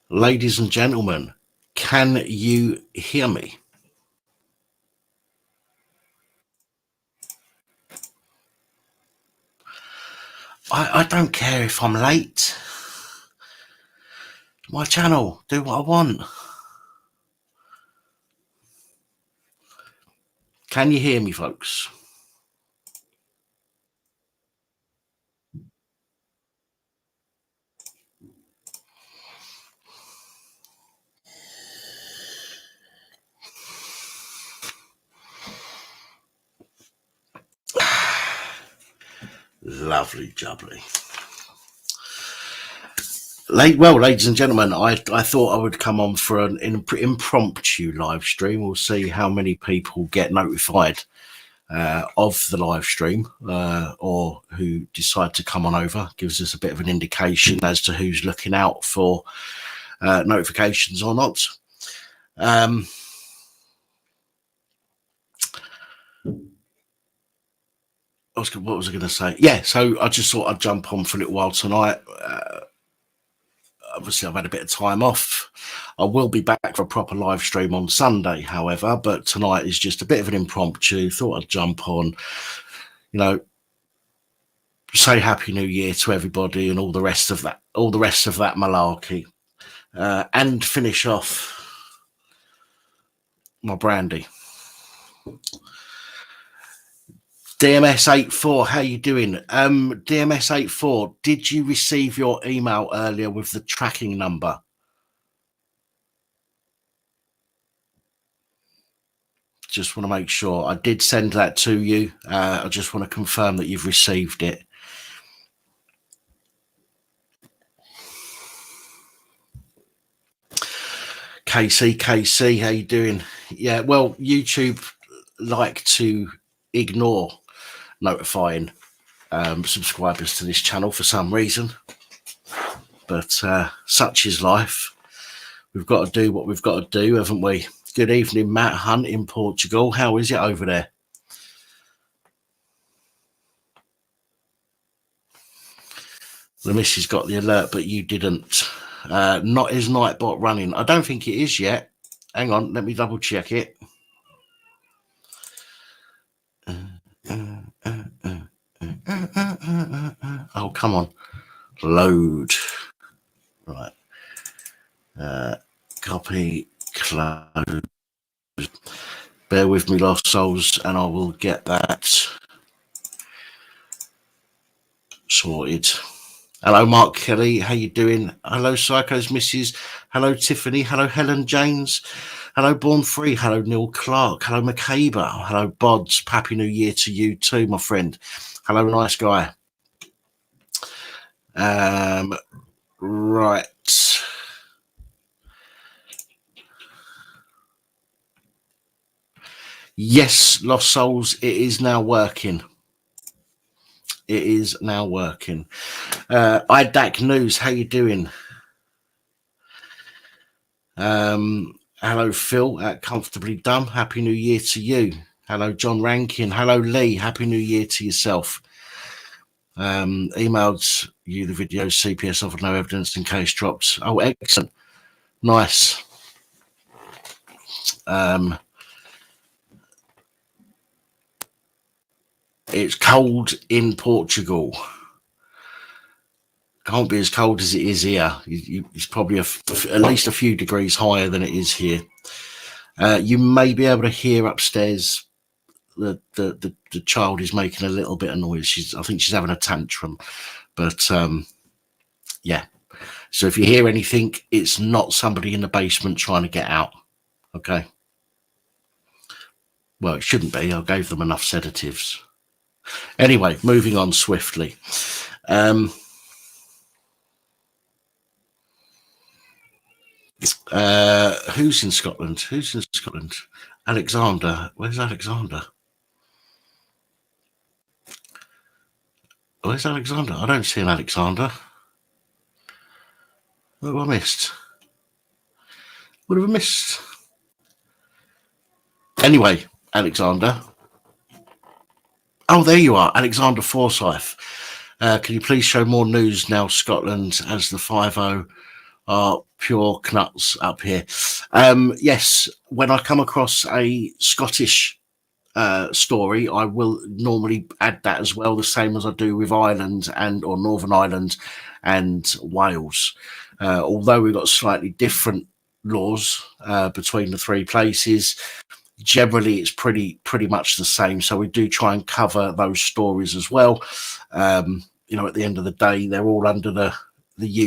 Ladies and gentlemen, can you hear me? I don't care if I'm late. My channel, do what I want. Can you hear me, folks? Lovely jubbly. Well, ladies and gentlemen, I thought I would come on for an impromptu live stream. We'll see how many people get notified of the live stream or who decide to come on over. Gives us a bit of an indication as to who's looking out for notifications or not. What was I going to say? Yeah, so I just thought I'd jump on for a little while tonight. Obviously, I've had a bit of time off. I will be back for a proper live stream on Sunday, however, but tonight is just a bit of an impromptu. Thought I'd jump on, say Happy New Year to everybody and all the rest of that malarkey, and finish off my brandy. DMS84, how you doing? DMS84, did you receive your email earlier with the tracking number? Just want to make sure. I did send that to you. I just want to confirm that you've received it. KC, how you doing? Yeah, well, YouTube like to ignore notifying subscribers to this channel for some reason, but such is life. We've got to do what we've got to do, haven't we? Good evening, Matt Hunt in Portugal. How is it over there? The missus got the alert, but you didn't. Not is Nightbot running? I don't think it is yet. Hang on, let me double check it. Oh, come on. Load. Right. Copy, close. Bear with me, lost souls, and I will get that sorted. Hello, Mark Kelly. How you doing? Hello, Psycho's Missus. Hello, Tiffany. Hello, Helen James. Hello, Born Free. Hello, Neil Clark. Hello, McCabe. Hello, Bods. Happy New Year to you too, my friend. Hello, nice guy. Right. Yes, Lost Souls, it is now working. It is now working. IDAC News, how you doing? Hello, Phil at Comfortably Dumb. Happy New Year to you. Hello, John Rankin. Hello, Lee. Happy New Year to yourself. Emailed you the video. CPS offered no evidence in case dropped. Oh, excellent. Nice. It's cold in Portugal. Can't be as cold as it is here. It's probably at least a few degrees higher than it is here. You may be able to hear upstairs the child is making a little bit of noise. I think she's having a tantrum, but yeah. So if you hear anything, it's not somebody in the basement trying to get out. Okay. Well, it shouldn't be. I gave them enough sedatives. Anyway, moving on swiftly. Who's in Scotland? Who's in Scotland? Alexander. Where's Alexander? Where's Alexander? I don't see an Alexander. What have I missed? What have I missed? Anyway, Alexander, Oh, there you are, Alexander Forsyth. Can you please show more news now, Scotland, as the 5-0 are pure knuts up here? Yes, when I come across a Scottish story, I will normally add that as well, the same as I do with Ireland or Northern Ireland and Wales. Although we've got slightly different laws between the three places, generally it's pretty much the same. So we do try and cover those stories as well. At the end of the day, they're all under the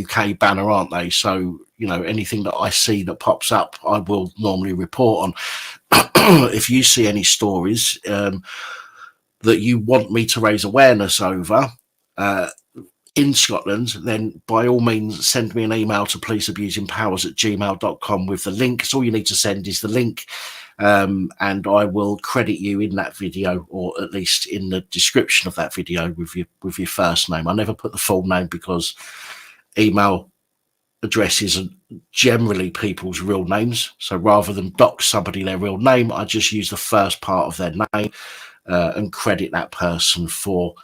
UK banner, aren't they? So anything that I see that pops up, I will normally report on. If you see any stories that you want me to raise awareness over in Scotland, then by all means send me an email to policeabusingpowers@gmail.com with the link. So all you need to send is the link, and I will credit you in that video, or at least in the description of that video, with your first name. I never put the full name because email addresses are generally people's real names. So rather than dox somebody their real name, I just use the first part of their name and credit that person for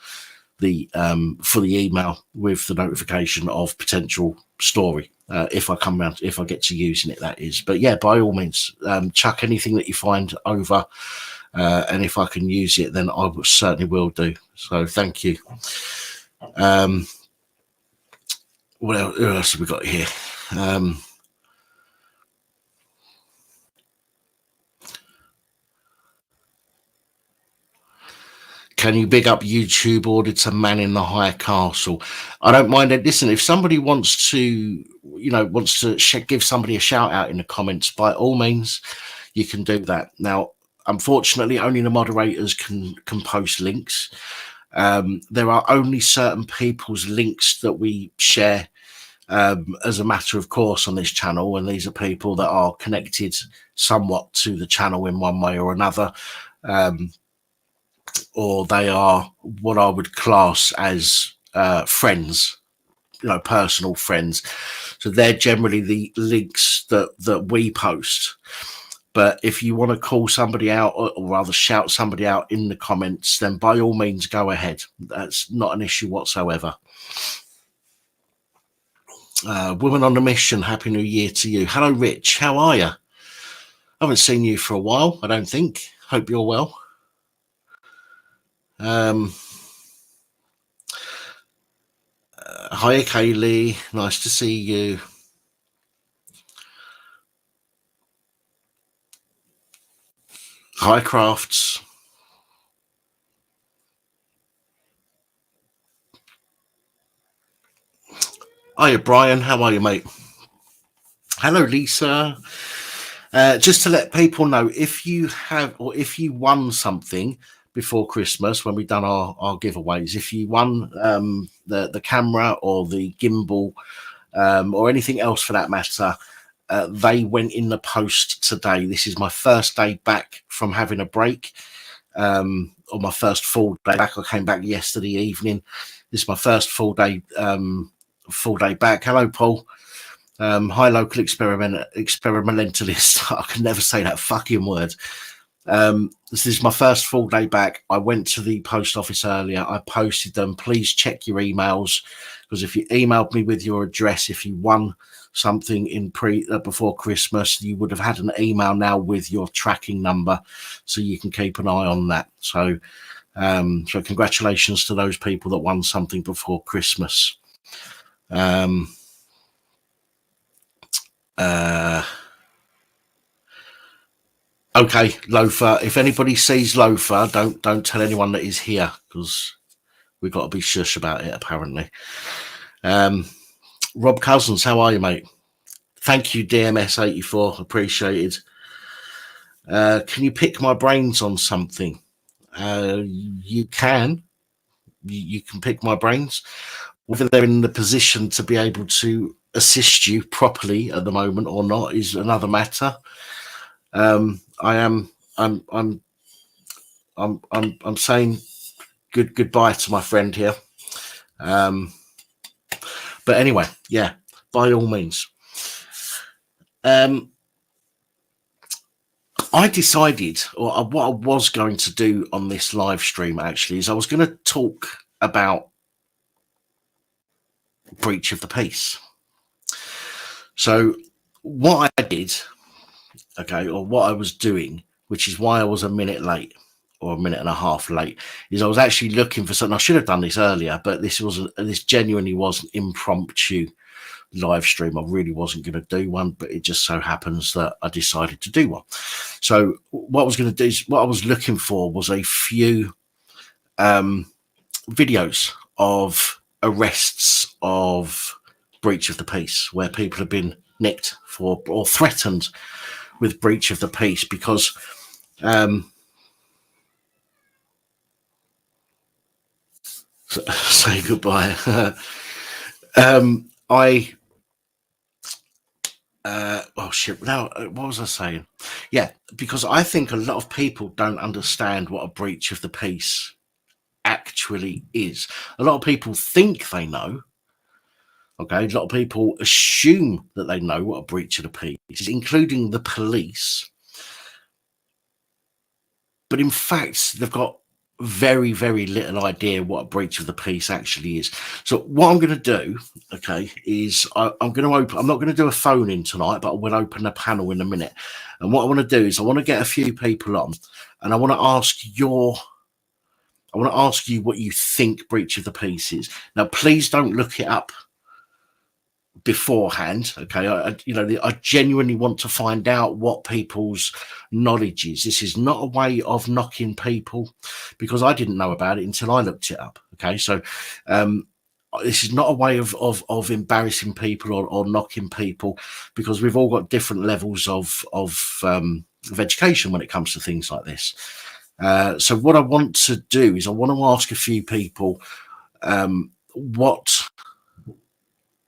the email with the notification of potential story if I come around, if I get to using it, that is. But yeah, by all means, chuck anything that you find over, and if I can use it, then I certainly will do. So thank you. What else have we got here? Can you big up YouTube auditor Man in the High Castle? I don't mind it. Listen, if somebody wants to, give somebody a shout out in the comments, by all means, you can do that. Now, unfortunately, only the moderators can post links. There are only certain people's links that we share as a matter of course on this channel, and these are people that are connected somewhat to the channel in one way or another. Or they are what I would class as friends, personal friends. So they're generally the links that we post. But if you want to call somebody out, or rather shout somebody out in the comments, then by all means go ahead. That's not an issue whatsoever. Woman on a mission, Happy New Year to you. Hello, Rich. How are you? I haven't seen you for a while, I don't think. Hope you're well. Hi, Kaylee. Nice to see you. Hi, Crafts. Hiya, Brian. How are you, mate? Hello, Lisa. Just to let people know, if you won something before Christmas when we done our giveaways, if you won the camera or the gimbal or anything else for that matter, they went in the post today. This is my first day back from having a break, or my first full day back. I came back yesterday evening. This is my first full day back. Hello, Paul. Hi, local experimentalist. I can never say that fucking word. This is my first full day back. I went to the post office earlier. I posted them. Please check your emails, because if you emailed me with your address, if you won something in before Christmas, you would have had an email now with your tracking number, so you can keep an eye on that. So congratulations to those people that won something before Christmas. Okay, Loafer. If anybody sees Loafer, don't tell anyone that he's here, because we've got to be shush about it, apparently. Rob Cousins, how are you, mate? Thank you, DMS84. Appreciated. Can you pick my brains on something? You can. You can pick my brains. Whether they're in the position to be able to assist you properly at the moment or not is another matter. I'm saying goodbye to my friend here. But anyway, yeah, by all means. I decided, or what I was going to do on this live stream actually, is I was going to talk about breach of the peace. So what I did, okay, or what I was doing, which is why I was a minute late or a minute and a half late, is I was actually looking for something. I should have done this earlier, but this genuinely was an impromptu live stream. I really wasn't going to do one, but it just so happens that I decided to do one. So what I was going to do is, what I was looking for was a few videos of arrests of breach of the peace, where people have been nicked for or threatened with breach of the peace, because say goodbye. Oh shit, now what was I saying? Yeah, because I think a lot of people don't understand what a breach of the peace actually is. A lot of people think they know. Okay, a lot of people assume that they know what a breach of the peace is, including the police. But in fact, they've got very, very little idea what a breach of the peace actually is. So what I'm going to do, okay, is I'm going to open. I'm not going to do a phone in tonight, but I will open a panel in a minute. And what I want to do is I want to get a few people on, and I want to ask you what you think breach of the peace is. Now, please don't look it up beforehand. Okay, I genuinely want to find out what people's knowledge is. This is not a way of knocking people, because I didn't know about it until I looked it up. Okay, so this is not a way of embarrassing people or knocking people, because we've all got different levels of education when it comes to things like this. So what I want to do is I want to ask a few people, what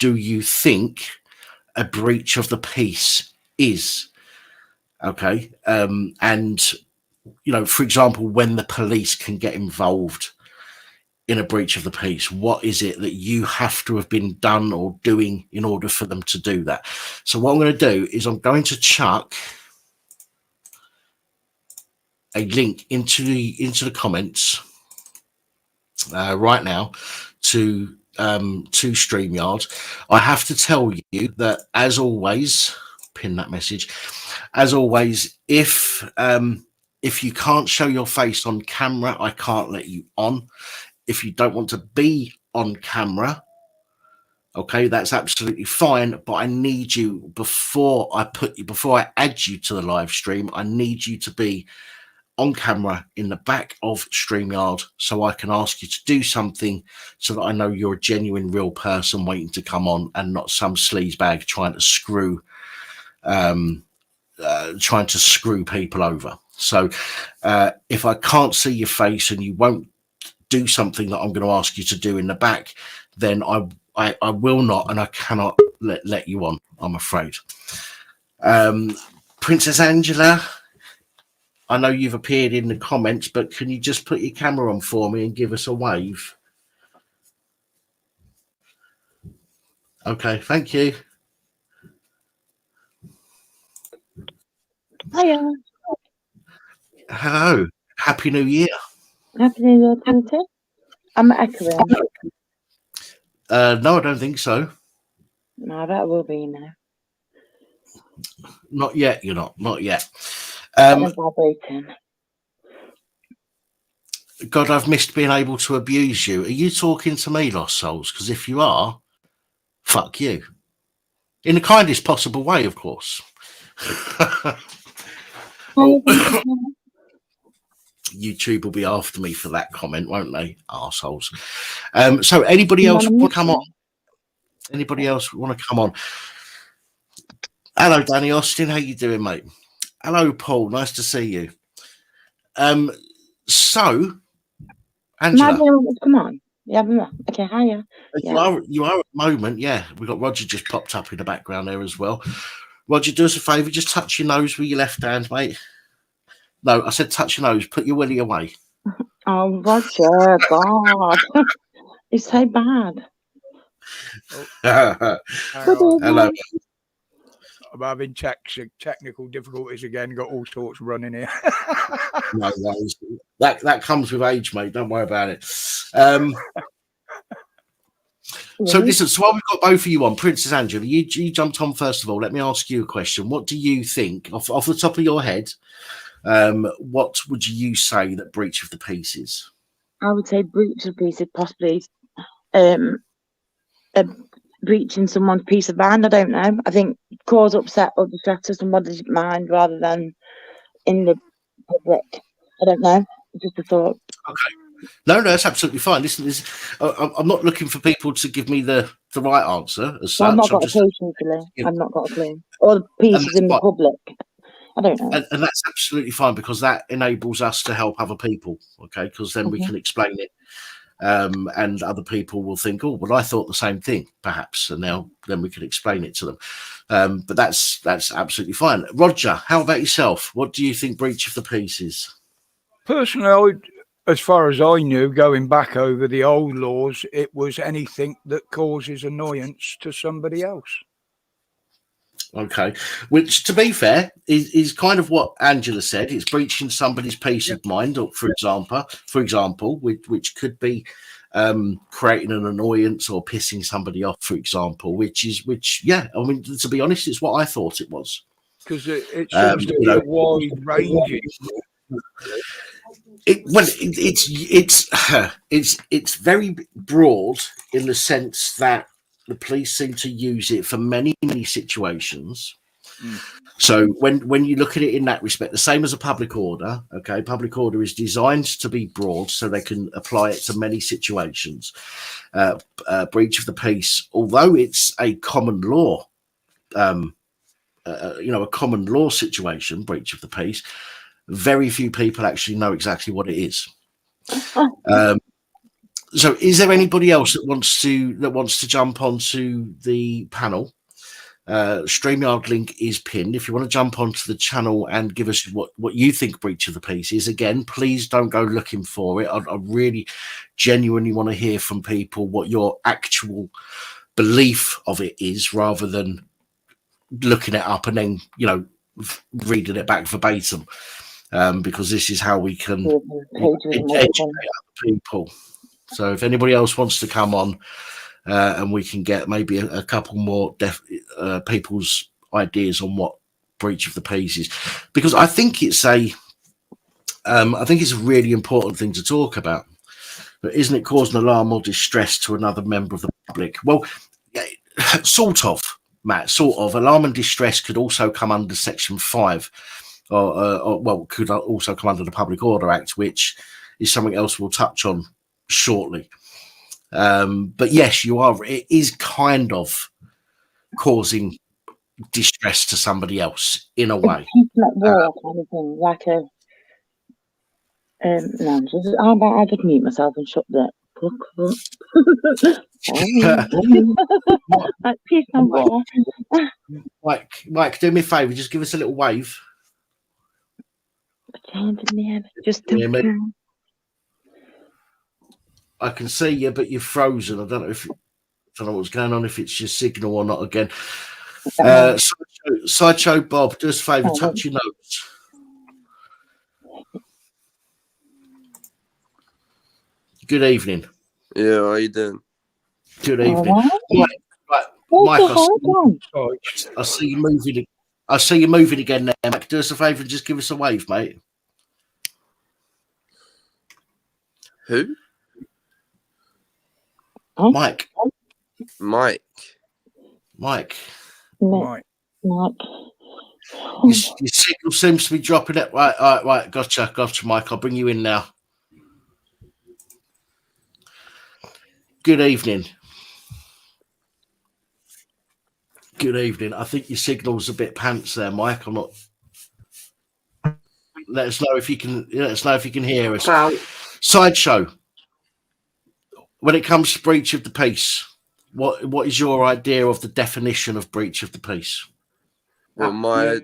do you think a breach of the peace is? Okay. And, for example, when the police can get involved in a breach of the peace, what is it that you have to have been done or doing in order for them to do that? So what I'm going to do is I'm going to chuck a link into the comments right now to StreamYard. I have to tell you that, as always, pin that message. As always, if you can't show your face on camera, I can't let you on. If you don't want to be on camera, okay, that's absolutely fine. But I need you, before I add you to the live stream, I need you to be on camera in the back of StreamYard, so I can ask you to do something, so that I know you're a genuine, real person waiting to come on, and not some sleazebag trying to screw people over. So if I can't see your face and you won't do something that I'm going to ask you to do in the back, then I will not, and I cannot let you on, I'm afraid. Princess Angela, I know you've appeared in the comments, but can you just put your camera on for me and give us a wave? Okay, thank you. Hiya. Hello. Happy New Year. Happy New Year to you too. I'm echoing. No, I don't think so. No, that will be now. Not yet, you're not. Not yet. Vibrating. God, I've missed being able to abuse you. Are you talking to me, Lost Souls? Because if you are, fuck you. In the kindest possible way, of course. YouTube will be after me for that comment, won't they? Arseholes. So anybody else want to come on? Anybody else want to come on? Hello, Danny Austin. How you doing, mate? Hello, Paul. Nice to see you. So, Angela. Come on. Yeah, okay, hiya. You are at the moment, yeah. We've got Roger just popped up in the background there as well. Roger, do us a favour, just touch your nose with your left hand, mate. No, I said touch your nose, put your willy away. Oh, Roger, God. It's so bad. Hello. I'm having technical difficulties again. Got all sorts running here. No worries. That comes with age, mate. Don't worry about it. So listen, so while we've got both of you on, Princess Angela, you jumped on first of all. Let me ask you a question. What do you think, off the top of your head, what would you say that breach of the peace is? I would say breach of peace is possibly breaching someone's peace of mind. I don't know. I think cause upset or distress to somebody's mind rather than in the public. I don't know. Just a thought. Okay. No, that's absolutely fine. Listen, I'm not looking for people to give me the right answer as such. I've not got a clue, truthfully. I've not got a clue. Or the pieces in the public. I don't know. And that's absolutely fine, because that enables us to help other people, okay? Because then we can explain it, and other people will think, oh, well, I thought the same thing, perhaps, and then we can explain it to them. But that's absolutely fine. Roger, how about yourself? What do you think breach of the peace is? Personally, as far as I knew, going back over the old laws, it was anything that causes annoyance to somebody else. Okay, which, to be fair, is kind of what Angela said. It's breaching somebody's peace of mind, or for example, which could be creating an annoyance or pissing somebody off, for example. Yeah, I mean, to be honest, it's what I thought it was. Because it seems to be a wide range. It's very broad in the sense that the police seem to use it for many situations. So when you look at it in that respect, the same as a public order, okay, public order is designed to be broad so they can apply it to many situations. Breach of the peace, although it's a common law, a common law situation, breach of the peace, very few people actually know exactly what it is. So is there anybody else that wants to jump onto the panel? StreamYard link is pinned. If you want to jump onto the channel and give us what you think breach of the peace is, again, please don't go looking for it. I really genuinely want to hear from people what your actual belief of it is, rather than looking it up and then reading it back verbatim, because this is how we can educate other people. So if anybody else wants to come on, and we can get maybe a couple more people's ideas on what breach of the peace is, because I think it's a really important thing to talk about. But isn't it causing alarm or distress to another member of the public? Well, sort of, Matt. Sort of. Alarm and distress could also come under Section 5, or could also come under the Public Order Act, which is something else we'll touch on shortly. But yes, it is kind of causing distress to somebody else in a way. War kind of thing, like a no, I just mute myself and shut the peace and war. Mike, do me a favour, just give us a little wave. Just I can see you, but you're frozen. I don't know what's going on, if it's your signal or not again. Sideshow Bob, do us a favour, touch your notes. Good evening. Yeah, how you doing? Good evening. Mike, I see you moving. I see you moving again there, Mike. Do us a favour and just give us a wave, mate. Who? Mike. Mike. Your signal seems to be dropping it. Right. Gotcha, Mike. I'll bring you in now. Good evening. I think your signal's a bit pants there, Mike. I'm not. Let us know if you can hear us. Wow. Sideshow. When it comes to breach of the peace, what is your idea of the definition of breach of the peace? Well, are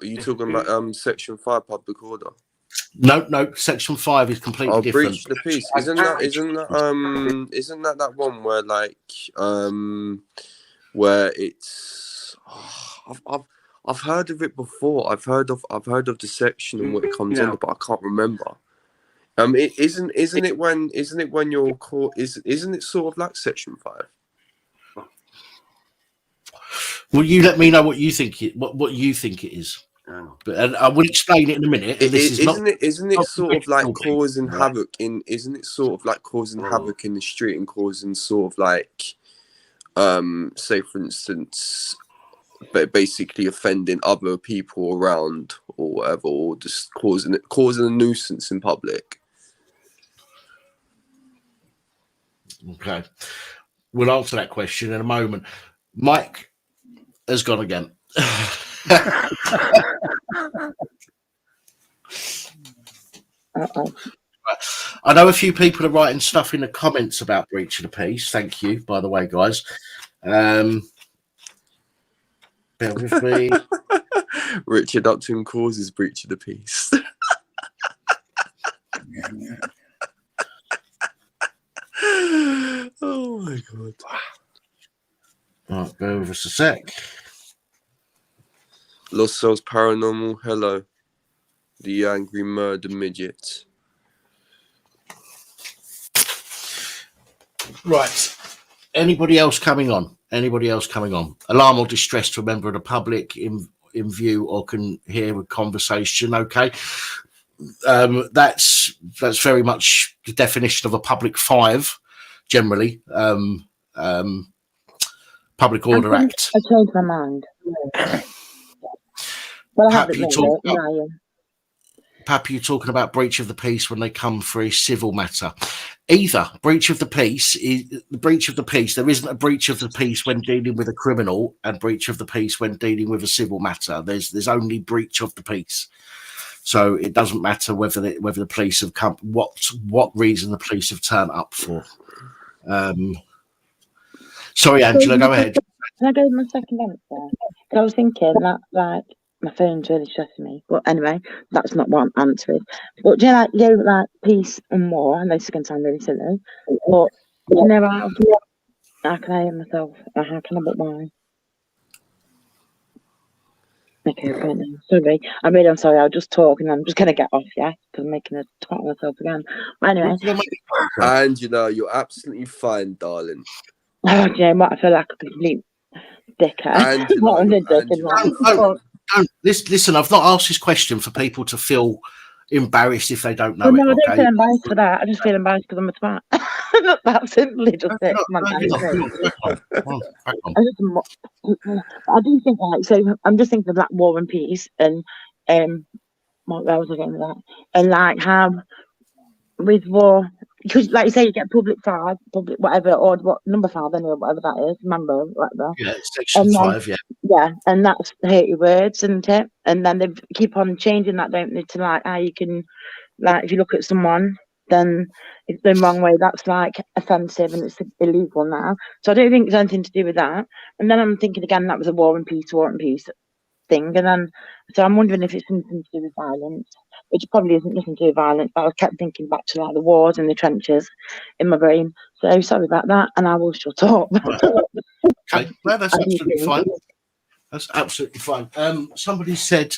you talking about Section 5 public order? No, Section 5 is completely different. Breach the peace. Isn't that one where where it's I've heard of it before. I've heard of the section and what it comes under, but I can't remember. Isn't it when you're caught? Isn't it sort of like Section 5? Will you let me know what you think what you think it is? But I will explain it in a minute. Isn't it sort of like causing havoc in? Isn't it sort of like causing havoc in the street and causing sort of like, say for instance, basically offending other people around or whatever, or just causing a nuisance in public? Okay, we'll answer that question in a moment. Mike has gone again. I know a few people are writing stuff in the comments about breach of the peace. Thank you, by the way, guys. Bear with me. Richard Upton causes breach of the peace. Oh my god. Right, bear with us a sec. Lost Souls Paranormal, hello. The Angry Murder Midget. Right. Anybody else coming on? Alarm or distress to a member of the public in view or can hear a conversation. Okay. That's very much the definition of a public 5, generally. Public Order Act. I changed my mind. Well, I haven't really. Pap, you're talking about breach of the peace when they come for a civil matter. Either breach of the peace is the breach of the peace. There isn't a breach of the peace when dealing with a criminal, and breach of the peace when dealing with a civil matter. There's only breach of the peace. So it doesn't matter whether the police have come, what reason the police have turned up for. Sorry, Angela, go ahead. Can I go with my second answer? I was thinking that, like, my phone's really stressing me. But anyway, that's not what I'm answering. But do you know, like peace and war? I know this is going to sound really silly, but you know how can I hear myself? How can I but why? Okay, sorry. I'm sorry. I'll just talk and I'm just going to get off, yeah? Because I'm making a twat of myself again. But anyway. Angela, you're absolutely fine, darling. Oh, do you know what? I feel like a complete dickhead. Listen, I've not asked this question for people to feel embarrassed if they don't know no, it. I don't feel embarrassed for that. I just feel embarrassed because I'm a twat. That's simply just it. I do think, like, so I'm just thinking of like War and Peace and what else was I getting with that? And like how with war, because like you say, you get public 5, public whatever, or what number 5 anyway, whatever that is, remember, whatever. Yeah, section 5, yeah. Yeah, and that's 30 words, isn't it? And then they keep on changing that, don't they, to like how you can, like, if you look at someone, then it's the wrong way, that's like offensive and it's illegal now. So I don't think there's anything to do with that. And then I'm thinking again, that was a war and peace thing. And then, so I'm wondering if it's something to do with violence, which probably isn't nothing to do with violence, but I kept thinking back to like the wars and the trenches in my brain. So sorry about that, and I will shut up. Okay, no, that's absolutely fine. That's absolutely fine. Somebody said,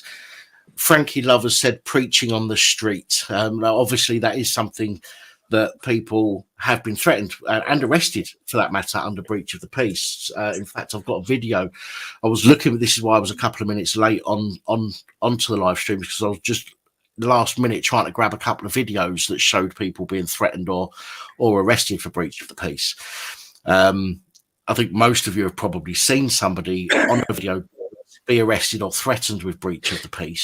Frankie Lovers said, preaching on the street. Now, obviously, that is something that people have been threatened and arrested, for that matter, under breach of the peace. In fact, I've got a video. I was looking. This is why I was a couple of minutes late onto the live stream, because I was just last minute trying to grab a couple of videos that showed people being threatened or arrested for breach of the peace. I think most of you have probably seen somebody on a video be arrested or threatened with breach of the peace,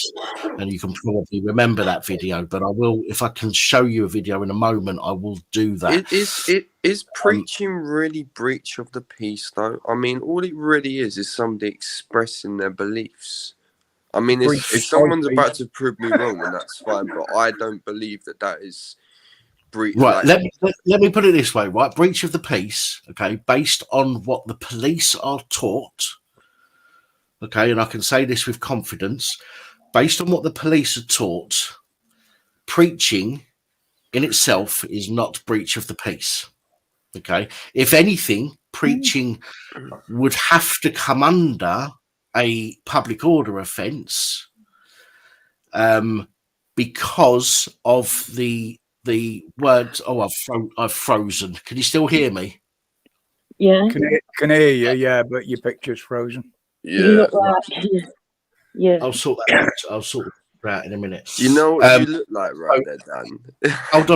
and you can probably remember that video. But I will, if I can show you a video in a moment, I will do that. Is preaching really breach of the peace, though? I mean, all it really is somebody expressing their beliefs. I mean, if someone's about to prove me wrong, then that's fine. But I don't believe that is breach. Right. Let me put it this way. Right. Breach of the peace. Okay. Based on what the police are taught. Okay. And I can say this with confidence. Based on what the police are taught, preaching in itself is not breach of the peace. Okay. If anything, preaching would have to come under a public order offence because of the words. Oh, I've frozen. Can you still hear me? Yeah. Can hear you, yeah, but your picture's frozen. You Yeah. look like yeah. I'll sort that out. I'll sort that out in a minute. You know what you look like right there, Dan. Hold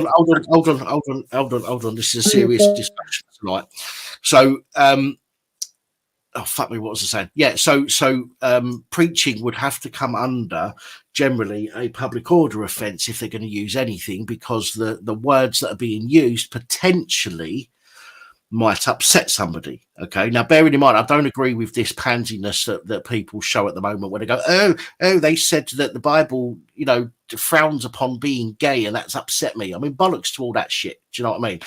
on. This is a serious discussion tonight. So, oh fuck me, what was I saying? Yeah, so preaching would have to come under generally a public order offence if they're going to use anything, because the words that are being used potentially might upset somebody. Okay, now bearing in mind, I don't agree with this pansiness that people show at the moment when they go, oh, they said that the Bible, frowns upon being gay, and that's upset me. I mean, bollocks to all that shit. Do you know what I mean?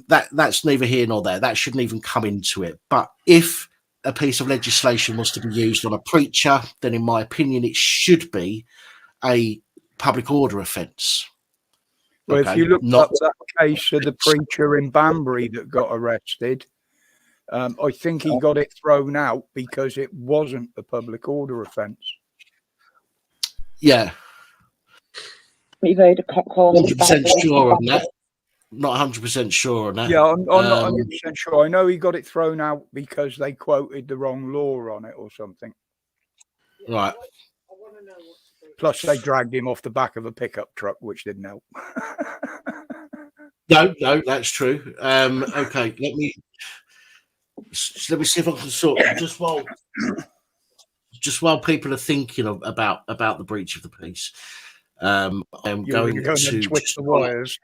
That's neither here nor there. That shouldn't even come into it. But if a piece of legislation was to be used on a preacher, then in my opinion, it should be a public order offence. Well, if you look up that case of the preacher in Banbury that got arrested, I think he got it thrown out because it wasn't a public order offence. Yeah. You've heard a call. 100% sure on that. Not 100% sure on that. Yeah, I'm not 100% sure. I know he got it thrown out because they quoted the wrong law on it or something. Right. Plus, they dragged him off the back of a pickup truck, which didn't help. No, that's true. Okay, let me see if I can sort just while people are thinking about the breach of the peace. I'm going to twist the wires.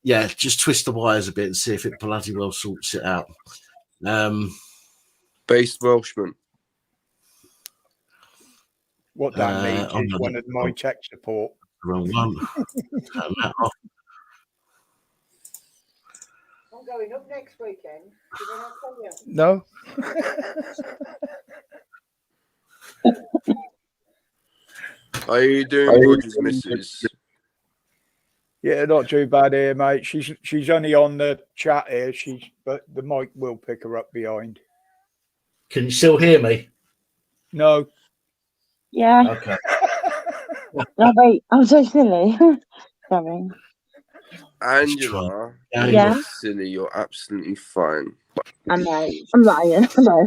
Yeah, just twist the wires a bit and see if it bloody well sorts it out. Based Welshman. What that means is one of my tech support. Wrong one. Turn that off. I'm going up next weekend. Did I not tell you? No. How are you doing, Roger's missus? Yeah, not too bad here, mate. She's only on the chat here. But the mic will pick her up behind. Can you still hear me? No. Yeah. Okay. No, wait. I'm so silly. Sorry. Angela, Yeah. Yeah. you're silly. You're absolutely fine. I know. I'm lying. I know.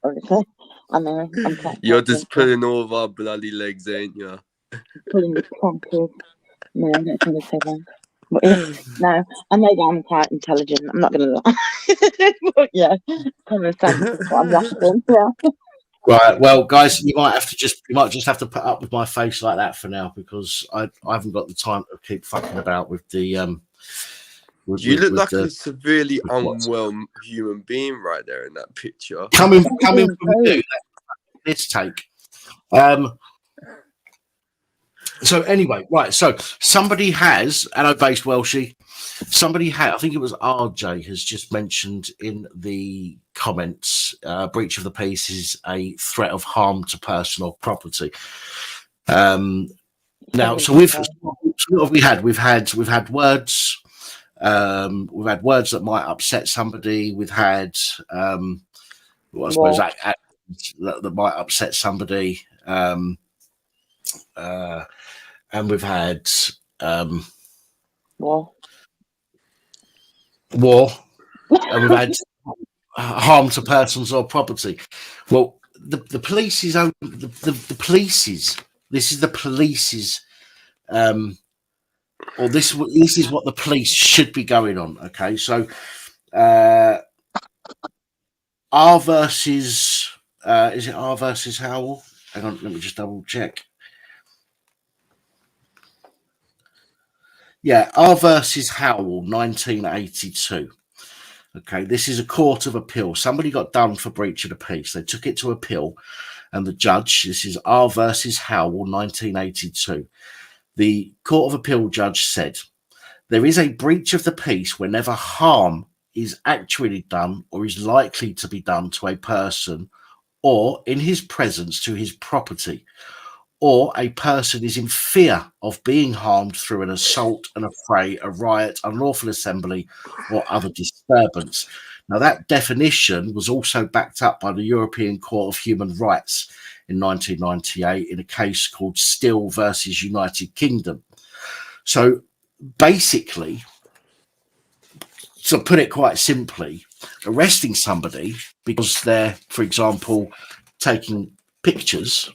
Obviously. I know. You're just pulling all of our bloody legs, ain't you? Pulling the conquered. No, I'm not going to say that. But yeah, no, I know that I'm quite intelligent. I'm not going to lie. But yeah, common sense is what I'm laughing. Yeah. Right. Well, guys, you might just have to put up with my face like that for now, because I haven't got the time to keep fucking about with the. You look like a severely unwell human being right there in that picture. Coming from you, this take. So anyway, right. So somebody has, hello, based Welshie. Somebody had, I think it was RJ, has just mentioned in the comments, breach of the peace is a threat of harm to personal property. Now, so what have we had? We've had words. We've had words that might upset somebody. We've had, well, I suppose that might upset somebody. And we've had War. And we've had harm to persons or property. Well, the police is the police's. This is the police's. Or this is what the police should be going on. Okay, so R versus is it R versus Howell? Hang on, let me just double check. Yeah, R versus Howell, 1982. Okay, this is a court of appeal. Somebody got done for breach of the peace. They took it to appeal, and the judge, this is R versus Howell, 1982. The Court of Appeal judge said, there is a breach of the peace whenever harm is actually done or is likely to be done to a person or in his presence to his property, or a person is in fear of being harmed through an assault, an affray, a riot, unlawful assembly, or other disturbance. Now, that definition was also backed up by the European Court of Human Rights in 1998 in a case called Still versus United Kingdom. So basically, to put it quite simply, arresting somebody because they're, for example, taking pictures,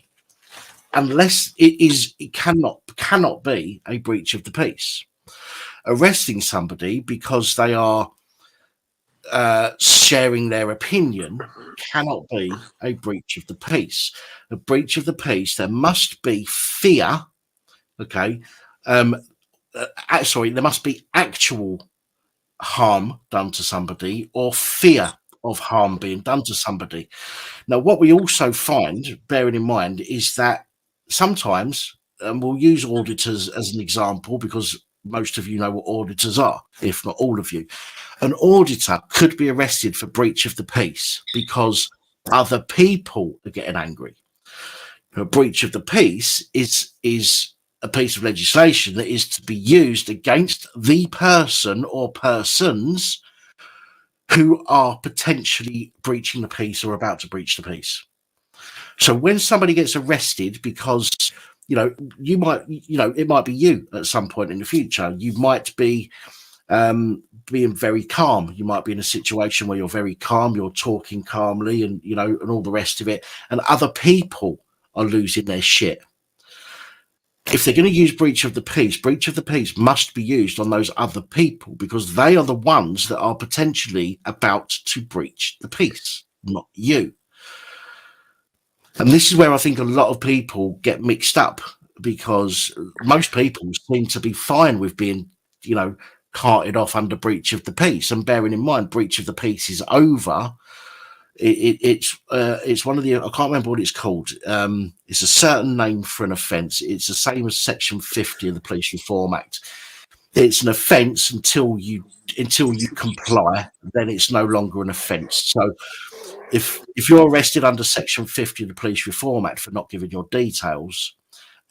unless it cannot be a breach of the peace. Arresting somebody because they are sharing their opinion cannot be a breach of the peace. A breach of the peace, there must be fear. Okay, sorry, there must be actual harm done to somebody or fear of harm being done to somebody. Now, what we also find, bearing in mind, is that sometimes, and we'll use auditors as an example because most of you know what auditors are, if not all of you. An auditor could be arrested for breach of the peace because other people are getting angry. A breach of the peace is a piece of legislation that is to be used against the person or persons who are potentially breaching the peace or about to breach the peace. So when somebody gets arrested because, you might, it might be you at some point in the future, you might be being very calm. You might be in a situation where you're very calm, you're talking calmly and, and all the rest of it. And other people are losing their shit. If they're going to use breach of the peace must be used on those other people because they are the ones that are potentially about to breach the peace, not you. And this is where I think a lot of people get mixed up because most people seem to be fine with being, carted off under breach of the peace. And bearing in mind, breach of the peace is over. It's one of the, I can't remember what it's called. It's a certain name for an offence. It's the same as Section 50 of the Police Reform Act. It's an offence until you comply, then it's no longer an offence. So if you're arrested under Section 50 of the Police Reform Act for not giving your details,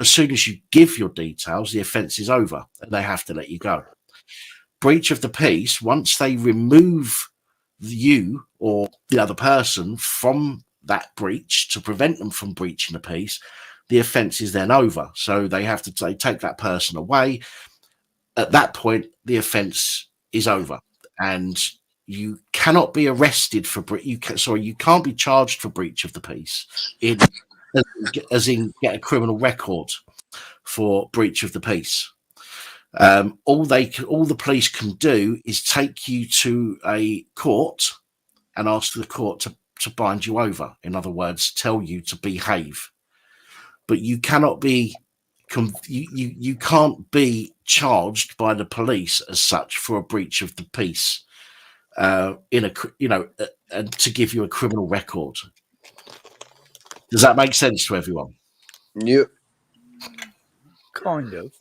as soon as you give your details, the offence is over and they have to let you go. Breach of the peace, once they remove you or the other person from that breach to prevent them from breaching the peace, the offence is then over. So they have to take that person away. At that point, the offence is over, and you cannot be arrested for you can't be charged for breach of the peace as in get a criminal record for breach of the peace. All the police can do is take you to a court and ask the court to bind you over. In other words, tell you to behave. But you cannot be you can't be charged by the police as such for a breach of the peace and to give you a criminal record. Does that make sense to everyone? Yep. Kind of.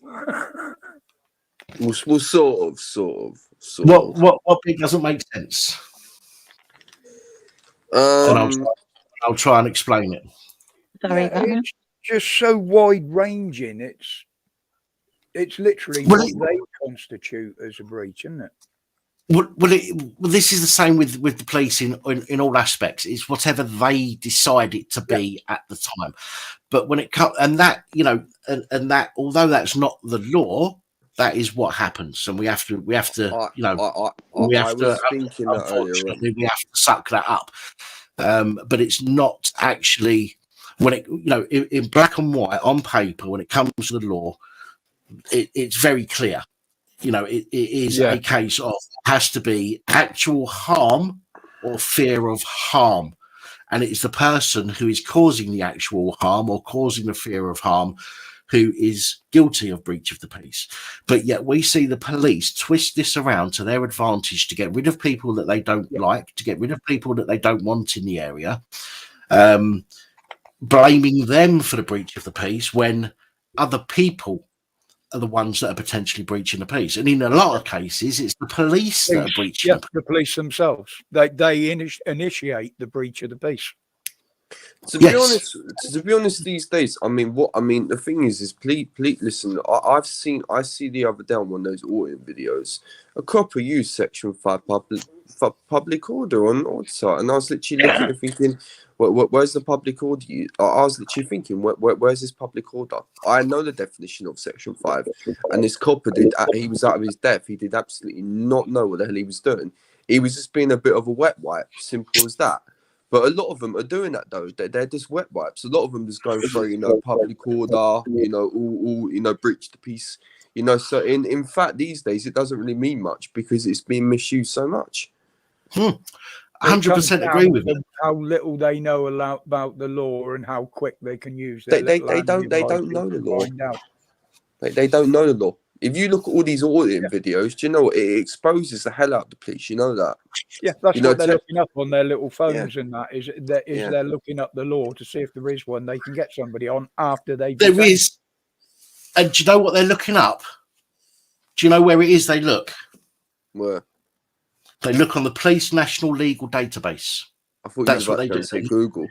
Well, sort of. What bit doesn't make sense? And I'll try and explain it. Sorry, it's just so wide ranging. It's literally what they constitute as a breach, isn't it? Well, this is the same with the police in all aspects. It's whatever they decide it to be at the time. But when it comes, and that and that, although that's not the law, that is what happens, and we have to unfortunately we have to suck that up. But it's not actually when it in black and white on paper when it comes to the law, it's very clear. It is a case of has to be actual harm or fear of harm, and it's the person who is causing the actual harm or causing the fear of harm who is guilty of breach of the peace. But yet we see the police twist this around to their advantage to get rid of people that they don't like, to get rid of people that they don't want in the area, blaming them for the breach of the peace when other people are the ones that are potentially breaching the peace. And in a lot of cases, it's the police that are breaching the police themselves. They initiate the breach of the peace. To be honest, these days, the thing is, please, listen. I see the other day on one of those audio videos, a copper used Section 5 public order on auto, and I was literally looking and thinking, where's the public order? I was literally thinking, where's this public order? I know the definition of Section 5, and this copper he was out of his depth. He did absolutely not know what the hell he was doing. He was just being a bit of a wet wipe, simple as that. But a lot of them are doing that though. They're just wet wipes. A lot of them just going for public order, all breach the peace. So in fact these days it doesn't really mean much because it's being misused so much. 100% agree with you. How little they know about the law and how quick they can use it. They don't know the law. They don't know the law. If you look at all these auditing videos, do you know what? It exposes the hell out of the police. You know that? Yeah, that's what they're looking up on their little phones and that. They're looking up the law to see if there is one they can get somebody on after they've... There is. And do you know what they're looking up? Do you know where it is they look? Where? They look on the Police National Legal Database. I thought that's you were what they do. Say Google.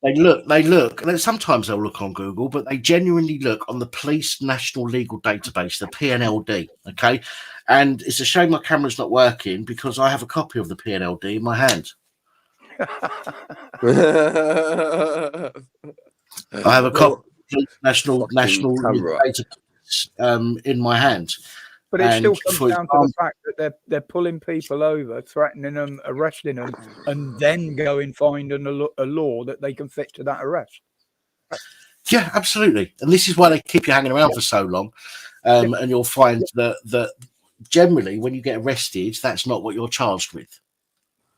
They look, and sometimes they'll look on Google, but they genuinely look on the Police National Legal Database, the PNLD. Okay, and it's a shame my camera's not working because I have a copy of the PNLD in my hand. I have a copy of the National Legal Database in my hand. But it still comes down to the fact that they're pulling people over, threatening them, arresting them, and then go and find a law that they can fit to that arrest. Yeah, absolutely. And this is why they keep you hanging around for so long. And you'll find that generally when you get arrested, that's not what you're charged with.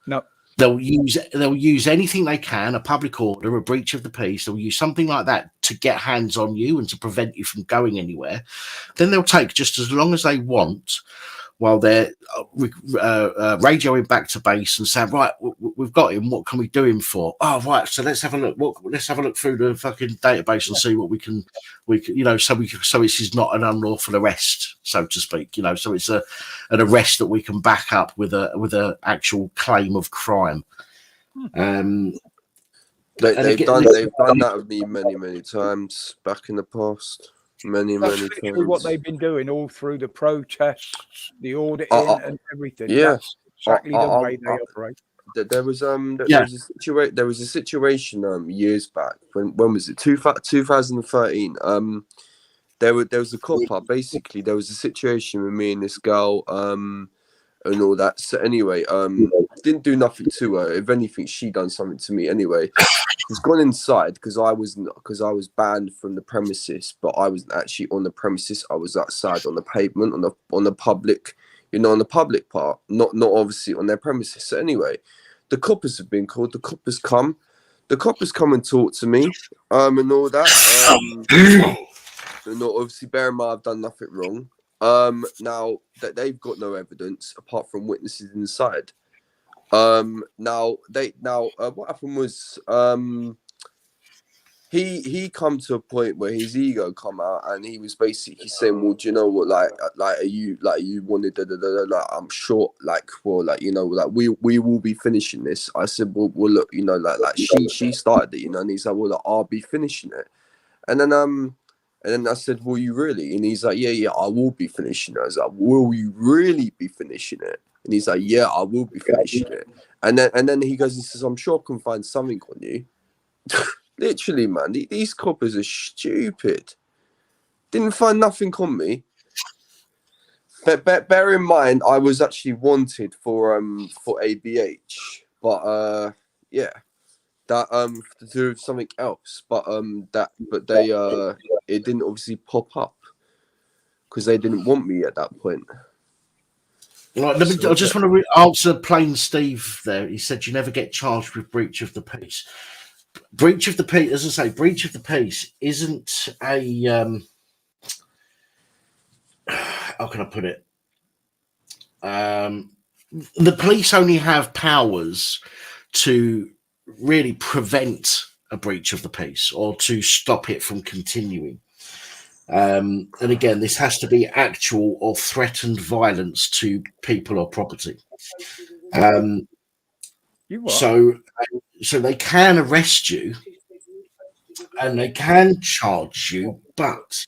No. They'll use anything they can, a public order, a breach of the peace. They'll use something like that to get hands on you and to prevent you from going anywhere. Then they'll take just as long as they want while they're radioing back to base and saying, right, we've got him. What can we do him for? Oh, right. So let's have a look. Let's have a look through the fucking database and see what we can, so this is not an unlawful arrest, so to speak, so it's an arrest that we can back up with a actual claim of crime. They've done that with me many times back in the past. Many times. What they've been doing all through the protests, the auditing, and everything. Yeah, that's exactly the way they operate. There was a situation years back. When was it? 2013. There was a cop up. Basically, there was a situation with me and this girl. And all that. So anyway, didn't do nothing to her. If anything, she done something to me. Anyway, she's gone inside because I was banned from the premises, but I wasn't actually on the premises. I was outside on the pavement, on the public, on the public part, not obviously on their premises. So anyway, the coppers have been called. The coppers come and talk to me, and all that. And obviously, bear in mind, I've done nothing wrong. Now that they've got no evidence apart from witnesses inside. What happened was he come to a point where his ego come out and he was basically saying, well, do you know what, like are you wanted I'm sure we will be finishing this. I said, well look, she started it, and he's like, well, I'll be finishing it. And then I said, will you really? And he's like, yeah, I will be finishing it. I was like, will you really be finishing it? And he's like, yeah, I will be finishing it. And then he goes and says, I'm sure I can find something on you. Literally, man, these coppers are stupid. Didn't find nothing on me. But bear in mind, I was actually wanted for ABH. But yeah. That to do with something else, but it didn't obviously pop up because they didn't want me at that point. Right, I just want to answer Plain Steve there. He said you never get charged with breach of the peace. Breach of the peace, as I say, breach of the peace isn't a how can I put it? The police only have powers to really prevent a breach of the peace or to stop it from continuing. And again, this has to be actual or threatened violence to people or property. So so they can arrest you and they can charge you, but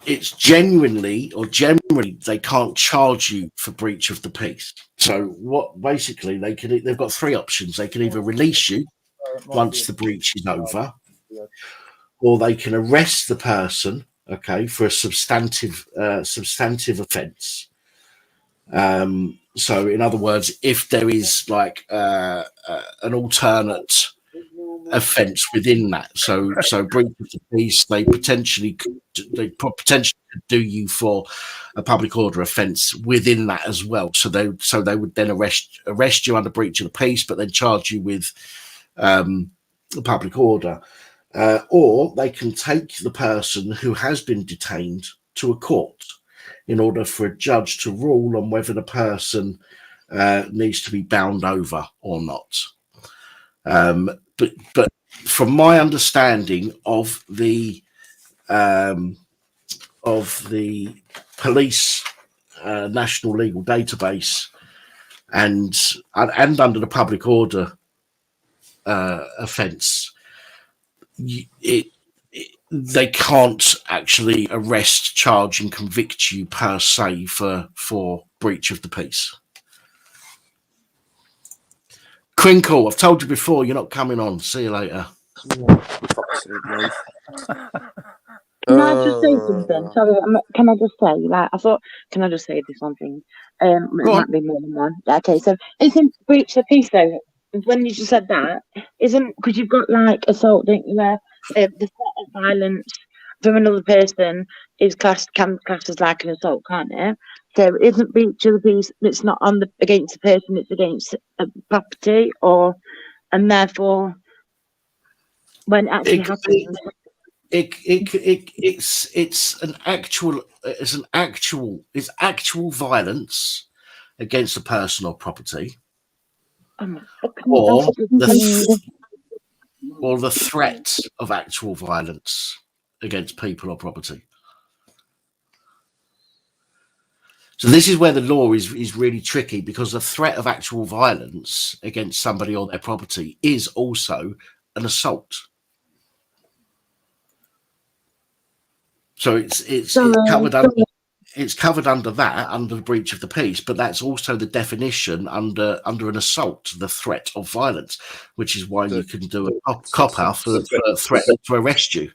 it's generally they can't charge you for breach of the peace. So what basically they've got three options. They can either release you once the breach is over, or they can arrest the person, okay, for a substantive offence. So in other words, if there is like an alternate offence within that, so breach of the peace, they potentially could do you for a public order offence within that as well. So they would then arrest you under breach of the peace, but then charge you with the public order, or they can take the person who has been detained to a court in order for a judge to rule on whether the person needs to be bound over or not. But from my understanding of the police national legal database and under the public order offence, they can't actually arrest, charge, and convict you per se for breach of the peace. Crinkle, I've told you before, you're not coming on. See you later. Can I just say something? Sorry, can I just say, can I just say this one thing? It might be more than one. Okay, so isn't breach of peace though? When you just said that, because you've got like assault, don't you? Where the threat of violence from another person is classed as like an assault, can't it? So isn't breach of the peace? It's not against the person; it's against a property, and therefore, when it actually happens. It's actual violence against a person or property, or the threat of actual violence against people or property. So this is where the law is really tricky, because the threat of actual violence against somebody or their property is also an assault. So it's covered under that, under the breach of the peace, but that's also the definition under an assault, the threat of violence, which is why you can do a cop-out for threatening to arrest you.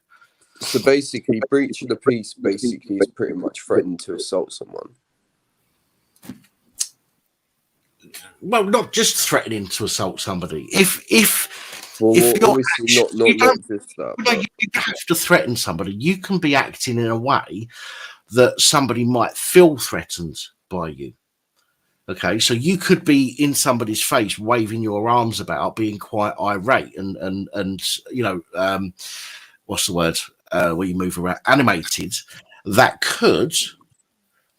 So basically, breach of the peace basically is pretty much threatening to assault someone. Well, not just threatening to assault somebody. If obviously not just that. You don't have to threaten somebody. You can be acting in a way that somebody might feel threatened by you. Okay, so you could be in somebody's face, waving your arms about, being quite irate, and what's the word where you move around, animated. That could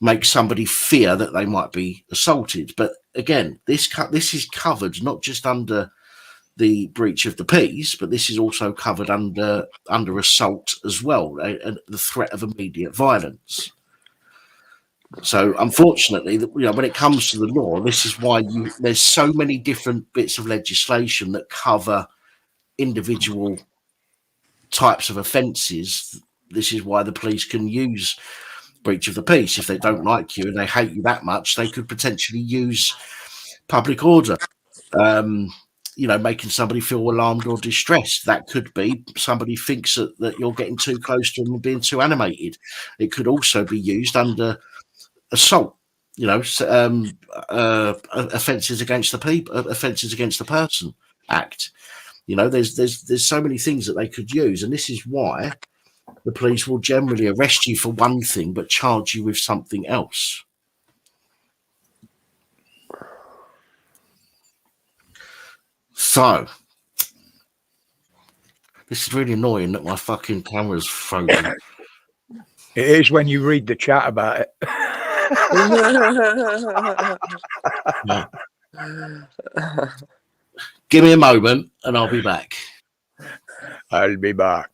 make somebody fear that they might be assaulted. But again, this is covered not just under the breach of the peace, but this is also covered under assault as well, and the threat of immediate violence. So unfortunately, when it comes to the law, this is why there's so many different bits of legislation that cover individual types of offences. This is why the police can use breach of the peace. If they don't like you and they hate you that much, they could potentially use public order, making somebody feel alarmed or distressed. That could be somebody thinks that you're getting too close to them and being too animated. It could also be used under assault, offences against the person act. There's so many things that they could use, and this is why the police will generally arrest you for one thing but charge you with something else. So this is really annoying that my fucking camera's frozen. It is when you read the chat about it. Yeah. Give me a moment and I'll be back. I'll be back.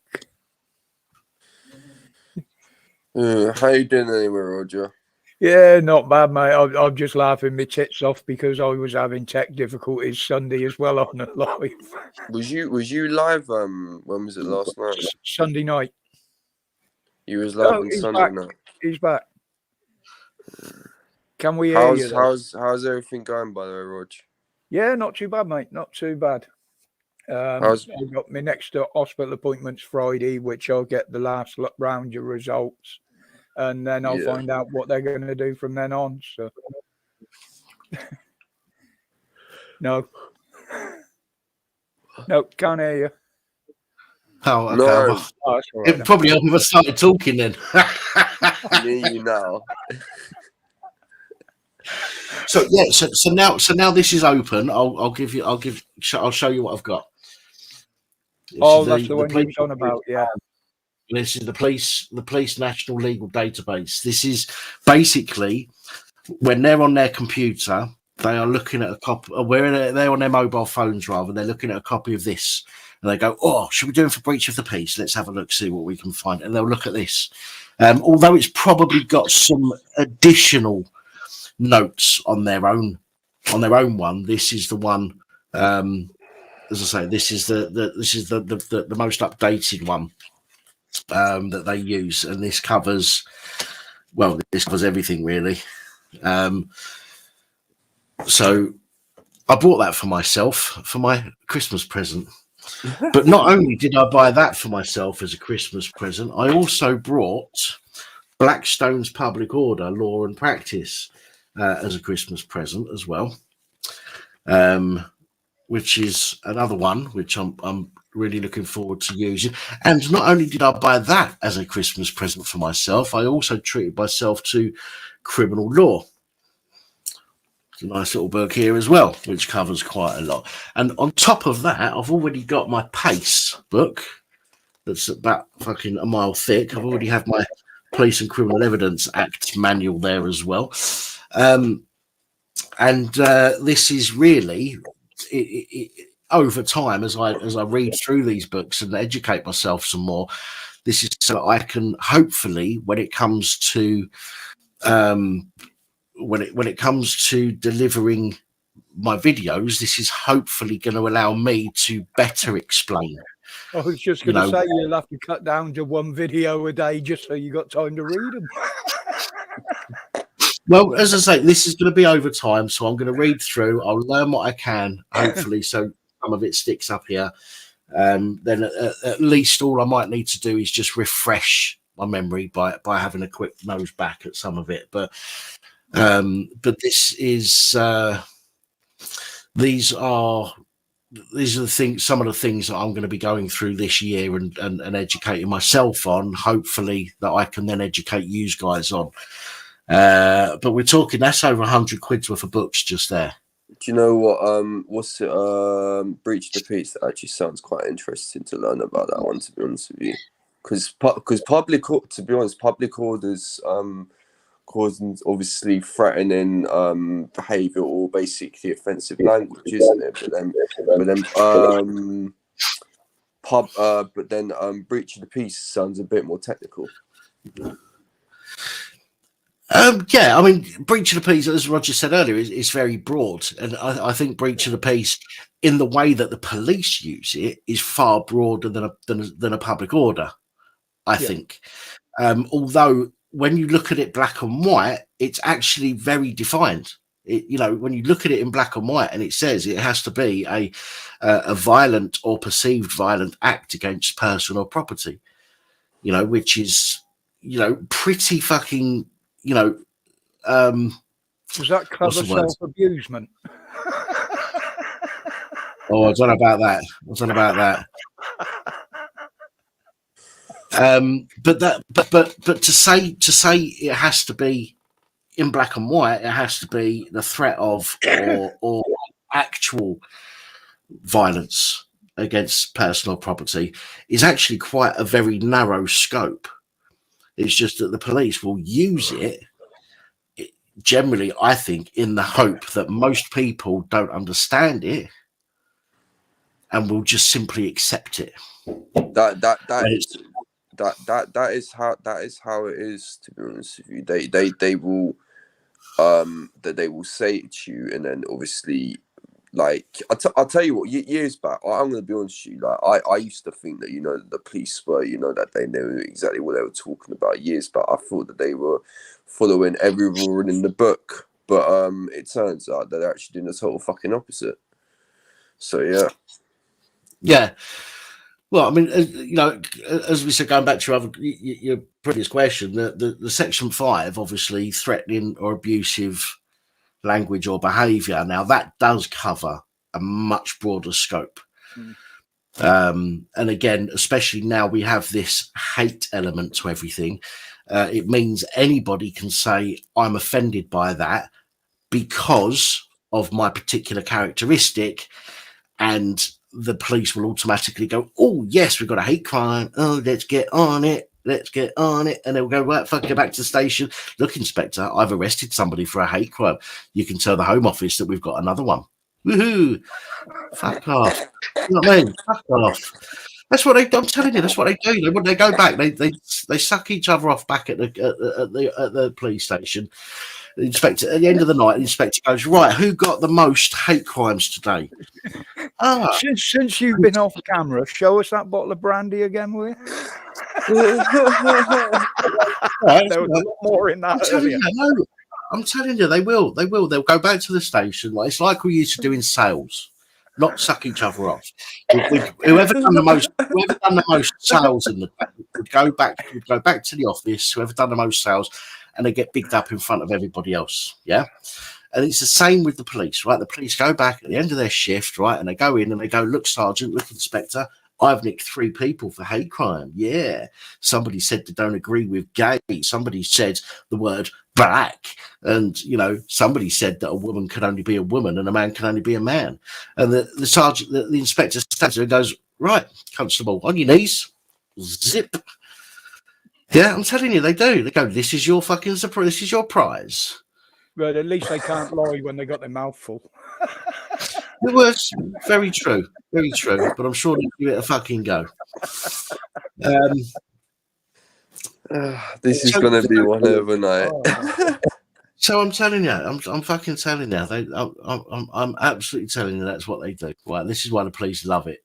How you doing anyway, Roger? Yeah, not bad, mate. I'm just laughing my tits off because I was having tech difficulties Sunday as well on the live. Was you live? When was it last night? Sunday night. You was live on he's Sunday back. night. He's back. Can we hear you? How's everything going, by the way, Rog? Yeah, not too bad, mate. Not too bad. I've got my next hospital appointments Friday, which I'll get the last round of results, and then I'll find out what they're going to do from then on. So, no, can't hear you. Oh, okay. No. Well, it probably helped if I started talking then. I hear you now. So now this is open. I'll show you what I've got. That's the one you was on about, yeah. This is the police national legal database. This is basically when they're on their computer, they are looking at a copy. They're on their mobile phones rather. They're looking at a copy of this, and they go, "Oh, should we do it for breach of the peace? Let's have a look, see what we can find." And they'll look at this. Although it's probably got some additional notes on their own one. This is the one. As I say, this is the most updated one that they use, and this covers everything really. So I bought that for myself for my Christmas present. But not only did I buy that for myself as a Christmas present, I also brought Blackstone's Public Order, Law and Practice as a Christmas present as well. Which is another one which I'm really looking forward to using. And not only did I buy that as a Christmas present for myself, I also treated myself to criminal law. It's a nice little book here as well, which covers quite a lot. And on top of that, I've already got my PACE book that's about fucking a mile thick. I've already had my Police and Criminal Evidence Act manual there as well. This is really... over time, as I read through these books and educate myself some more, this is so I can hopefully, when it comes to delivering my videos, this is hopefully going to allow me to better explain. I was just going to say you'll have to cut down to one video a day just so you got time to read them. Well, as I say, this is going to be over time, so I'm going to read through. I'll learn what I can, hopefully, so some of it sticks up here. Then at least all I might need to do is just refresh my memory by having a quick nose back at some of it. But this is these are the things. Some of the things that I'm going to be going through this year and educating myself on. Hopefully, that I can then educate you guys on. But we're talking that's over 100 quid's worth of books just there. Do you know what? What's it? Breach the Peace. That actually sounds quite interesting to learn about that one. To be honest with you, because public orders causing obviously threatening behaviour or basically offensive language, isn't it? But then breach of the peace sounds a bit more technical. Yeah, I mean, breach of the peace, as Roger said earlier, is very broad, and I think breach of the peace, in the way that the police use it, is far broader than a public order. I think, although when you look at it black and white, it's actually very defined. When you look at it in black and white, and it says it has to be a violent or perceived violent act against person or property, which is pretty fucking. Does that cover self-abusement? Oh, I don't know about that. But to say it has to be in black and white, it has to be the threat of or actual violence against personal property is actually quite a very narrow scope. It's just that the police will use it generally, I think, in the hope that most people don't understand it and will just simply accept it. That is how it is, to be honest with you. They will that they will say it to you, and then obviously, like I'll tell you what, years back, I'm gonna be honest with you, like I used to think that, you know, the police were, you know, that they knew exactly what they were talking about. Years back, I thought that they were following every rule in the book, but it turns out that they're actually doing the total fucking opposite. So yeah. Well, I mean, you know, as we said, going back to your previous question, the Section 5, obviously threatening or abusive language or behaviour. Now, that does cover a much broader scope. And again, especially now we have this hate element to everything. It means anybody can say, I'm offended by that because of my particular characteristic, and the police will automatically go, oh, yes, we've got a hate crime. Oh, let's get on it. Let's get on it. And they'll go, right, fuck, get back to the station. Look, Inspector, I've arrested somebody for a hate crime. You can tell the Home Office that we've got another one. Woohoo. Fuck off. You know what I mean? Fuck off. That's what I'm telling you. That's what they do. When they go back, they suck each other off back at the police station. The inspector, at the end of the night, the inspector goes, right, who got the most hate crimes today? Since you've been off camera, show us that bottle of brandy again, will you? There was a lot more in that earlier. I'm telling you, they will. They'll go back to the station. Like, it's like we used to do in sales, not suck each other off. Whoever done the most sales in the day would go back to the office. Whoever done the most sales, and they get bigged up in front of everybody else. Yeah. And it's the same with the police, right? The police go back at the end of their shift, right? And they go in and they go, look, Sergeant, look, Inspector, I've nicked 3 people for hate crime. Yeah. Somebody said they don't agree with gay. Somebody said the word black. And, you know, somebody said that a woman can only be a woman and a man can only be a man. And the sergeant, the inspector stands there and goes, right, Constable, on your knees, zip. Yeah, I'm telling you, they do. They go, this is your fucking surprise. This is your prize. But at least they can't lie when they got their mouth full. It was very true. Very true. But I'm sure they'll give it a fucking go. This is going to be one hell of a night. So I'm telling you, I'm fucking telling you. I'm absolutely telling you that's what they do. Right? This is why the police love it.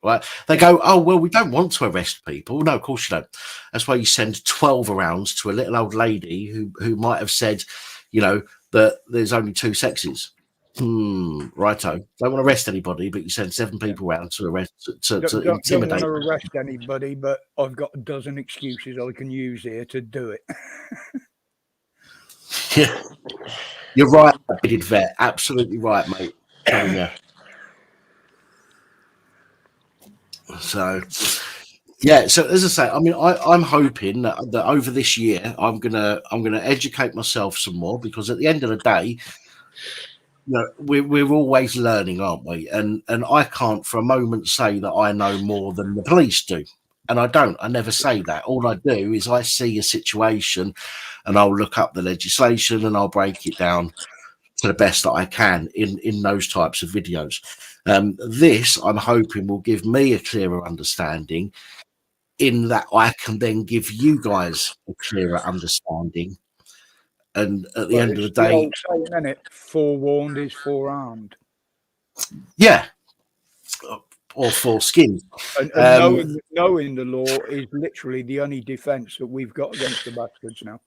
Right? They go, oh, well, we don't want to arrest people. No, of course you don't. That's why you send 12 arounds to a little old lady who might have said, you know, that there's only 2 sexes. Righto. Don't want to arrest anybody, but you send 7 people around to arrest, to intimidate. Don't want to arrest anybody, but I've got a dozen excuses I can use here to do it. Yeah, you're right, bearded vet. Absolutely right, mate. Yeah. So, yeah. So as I say, I mean, I'm hoping that over this year, I'm gonna educate myself some more, because at the end of the day, you know, we're always learning, aren't we? And I can't for a moment say that I know more than the police do. And I don't. I never say that. All I do is I see a situation and I'll look up the legislation and I'll break it down to the best that I can in those types of videos. This, I'm hoping, will give me a clearer understanding, in that I can then give you guys a clearer understanding. And at the end of the day, saying, it, forewarned is forearmed. Yeah. Or foreskin. And knowing the law is literally the only defence that we've got against the bastards now.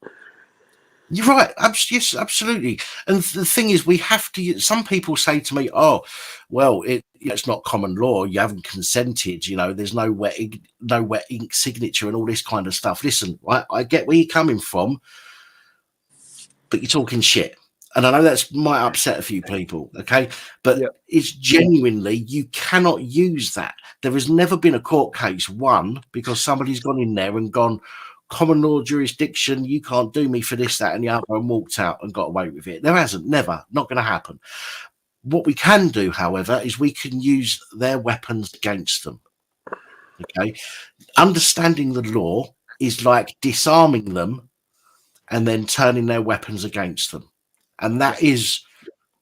You're right. Yes, absolutely. And the thing is, we have to. Some people say to me, "Oh, well, it's not common law. You haven't consented. You know, there's no wet ink signature and all this kind of stuff." Listen, right? I get where you're coming from, but you're talking shit. And I know that might upset a few people, okay? But it's genuinely, you cannot use that. There has never been a court case won because somebody's gone in there and gone, common law jurisdiction, you can't do me for this, that, and the other, and walked out and got away with it. There hasn't, never, not going to happen. What we can do, however, is we can use their weapons against them, okay? Understanding the law is like disarming them and then turning their weapons against them. And that is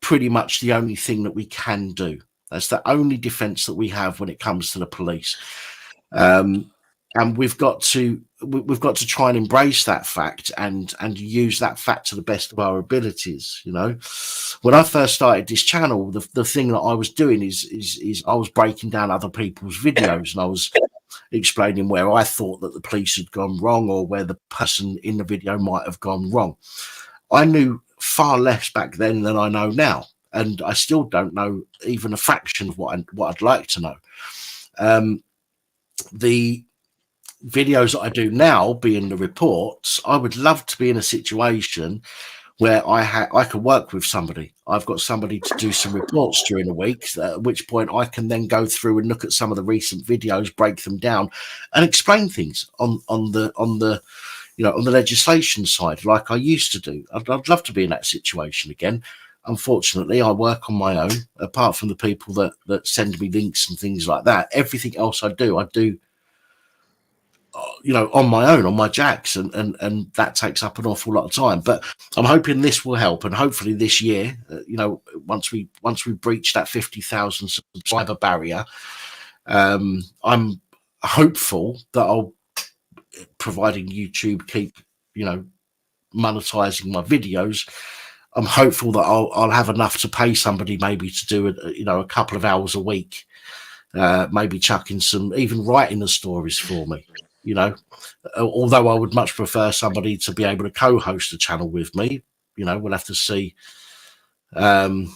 pretty much the only thing that we can do. That's the only defense that we have when it comes to the police. And we've got to we've got to try and embrace that fact and use that fact to the best of our abilities. You know, when I first started this channel, the thing that I was doing is I was breaking down other people's videos, and I was explaining where I thought that the police had gone wrong, or where the person in the video might have gone wrong. I knew far less back then than I know now, and I still don't know even a fraction of what I'd like to know. The videos that I do now, being the reports, I would love to be in a situation where I could work with somebody. I've got somebody to do some reports during the week, at which point I can then go through and look at some of the recent videos, break them down, and explain things on the you know, on the legislation side, like I used to do. I'd love to be in that situation again. Unfortunately, I work on my own. Apart from the people that send me links and things like that, everything else I do, you know, on my own, on my jacks, and that takes up an awful lot of time. But I'm hoping this will help, and hopefully this year, you know, once we breach that 50,000 subscriber barrier, I'm hopeful that I'll, providing YouTube keep, you know, monetizing my videos, I'm hopeful that I'll have enough to pay somebody maybe to do you know, a couple of hours a week, maybe chucking some, even writing the stories for me. You know, although I would much prefer somebody to be able to co-host the channel with me. You know, we'll have to see. We'll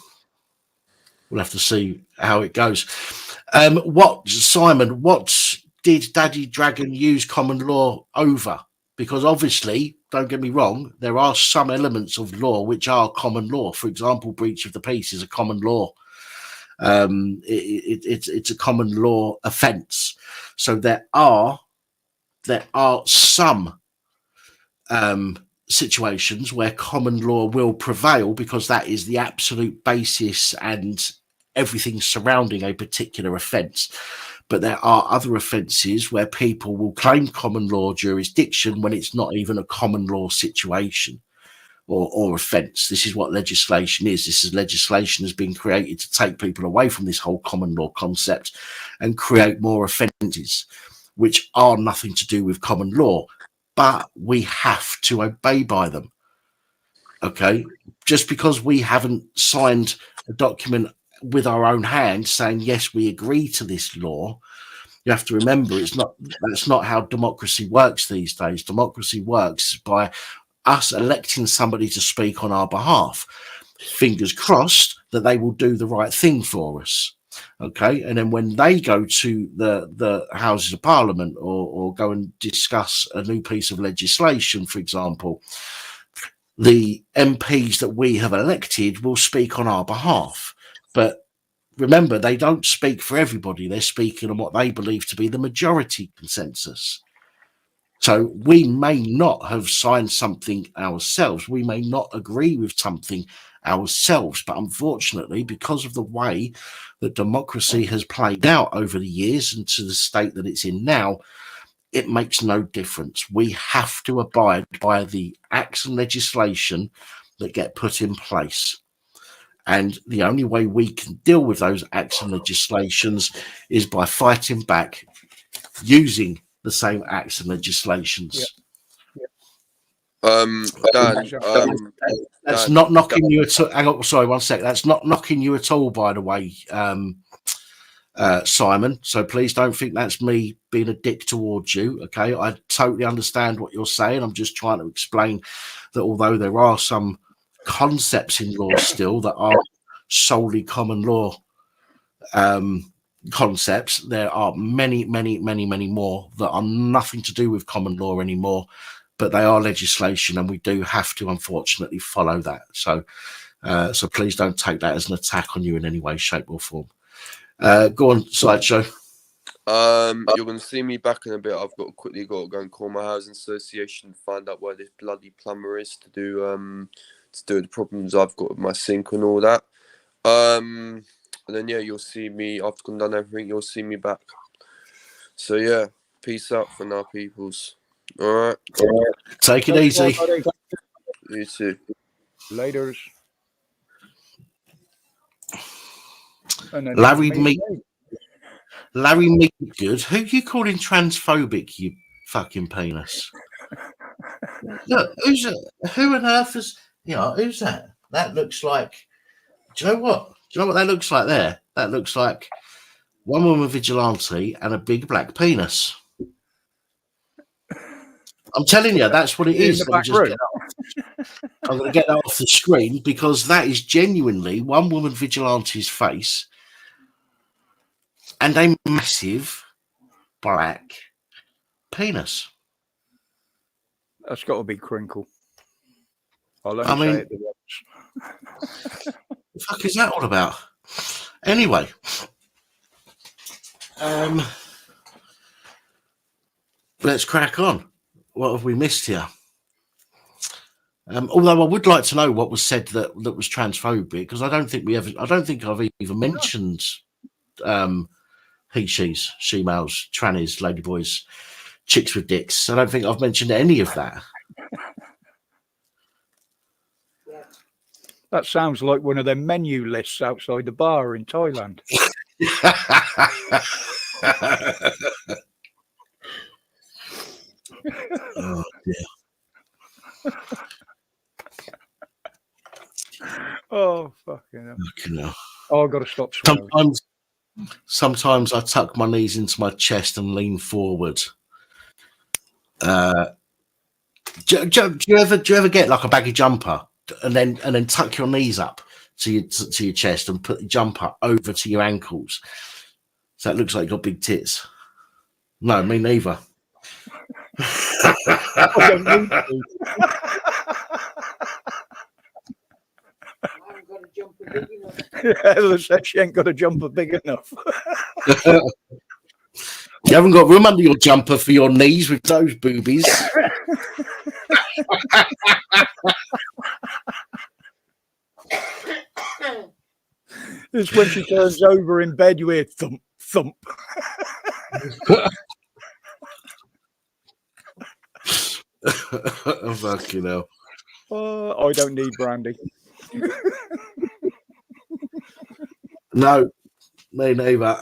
have to see how it goes. Simon, what did Daddy Dragon use common law over? Because obviously, don't get me wrong, there are some elements of law which are common law. For example, breach of the peace is a common law. It's a common law offence. So there are some situations where common law will prevail, because that is the absolute basis and everything surrounding a particular offence. But there are other offences where people will claim common law jurisdiction when it's not even a common law situation or offence. This is what legislation is. Legislation has been created to take people away from this whole common law concept and create more offences which are nothing to do with common law, but we have to obey by them. Okay, just because we haven't signed a document with our own hand saying yes, we agree to this law, you have to remember that's not how democracy works these days. Democracy works by us electing somebody to speak on our behalf. Fingers crossed that they will do the right thing for us. Okay, and then when they go to the Houses of Parliament or go and discuss a new piece of legislation, for example, the MPs that we have elected will speak on our behalf. But remember, they don't speak for everybody. They're speaking on what they believe to be the majority consensus. So we may not have signed something ourselves. We may not agree with something ourselves. But unfortunately, because of the way that democracy has played out over the years and to the state that it's in now, it makes no difference. We have to abide by the acts and legislation that get put in place. And the only way we can deal with those acts and legislations is by fighting back using the same acts and legislations. Dan, that's not knocking you at all. Hang on, sorry, 1 sec. That's not knocking you at all, by the way, Simon. So please don't think that's me being a dick towards you. Okay, I totally understand what you're saying. I'm just trying to explain that although there are some concepts in law still that are solely common law concepts, there are many more that are nothing to do with common law anymore, but they are legislation, and we do have to unfortunately follow that. So please don't take that as an attack on you in any way, shape or form. Go on, Sideshow. You're going to see me back in a bit. I've got to quickly go and call my housing association, find out where this bloody plumber is to do the problems I've got with my sink and all that. And then you'll see me after I've done everything. You'll see me back. So peace out for now, peoples. All right. Take it easy. You too. Laters. Larry Meatgood. Who you calling transphobic, you fucking penis. Look, who on earth is, who's that? That looks like, do you know what that looks like there? That looks like one woman vigilante and a big black penis. I'm telling you, that's what it is. I'm going to get that off the screen because that is genuinely one woman vigilante's face and a massive black penis. That's got to be Crinkle. I mean, say it what the fuck is that all about? Anyway, let's crack on. What have we missed here? Although I would like to know what was said that was transphobic, because I don't think I've even mentioned he, she's, she-males, trannies, ladyboys, chicks with dicks. I don't think I've mentioned any of that. That sounds like one of them menu lists outside the bar in Thailand. Oh dear. Oh fucking hell. No. Oh, I've got to stop swearing. Sometimes I tuck my knees into my chest and lean forward. Do you ever get like a baggy jumper and then tuck your knees up to your chest and put the jumper over to your ankles, so it looks like you've got big tits? No, me neither. I haven't got a jumper big enough. Yeah, she ain't got a jumper big enough. You haven't got room under your jumper for your knees with those boobies. It's when she turns over in bed, you hear thump, thump. Oh, fucking hell. I don't need brandy. No, me neither.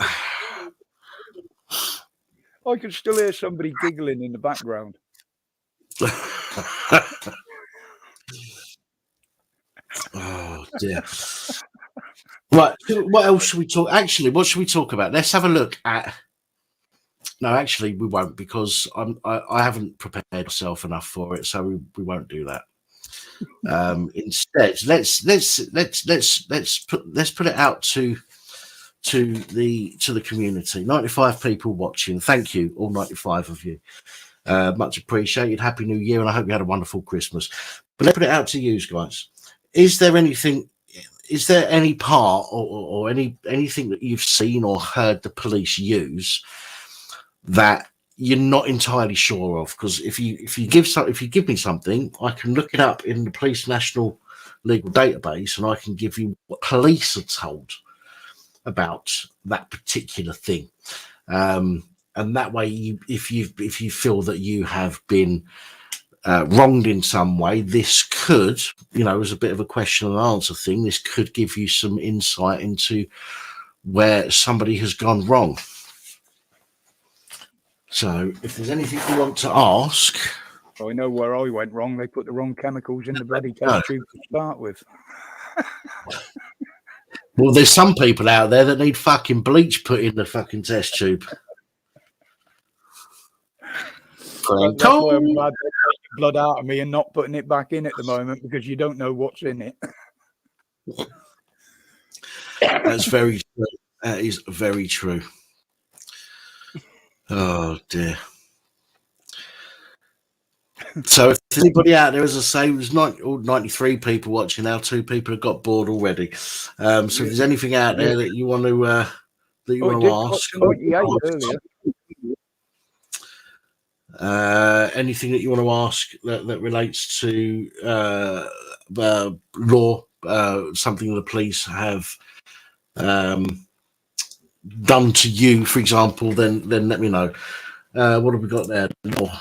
I can still hear somebody giggling in the background. Oh dear. Right, what else should we talk? Actually, what should we talk about? Let's have a look at. No, actually, we won't, because I haven't prepared myself enough for it, so we won't do that. Instead, let's put it out to the community. 95 people watching. Thank you, all 95 of you. Much appreciated. Happy New Year, and I hope you had a wonderful Christmas. But let's put it out to you guys. Is there any part or anything that you've seen or heard the police use that you're not entirely sure of? Because if you give me something, I can look it up in the Police National Legal Database, and I can give you what police are told about that particular thing. And that way, if you feel that you have been wronged in some way, this could, as a bit of a question and answer thing, this could give you some insight into where somebody has gone wrong. So if there's anything you want to ask. I know where I went wrong. They put the wrong chemicals in the bloody test tube to start with. Well, there's some people out there that need fucking bleach put in the fucking test tube. That's why I'm glad they're taking blood out of me and not putting it back in at the moment, because you don't know what's in it. That's very true. That is very true. Oh dear. So if there's anybody out there, as I say, there's 93 people watching now. 2 people have got bored already. So if there's anything out there that you want to ask, 98 earlier. anything that you want to ask that relates to law, something the police have done to you, for example, then let me know. What have we got there? Law.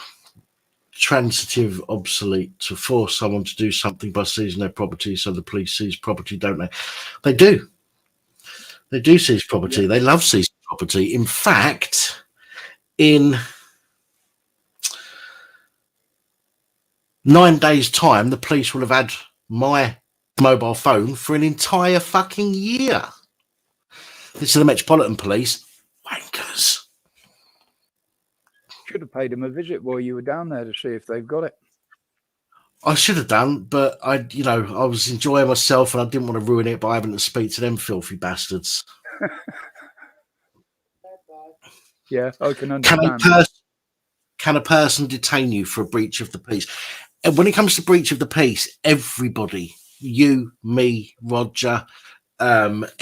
Transitive obsolete, to force someone to do something by seizing their property, so the police seize property, don't they? They do. They do seize property. Yeah. They love seizing property. In fact, in 9 days' time, the police will have had my mobile phone for an entire fucking year. This is the Metropolitan Police. Wankers. Should have paid them a visit while you were down there to see if they've got it. I should have done, but I was enjoying myself and I didn't want to ruin it by having to speak to them filthy bastards. Yeah, I can understand. Can a person detain you for a breach of the peace? And when it comes to breach of the peace, everybody, you, me, Roger,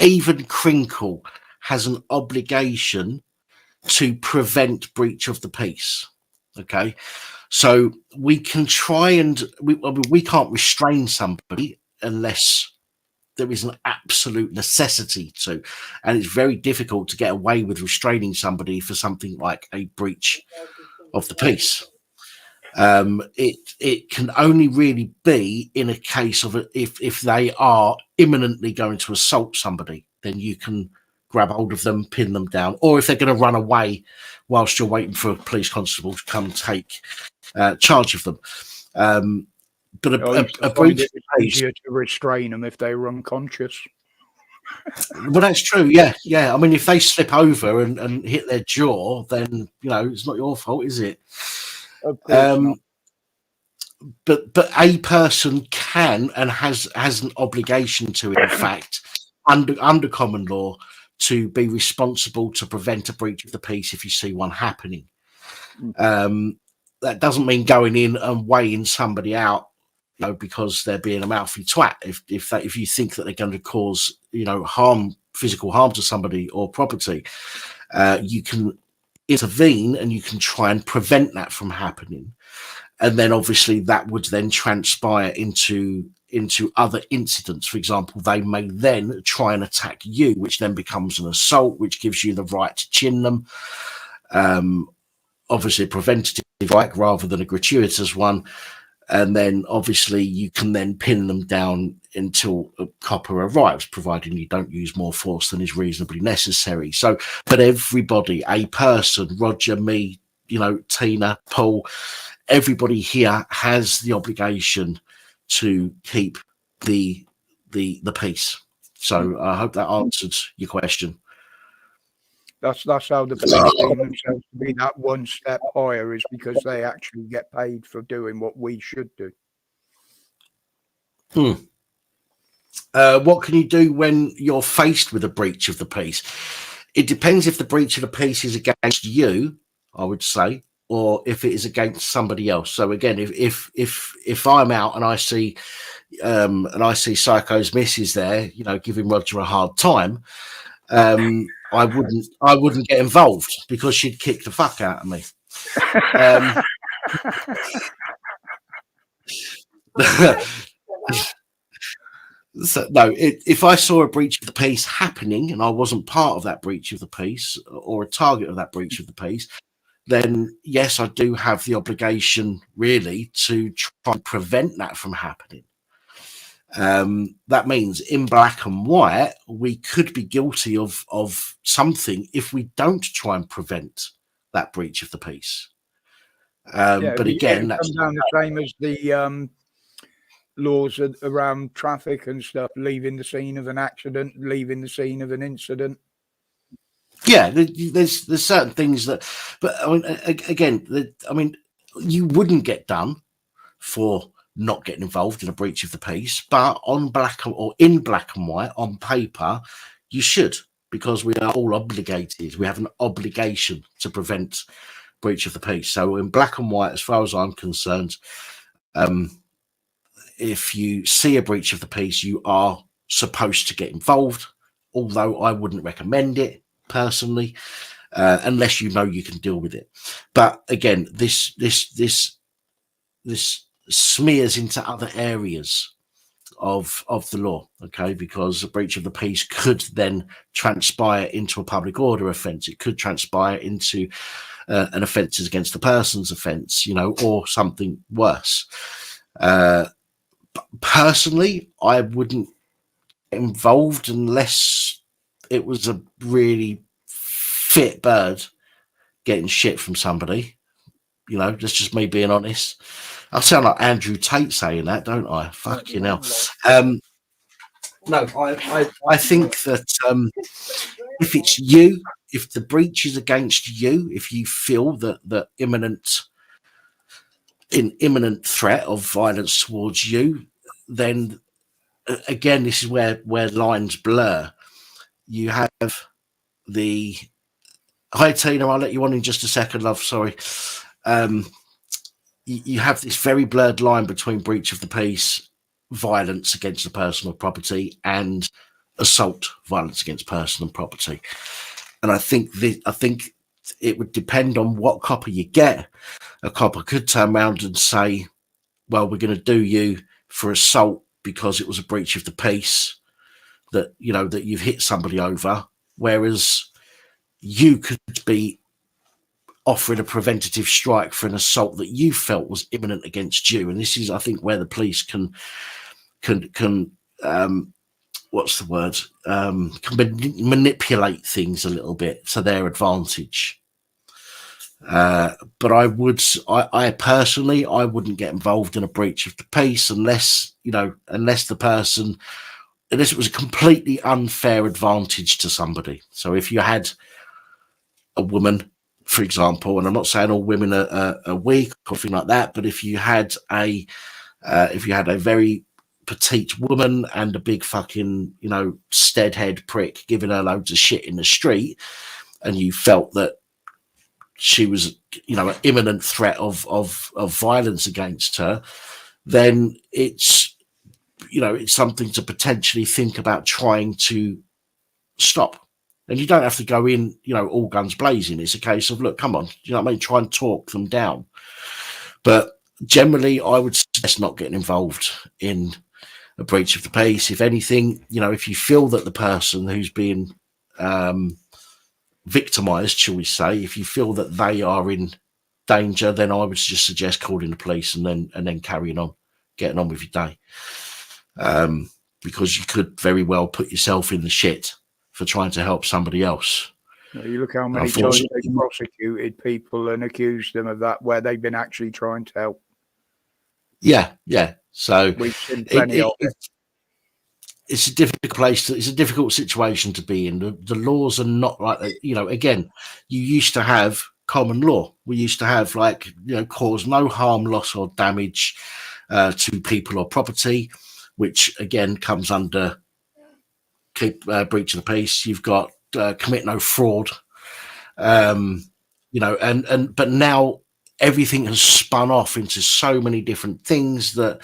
even Crinkle, has an obligation to prevent breach of the peace. Okay, so we can try and we can't restrain somebody unless there is an absolute necessity to, and it's very difficult to get away with restraining somebody for something like a breach of the peace. It can only really be in a case of if they are imminently going to assault somebody, then you can grab hold of them, pin them down, or if they're going to run away whilst you're waiting for a police constable to come take charge of them. But a breach of the peace, easier to restrain them if they were unconscious. Well, that's true. Yeah. I mean, if they slip over and hit their jaw, then it's not your fault, is it? Of course not. But a person can and has an obligation to, in fact, under common law, to be responsible to prevent a breach of the peace if you see one happening. That doesn't mean going in and weighing somebody out, because they're being a mouthy twat. If you think that they're going to cause physical harm to somebody or property, you can intervene and you can try and prevent that from happening. And then obviously that would then transpire into other incidents. For example, they may then try and attack you, which then becomes an assault, which gives you the right to chin them. Obviously a preventative right rather than a gratuitous one. And then obviously you can then pin them down until a copper arrives, providing you don't use more force than is reasonably necessary. So, but everybody, a person, Roger, me, Tina, Paul, everybody here has the obligation to keep the peace. So I hope that answered your question. That's how the police deem themselves to be that one step higher, is because they actually get paid for doing what we should do. What can you do when you're faced with a breach of the peace? It depends if the breach of the peace is against you, I would say, or if it is against somebody else. So again, if I'm out and I see Psycho's missus there, giving Roger a hard time, I wouldn't get involved because she'd kick the fuck out of me. So, no, if I saw a breach of the peace happening and I wasn't part of that breach of the peace or a target of that breach of the peace, then yes, I do have the obligation really to try and prevent that from happening. That means in black and white, we could be guilty of something if we don't try and prevent that breach of the peace. But again, that's down the same as the laws around traffic and stuff, leaving the scene of an accident, leaving the scene of an incident. Yeah, there's certain things that, but I mean, again, you wouldn't get done for not getting involved in a breach of the peace, but in black and white on paper, you should, because we are all obligated. We have an obligation to prevent breach of the peace. So in black and white, as far as I'm concerned, if you see a breach of the peace, you are supposed to get involved, although I wouldn't recommend it personally, unless you can deal with it. But again, this smears into other areas of the law, okay, because a breach of the peace could then transpire into a public order offence. It could transpire into an offences against the person's offence, or something worse. Personally, I wouldn't get involved unless it was a really fit bird getting shit from somebody. That's just me being honest. I sound like Andrew Tate saying that, don't I? Fucking hell. No, I think that if it's you, if the breach is against you, if you feel that the imminent threat of violence towards you, then again, this is where lines blur. You have the hi Tina, I'll let you on in just a second, love. Sorry. You have this very blurred line between breach of the peace, violence against the person or property, and assault, violence against person and property. And I think it would depend on what copper you get. A copper could turn around and say, well, we're going to do you for assault because it was a breach of the peace, that that you've hit somebody over, whereas you could be offering a preventative strike for an assault that you felt was imminent against you. And this is, I think, where the police can what's the word? Can manipulate things a little bit to their advantage. But I personally, I wouldn't get involved in a breach of the peace unless it was a completely unfair advantage to somebody. So if you had a woman, for example, and I'm not saying all women are weak or anything like that, but if you had a very petite woman and a big fucking steadhead prick giving her loads of shit in the street, and you felt that she was an imminent threat of violence against her, then it's something to potentially think about trying to stop. And you don't have to go in, all guns blazing. It's a case of, look, come on, try and talk them down. But generally, I would suggest not getting involved in a breach of the peace. If anything, if you feel that the person who's being victimized, shall we say, if you feel that they are in danger, then I would just suggest calling the police and then carrying on, getting on with your day. Because you could very well put yourself in the shit for trying to help somebody else. You look how many times they've prosecuted people and accused them of that where they've been actually trying to help. Yeah. So we've seen plenty of it. It's a difficult place. It's a difficult situation to be in. The laws are not like that. Again, you used to have common law. We used to have cause no harm, loss or damage to people or property, which again comes under breach of the peace. You've got commit no fraud, but now everything has spun off into so many different things that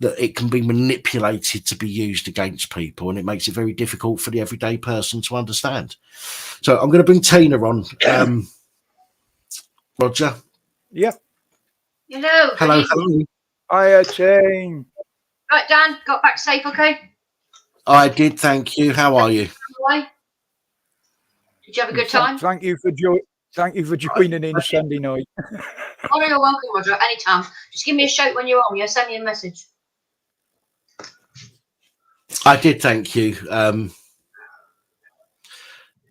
it can be manipulated to be used against people, and it makes it very difficult for the everyday person to understand. So I'm going to bring Tina on. Roger. Yeah. Hello. Hiya, Jane. Right, Dan, got back safe, okay? I did, thank you. How are you? Did you have a good time? Thank you for joining in Sunday night. Oh, you're welcome, Roger. Anytime. Just give me a shout when you're on. Yeah, send me a message. I did, thank you.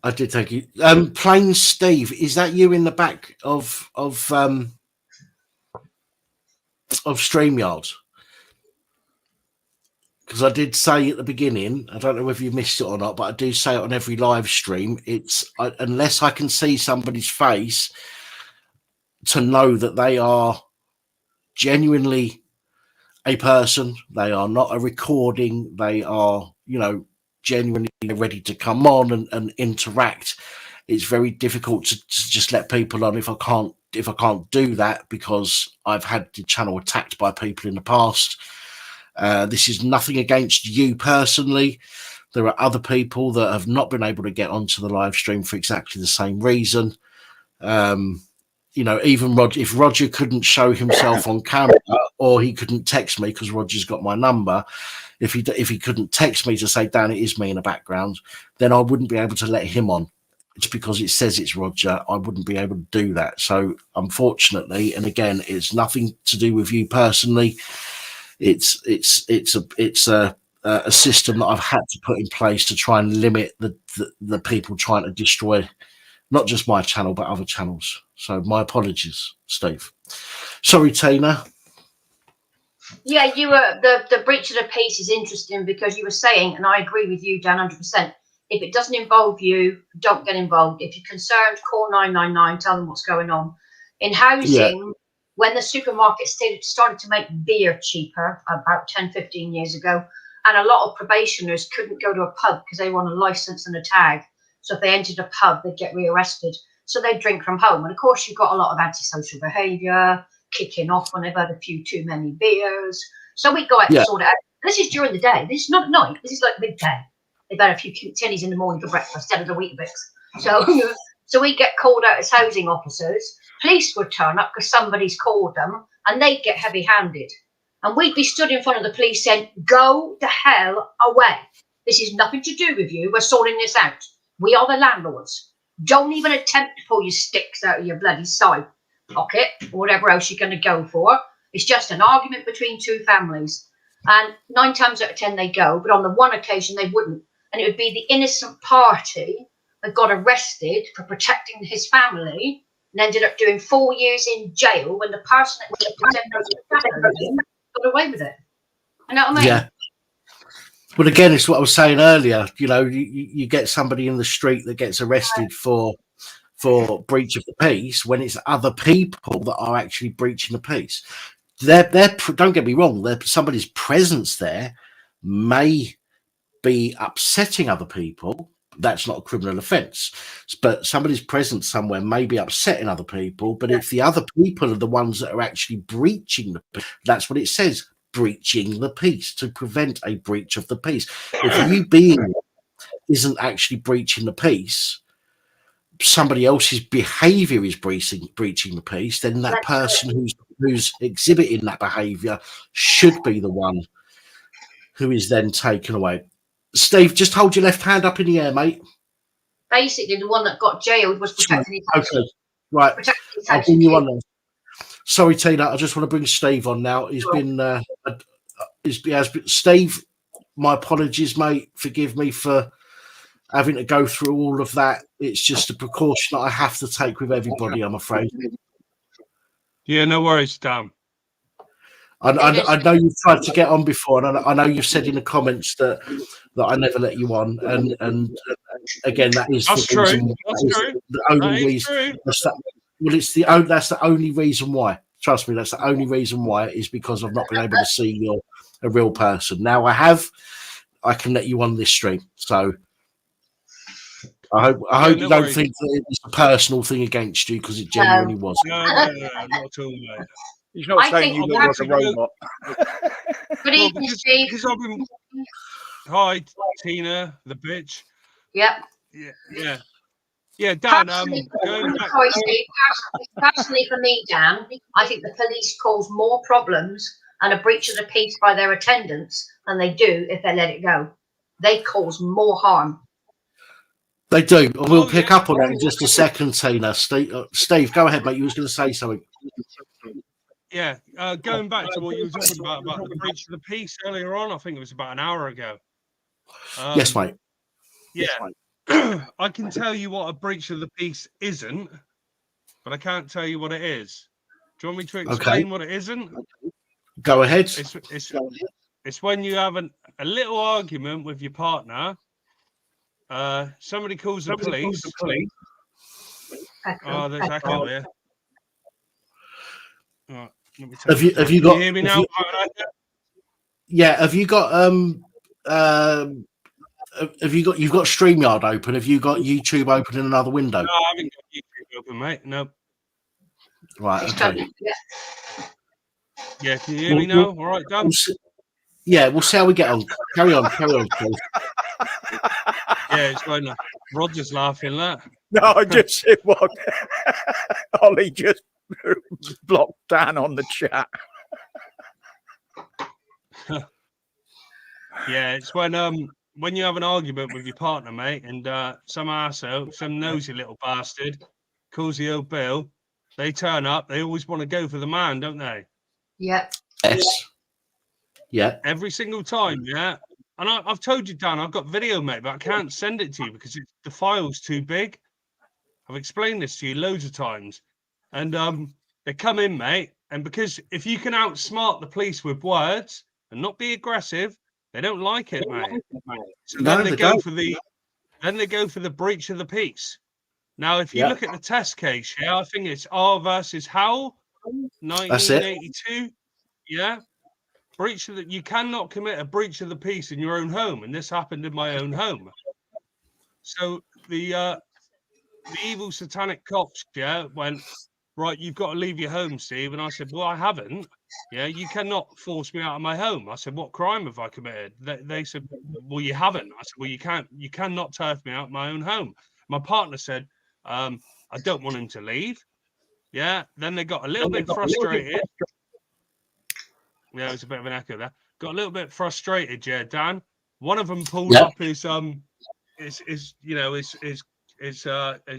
I did, thank you. Plain Steve, is that you in the back of StreamYard? Because I did say at the beginning, I don't know whether you missed it or not, but I do say it on every live stream. Unless I can see somebody's face to know that they are genuinely a person, they are not a recording, they are, genuinely ready to come on and interact. It's very difficult to just let people on if I can't do that, because I've had the channel attacked by people in the past. This is nothing against you personally. There are other people that have not been able to get onto the live stream for exactly the same reason. Even Roger, if Roger couldn't show himself on camera, or he couldn't text me, because Roger's got my number, if he couldn't text me to say, Dan, it is me in the background, then I wouldn't be able to let him on. It's because it says it's Roger. I wouldn't be able to do that. So unfortunately, and again, it's nothing to do with you personally. It's a system that I've had to put in place to try and limit the people trying to destroy not just my channel but other channels. So my apologies, Steve. Sorry, Tina. Yeah, you were the breach of the peace is interesting because you were saying, and I agree with you, Dan, 100%. If it doesn't involve you, don't get involved. If you're concerned, call 999. Tell them what's going on. In housing, when the supermarkets started to make beer cheaper about 10, 15 years ago, and a lot of probationers couldn't go to a pub because they want a license and a tag. So if they entered a pub, they'd get rearrested. So they'd drink from home. And of course, you've got a lot of antisocial behaviour, kicking off when they've had a few too many beers. So we go out to sort it out. This is during the day. This is not at night. This is like midday. They've had a few tinnies in the morning for breakfast instead of the Weetabix. So we get called out as housing officers. Police would turn up because somebody's called them, and they'd get heavy-handed. And we'd be stood in front of the police saying, go the hell away. This is nothing to do with you. We're sorting this out. We are the landlords. Don't even attempt to pull your sticks out of your bloody side pocket or whatever else you're going to go for. It's just an argument between two families. And 9 times out of 10 they go, but on the one occasion they wouldn't. And it would be the innocent party that got arrested for protecting his family and ended up doing 4 years in jail when the person that got away with it. You know what I mean? Yeah. But again, it's what I was saying earlier. You know, you get somebody in the street that gets arrested for breach of the peace when it's other people that are actually breaching the peace. Don't get me wrong. Somebody's presence there may be upsetting other people. That's not a criminal offence. But somebody's presence somewhere may be upsetting other people. But if the other people are the ones that are actually breaching the peace, that's what it says. Breaching the peace, to prevent a breach of the peace. If you being isn't actually breaching the peace, somebody else's behaviour is breaching the peace, then that person who's exhibiting that behaviour should be the one who is then taken away. Steve, just hold your left hand up in the air, mate. Basically, the one that got jailed was protecting his house. Okay, right. I'll bring you on then. Sorry, Tina, I just want to bring Steve on now. He's been Steve, my apologies, mate. Forgive me for having to go through all of that. It's just a precaution that I have to take with everybody, I'm afraid. Yeah, no worries, Dan. I know you've tried to get on before, and I know you've said in the comments that I never let you on, and again, that's true. The only reason. That's the only reason why. Trust me, that's the only reason why, is because I've not been able to see you're a real person. Now I can let you on this stream. So I hope you don't think that it's a personal thing against you, because it genuinely was. No, not at all, mate. He's not saying you look like a robot. Good evening, Steve. Because I've been... Hi, Tina, the bitch. Yep. Yeah, Dan, Sorry, Steve. Personally, for me, Dan, I think the police cause more problems and a breach of the peace by their attendance than they do if they let it go. They cause more harm. They do. We'll pick up on that in just a second, Tina. Steve, go ahead, mate. You was going to say something. Yeah, going back to what you were talking about the breach of the peace earlier on, I think it was about an hour ago. Yes, mate. Yeah. I can tell you what a breach of the peace isn't, but I can't tell you what it is. Do you want me to explain what it isn't? Go ahead. It's when you have a little argument with your partner. Somebody calls the police. Oh, there's echo here. Right, have you got? Can you hear me now? Yeah. Have you got you've got StreamYard open? Have you got YouTube open in another window? No, I haven't got YouTube open, mate. No. Right. Okay. Yeah. Can you hear me now? All right, Dan. We'll see how we get on. Carry on, please. Yeah, it's going. Roger's laughing. That. No, I just said what Ollie just blocked Dan on the chat. Yeah, it's when you have an argument with your partner, mate, and some arsehole, some nosy little bastard calls the old bill. They turn up. They always want to go for the man, don't they? Yeah. Yes. Yeah. Every single time, yeah. And I've told you, Dan, I've got video, mate, but I can't send it to you because the file's too big. I've explained this to you loads of times. And they come in, mate, And because if you can outsmart the police with words and not be aggressive, they don't like it, mate. So No, then they they go don't. for the breach of the peace. Now, if you Yeah. look at the test case, I think it's R versus Howell, That's it. 1982. Yeah. Breach of you cannot commit a breach of the peace in your own home, and this happened in my own home. So the evil satanic cops, went, right, you've got to leave your home, Steve. And I said, well, I haven't. Yeah, you cannot force me out of my home. I said, what crime have I committed? They said, well, you haven't. I said, well, you cannot turf me out of my own home. My partner said, I don't want him to leave. Yeah. Then they got a little bit frustrated. Yeah, it was a bit of an echo there. Got a little bit frustrated, Dan. One of them pulled up his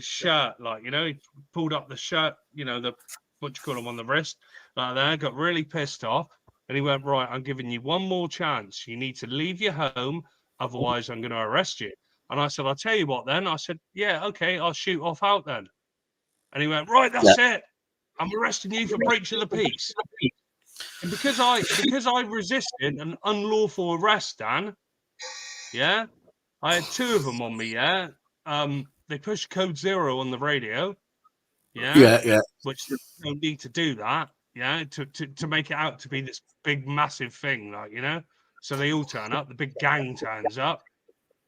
shirt, like, he pulled up the shirt, the what do you call them on the wrist, like that. Got really pissed off, and he went, right, I'm giving you one more chance. You need to leave your home, otherwise I'm going to arrest you. And I said, I'll tell you what then. I said, yeah, okay, I'll shoot off out then. And he went, right, that's it. I'm arresting you for breach of the peace. And because I resisted an unlawful arrest, Dan, I had two of them on me, they pushed code 0 on the radio, which they don't need to do that, to make it out to be this big, massive thing, like, so they all turn up, the big gang turns up.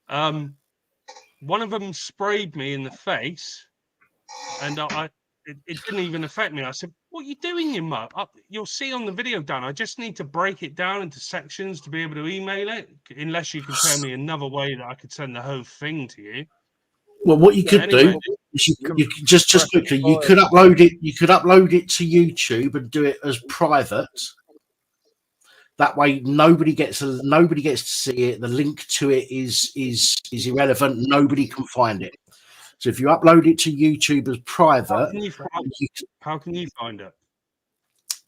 One of them sprayed me in the face, and it didn't even affect me. I said, what are you doing, you mug? You'll see on the video, Dan, I just need to break it down into sections to be able to email it, unless you can tell me another way that I could send the whole thing to you. Well, what you could do is you just quickly, you could upload it. You could upload it to YouTube and do it as private. That way, nobody gets to see it. The link to it is irrelevant. Nobody can find it. So if you upload it to YouTube as private, how can you find it?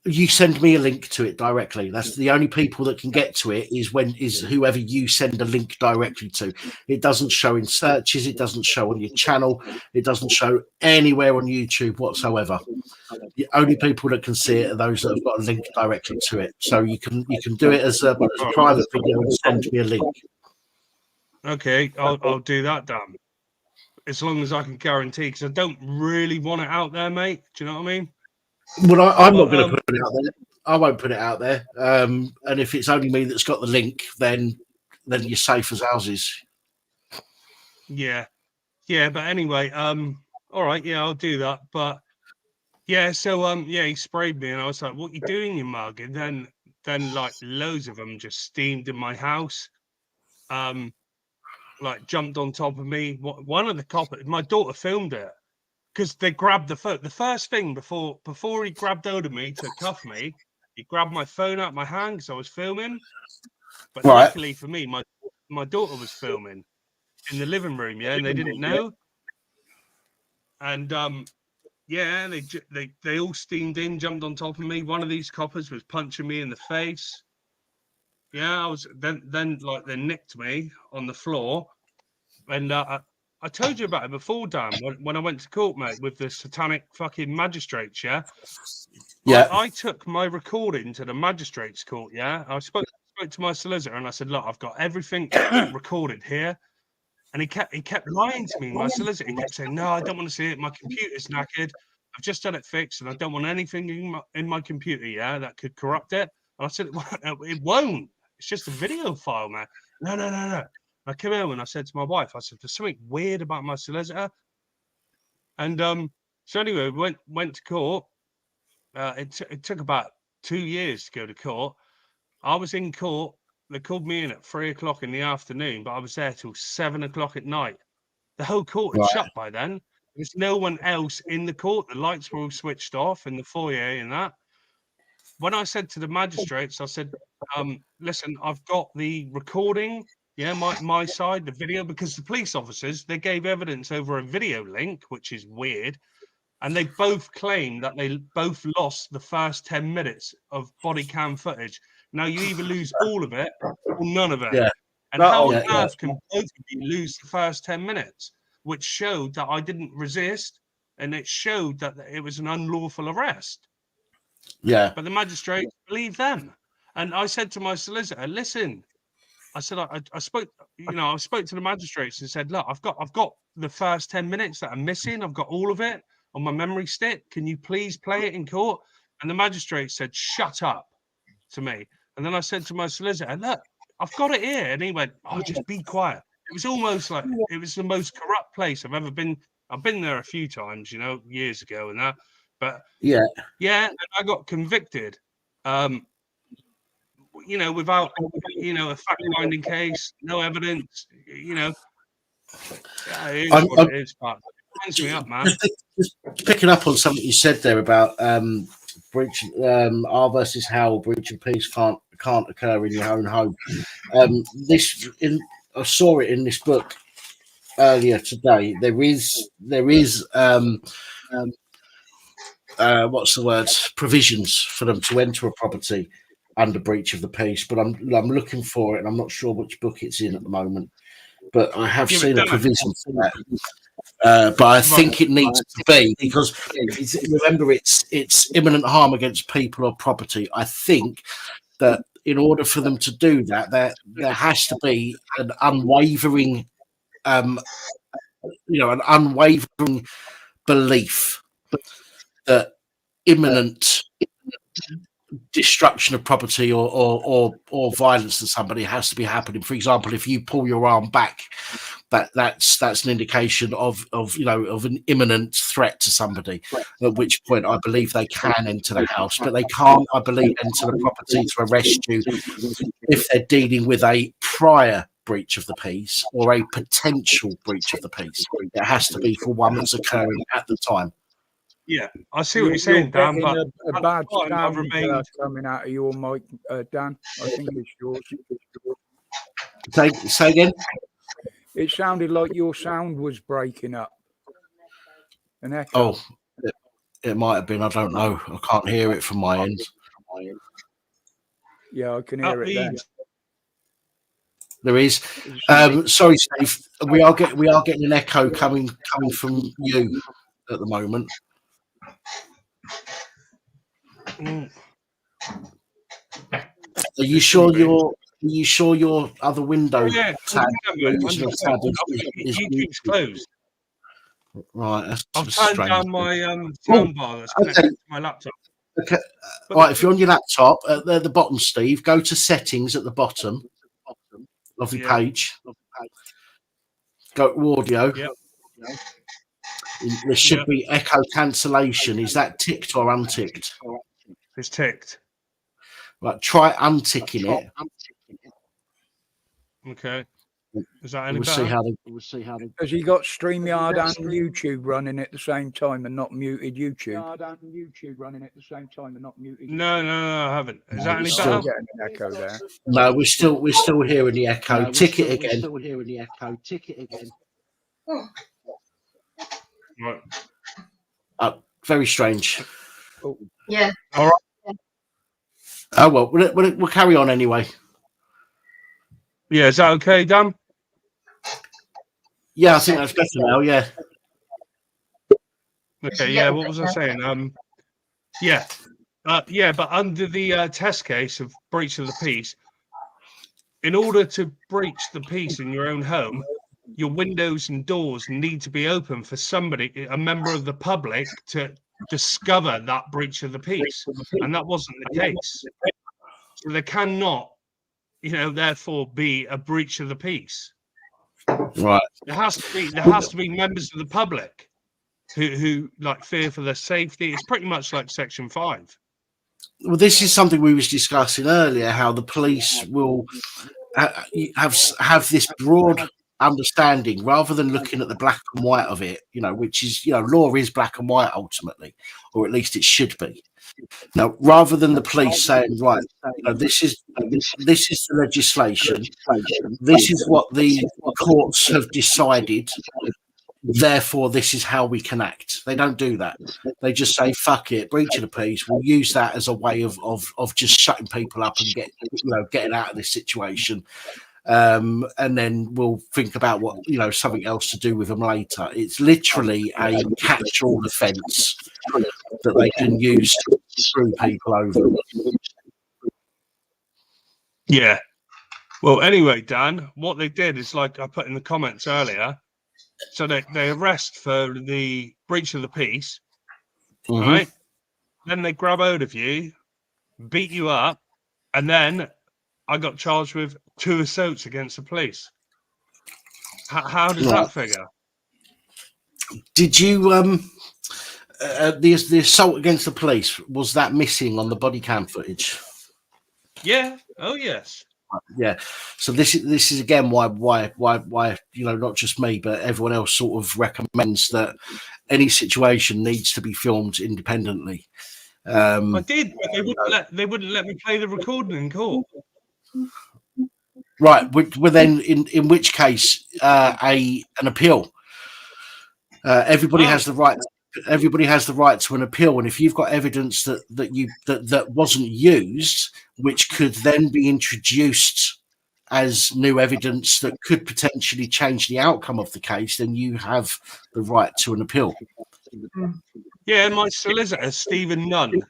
You send me a link to it directly. That's the only people that can get to it is whoever you send a link directly to. It doesn't show in searches. It doesn't show on your channel. It doesn't show anywhere on YouTube whatsoever. The only people that can see it are those that have got a link directly to it. So you can do it as a private video and send me a link. Okay, I'll do that, Dan. As long as I can guarantee, because I don't really want it out there, mate. Do you know what I mean? Well, I'm not going to put it out there. I won't put it out there. And if it's only me that's got the link, then you're safe as houses. Yeah. But anyway, all right, I'll do that. But so he sprayed me, and I was like, "What you doing, you mug?" And then like loads of them just steamed in my house, like jumped on top of me. One of the coppers, my daughter filmed it. Because they grabbed the phone. The first thing before he grabbed hold of me to cuff me, he grabbed my phone out of my hand because I was filming. But luckily for me, my daughter was filming in the living room, and they didn't know. And they all steamed in, jumped on top of me. One of these coppers was punching me in the face. I was then like they nicked me on the floor, and I told you about it before, Dan, when I went to court, mate, with the satanic fucking magistrates, I took my recording to the magistrates' court, I spoke to my solicitor, and I said, look, I've got everything recorded here. And he kept lying to me, my solicitor. He kept saying, no, I don't want to see it. My computer's knackered. I've just had it fixed, and I don't want anything in my computer, that could corrupt it. And I said, it won't. It's just a video file, man. No. I came home and I said to my wife, I said, there's something weird about my solicitor. And so anyway, went to court. It took about 2 years to go to court. I was in court. They called me in at 3:00 in the afternoon, but I was there till 7:00 at night. The whole court had shut by then. There's no one else in the court. The lights were all switched off in the foyer and that. When I said to the magistrates, I said, listen, I've got the recording. My side, the video, because the police officers, they gave evidence over a video link, which is weird. And they both claimed that they both lost the first 10 minutes of body cam footage. Now, you either lose all of it or none of it. Yeah. And how on earth can both of you lose the first 10 minutes, which showed that I didn't resist, and it showed that it was an unlawful arrest. Yeah. But the magistrates believe them. And I said to my solicitor, listen, I said, I spoke, I spoke to the magistrates and said, look, I've got the first 10 minutes that are missing. I've got all of it on my memory stick. Can you please play it in court? And the magistrate said, shut up to me. And then I said to my solicitor, look, I've got it here. And he went, oh, just be quiet. It was almost like it was the most corrupt place I've ever been. I've been there a few times, years ago and that. But yeah, I got convicted. Without, a fact-finding case, no evidence, it is what it is, but it winds me up, man. Just picking up on something you said there about breach, R versus Howell, breach of peace can't occur in your own home. I saw it in this book earlier today. There is what's the word? Provisions for them to enter a property under breach of the peace, but I'm looking for it, and I'm not sure which book it's in at the moment. But I have seen a provision for that. But I think it needs to be, because remember, it's imminent harm against people or property. I think that in order for them to do that, there has to be an unwavering, an unwavering belief that imminent destruction of property or violence to somebody has to be happening. For example, if you pull your arm back, that's an indication of an imminent threat to somebody. At which point, I believe they can enter the house, but they can't, I believe, enter the property to arrest you if they're dealing with a prior breach of the peace or a potential breach of the peace. It has to be for one that's occurring at the time. Yeah, I see what you're saying, Dan. But a bad sound coming out of your mic, Dan. I think it's yours. Say again. It sounded like your sound was breaking up. An echo. Oh, it might have been. I don't know. I can't hear it from my end. Yeah, I can hear it there. There is. Sorry, Steve. We are getting an echo coming from you at the moment. Are you sure your other window tab is closed? Right, that's I've turned down my soundbar that's connected to my laptop. Okay. Right, if you're on your laptop at the bottom, Steve, go to settings at the bottom of the page. Go to audio. Yep. There should be echo cancellation. Is that ticked or unticked? It's ticked. Right, try unticking it. Okay. Is that any better? We'll see how they. Has he got StreamYard and YouTube running at the same time and not muted YouTube? No, I haven't. Is that any Still better? getting an echo there. No, we're still hearing the echo. Tick it again. Right. Very strange. Yeah. All right. Oh well, we'll carry on anyway. Yeah, is that okay, Dan? Yeah, I think that's better now. Yeah. Okay. Yeah. What was I saying? But under the test case of breach of the peace, in order to breach the peace in your own home, your windows and doors need to be open for somebody, a member of the public, to discover that breach of the peace, and that wasn't the case. So there cannot, therefore, be a breach of the peace. Right. There has to be members of the public who like fear for their safety. It's pretty much like Section 5. Well, this is something we was discussing earlier. How the police will have this broad understanding rather than looking at the black and white of it, which is, law is black and white ultimately, or at least it should be. Now, rather than the police saying, right, this is the legislation, this is what the courts have decided, therefore this is how we can act. They don't do that. They just say, fuck it, breach of the peace. We'll use that as a way of just shutting people up and getting out of this situation. And then we'll think about what something else to do with them later. It's literally a catch-all offence that they can use screw people over. Yeah. Well, anyway, Dan, what they did is, like I put in the comments earlier, so they arrest for the breach of the peace, right? Then they grab hold of you, beat you up, and then I got charged with 2 assaults against the police. How does that figure? Did you the assault against the police, was that missing on the body cam footage? Yeah. Oh yes. Yeah. So this is again why not just me but everyone else sort of recommends that any situation needs to be filmed independently. I did, but they wouldn't let me play the recording in court. Right. Well, then in which case an appeal. Everybody has the right. Everybody has the right to an appeal, and if you've got evidence that wasn't used, which could then be introduced as new evidence that could potentially change the outcome of the case, then you have the right to an appeal. Yeah, my solicitor, Stephen Nunn,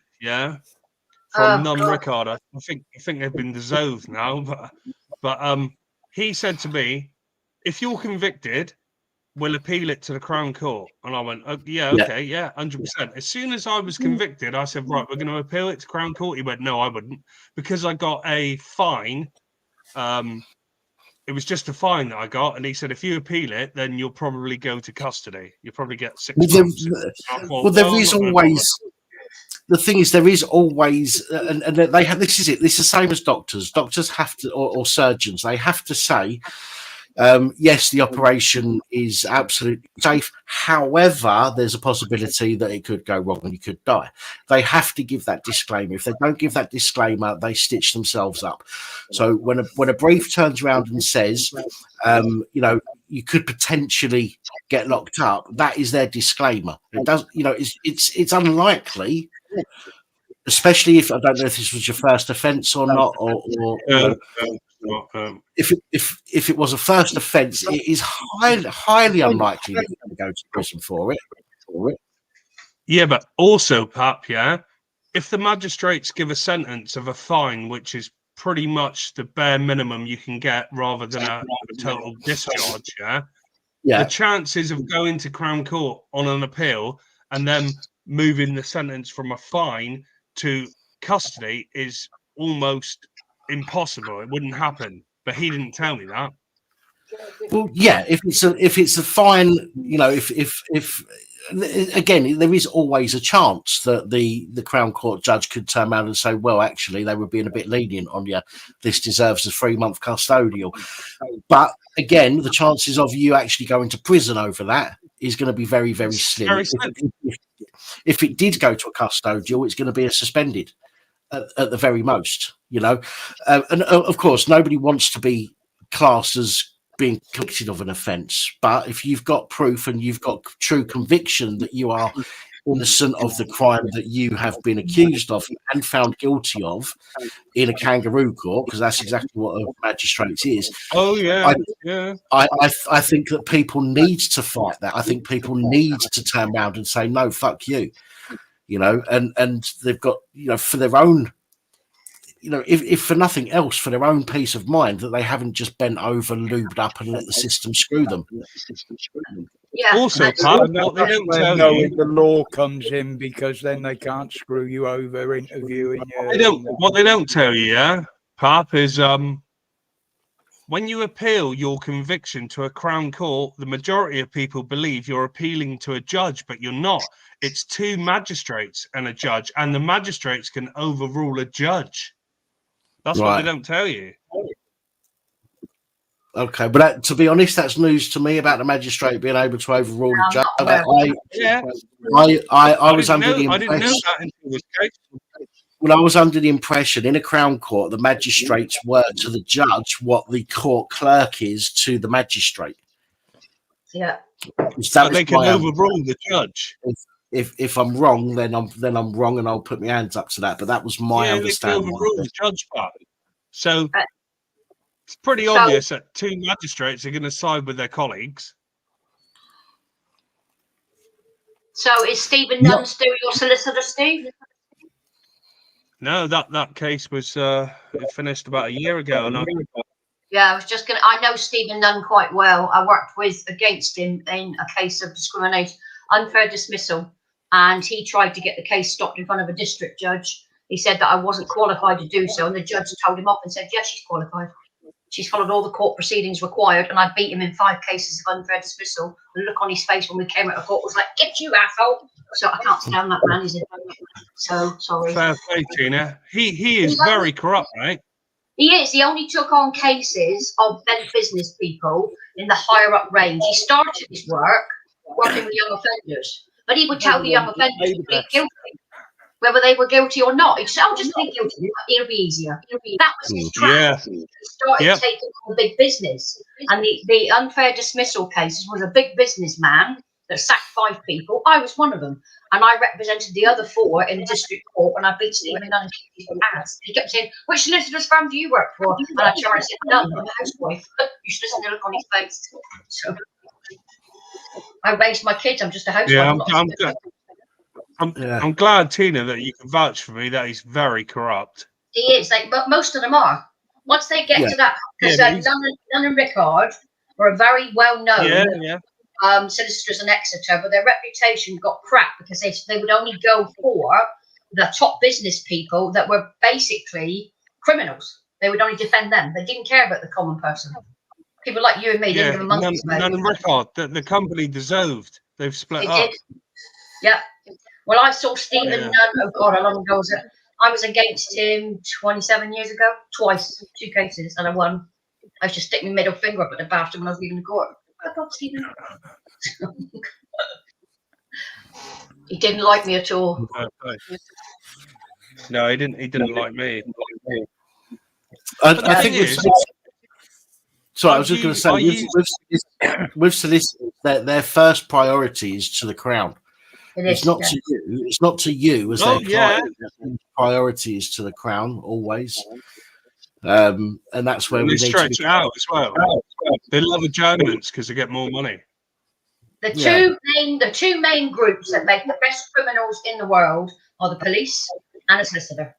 from Nunn Ricardo. I think they've been dissolved now, but he said to me, if you're convicted, we'll appeal it to the Crown Court. And I went, yeah, okay, yeah, 100%. As soon as I was convicted, I said, right, we're going to appeal it to Crown Court. He went, no, I wouldn't, because I got a fine. It was just a fine that I got. And he said, if you appeal it, then you'll probably go to custody. You'll probably get 6 months. There is always... The thing is, there is always, and they have, this is it. This is the same as doctors. Doctors have to, or surgeons, they have to say, yes, the operation is absolutely safe. However, there's a possibility that it could go wrong and you could die. They have to give that disclaimer. If they don't give that disclaimer, they stitch themselves up. So when a brief turns around and says, you could potentially get locked up, that is their disclaimer. It does, it's unlikely. Especially if I don't know if this was your first offence or not, or if it was a first offence, it is highly unlikely that you're going to go to prison for it. Yeah, but also, Pap, if the magistrates give a sentence of a fine, which is pretty much the bare minimum you can get, rather than a total discharge, the chances of going to Crown Court on an appeal and then moving the sentence from a fine to custody is almost impossible. It wouldn't happen, but he didn't tell me that. Well, yeah, if it's a fine, if again, there is always a chance that the Crown Court judge could turn around and say, well, actually, they were being a bit lenient on you. This deserves a 3-month custodial. But again, the chances of you actually going to prison over that is going to be very, very slim. Very slim. If it did go to a custodial, it's going to be a suspended at the very most, and of course, nobody wants to be classed as being convicted of an offence. But if you've got proof and you've got true conviction that you are innocent of the crime that you have been accused of and found guilty of in a kangaroo court, because that's exactly what a magistrate is. Oh yeah, I think that people need to fight that. I think people need to turn around and say, no, fuck you, and they've got, for their own, if for nothing else, for their own peace of mind, that they haven't just bent over, lubed up, and let the system screw them. Yeah. Also, Pat, what they don't tell you, the law comes in, because then they can't screw you over interviewing you. What they don't tell you, Pap, is when you appeal your conviction to a Crown Court, the majority of people believe you're appealing to a judge, but you're not. It's 2 magistrates and a judge, and the magistrates can overrule a judge. That's right. What they don't tell you. Okay, but to be honest, that's news to me about the magistrate being able to overrule the judge. I was under the impression. I didn't know that until this case. Well, I was under the impression in a Crown Court, the magistrates were to the judge what the court clerk is to the magistrate. Yeah. So they can overrule the judge. If I'm wrong, then I'm wrong, and I'll put my hands up to that. But that was my understanding. They can overrule the judge part. So it's pretty obvious that 2 magistrates are going to side with their colleagues. So is Stephen Nunn still your solicitor, Steve? No, that case was it finished about a year ago, and I was just gonna. I know Stephen Nunn quite well. I worked against him in a case of discrimination, unfair dismissal, and he tried to get the case stopped in front of a district judge. He said that I wasn't qualified to do so, and the judge told him off and said, "Yes, she's qualified. She's followed all the court proceedings required." And I beat him in 5 cases of unfair dismissal. The look on his face when we came out of court was like, "Get you, asshole!" So I can't stand that man. He's so sorry. Fair play, Tina. He is very corrupt, right? He is. He only took on cases of business people in the higher up range. He started his work working with young offenders, but he would tell the young offenders to plead guilty, whether they were guilty or not. He'd say, "I'll just plead guilty. It'll be easier." That was his trap. Yeah. He started taking on big business, and the unfair dismissal cases was a big businessman that sacked 5 people. I was one of them, and I represented the other 4 in the district court, and I beat Stephen Nunn and kicked his ass. He kept saying, "Which solicitor's firm do you work for?" And I turned and said, "None, I'm a housewife." You should listen to the look on his face. So I raised my kids. I'm just a housewife. Yeah, I'm glad, Tina, that you can vouch for me that he's very corrupt. He is, but most of them are. Once they get to that, because Nunn and Rickard were very well known solicitors in Exeter, but their reputation got cracked because they would only go for the top business people that were basically criminals. They would only defend them. They didn't care about the common person. People like you and me didn't give a monkey's about. Nunn and Rickard, the company dissolved. They've split up. Did. Yeah. Well, I saw Stephen Nunn. Oh God, how long ago was it? I was against him 27 years ago, twice, 2 cases, and I won. I used to stick my middle finger up at the bastard when I was leaving the court. Stephen. He didn't like me at all. No, he didn't. He didn't like me. I think it's. Sorry, I was just going to say, with solicitors, their first priority is to the Crown. It's not to you. It's not to you as their client. Their priority is to the Crown always, and that's where we stretch it out as well. They love adjournments because they get more money. The two main groups that make the best criminals in the world are the police and a solicitor,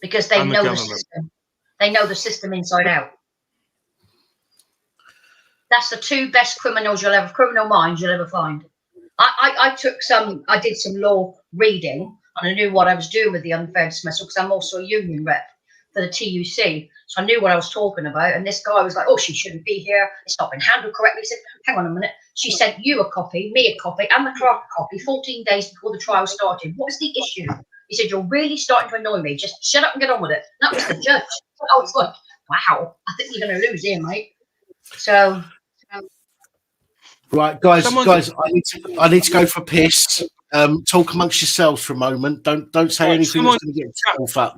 because they know the system. They know the system inside out. That's the 2 best criminal minds you'll ever find. I did some law reading, and I knew what I was doing with the unfair dismissal because I'm also a union rep for the TUC. So I knew what I was talking about. And this guy was like, "Oh, she shouldn't be here. It's not been handled correctly." He said, "Hang on a minute. She sent you a copy, me a copy, and the clerk a copy 14 days before the trial started. What is the issue?" He said, "You're really starting to annoy me. Just shut up and get on with it." And that was the judge. I was like, wow, I think you're going to lose here, mate. So... Right, guys, I need to go for a piss. Talk amongst yourselves for a moment. Don't say anything that's going to get yourself up.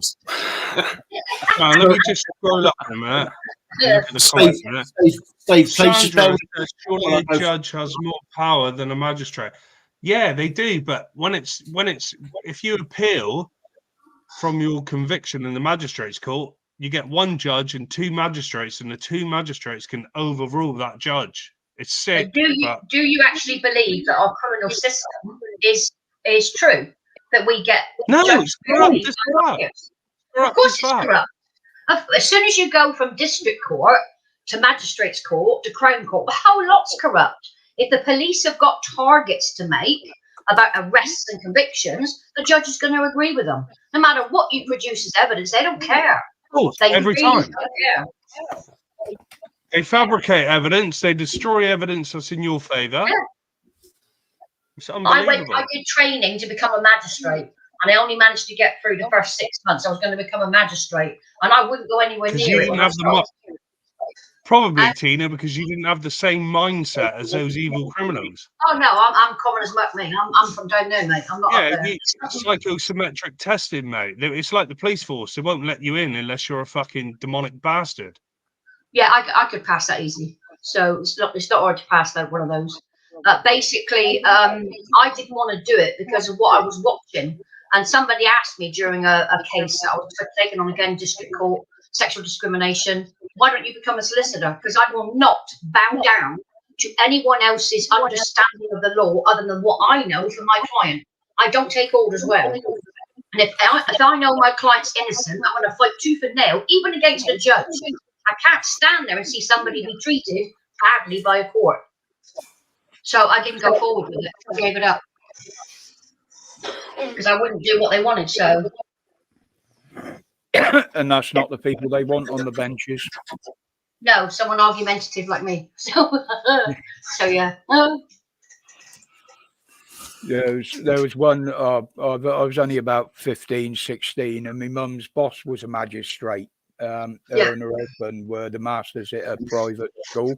Let me just scroll up a minute. Steve, please just bear with me. Surely a judge has more power than a magistrate. Yeah, they do, but when it's if you appeal from your conviction in the magistrate's court, you get 1 judge and 2 magistrates, and the 2 magistrates can overrule that judge. It's sick. Do you actually believe that our criminal system is true? That we get it's corrupt. Of course, it's corrupt. As soon as you go from district court to magistrates' court to Crown Court, the whole lot's corrupt. If the police have got targets to make about arrests and convictions, the judge is going to agree with them. No matter what you produce as evidence, they don't care. Every time. Don't care. They fabricate evidence. They destroy evidence that's in your favour. Yeah. It's unbelievable. I did training to become a magistrate, and I only managed to get through the first 6 months. I was going to become a magistrate, and I wouldn't go anywhere near you it. Didn't have Probably, Tina, because you didn't have the same mindset as those evil criminals. Oh no, I'm common as muck, mate. I'm from down there, mate. I'm not up there. Psychometric testing, mate. It's like the police force. They won't let you in unless you're a fucking demonic bastard. Yeah, I could pass that easy. So it's not hard to pass that one of those. Basically, I didn't want to do it because of what I was watching. And somebody asked me during a case that I was taken on again, district court, sexual discrimination, why don't you become a solicitor? Because I will not bow down to anyone else's understanding of the law other than what I know from my client. I don't take orders well. And if I know my client's innocent, I'm going to fight tooth and nail, even against a judge. I can't stand there and see somebody be treated badly by a court. So I didn't go forward with it. I gave it up because I wouldn't do what they wanted. So, and that's not the people they want on the benches. no, someone argumentative like me. So yeah. There was one, I was only about 15, 16, and my mum's boss was a magistrate. Her and her husband were the masters at a private school.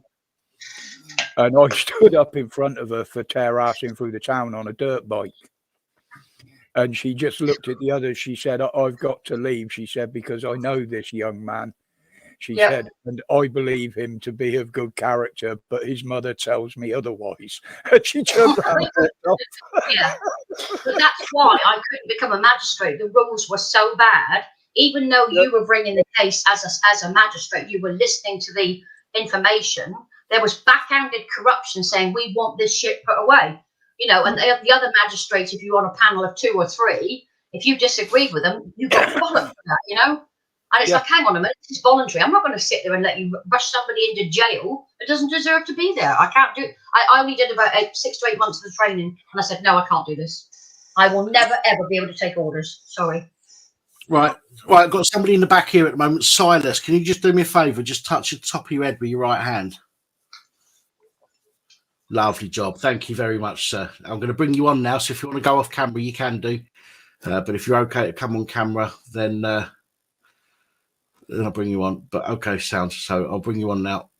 And I stood up in front of her for terracing through the town on a dirt bike. And she just looked at the others. She said, I've got to leave, she said, because I know this young man. She said, and I believe him to be of good character, but his mother tells me otherwise. And she turned around and walked off. Yeah, but that's why I couldn't become a magistrate. The rules were so bad. Even though you were bringing the case as a magistrate, you were listening to the information. There was backhanded corruption saying, we want this shit put away. You know, and the other magistrates, if you're on a panel of 2 or 3, if you disagreed with them, you got followed for that, you know? And it's like, hang on a minute, this is voluntary. I'm not going to sit there and let you rush somebody into jail that doesn't deserve to be there. I can't do it. I only did about 6 to 8 months of the training, and I said, no, I can't do this. I will never, ever be able to take orders. Sorry. Right. I've got somebody in the back here at the moment. Silas, can you just do me a favour? Just touch the top of your head with your right hand. Lovely job. Thank you very much, sir. I'm going to bring you on now, so if you want to go off camera, you can do. But if you're okay to come on camera, then I'll bring you on. But okay, sounds. So I'll bring you on now.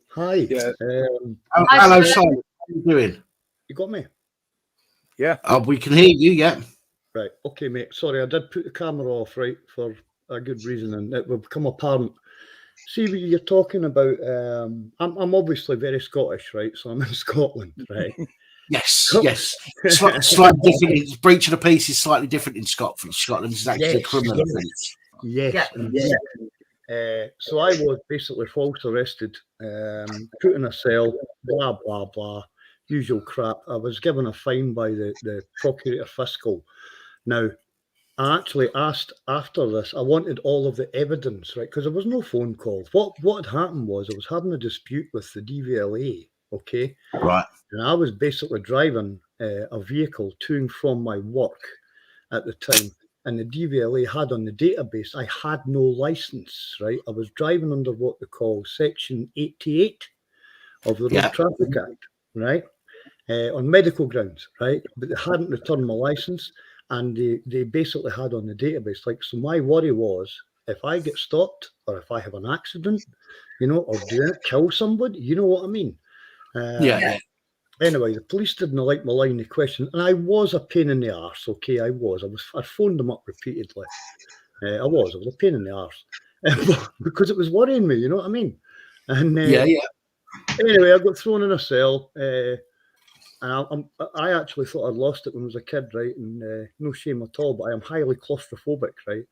Hi. Yeah. Hello, Silas. How are you doing? You got me? Yeah. We can hear you, yeah. Right. Okay, mate. Sorry, I did put the camera off, right, for a good reason, and it will become apparent. See what you're talking about. I'm obviously very Scottish, right? So I'm in Scotland, right? Yes, yes. Slightly different. Breach of the peace is slightly different in Scotland. Scotland is actually a criminal offence. Yes. So I was basically false arrested, put in a cell, blah, blah, blah, usual crap. I was given a fine by the Procurator Fiscal. Now, I actually asked after this, I wanted all of the evidence, right? Because there was no phone calls. What had happened was I was having a dispute with the DVLA, okay? Right. And I was basically driving a vehicle to and from my work at the time. And the DVLA had on the database, I had no license, right? I was driving under what they call Section 88 of the Road Traffic Act, right? On medical grounds, right? But they hadn't returned my license. And they basically had on the database, like, so my worry was, if I get stopped or if I have an accident, you know, or do I kill somebody, you know what I mean? Anyway, the police didn't like my line of question, and I was a pain in the arse, okay, I phoned them up repeatedly. I was a pain in the arse. Because it was worrying me, you know what I mean? And anyway, I got thrown in a cell, and I actually thought I'd lost it when I was a kid, right? And no shame at all, but I am highly claustrophobic, right?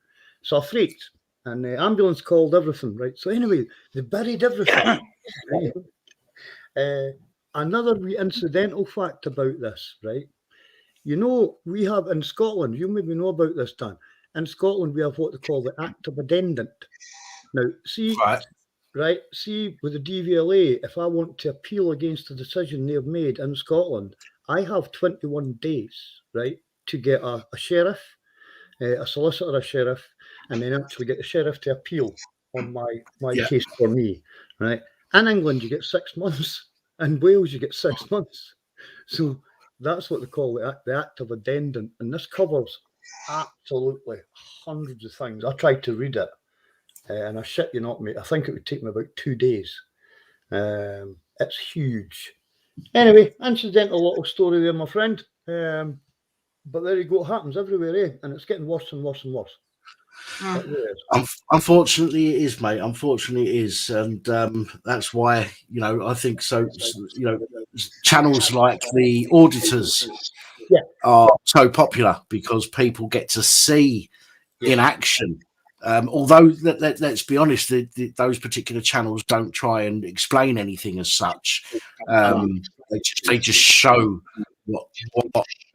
So I freaked, and the ambulance called everything, right? So anyway, they buried everything. Another incidental fact about this, right? You know, we have in Scotland, you maybe know about this, Dan. In Scotland, we have what they call the Act of Addendum. Now, see, see, with the DVLA, if I want to appeal against the decision they've made in Scotland, I have 21 days, right, to get a sheriff, a solicitor, a sheriff, and then actually get the sheriff to appeal on my case for me, right? In England, you get 6 months. In Wales, you get 6 months. So that's what they call the Act of Addendum, and this covers absolutely hundreds of things. I tried to read it. And I shit you not, mate, I think it would take me about 2 days. It's huge. Anyway, incidental little story there, my friend. But there you go, it happens everywhere, eh? And it's getting worse and worse and worse. Unfortunately, it is, mate. Unfortunately, it is. And that's why, you know, I think so, you know, channels like the Auditors are so popular because people get to see in action. Although let's be honest, those particular channels don't try and explain anything as such. They just show what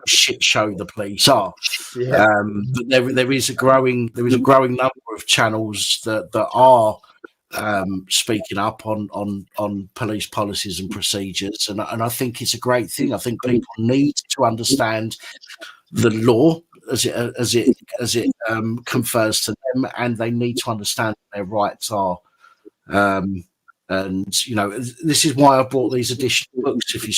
shit show the police are. Yeah. But there is a growing number of channels that are speaking up on police policies and procedures, and I think it's a great thing. I think people need to understand the law as it confers to them, and they need to understand what their rights are. And this is why I brought these additional books. If you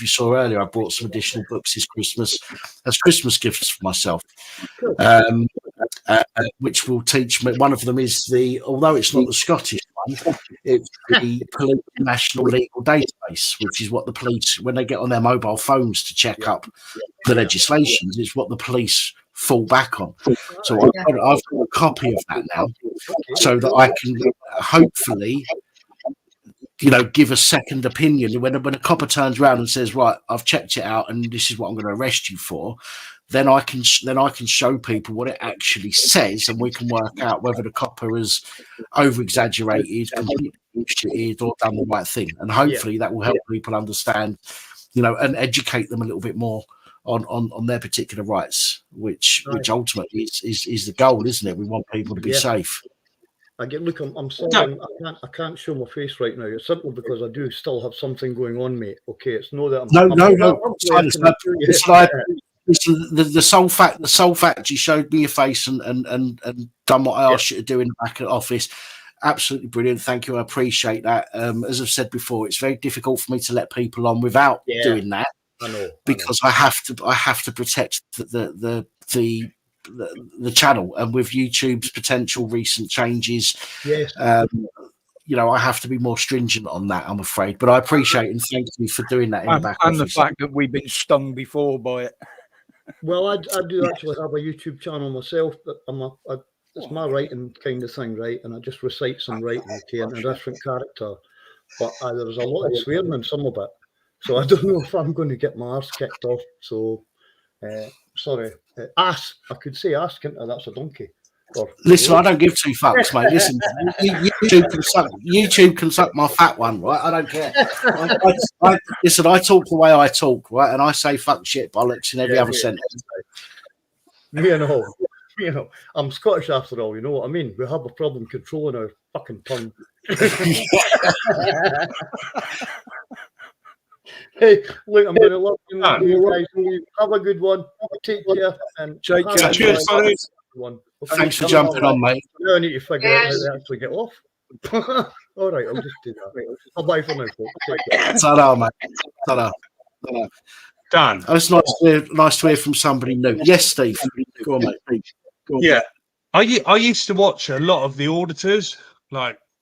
saw earlier, I brought some additional books this Christmas as Christmas gifts for myself, which will teach me. One of them is although it's not the Scottish one, it's the Police National Legal Database, which is what the police, when they get on their mobile phones to check up the legislations, it's what the police fall back on. So I've got a copy of that now, so that I can hopefully give a second opinion when a copper turns around and says, right, I've checked it out and this is what I'm going to arrest you for. Then I can show people what it actually says, and we can work out whether the copper has over exaggerated, completely bullshitted, or done the right thing. And hopefully that will help people understand, and educate them a little bit more on their particular rights, which ultimately is the goal, isn't it? We want people to be safe. Look, I'm sorry, I can't show my face right now. It's simply because I do still have something going on, mate. Okay, it's no that the sole fact you showed me your face and done what I asked you to do in the back of the office. Absolutely brilliant. Thank you. I appreciate that. As I've said before, it's very difficult for me to let people on without doing that. I know. Because I have to protect the channel, and with YouTube's potential recent changes, I have to be more stringent on that, I'm afraid. But I appreciate and thank you for doing that in the back and office. The fact that we've been stung before by it. Well, I do actually have a YouTube channel myself, but it's my writing kind of thing, right? And I just recite some writing, okay, in a different character. But there's a lot of swearing in some of it, so I don't know if I'm going to get my arse kicked off. So, sorry. Ass. I could say ass, can't I? That's a donkey. Listen, I don't give two fucks, mate. Listen, YouTube can suck my fat one, right? I don't care. Listen, I talk the way I talk, right? And I say fuck, shit, bollocks in every other sentence. I'm Scottish after all, you know what I mean? We have a problem controlling our fucking tongue. Hey, look, I'm going to love you guys. Have a good one. Take care. And cheers, buddy. Thanks for jumping on, mate. I need to figure out how to actually get off. All right, I'll just do that. Bye for now, folks. Ta-da, mate. Ta-da. Dan. Oh, it's nice to hear from somebody new. Yes, Steve. Go on, mate. Go on. Yeah. I used to watch a lot of The Auditors,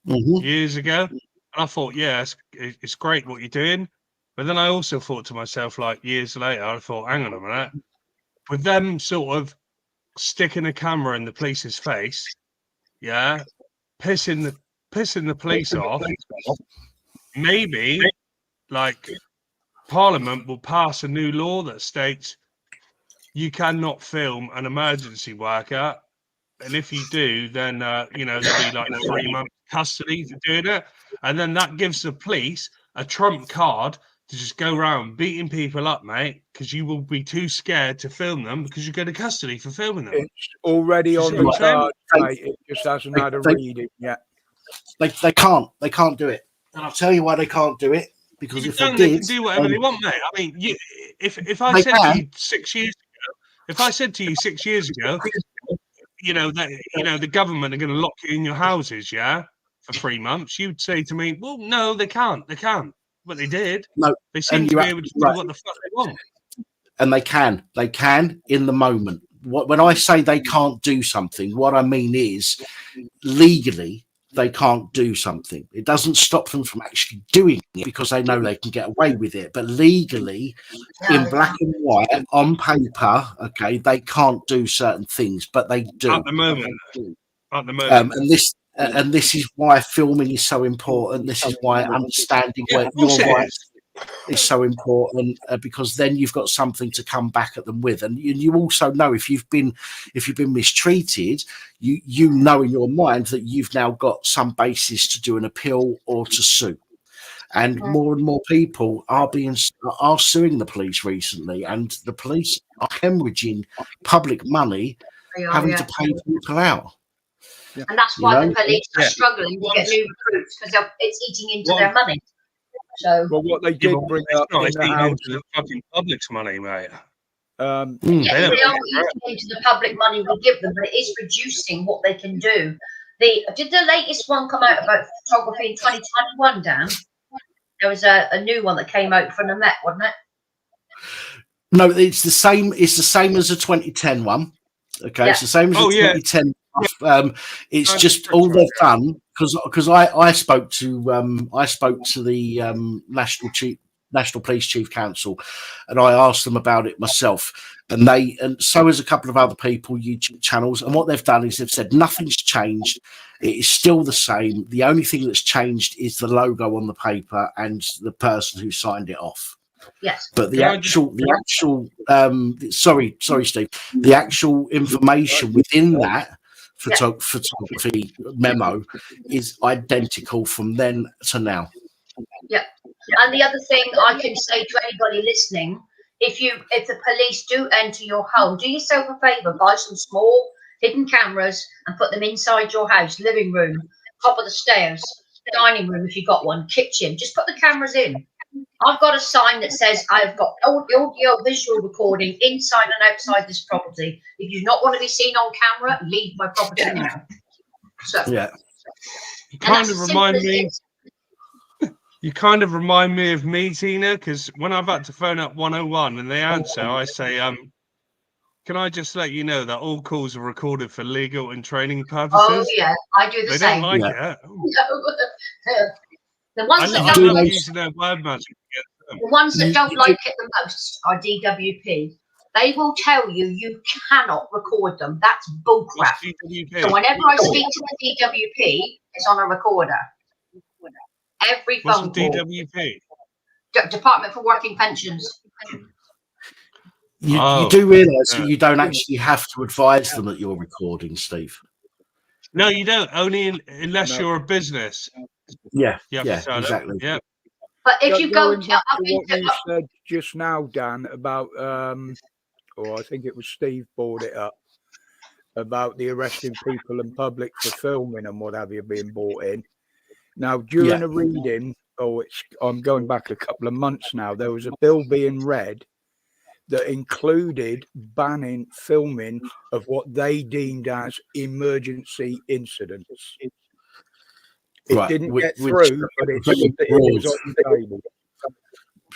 years ago. And I thought, it's great what you're doing. But then I also thought to myself, years later, I thought, hang on a minute. With them sort of sticking a camera in the police's face, pissing the police off, maybe, Parliament will pass a new law that states you cannot film an emergency worker. And if you do, then, there'll be 3 months custody for doing it. And then that gives the police a trump card to just go around beating people up, mate, because you will be too scared to film them because you go to custody for filming them. It's already on the card, mate. It just hasn't had a reading yet. They can't do it. And I'll tell you why they can't do it. Because if they did, they can do whatever they want, mate. I mean, if I said to you 6 years ago, the government are going to lock you in your houses, for 3 months, you'd say to me, well, no, they can't. But they did. No, they seem to be able to do what the fuck they want. And they can in the moment. When I say they can't do something, what I mean is legally they can't do something. It doesn't stop them from actually doing it because they know they can get away with it. But legally, in black and white, on paper, okay, they can't do certain things, but they do. At the moment. And this is why filming is so important. This is why understanding where your rights is so important, because then you've got something to come back at them with. And you also know if you've been mistreated, you know in your mind that you've now got some basis to do an appeal or to sue. and more people are suing the police recently, and the police are hemorrhaging public money, having to pay people out. Yeah. And that's why the police are struggling to get new recruits, because it's eating into their money. So, well, what they did bring up in the House, into the fucking public's money, mate. yes, they are eating into the public money we give them, but it is reducing what they can do. Did the latest one come out about photography in 2021, Dan? There was a new one that came out from the Met, wasn't it? No, it's the same. It's the same as the 2010 one. Okay, it's the same as the 2010. It's just all they've done, because I spoke to the National Police Chief Council, and I asked them about it myself, and so has a couple of other people, YouTube channels, and what they've done is they've said nothing's changed. It is still the same. The only thing that's changed is the logo on the paper and the person who signed it off. Yes. But sorry, Steve. The actual information within that photography memo is identical from then to now. Yeah. And the other thing I can say to anybody listening, if the police do enter your home, do yourself a favour, buy some small hidden cameras and put them inside your house, living room, top of the stairs, dining room if you've got one, kitchen. Just put the cameras in. I've got a sign that says I've got audio visual recording inside and outside this property. If you do not want to be seen on camera, leave my property now. So yeah, you kind of remind me. You kind of remind me of me, Tina, because when I've had to phone up 101 and they answer, I say, can I just let you know that all calls are recorded for legal and training purposes? Oh yeah, I do the same. They don't like it. The ones that don't like using their word magic. The ones that don't like it the most are DWP. They will tell you cannot record them. That's bullcrap. So whenever I speak to the DWP, it's on a recorder. Every phone call. DWP? Department for Working Pensions. You do realise that you don't actually have to advise them that you're recording, Steve. No, you don't. Only unless you're a business. Yeah, exactly. Yeah. But if you go to what you said just now, Dan, about I think it was Steve brought it up about the arresting people in public for filming and what have you being brought in. Now, during a reading, I'm going back a couple of months now, there was a bill being read that included banning filming of what they deemed as emergency incidents. It didn't get through, but it was on the table.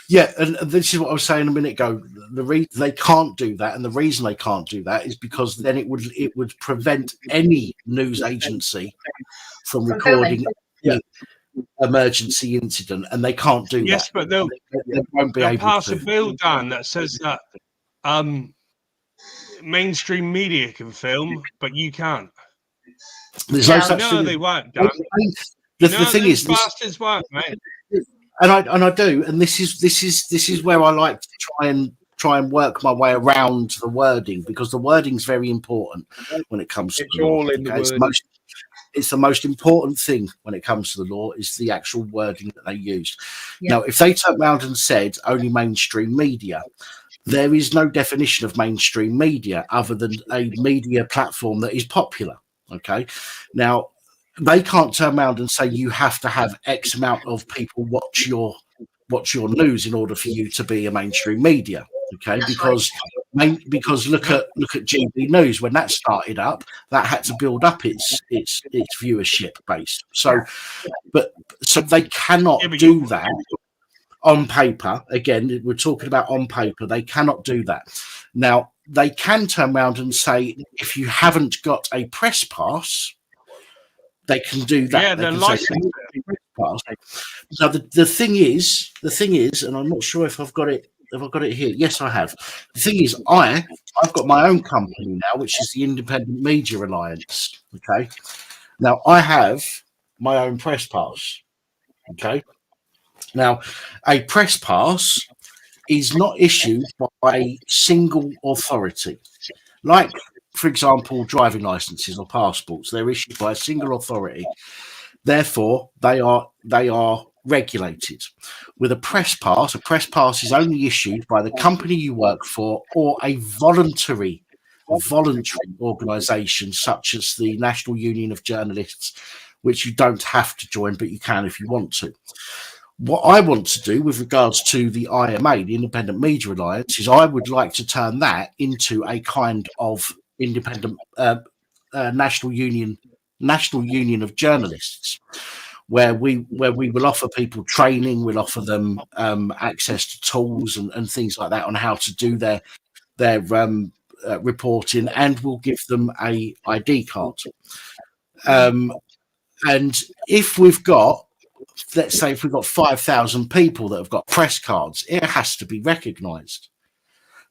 Yeah, and this is what I was saying a minute ago. The reason they can't do that, and the reason they can't do that, is because then it would prevent any news agency from recording emergency incident, and they can't do that. Yes, but they'll won't be able pass to. a bill, Dan, that says that mainstream media can film, but you can't. There's no such thing. They won't, Dan. The thing is, bastards won't, mate. And I do, and this is where I like to try and work my way around the wording, because the wording's very important when it comes to the law. All in the wording. It's the most important thing when it comes to the law is the actual wording that they use. Now, if they turned around and said only mainstream media, there is no definition of mainstream media other than a media platform that is popular. Okay, now they can't turn around and say you have to have X amount of people watch your news in order for you to be a mainstream media. Okay, because look at GB News, when that started up, that had to build up its viewership base. So they cannot do that on paper. Again, we're talking about on paper. They cannot do that. Now they can turn around and say if you haven't got a press pass, they can do that. Yeah, they're licensed. Now the thing is, and I'm not sure if I've got it. Have I got it here? Yes, I have. The thing is, I've got my own company now, which is the Independent Media Alliance. Okay. Now I have my own press pass. Okay. Now, a press pass is not issued by a single authority. Like, for example, driving licenses or passports, they're issued by a single authority. Therefore, they are regulated. With a press pass is only issued by the company you work for or a voluntary organisation such as the National Union of Journalists, which you don't have to join, but you can if you want to. What I want to do with regards to the IMA, the Independent Media Alliance, is I would like to turn that into a kind of independent national union of journalists, where we will offer people training, we'll offer them access to tools and things like that on how to do their reporting, and we'll give them a ID card. And if we've got, let's say, if we've got 5,000 people that have got press cards, it has to be recognised.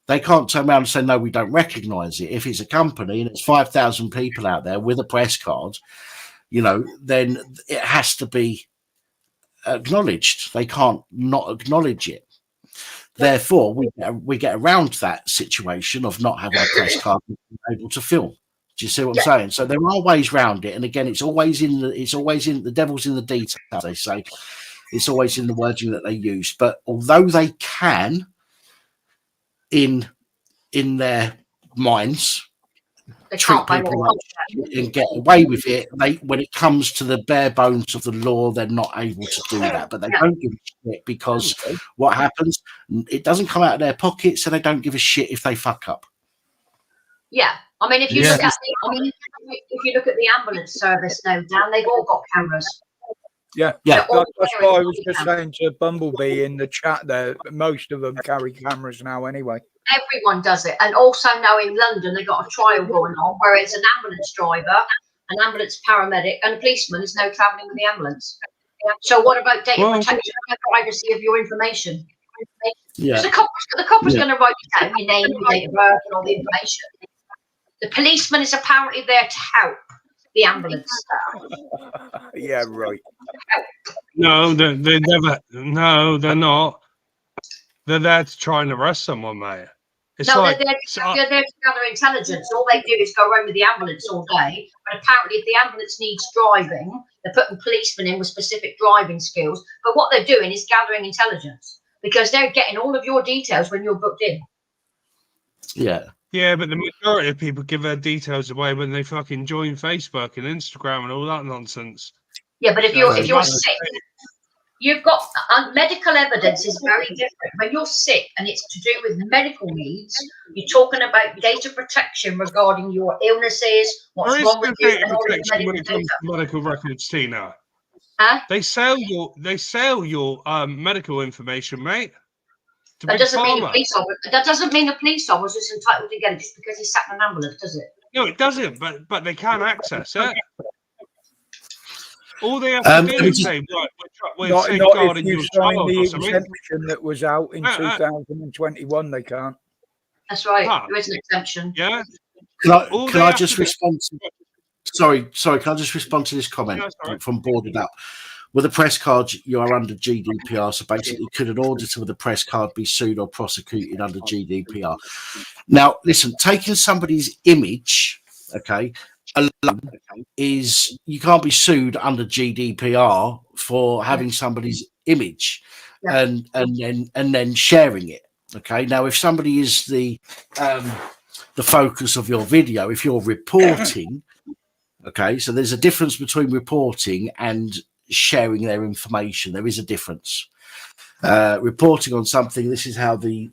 They can't turn around and say, no, we don't recognise it. If it's a company and it's 5,000 people out there with a press card, then it has to be acknowledged. They can't not acknowledge it. Therefore, we get around that situation of not having a press card and being able to film. Do you see what I'm saying? So there are ways around it, and again, it's always in the devil's in the detail. They say it's always in the wording that they use. But although they can, in their minds, treat people like and get away with it, when it comes to the bare bones of the law, they're not able to do that. But they don't give a shit, because what happens, it doesn't come out of their pocket, so they don't give a shit if they fuck up. Yeah, I mean, if you look at the ambulance service now, Dan, they've all got cameras. Yeah. That's why I was just saying to Bumblebee in the chat there, most of them carry cameras now anyway. Everyone does it. And also now in London, they've got a trial going on where it's an ambulance driver, an ambulance paramedic, and a policeman is now travelling with the ambulance. So what about data protection and privacy of your information? Yeah. The copper's going to write down your name, your date of birth, and all the information. The policeman is apparently there to help the ambulance staff. Yeah, right. No, they're never. No, they're not. They're there to try and arrest someone, mate. It's they're there to gather intelligence. All they do is go around with the ambulance all day. But apparently, if the ambulance needs driving, they're putting policemen in with specific driving skills. But what they're doing is gathering intelligence, because they're getting all of your details when you're booked in. Yeah. Yeah, but the majority of people give their details away when they fucking join Facebook and Instagram and all that nonsense. Yeah, but if you're sick, you've got medical evidence is very different. When you're sick and it's to do with medical needs, you're talking about data protection regarding your illnesses, what's wrong with you, and all this medical records, Tina. Huh? They sell your medical information, mate. That doesn't mean the police officer is entitled to get it just because he sat in an ambulance, does it? No, it doesn't. But they can access it. All they have to do is say, we're safeguarding your child the or something. exemption that was out in 2021, they can't. That's right. There is an exemption. Yeah. Can I just respond to? Sorry. Can I just respond to this comment from Boarded Up? With a press card, you are under GDPR. So basically, could an auditor with a press card be sued or prosecuted under GDPR? Now, listen, taking somebody's image, alone is, you can't be sued under GDPR for having somebody's image and then sharing it. Okay. Now, if somebody is the focus of your video, if you're reporting, so there's a difference between reporting and sharing their information. There is a difference. Reporting on something, this is how the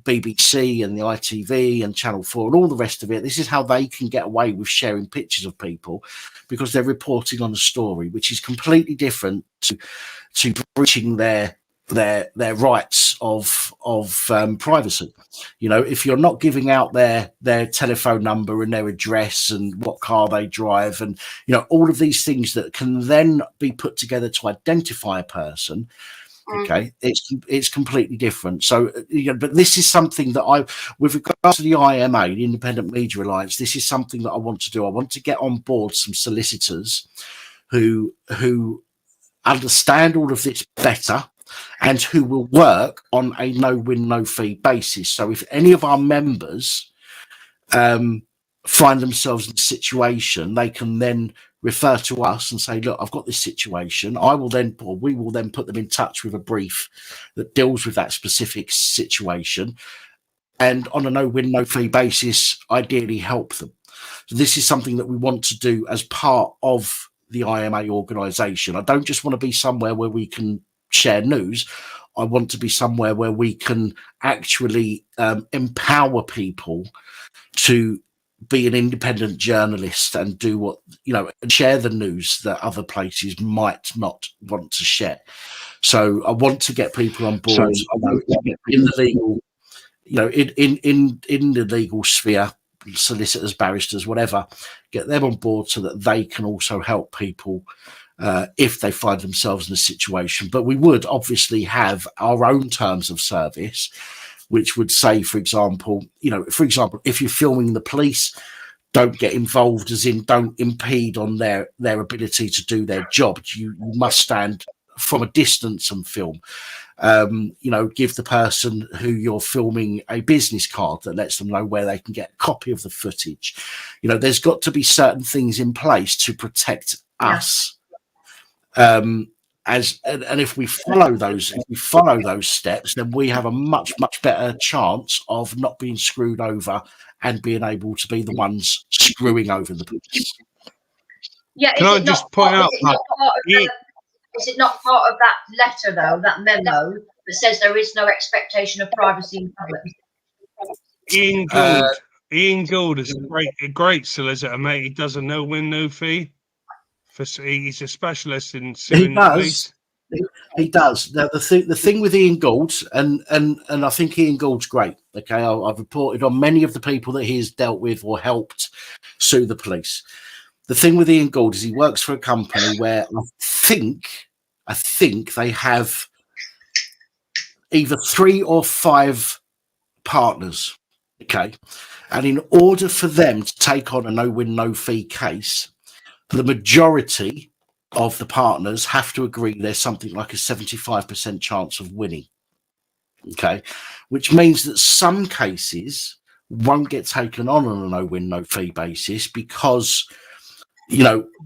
BBC and the ITV and Channel 4 and all the rest of it, this is how they can get away with sharing pictures of people, because they're reporting on a story, which is completely different to breaching their rights of privacy. If you're not giving out their telephone number and their address and what car they drive and all of these things that can then be put together to identify a person, it's completely different. So but this is something that with regards to the IMA, the Independent Media Alliance, this is something that I want to do. I want to get on board some solicitors who understand all of this better, and who will work on a no-win, no-fee basis. So if any of our members find themselves in a situation, they can then refer to us and say, look, I've got this situation. We will then put them in touch with a brief that deals with that specific situation, and on a no-win, no-fee basis, ideally help them. So this is something that we want to do as part of the IMA organisation. I don't just want to be somewhere where we can share news. I want to be somewhere where we can actually empower people to be an independent journalist and do what, and share the news that other places might not want to share. So I want to get people on board in the legal, in the legal sphere, solicitors, barristers, whatever, get them on board so that they can also help people if they find themselves in a situation. But we would obviously have our own terms of service, which would say, for example, if you're filming the police, don't get involved, as in don't impede on their ability to do their job. You must stand from a distance and film. Give the person who you're filming a business card that lets them know where they can get a copy of the footage. There's got to be certain things in place to protect us. And if we follow those steps, then we have a much better chance of not being screwed over and being able to be the ones screwing over the police. Yeah, can I just point out? Is it not part of that letter, though, that memo that says there is no expectation of privacy in public? Ian Gould is a great solicitor, mate. He does a no-win, no-fee. He's a specialist in suing the police. He does. Now the thing with Ian Gould, and I think Ian Gould's great. Okay, I've reported on many of the people that he has dealt with or helped sue the police. The thing with Ian Gould is he works for a company where I think they have either 3 or 5 partners. Okay, and in order for them to take on a no-win, no-fee case, the majority of the partners have to agree there's something like a 75% chance of winning. Okay, which means that some cases won't get taken on a no-win, no-fee basis because,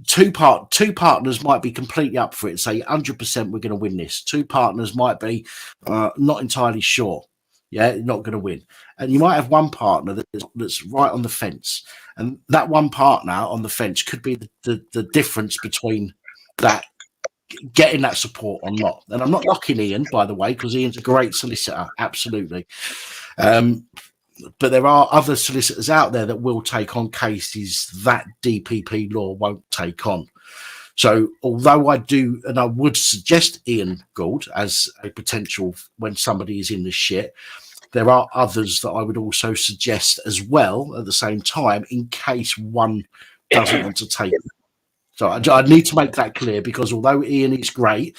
two partners might be completely up for it and say 100% we're going to win this. 2 partners might be not entirely sure. Yeah, not going to win. And you might have one partner that's right on the fence. And that one partner on the fence could be the difference between that getting that support or not. And I'm not knocking Ian, by the way, because Ian's a great solicitor, absolutely. But there are other solicitors out there that will take on cases that DPP law won't take on. So although I do, and I would suggest Ian Gould as a potential when somebody is in the shit, there are others that I would also suggest as well at the same time in case one doesn't want to take it. So I need to make that clear, because although Ian is great,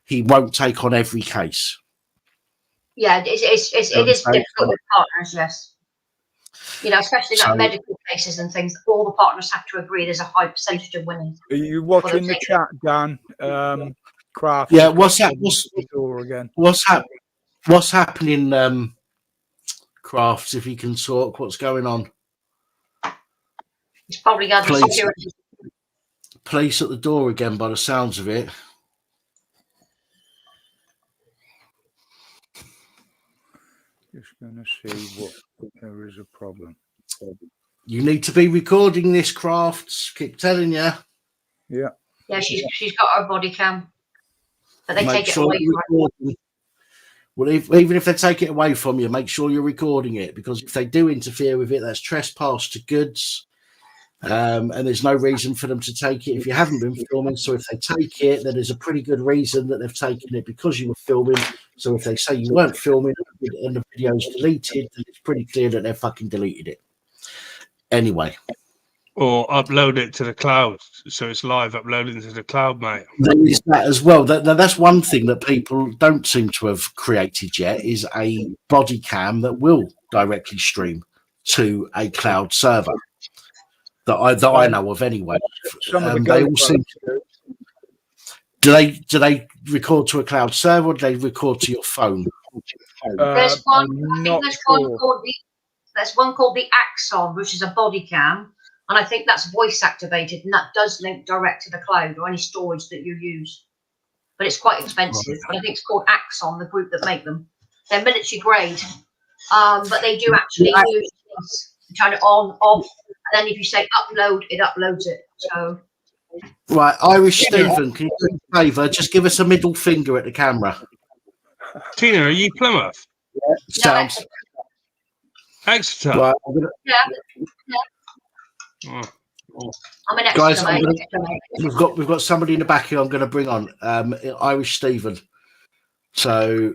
he won't take on every case. Yeah, it is difficult with partners, yes. Especially like medical cases and things, all the partners have to agree there's a high percentage of winning. Are you watching the chat, Dan? Craft. Yeah, what's happening, Crafts, if you can talk, what's going on? It's probably got the security. Police at the door again by the sounds of it. Just going to see what there is a problem. You need to be recording this, Crafts. Keep telling you. Yeah. Yeah, she's got her body cam, but they take it away from her. Well, even if they take it away from you, make sure you're recording it, because if they do interfere with it, that's trespass to goods, and there's no reason for them to take it if you haven't been filming. So if they take it, then there's a pretty good reason that they've taken it because you were filming. So if they say you weren't filming and the video's deleted, then it's pretty clear that they've fucking deleted it. Anyway. Or upload it to the cloud, so it's live uploading to the cloud, mate. There is that as well. That's one thing that people don't seem to have created yet, is a body cam that will directly stream to a cloud server that I know of anyway. They all seem to. Do they record to a cloud server, or do they record to your phone? There's one. I think there's one called the Axon, which is a body cam. And I think that's voice activated, and that does link direct to the cloud or any storage that you use. But it's quite expensive. But I think it's called Axon, the group that make them. They're military grade, but they do actually use things to turn it on, off, and then if you say upload, it uploads it. So. Right, Irish Stephen, can you do a favour? Just give us a middle finger at the camera. Tina, are you Plymouth? Sounds. Exeter. Right, Yeah. I'm an guys, Exeter, mate. we've got somebody in the back here I'm going to bring on, Irish Stephen. So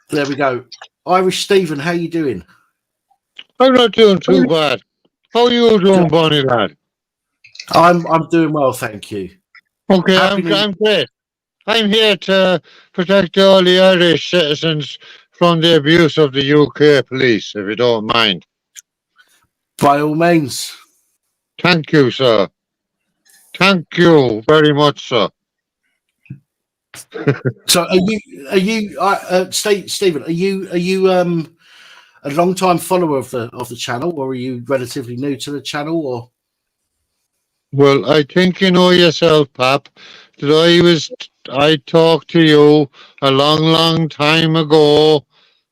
there we go. Irish Stephen, how you doing? I'm not doing too bad. How are you doing, Bonnie lad? I'm doing well, thank you. Okay, I'm great. I'm here to protect all the Irish citizens from the abuse of the UK police, if you don't mind. By all means. Thank you, sir. Thank you very much, sir. So, Stephen? Are you a long time follower of the channel, or are you relatively new to the channel, or? Well, I think you know yourself, Pap, that I talked to you a long time ago,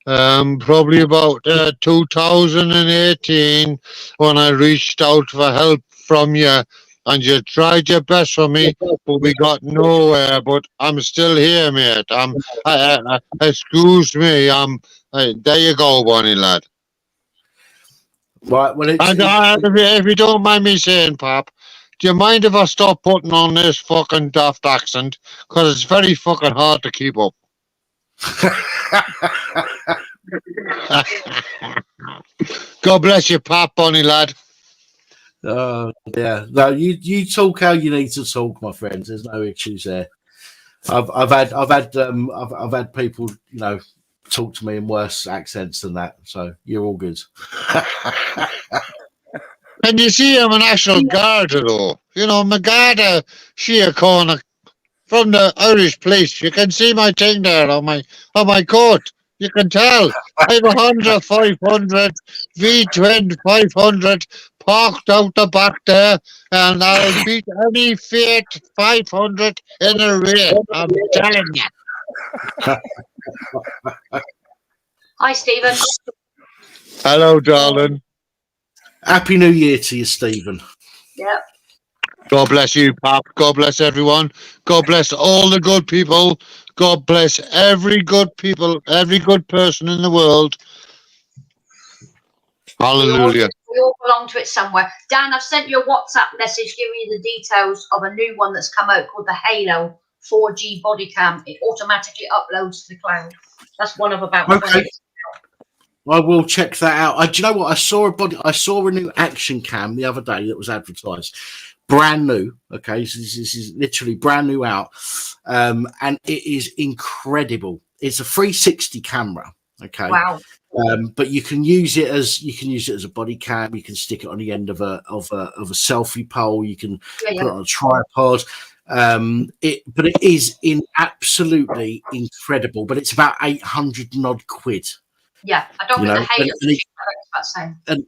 probably about 2018, when I reached out for help from you, and you tried your best for me, but we got nowhere. But I'm still here, mate. Excuse me. There you go, Bonnie lad. Right. Well, if you don't mind me saying, Pap, do you mind if I stop putting on this fucking daft accent? Because it's very fucking hard to keep up. God bless you, Pap, Bonnie lad. Yeah. No, you talk how you need to talk, my friends. There's no issues there. I've had people, talk to me in worse accents than that. So you're all good. And you see, I'm a National Garda, though. My Garda sheer corner from the Irish police. You can see my thing there on my coat. You can tell. I have a Honda 500, V-twin 500 parked out the back there, and I'll beat any Fiat 500 in a race. I'm telling you. Hi, Stephen. Hello, darling. Happy New Year to you, Stephen. Yeah. God bless you, Pap. God bless everyone. God bless all the good people. God bless every good person in the world. Hallelujah. We all belong to it somewhere. Dan, I've sent you a WhatsApp message giving you the details of a new one that's come out called the Halo 4G body cam. It automatically uploads to the cloud. That's one of about 20. I will check that out. Do you know what? I saw a new action cam the other day that was advertised. Brand new. Okay, so this is literally brand new out. And it is incredible. It's a 360 camera. Okay. Wow. But you can use it as a body cam. You can stick it on the end of a selfie pole. You can put it on a tripod. But it is absolutely incredible. But it's about 800 and odd quid. Yeah, I don't think the Halo is about same. And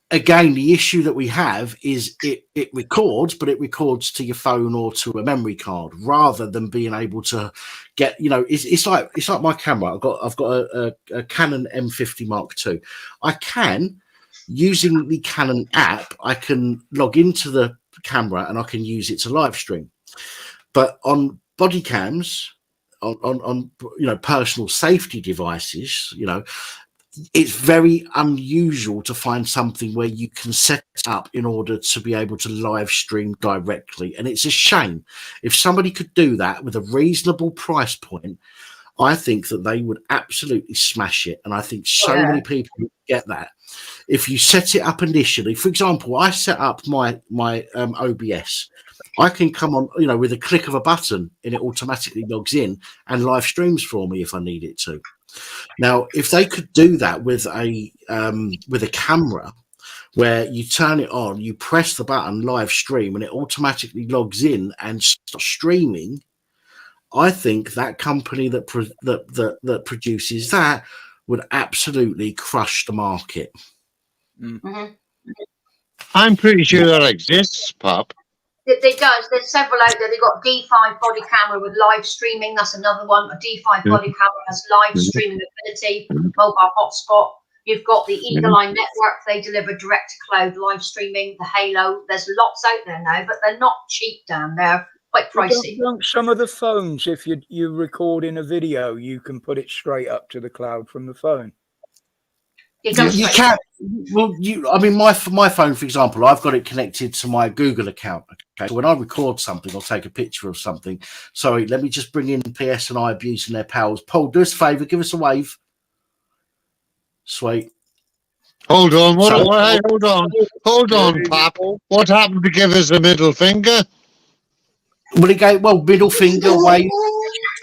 again, the issue that we have is it records, but it records to your phone or to a memory card rather than being able to get. It's like my camera. I've got a Canon M50 Mark II. I can, using the Canon app, I can log into the camera and I can use it to live stream. But on body cams, on personal safety devices, it's very unusual to find something where you can set up in order to be able to live stream directly. And it's a shame. If somebody could do that with a reasonable price point, I think that they would absolutely smash it. And I think many people would get that. If you set it up initially, for example, I set up my OBS. I can come on, with a click of a button and it automatically logs in and live streams for me if I need it to. Now, if they could do that with a camera where you turn it on, you press the button live stream and it automatically logs in and starts streaming, I think that company that produces that would absolutely crush the market. Mm-hmm. I'm pretty sure that exists, Pop. It does. There's several out there. They've got D5 body camera with live streaming. That's another one. A D5 body camera has live streaming ability, mobile hotspot. You've got the Eagle Eye Network. They deliver direct to cloud live streaming. The Halo. There's lots out there now, but they're not cheap, Dan. They're quite pricey. Some of the phones, if you're recording a video, you can put it straight up to the cloud from the phone. You can. Well, I mean, my phone, for example, I've got it connected to my Google account. Okay, so when I record something, I'll take a picture of something. Sorry, let me just bring in PS and I abusing their powers. Paul, do us a favour, give us a wave. Sweet. Hold on, hold on, Pop. What happened to give us a middle finger? Well, he gave middle finger wave.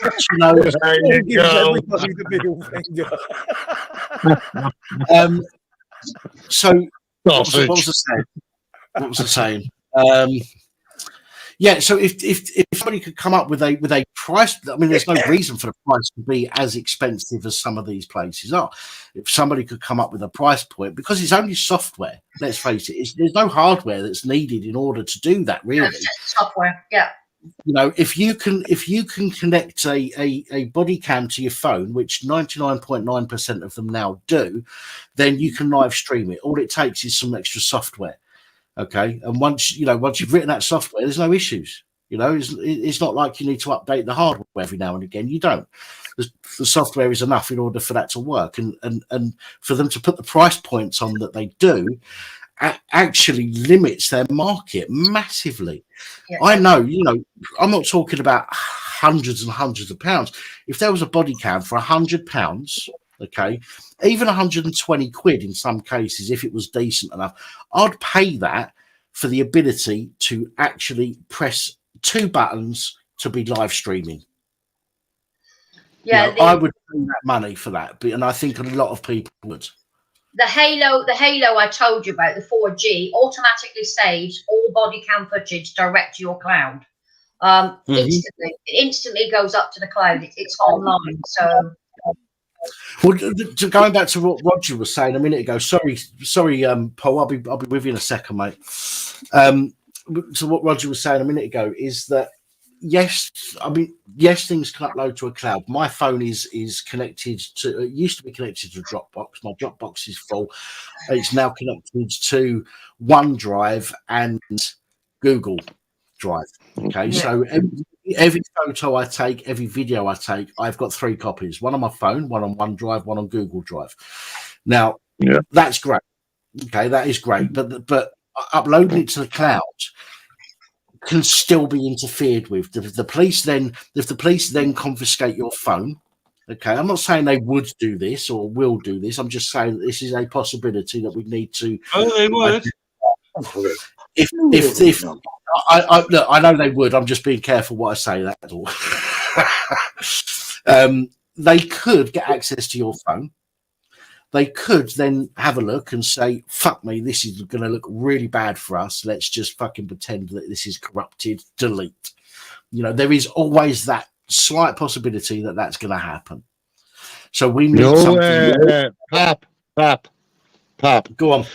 You know, There you go. Everybody the middle finger. So what was I saying? Yeah, so if somebody could come up with a price, I mean, there's no reason for the price to be as expensive as some of these places are. If somebody could come up with a price point, because it's only software, let's face it, there's no hardware that's needed in order to do that, really. Software, yeah. You know, if you can connect a body cam to your phone, which 99.9% of them now do, then you can live stream it. All it takes is some extra software. Okay, and once you've written that software, there's no issues. You know, it's not like you need to update the hardware every now and again. You don't. The software is enough in order for that to work, and for them to put the price points on that they do actually limits their market massively. Yeah. I know, you know, I'm not talking about hundreds and hundreds of pounds. If there was a body cam for £100, okay, even 120 quid in some cases, if it was decent enough, I'd pay that for the ability to actually press 2 buttons to be live streaming. Yeah, you know, I would pay that money for that, and I think a lot of people would. The Halo I told you about, the 4G, automatically saves all body cam footage direct to your cloud. Instantly. It instantly goes up to the cloud. It's online. So, well, going back to what Roger was saying a minute ago. Sorry, Paul. I'll be with you in a second, mate. So what Roger was saying a minute ago is that yes, things can upload to a cloud. My phone is connected to. It used to be connected to Dropbox. My Dropbox is full. It's now connected to OneDrive and Google Drive. Okay, so every photo I take, every video I take, I've got 3 copies: one on my phone, one on OneDrive, one on Google Drive. Now, that's great. Okay, that is great, but uploading it to the cloud can still be interfered with. If the police then confiscate your phone, okay, I'm not saying they would do this or will do this. I'm just saying that this is a possibility that we need to. Oh, they would. If I know they would. I'm just being careful what I say. That's all. They could get access to your phone. They could then have a look and say, fuck me, this is going to look really bad for us. Let's just fucking pretend that this is corrupted, delete. You know, there is always that slight possibility that that's going to happen. So we need something. Pap. Go on.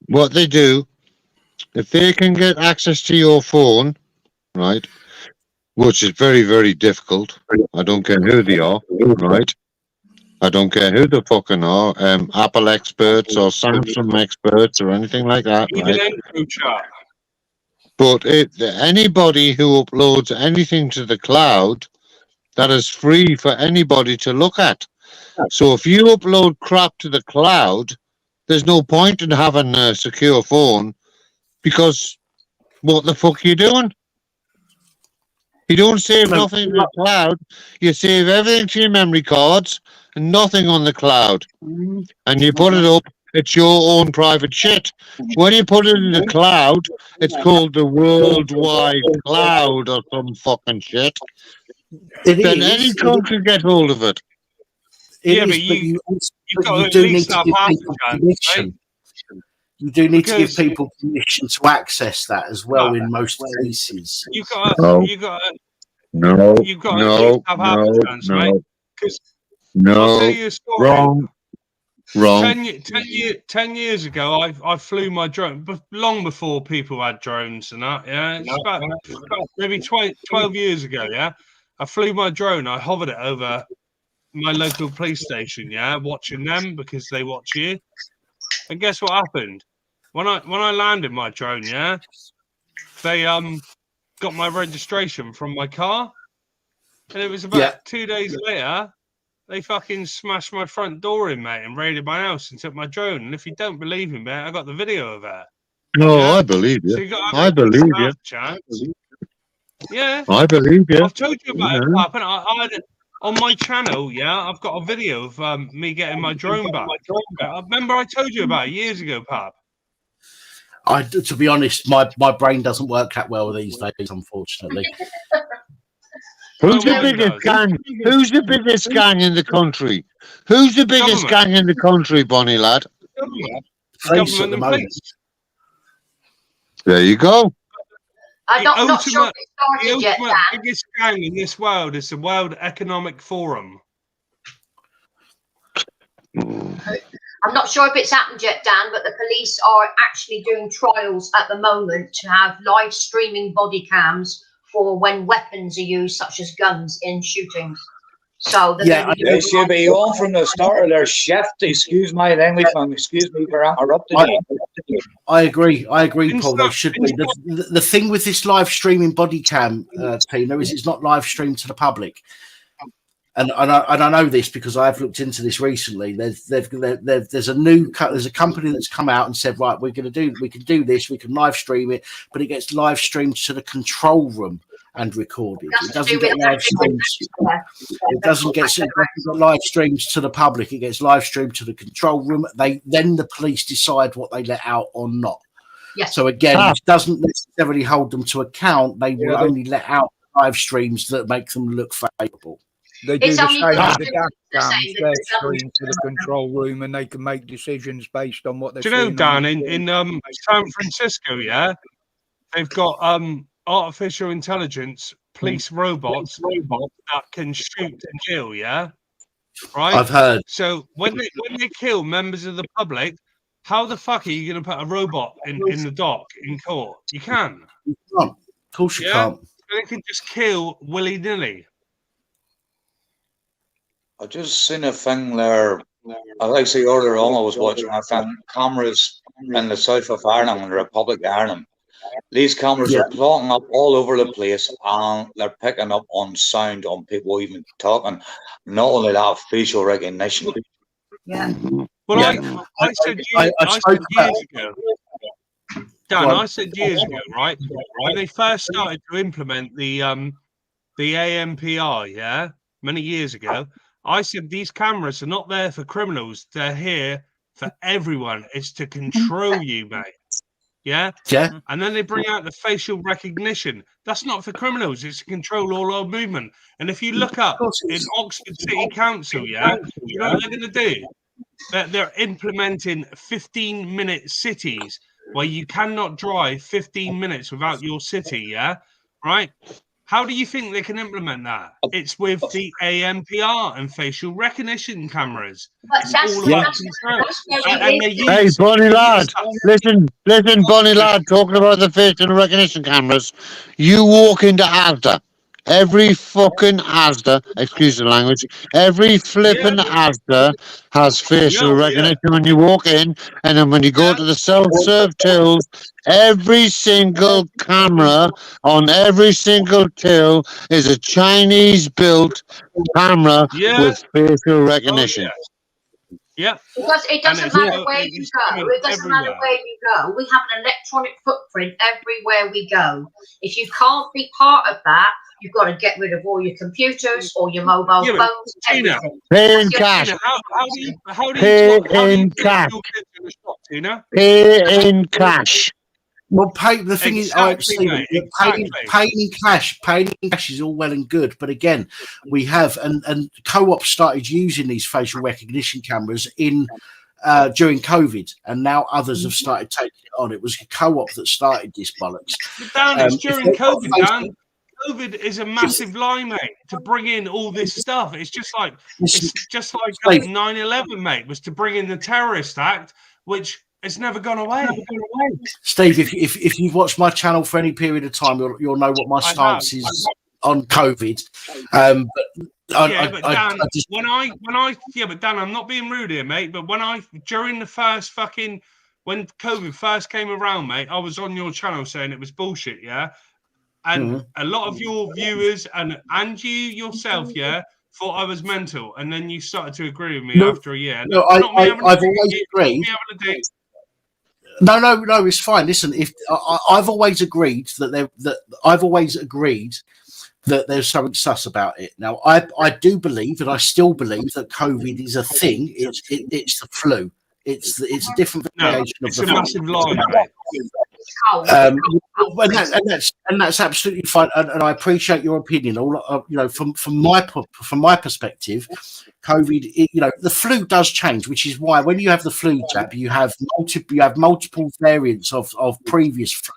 What they do, if they can get access to your phone, right, which is very, very difficult. I don't care who they are, right? I don't care who the fucking are, Apple experts or Samsung experts or anything like that. Right? But anybody who uploads anything to the cloud, that is free for anybody to look at. So if you upload crap to the cloud, there's no point in having a secure phone, because what the fuck are you doing? You don't save nothing in the cloud. You save everything to your memory cards and nothing on the cloud. And you put it up, it's your own private shit. When you put it in the cloud, it's called the worldwide cloud or some fucking shit. Then any cunt can get hold of it. But you do need to give people permission. You do need to give people permission to access that as well in most cases. You've got to have half a chance, right? Because I'll tell you a story. Wrong. Wrong. 10 years ago, I flew my drone, but long before people had drones and that. Yeah, it's about maybe 12 years ago. Yeah, I flew my drone. I hovered it over my local police station. Yeah, watching them because they watch you. And guess what happened? When I landed my drone, yeah, they got my registration from my car, and it was about 2 days later. They fucking smashed my front door in, mate, and raided my house and took my drone. And if you don't believe me, mate, I got the video of that. No, I believe you. So I believe you. Yeah. I believe you. I've told you about it, Pap, and I had on my channel, yeah, I've got a video of me getting my drone back. I remember I told you about it years ago, Pap. To be honest, my brain doesn't work that well these days, unfortunately. Who's the biggest gang? Who's the biggest gang in the country? Who's the biggest gang in the country, Bonnie lad? Police at the moment. There you go. I'm not sure if it started yet, Dan. The biggest gang in this world is the World Economic Forum. I'm not sure if it's happened yet, Dan, but the police are actually doing trials at the moment to have live streaming body cams for when weapons are used, such as guns, in shootings. So they should be on from the start of their shift. Excuse my language, excuse me for interrupting you. I agree, Paul. They should be. The thing with this live streaming body cam, Tina, is it's not live streamed to the public. And I know this because I've looked into this recently. There's a company that's come out and said, right, we can do this, we can live stream it, but it gets live streamed to the control room and recorded. It doesn't get live streamed. It doesn't get live streamed to the public. It gets live streamed to the control room. Then the police decide what they let out or not. Yes. So again, it doesn't necessarily hold them to account. They will only let out live streams that make them look favourable. They do the same with the gas cams. They're streamed to the control room, and they can make decisions based on what they're seeing. Do you know, Dan, in San Francisco, yeah, they've got artificial intelligence police robots that can shoot and kill, yeah? Right? I've heard. So when they kill members of the public, how the fuck are you going to put a robot in the dock in court? You can. You can't. Of course you can't. They can just kill willy-nilly. I just seen a thing there. I see earlier on I was watching. I found cameras in the south of Ireland, in the Republic of Ireland. These cameras are plotting up all over the place, and they're picking up on sound, on people even talking. Not only that, facial recognition. Yeah. Well, I said years ago, Dan. I said years ago, right, when they first started to implement the AMPR, yeah, many years ago. I said these cameras are not there for criminals. They're here for everyone. It's to control you, mate. Yeah? Yeah. And then they bring out the facial recognition. That's not for criminals. It's to control all our movement. And if you look up in Oxford City Council, yeah, you know what they're going to do? They're implementing 15-minute cities where you cannot drive 15 minutes without your city, yeah? Right? How do you think they can implement that? It's with the AMPR and facial recognition cameras. Hey, Bonnie lad, listen, Bonnie lad, talking about the facial recognition cameras. You walk into Asda. Every fucking Asda, excuse the language, every flipping Asda has facial recognition when you walk in, and then when you go to the self-serve tills, every single camera on every single till is a Chinese-built camera with facial recognition. Yeah. Because it doesn't matter where you go. It doesn't matter where you go. We have an electronic footprint everywhere we go. If you can't be part of that, you've got to get rid of all your computers, all your mobile phones, everything. Pay in cash. How do you in cash. Pay in cash. Well, the thing is, paying in cash is all well and good, but again, we have and co-op started using these facial recognition cameras in during COVID, and now others have started taking it on. It was a co-op that started this bollocks. Dan, it's during COVID, Dan. COVID is a massive lie, mate, to bring in all this stuff. It's just like 9/11, mate, was to bring in the terrorist act, which has never gone away. Steve, if you've watched my channel for any period of time, you'll know what my stance is on COVID. Dan, Dan, I'm not being rude here, mate, but during the first when COVID first came around, mate, I was on your channel saying it was bullshit, yeah? And a lot of your viewers and you yourself, yeah, thought I was mental. And then you started to agree with me after a year. No, I've always agreed. No, it's fine. Listen, I've always agreed that there's something sus about it. Now, I do believe, and I still believe, that COVID is a thing. It's the flu. It's a different variation of the flu. It's a massive lie, mate. And that's absolutely fine. And I appreciate your opinion. From my perspective, COVID, the flu does change, which is why when you have the flu jab, you have multiple variants of previous flu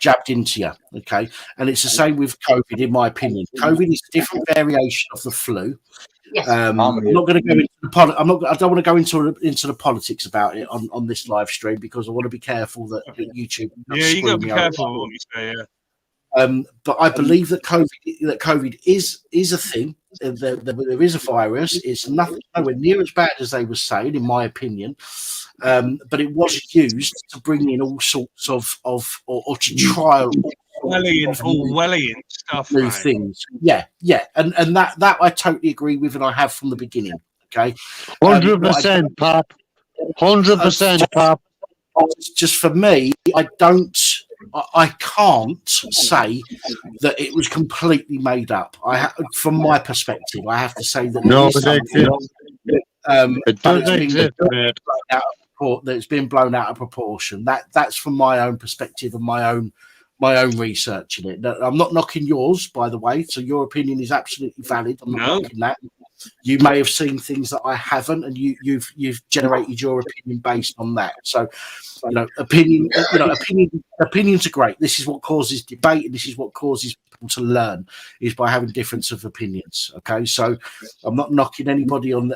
jabbed into you. Okay, and it's the same with COVID, in my opinion. COVID is a different variation of the flu. Yes. I'm not going to go into I don't want to go into the politics about it on this live stream, because I want to be careful that YouTube. Yeah, you got to be careful what you say. Yeah. But I believe that COVID is a thing. There is a virus. It's nowhere near as bad as they were saying, in my opinion. But it was used to bring in all sorts of or to trial Orwellian stuff, new things. Yeah, and that I totally agree with, and I have from the beginning. Okay, 100%, Pop. 100%, Pop. Just for me, I can't say that it was completely made up. From my perspective, I have to say that it does exist. That's been blown out of proportion. That's from my own perspective and my own research in it. I'm not knocking yours, by the way. So your opinion is absolutely valid. I'm not knocking that. You may have seen things that I haven't, and you've generated your opinion based on that. So, opinions are great. This is what causes debate, and this is what causes people to learn, is by having difference of opinions. Okay, so I'm not knocking anybody on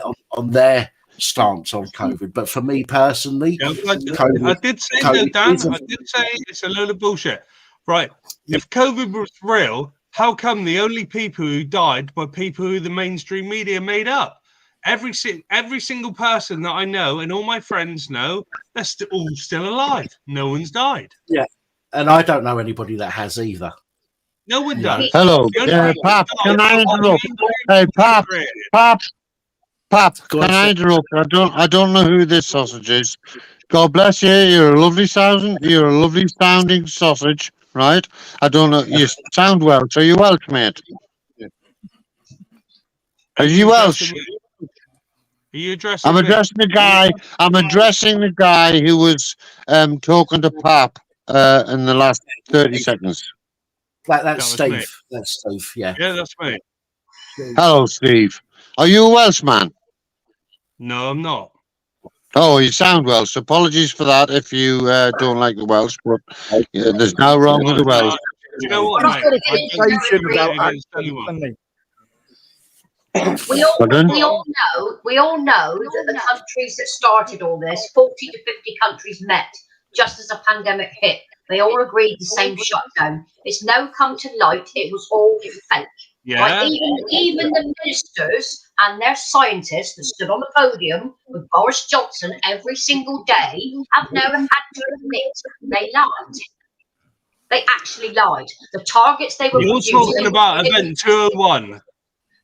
their stance on COVID, but for me personally, I did say that, Dan. I did say it's a load of bullshit. Right? If COVID was real, how come the only people who died were people who the mainstream media made up? Every single person that I know and all my friends know, they're all still alive. No one's died. Yeah, and I don't know anybody that has either. No one does. Hello, Pop. Can I interrupt? Hey, Pop. Can I interrupt? I don't know who this sausage is. God bless you. You're a lovely sounding sausage, right? I don't know. You sound Welsh. Are you Welsh, mate? Are you Welsh? Are you addressing? I'm addressing the guy. I'm addressing the guy who was talking to Pop in the last 30 seconds. That's Steve. That's Steve. Yeah. Yeah, that's me. Hello, Steve. Are you a Welshman? No, I'm not. Oh, you sound Welsh. Apologies for that if you don't like the Welsh, but there's no wrong with the Welsh. You know what, mate? We all know that the countries that started all this, 40 to 50 countries met just as a pandemic hit. They all agreed the same shutdown. It's now come to light it was all fake. Yeah. Right? Even the ministers and their scientists that stood on the podium with Boris Johnson every single day have now had to admit they lied. They actually lied. The targets they were You're talking about Event 201.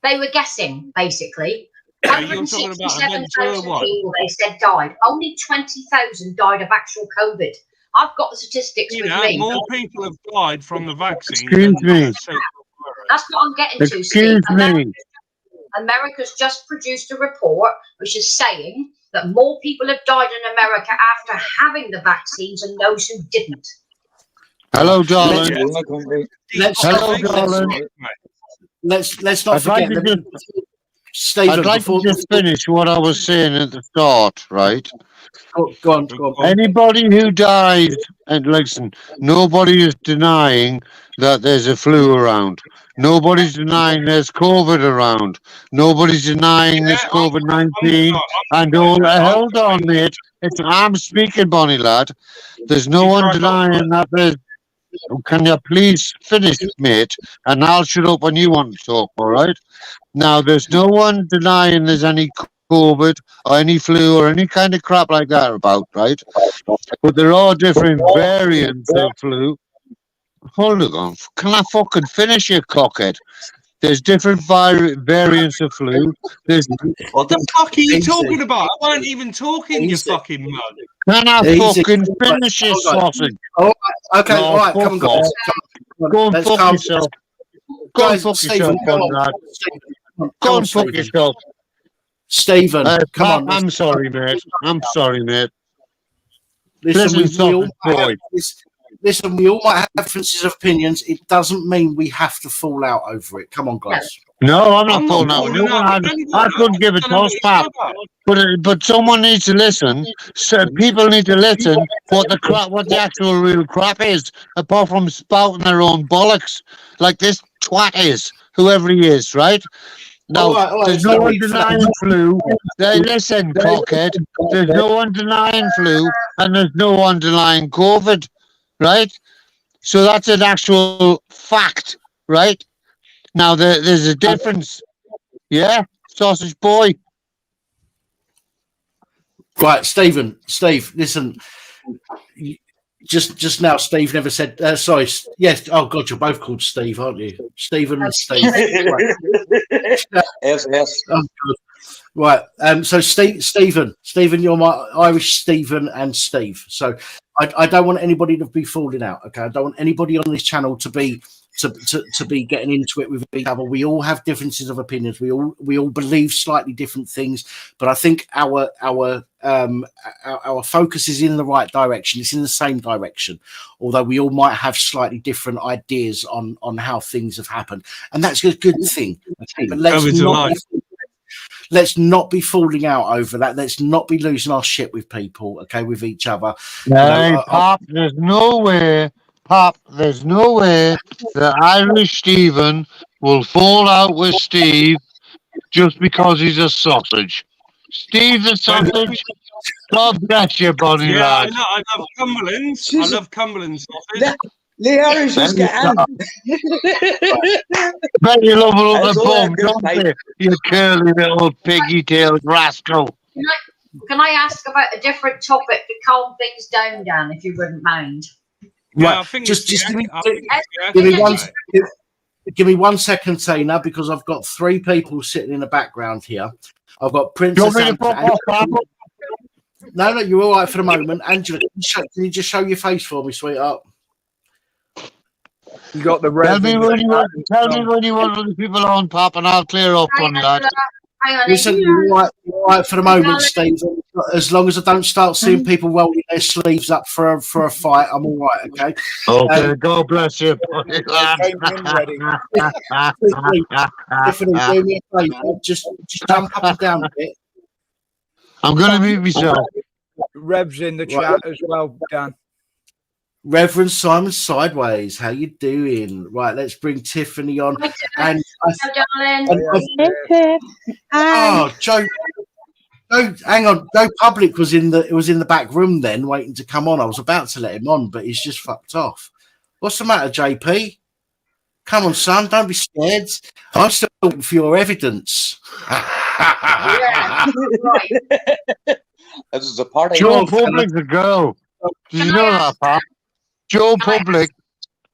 They were guessing, basically. Yeah, you're talking about Event 201. People they said died. Only 20,000 died of actual COVID. I've got the statistics with me. More people have died from the vaccine. Excuse me. That's what I'm getting to. Excuse me. America's just produced a report which is saying that more people have died in America after having the vaccines than those who didn't. Hello, darling. Let's not forget. Stephen, I'd like to just finish what I was saying at the start, right? Go on. Anybody who dies, and listen, nobody is denying that there's a flu around. Nobody's denying there's COVID around. Nobody's denying there's COVID-19 and all. Hold on, mate. I'm speaking, Bonnie lad. There's no one denying that there's. Can you please finish, mate? And I'll shut up when you want to talk, all right? Now, there's no one denying there's any COVID or any flu or any kind of crap like that about, right? But there are different variants of flu. Hold on. Can I fucking finish, you cockhead? There's different variants of flu. What the fuck are you talking about? I weren't even talking, you fucking mug. Can I fucking finish this sausage? Oh, okay, all right, come on, guys. Go and fuck yourself. Go and fuck yourself, lad. Go and fuck yourself. Stephen, come on. I'm sorry, mate. Listen, we all might have differences of opinions. It doesn't mean we have to fall out over it. Come on, guys. No, I'm not falling out. I couldn't give a toss, pap. But someone needs to listen. So people need to listen what the actual real crap is, apart from spouting their own bollocks like this twat is, whoever he is, right? No, there's no one denying flu. Listen, cockhead. There's no one denying flu, and there's no one denying COVID, right? So that's an actual fact, right? Now there's a difference, yeah, sausage boy. Right, Steve, listen. Just now, Steve never said. Sorry, yes. Oh God, you're both called Steve, aren't you? Stephen and Steve. Right. Yes. Oh, right. So Stephen, you're my Irish Stephen and Steve. So I don't want anybody to be falling out. Okay, I don't want anybody on this channel to be getting into it with each other. We all have differences of opinions. We all believe slightly different things, but I think our focus is in the right direction. It's in the same direction, although we all might have slightly different ideas on how things have happened, and that's a good thing. Okay, but let's not be falling out over that. Let's not be losing our shit with people. Okay, with each other. Hey, Pop, there's no way. Pop, there's no way that Irish Stephen will fall out with Steve just because he's a sausage. Steve's a sausage. God bless you, Bonnie lad. I love Cumberland's. I love Cumberland's sausage. The Irish just get on. Bet you love a the bum, don't they? You curly little piggy-tailed rascal. Can I ask about a different topic to calm things down, Dan, if you wouldn't mind? Right, just give me 1 second, Tina, because I've got three people sitting in the background here. I've got Princess No, you're all right for the moment. Angela, can you just show your face for me, sweetheart? You got the red. Tell me when you want other people on, Pop, and I'll clear up on that. Listen, you're all right for the moment, Steve. As long as I don't start seeing people rolling their sleeves up for a fight, I'm all right. Okay. Okay. God bless you. Do me a favor. Just jump up and down a bit. I'm going to mute myself. Rev's in the chat as well, Dan. Reverend Simon Sideways, how you doing? Right, let's bring Tiffany on. And Joe, hang on. Joe Public was in the back room then, waiting to come on. I was about to let him on, but he's just fucked off. What's the matter, JP? Come on, son, don't be scared. I'm still looking for your evidence. This is a party. Joe Public's a girl. Did you know that, Pop? Joe Public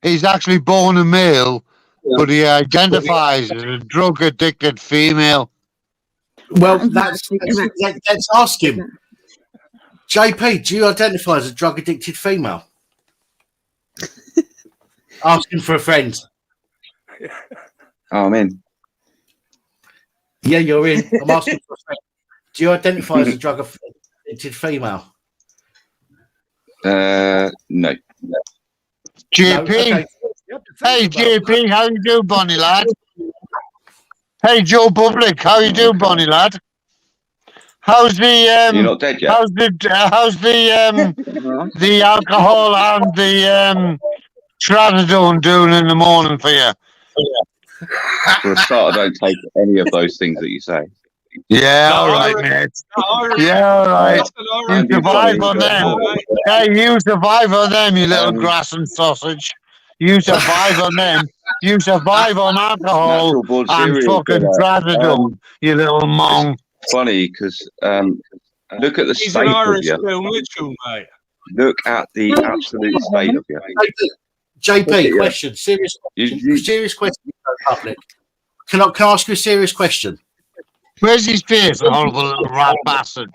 is actually born a male, but he identifies as a drug-addicted female. Well, let's ask him. JP, do you identify as a drug-addicted female? Asking for a friend. Oh, I'm in. Yeah, you're in. I'm asking for a friend. Do you identify as a drug-addicted female? No. JP. No, okay. Hey, JP, how you doing, Bonnie lad? Hey, Joe Public, how you doing, Bonnie lad? How's the You're not dead yet. how's the alcohol and the trazodone doing in the morning for you? For a start, I don't take any of those things that you say. Yeah, all right, mate. Yeah, all right. You survive on them. Hey, you survive on them, you little grass and sausage. You survive on them. You survive on alcohol and fucking trazodone, you little mong. Funny, because look at the He's state an of Irish you. Bill Mitchell, mate. Look at the absolute state of you. JP, question. Serious question. Serious question, public. Can I ask you a serious question? Where's his face, the horrible little rat bastard?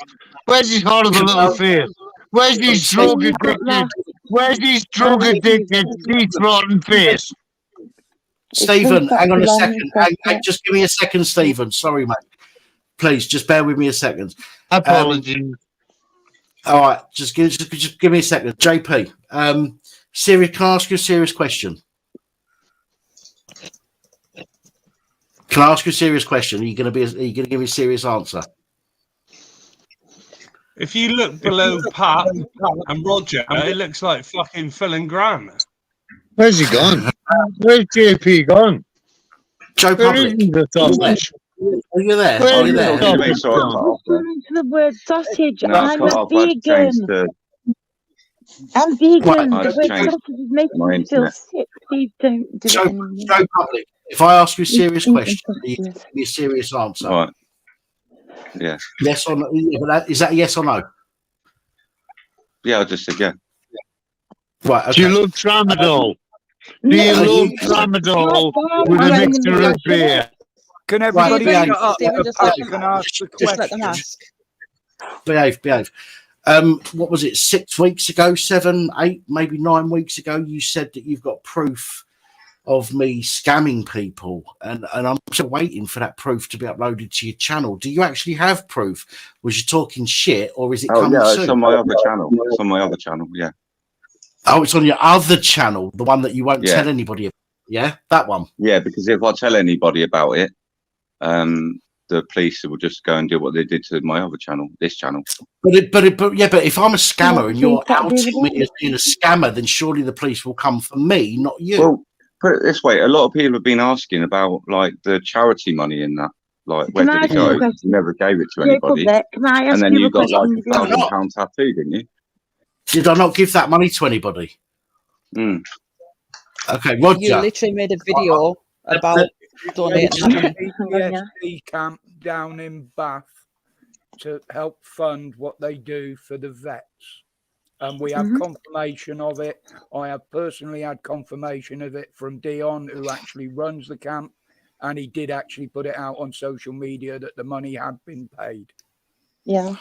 Where's his horrible little face? Where's his drug addicted? Where's his drug addicted, teeth rotten face? Stephen, hang on a second. Just give me a second, Stephen. Sorry, mate. Please, just bear with me a second. Apologies. All right, just give me a second. JP, serious. Can I ask you a serious question? Can I ask you a serious question? Are you going to give me a serious answer? If you look below Pat and Roger, it looks like fucking Phil and Graham. Where's he gone? Where's JP gone? Joe Public. The sausage? Are you there? Where Are you there? The word sausage. No, I'm a vegan. I'm vegan. Right, the word sausage is making me feel sick. Please don't do it anymore. Joe Public. If I ask you a serious question, you give me a serious answer. Right. Yeah. Yes or no? Is that a yes or no? Yeah, I just said yeah. Right. Okay. Do you love tramadol? Do you love tramadol with a mixture of beer? Can everybody behave. shut up? Stephen, Just let them ask. Behave. What was it? 6 weeks ago, 7, 8, maybe 9 weeks ago, you said that you've got proof of me scamming people, and I'm still waiting for that proof to be uploaded to your channel. Do you actually have proof? Was you talking shit, or is it coming soon? It's on my other channel. It's on my other channel, yeah. Oh, it's on your other channel, the one that you won't tell anybody about. Yeah, that one. Yeah, because if I tell anybody about it, the police will just go and do what they did to my other channel, this channel. But if I'm a scammer and you're outing me as being a scammer, then surely the police will come for me, not you. Well, put it this way: a lot of people have been asking about like the charity money in that. Like, where did it go? You never gave it to anybody, and then you got like £1,000 tattoo, didn't you? Did I not give that money to anybody? Mm. Okay, Roger. You literally made a video about donating. PTSD camp down in Bath to help fund what they do for the vets. And we have confirmation of it. I have personally had confirmation of it from Dion, who actually runs the camp, and he did actually put it out on social media that the money had been paid. Yeah.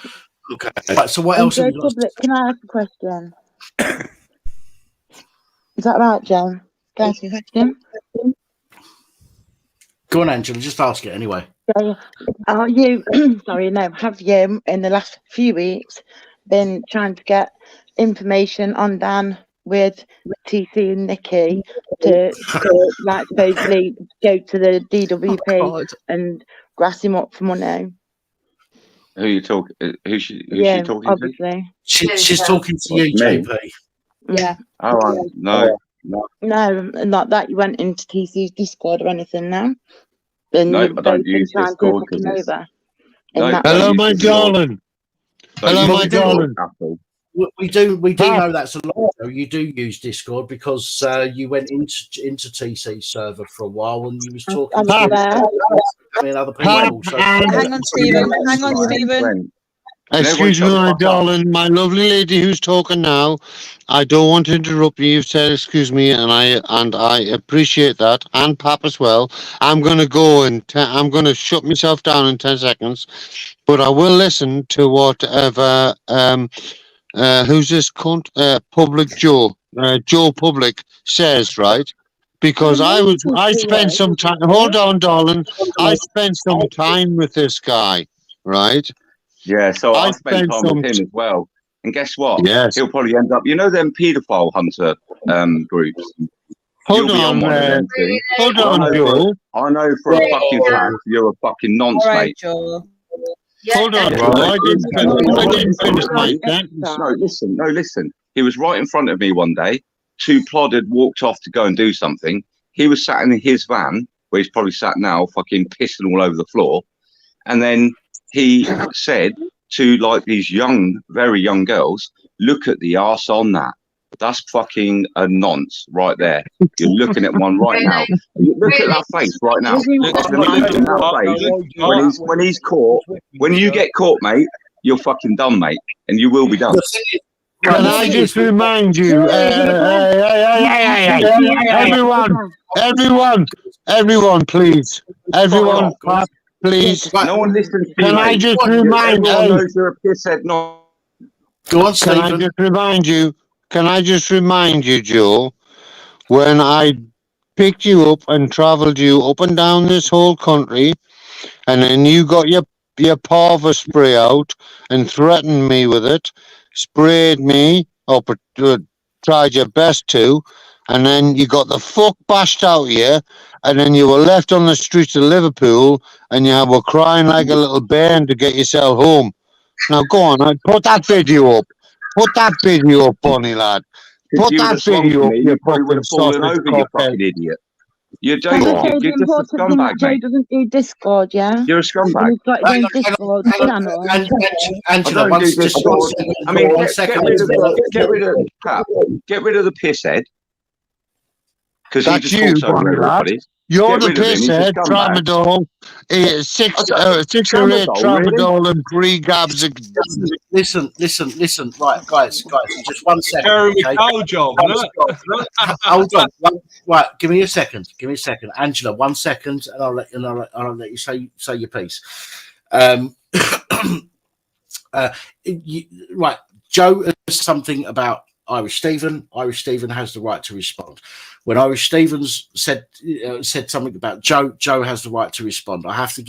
Okay. Right, so what else? Can I ask a question? Is that right, Joe? Can I ask a question? Go on, Angela. Just ask it anyway. Are you? Have you in the last few weeks been trying to get information on Dan with TC and Nikki to like supposedly go to the DWP and grass him up for money? Who are you talking? Who's she talking obviously. to? She's talking to you, JP. Yeah. Oh, no, not that you went into TC's Discord or anything now. And no, I don't use Discord because hello, my darling. Hello, my darling. We do know that's a lot. You do use Discord because you went into TC's server for a while and you was talking to other people. Hang on, Stephen. Excuse me, my darling, my lovely lady who's talking now. I don't want to interrupt you. You've said excuse me, and I appreciate that, and Pap as well. I'm going to go and I'm going to shut myself down in 10 seconds, but I will listen to whatever who's this cunt? Public Joe Public says, right? Because I spent some time. Hold on, darling. I spent some time with this guy, right? Yeah, so I spent time with him as well. And guess what? Yes. He'll probably end up, them paedophile hunter groups. Hold be on, one of them two. hold on, Joe. I know for a fucking fact you're a fucking nonce, All right, mate. Joe. Hold on, Yeah, Joe. no, I didn't finish my sentence. No, listen. He was right in front of me one day. Two plodded walked off to go and do something. He was sat in his van, where he's probably sat now, fucking pissing all over the floor. And then he said to like these young, very young girls, look at the arse on that. That's fucking a nonce right there. You're looking at one right now. Look at that face right now. Look at that face. When he's caught, when you get caught, mate, you're fucking done, mate. And you will be done. Can I just remind you, everyone, please. Everyone, please. No one listens to you, Can I mate. just remind Everyone knows you're a pisshead. No. Go on, Can I Stephen. just remind you, Joe, when I picked you up and travelled you up and down this whole country, and then you got your parva spray out and threatened me with it, sprayed me, or tried your best to, and then you got the fuck bashed out here, and then you were left on the streets of Liverpool, and you were crying like a little bairn to get yourself home. Now go on, put that video up. Put that video up, Bonnie lad. Put that video up, you fucking sausage you fucking idiot. You're just a scumbag, Joe mate. doesn't do Discord, yeah? You're a scumbag. He's got his own Discord channel. Angela, I mean, get rid of the pisshead. Because he just talks over everybody. You're the pisshead, tramadol, 6 or 8 tramadol and 3 gabs of... Listen. Right, guys, just 1 second. Jeremy Okay? Kyle job. Hold on. Right, give me a second. Angela, 1 second, and I'll let you say your piece. Right, Joe has something about Irish Stephen. Irish Stephen has the right to respond. When Irish Stevens said something about Joe, Joe has the right to respond. I have to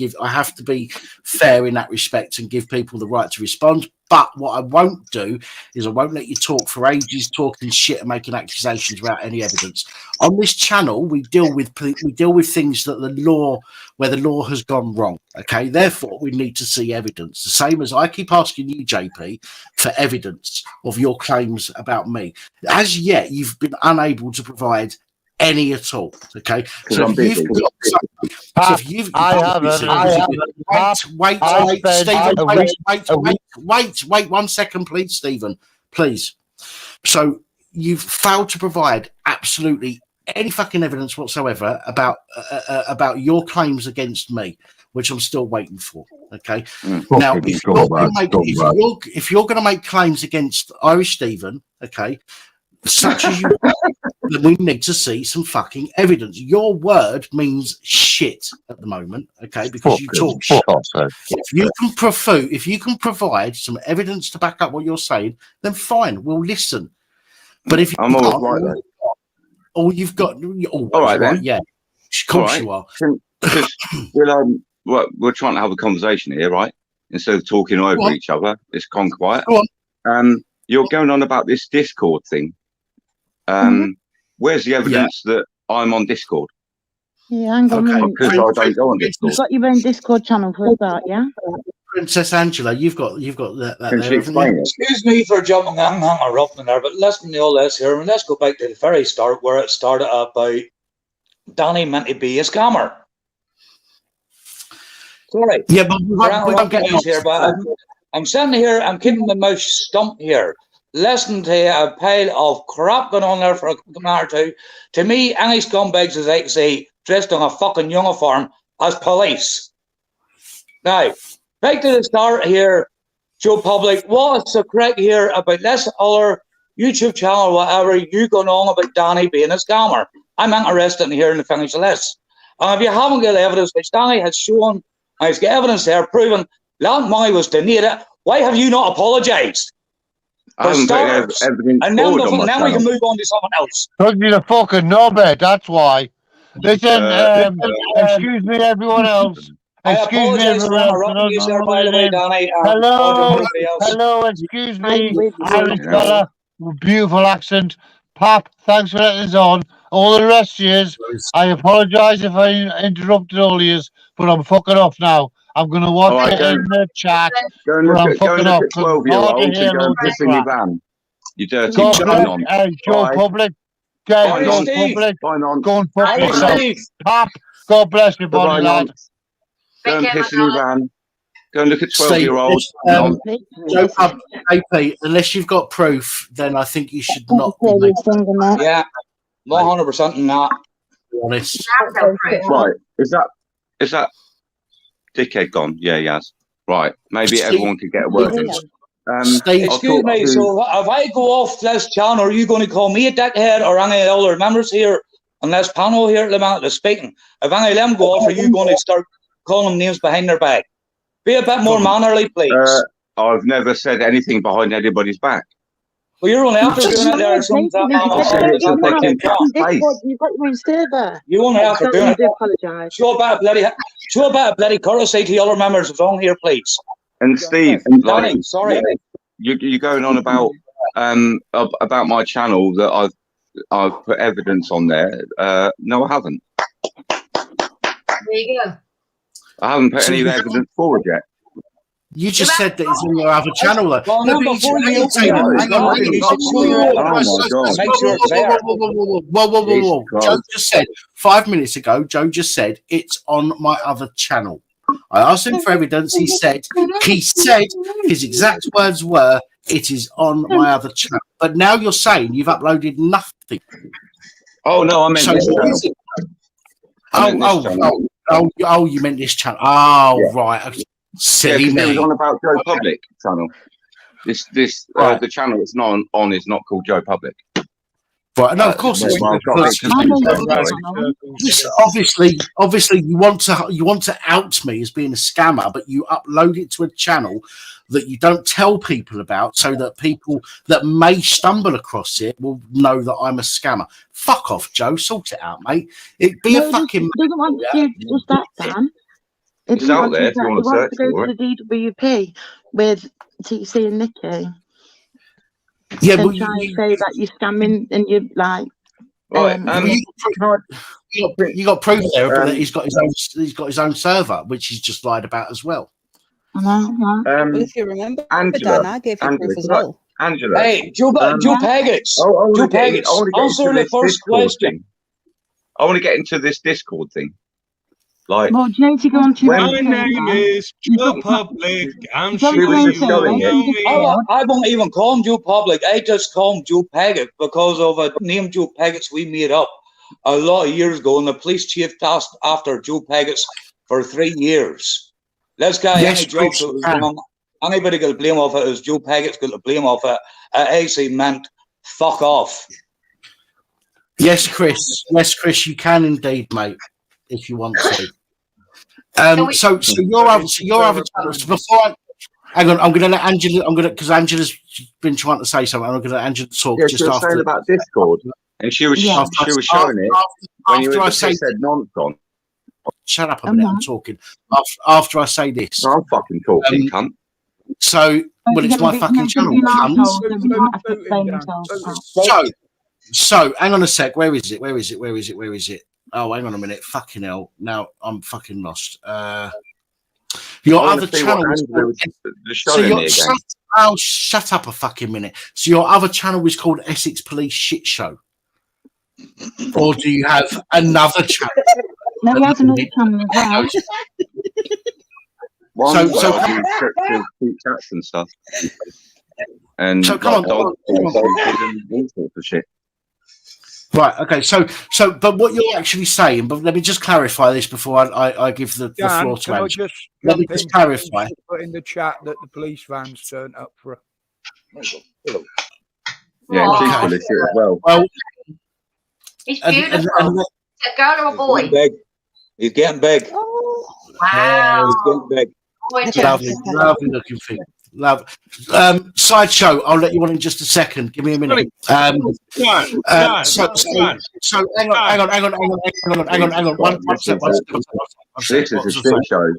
be fair in that respect and give people the right to respond. But what I won't do is I won't let you talk for ages, talking shit and making accusations without any evidence. On this channel, we deal with things that where the law has gone wrong. Okay, therefore we need to see evidence. The same as I keep asking you, JP, for evidence of your claims about me. As yet, you've been unable to provide any at all. Okay, so if you've wait 1 second, please, Stephen, please. So you've failed to provide absolutely any fucking evidence whatsoever about your claims against me, which I'm still waiting for. Okay, now if you're going to make claims against Irish Stephen, okay, such as you, then we need to see some fucking evidence. Your word means shit at the moment, okay? Because you talk shit. If you can provide some evidence to back up what you're saying, then fine, we'll listen. But if you I'm all right, then. All you've got, all right, then. Yeah, of course you are. Because we're trying to have a conversation here, right? Instead of talking over each other, it's gone quiet. You're going on about this Discord thing. Where's the evidence that I'm on Discord? Yeah, hang on. Because I don't go on Discord. You've got your own Discord channel for that, yeah? Princess Angela, you've got that Can there, she explain it? Excuse me for jumping on a rough there, but listen to all this here, and let's go back to the very start where it started about Danny meant to be a scammer. Sorry. Yeah, but we don't get here, but I'm sitting here, I'm keeping my mouth stumped here. Listen to a pile of crap going on there for an hour or two. To me, any scumbags, as I can see, dressed in a fucking uniform as police. Now, back to the start here, Joe Public. What's the correct here about this other YouTube channel or whatever you going on about Danny being a scammer? I'm interested in hearing the finish of this. And if you haven't got evidence, which Danny has shown, and he's got evidence there proving that money was donated, why have you not apologised? And then we can move on to someone else. Because you're a fucking knobhead, that's why. Listen, excuse me, everyone else. Excuse me, everyone else. Hello, excuse me, Irish fella, beautiful accent. Pop, thanks for letting us on. all the rest of yous. I apologise if I interrupted all of yous, but I'm fucking off now. I'm going to watch All right, it in the chat, Go and but look I'm at, go and fucking look off. at 'cause it's hard to 12-year-olds hear and go and loads of piss in your crap. van. You dirty God Bye bless. non. Joe Bye. Public. Bye Joe non. Public. Bye non. Go and fuck Bye yourself. non. Pop. God bless you, Bye buddy, non. lad. Go and Take care, piss in your van. Go and look at Steve, 12-year-olds. Joe AP, unless you've got proof, then I think you should not be Yeah, 100% not. honest. Right. Is that dickhead gone? Yeah, he has. Right. Maybe everyone could get a word in. Excuse me, so if I go off this channel, are you going to call me a dickhead or any other members here on this panel here at the moment that's speaking? If any of them go off, are you going to start calling them names behind their back? Be a bit more mannerly, please. I've never said anything behind anybody's back. Well, you're only after doing it there. Some I said it's a fucking face. You've got your own server. You only after doing I it. do apologise. Show a bit of bloody courtesy to the other members that's on here, please. And Steve, Danny, sorry. You're going on about my channel that I've put evidence on there. No, I haven't. There you go. I haven't put any evidence forward yet. You just said that it's on your other channel. Though. Well, no, before you open Whoa. Joe just said 5 minutes ago, Joe just said it's on my other channel. I asked him for evidence. He said his exact words were, it is on my other channel. But now you're saying you've uploaded nothing. Oh, no, I meant this channel. Oh, you meant this channel. Oh, yeah. Right. Okay. Silly me. me. It was on about Joe Public channel. The channel it's not on is not called Joe Public. Right, no, of course it's not. Obviously, you want to out me as being a scammer, but you upload it to a channel that you don't tell people about, so that people that may stumble across it will know that I'm a scammer. Fuck off, Joe. Sort it out, mate. It'd be a fucking. Doesn't want to just that, Dan. It's out there if you want to search for for it. To the DWP with TC and Nikki. Yeah, and but try and say that you're scamming and you're like. Right. You got proof there that he's got his own server, which he's just lied about as well. Well, if you remember, Dan, I gave you proof as well. Angela. Hey, Joe Paggets. Joe Paggets. Answer the first question. I want to get into this Discord thing. Like, well, do you need to go on to my name is Joe Public. I'm sure I won't even call him Joe Public. I just call him Joe Paggett because of a name Joe Paggets we made up a lot of years ago, and the police chief tasked after Joe Paggets for 3 years. This guy, any job that was wrong, anybody got to blame off it is Joe Paggett's got to blame off it. It actually meant fuck off. Yes, Chris. Yes, Chris, you can indeed, mate, if you want to. So your other channel. So before hang on, I'm going to let Angela. Because Angela's been trying to say something. I'm going to let Angela talk just she was after saying about Discord, and she was showing it when you said nonsense. Shut up a minute. I'm talking. After I say this, I'm fucking talking, cunt. So, well, it's my fucking channel. So, hang on a sec. Where is it? Oh, hang on a minute. Fucking hell. Now I'm fucking lost. Your other channel shut up a fucking minute. So your other channel is called Essex Police Shit Show. Or do you have another channel? No, we have another channel as well. Chats and stuff. And so come on. All sorts of shit. Right. Okay. So, but what you're actually saying, but let me just clarify this before I give the floor to Angela. Let me just clarify. Put in the chat that the police van's turned up for. Yeah, she's full of shit as well. Well, he's beautiful. Is it a girl or a boy? He's getting big. Oh, wow. He's getting big. Lovely looking thing. Love. Sideshow, I'll let you on in just a second. Give me a minute. So hang on. One second. This is a shit show.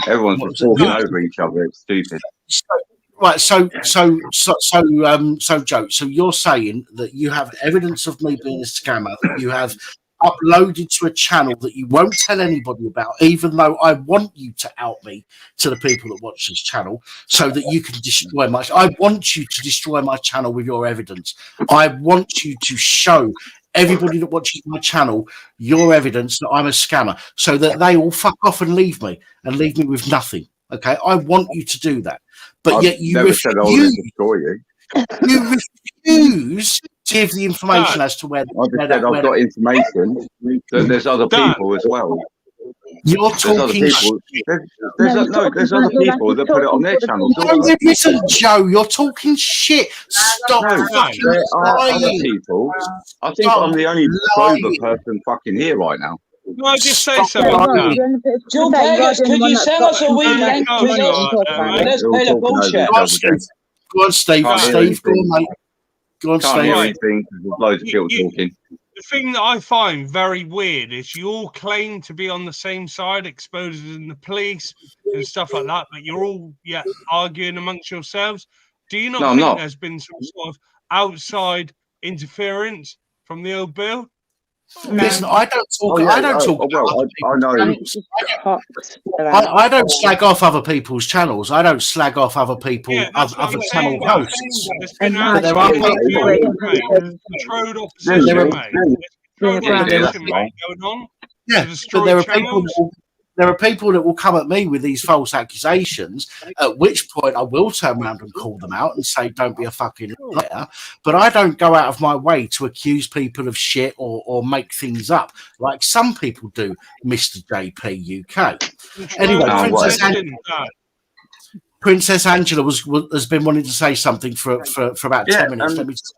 Everyone's talking over each other. It's stupid. Right, so Joe, so you're saying that you have evidence of me being a scammer that you have uploaded to a channel that you won't tell anybody about, even though I want you to out me to the people that watch this channel, so that you can destroy my. I want you to destroy my channel with your evidence. I want you to show everybody that watches my channel your evidence that I'm a scammer, so that they all fuck off and leave me with nothing. Okay, I want you to do that. But yet you refuse to give the information as to where. I've got information that there's other people as well. You're talking. There's other people that put it on their channels. No, there isn't, Joe. You're talking shit. Stop fucking there are other lying. people. I think I'm the only sober person fucking here right now. Can I just say something? Joe Vegas, could you send us a wee link to this pile of bullshit? Go on, Steve. Steve, go on, mate. Go on, Can't hear Steve. anything because there's loads of people talking. The thing that I find very weird is you all claim to be on the same side, exposing the police and stuff like that, but you're all arguing amongst yourselves. Do you not think there's been some sort of outside interference from the old Bill? Listen, I don't talk. I don't talk. I know. I don't slag off other people's channels. I don't slag off other people, other channel hosts. But there are people. There are people that will come at me with these false accusations, at which point I will turn around and call them out and say, don't be a fucking liar. But I don't go out of my way to accuse people of shit or make things up like some people do, Mr. JP UK. Anyway, Princess Angela has been wanting to say something for about 10 minutes. Let me just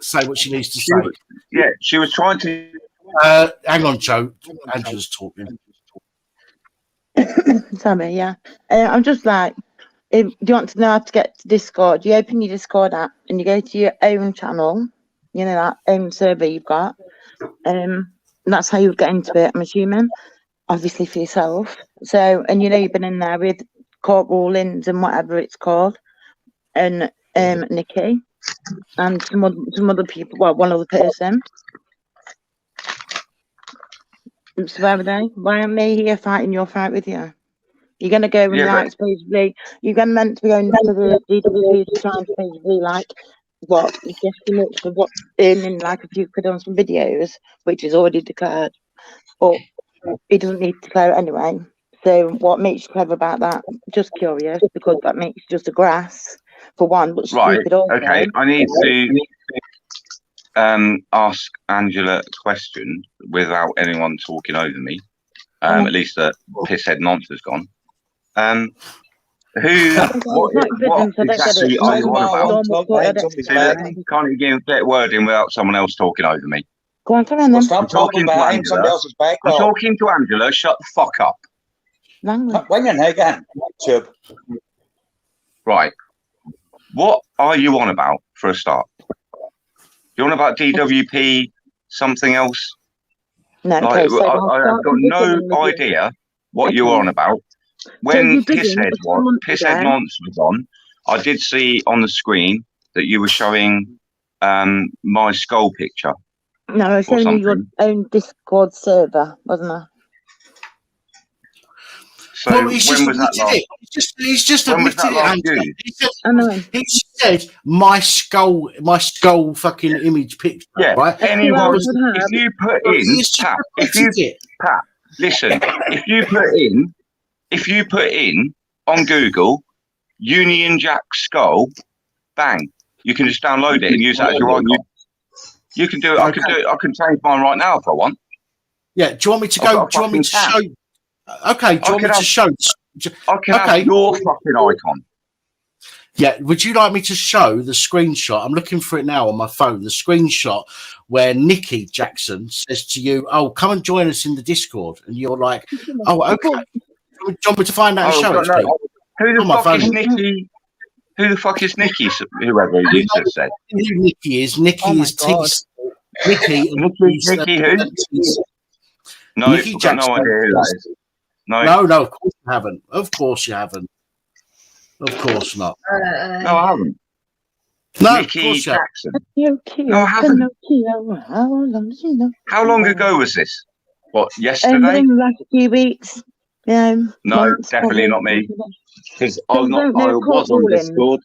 say what she needs to say. She was trying to... hang on, Joe. Angela's talking. Sorry, I'm just like, do you want to know how to get to Discord? You open your Discord app and you go to your own channel, you know, that own server you've got. That's how you would get into it, I'm assuming, obviously for yourself. So, and you know, you've been in there with court rulings and whatever it's called, and Nikki and some other people, well, one other person. So where are they? Why am I here fighting your fight with you? You're going to go and like, supposedly, you're meant to be going to the DWP to try and supposedly, like, what, guesstimates for what, earning like a few quid on some videos, which is already declared. But he doesn't need to declare it anyway. So what makes you clever about that? Just curious, because that makes you just a grass, for one, but stupid also. Okay, I need to... ask Angela a question without anyone talking over me. At least the pisshead nonsense gone. What exactly are you on about? Can't you get a word in without someone else talking over me? Go on, come on then. Stop talking behind somebody else's back. I'm talking to Angela. Shut the fuck up. Winging again, Chub. Right. What are you on about for a start? You on about DWP, something else? No, like, so I've got no idea what you're on about. When Pisshead Nonce was on, I did see on the screen that you were showing my skull picture. No, I was showing you your own Discord server, wasn't I? So when was that last? He's just admitted it. He said my skull fucking image picture. Yeah, right? Anyone, if you put in, Pat, listen, if you put in on Google Union Jack skull, bang, you can just download it and use that as your icon. You can do it. I can do it. I can change mine right now if I want. Yeah. Do you want me to go? Do you want me to show? Okay, do you want me to show? I can have your fucking icon. Yeah, would you like me to show the screenshot? I'm looking for it now on my phone. The screenshot where Nikki Jackson says to you, "Oh, come and join us in the Discord," and you're like, "Oh, okay." Do you want me to find that and show it? Who the fuck is Nikki? Who the fuck is Nikki? Whoever you just said. Who Nikki is? Nikki is Nikki who? No, Nikki Jackson. No idea who that is. No, of course you haven't. Of course you haven't. Of course not. No, I haven't. No, Mickey of course not. Jackson. No, I haven't. How long ago was this? What, yesterday? In the last few weeks. No, months, definitely probably. not me. Because I So don't know was on calling. Discord.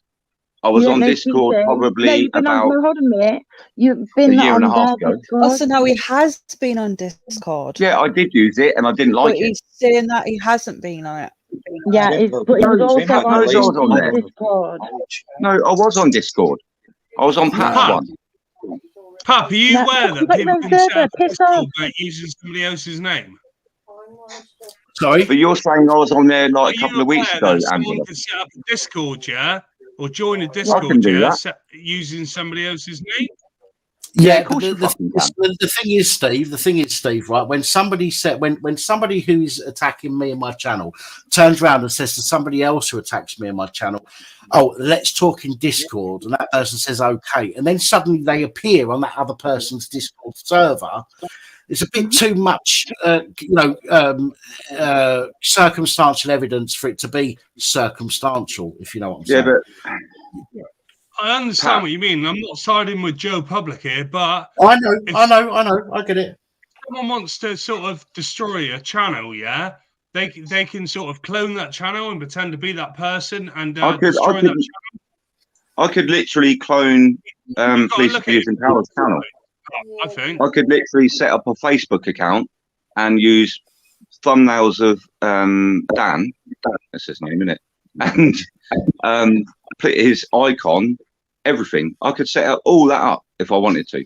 I was on Discord probably you've been about on, hold on a minute. You've been a year and a on half their ago. Discord. Also, no, he has been on Discord. Yeah, I did use it and I didn't like But it. he's saying that he hasn't been on it. Yeah, but he was also Pat knows I was on on there. Discord. No, I was on Discord. I was on Pat's Pat, one. Pap, are you No, aware that but people then can set further, up piss Discord off. by using somebody else's name? Sorry? But you're saying I was on there like a Are you couple of weeks aware ago, that someone Angela. can set up a Discord, yeah? Or join a I can Discord, do yeah? that. Using somebody else's name? Yeah, Yeah, of course you fucking can. the thing is, Steve, right? When somebody when somebody who's attacking me and my channel turns around and says to somebody else who attacks me and my channel, "Oh, let's talk in Discord," and that person says okay, and then suddenly they appear on that other person's Discord server, it's a bit too much, circumstantial evidence for it to be circumstantial, if you know what I'm saying. Yeah, but I understand what you mean. I'm not siding with Joe Public here, but I know, I get it. Someone wants to sort of destroy a channel, yeah? They can sort of clone that channel and pretend to be that person and destroy that channel. I could literally clone Police Abuse and Powers channel. I think I could literally set up a Facebook account and use thumbnails of Dan. That's his name, isn't it? And put his icon, everything. I could set up all that up if I wanted to,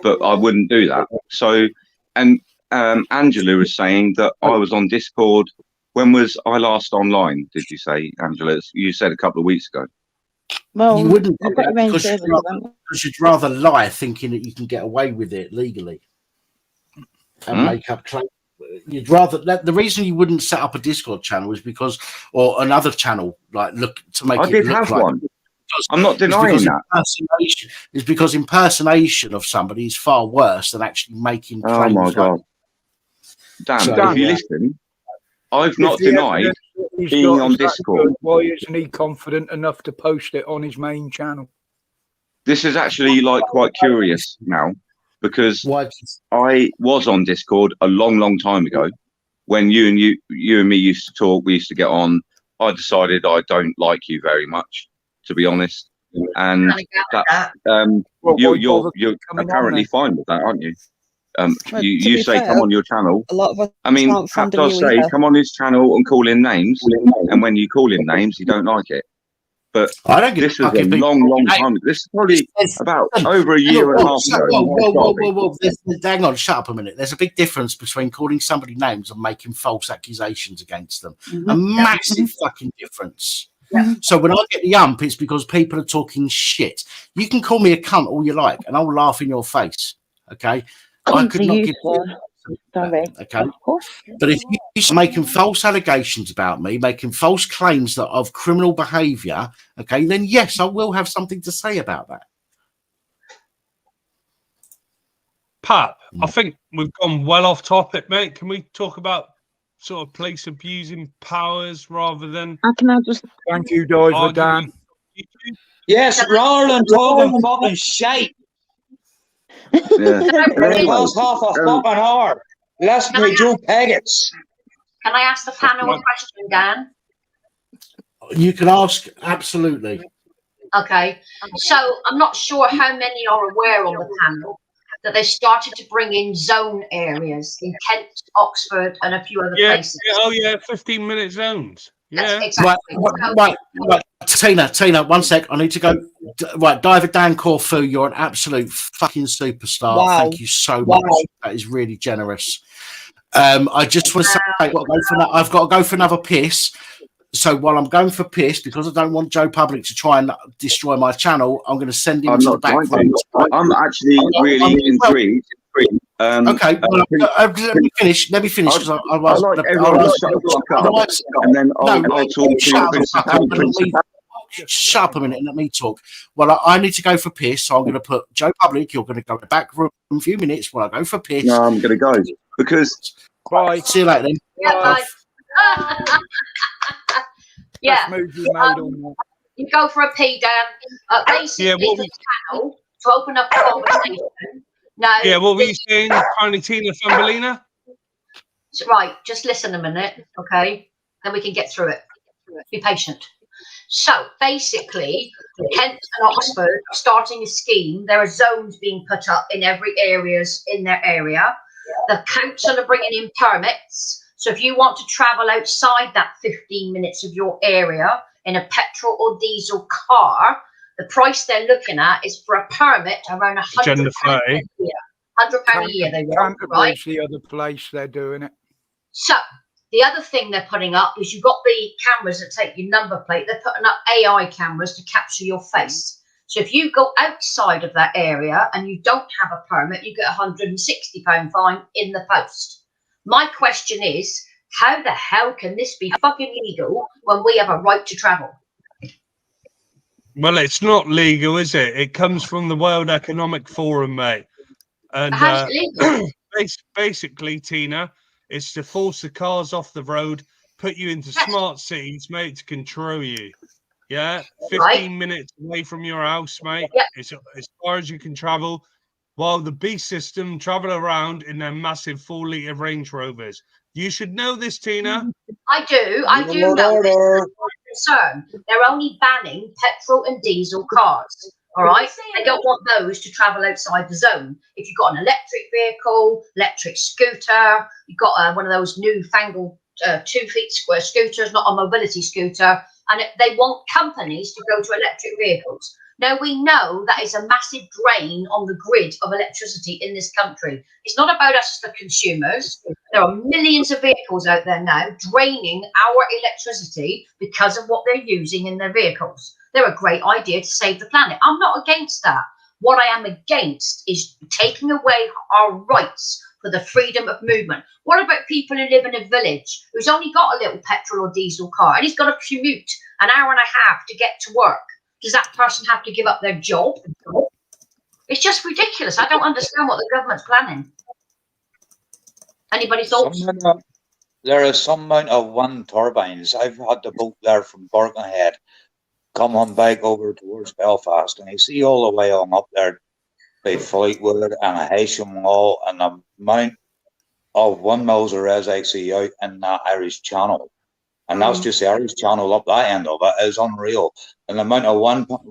but I wouldn't do that. So, and Angela was saying that I was on Discord. When was I last online? Did you say, Angela? You said a couple of weeks ago. Well, You wouldn't, I've got to arrange because you'd rather lie thinking that you can get away with it legally and make up claims. You'd rather the reason you wouldn't set up a Discord channel is because, or another channel, like look to make I it did look have like one. I'm not denying that. It's because impersonation of somebody is far worse than actually making claims. Oh my God. Dan, So, if you listen, I've not denied being on Discord. Why isn't he confident enough to post it on his main channel? This is actually like quite curious now, because I was on Discord a long time ago when you and me used to talk. We used to get on. I decided I don't like you very much, to be honest, and that you're apparently fine with that, aren't you? You say come on your channel. A lot of us I mean, aren't Pat fond of does you say either. come on his channel and call him names, and when you call him names, you don't like it. But I don't this is a long time. This is probably about over a year and a half ago. Whoa. Hang on, shut up a minute. There's a big difference between calling somebody names and making false accusations against them. A massive fucking difference. So when I get the ump, it's because people are talking shit. You can call me a cunt all you like, and I'll laugh in your face. Okay, I could not give. Okay, but if you're making false allegations about me, making false claims that of criminal behaviour, okay, then yes, I will have something to say about that. Pat, I think we've gone well off topic, mate. Can we talk about sort of police abusing powers rather than? Can I just thank you, Diver Dan? Yes, rather than talking fucking shite. Last half a fucking hour. Listen to Joe Peggotts. Can I ask the panel a question, Dan? You can ask, absolutely. Okay, so I'm not sure how many are aware on the panel that they started to bring in zone areas in Kent, Oxford, and a few other places. Yeah, 15-minute zones. Yeah, exactly. Right. Tina, 1 sec. I need to go. Right, Diver Dan Corfu, you're an absolute fucking superstar. Wow. Thank you so much. That is really generous. I just want to say I've got to go for another piss. So while I'm going for piss, because I don't want Joe Public to try and destroy my channel, I'm going to send him to the back room. I'm actually really intrigued. Okay, let me finish. Because I like everyone to shut the fuck up, and then I'll talk to you. Shut up a minute and let me talk. Well, I need to go for piss, so I'm going to put Joe Public. You're going to go to the back room in a few minutes while I go for piss. No, I'm going to go because. Bye. See you later then. Yeah, bye. Yeah. Move you made on that. You go for a pee, Dan. Basically, the channel to open up a conversation. Now, yeah, what were you saying, Tiny Tina Thumbelina? Right, just listen a minute, okay? Then we can get through it. Be patient. So basically, Kent and Oxford are starting a scheme. There are zones being put up in every areas in their area. The council are bringing in permits. So if you want to travel outside that 15 minutes of your area in a petrol or diesel car, the price they're looking at is for a permit around £100 a year. £100 a year they want, right? The other place they're doing it. So the other thing they're putting up is you've got the cameras that take your number plate. They're putting up AI cameras to capture your face. So if you go outside of that area and you don't have a permit, you get a £160 fine in the post. My question is, how the hell can this be fucking legal when we have a right to travel? Well, it's not legal, is it? It comes from the World Economic Forum, mate. And basically, Tina, it's to force the cars off the road, put you into smart cities, mate, to control you. Yeah, 15 minutes away from your house, mate. It's as far as you can travel, while the beast system travel around in their massive 4-litre Range Rovers. You should know this, Tina. I do know this. Concern. They're only banning petrol and diesel cars. All right, they don't want those to travel outside the zone. If you've got an electric vehicle, electric scooter, you've got one of those newfangled 2 feet square scooters, not a mobility scooter, and they want companies to go to electric vehicles. Now, we know that is a massive drain on the grid of electricity in this country. It's not about us as the consumers. There are millions of vehicles out there now draining our electricity because of what they're using in their vehicles. They're a great idea to save the planet. I'm not against that. What I am against is taking away our rights for the freedom of movement. What about people who live in a village who's only got a little petrol or diesel car and he's got to commute an hour and a half to get to work? Does that person have to give up their job? It's just ridiculous. I don't understand what the government's planning. Anybody thoughts? There is some amount of wind turbines. I've had the boat there from Birkenhead come on back over towards Belfast, and you see all the way on up there by Fleetwood and Heysham Hall, and the amount of windmills there is actually out in that Irish Channel. And that's just the Irish Channel up that end of it is unreal. And the amount of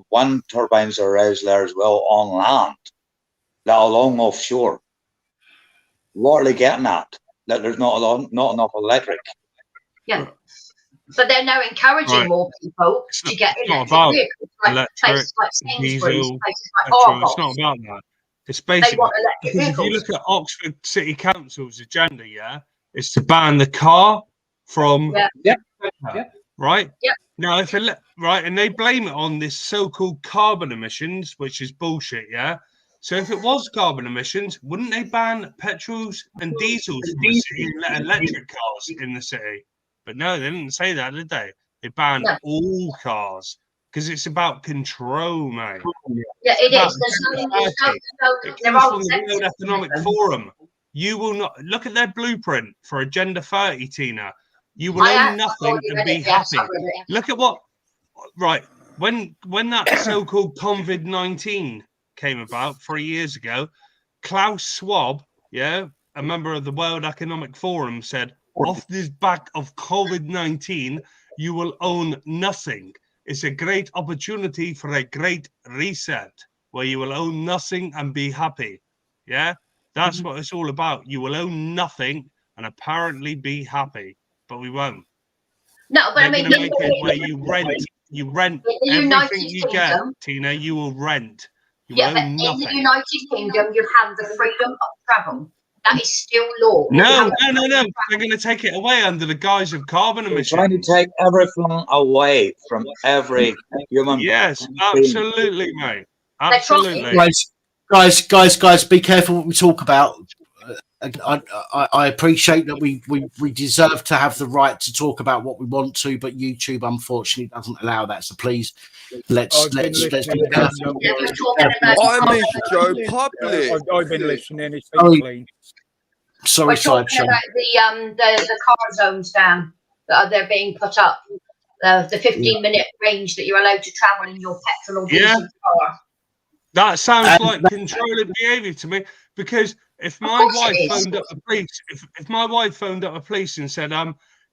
wind turbines there is there as well on land, let alone offshore. What are they getting at? That there's not enough electric. Yeah. But they're now encouraging more people to get electric vehicles, like places like Sainsbury's, places like Argos. It's not about that. It's basically because if you look at Oxford City Council's agenda, it's to ban the car from right. Now, if and they blame it on this so-called carbon emissions, which is bullshit. So if it was carbon emissions, wouldn't they ban petrols and diesels in the city and let electric cars in the city? But no, they didn't say that, did they? They banned all cars because it's about control, mate. Yeah, it is. It comes from the World Economic Forum. You will not look at their blueprint for Agenda 30, Tina. You will own nothing and be happy. Look at what when that so-called COVID-19 came about 3 years ago, Klaus Schwab, a member of the World Economic Forum, said, off this back of COVID-19, you will own nothing. It's a great opportunity for a great reset where you will own nothing and be happy. That's what it's all about. You will own nothing and apparently be happy, but we won't. No, but They're make it where you rent everything you get, Tina. You will rent. You will own but nothing. in the United Kingdom, you have the freedom of travel. That is still law. No. They're going to take it away under the guise of carbon emissions. They're trying to take everything away from every human. Yes, absolutely, mate. Absolutely. Guys, be careful what we talk about. I appreciate that we deserve to have the right to talk about what we want to, but YouTube unfortunately doesn't allow that. So please, let's be careful. I miss Joe Public. I've been listening. It's been clean. Sorry, we're talking about the car zones, Dan, that they're being put up. the 15-minute range that you're allowed to travel in your petrol or diesel car. That sounds like controlling behaviour to me. Because if my wife phoned up the police, if my wife phoned up the police and said,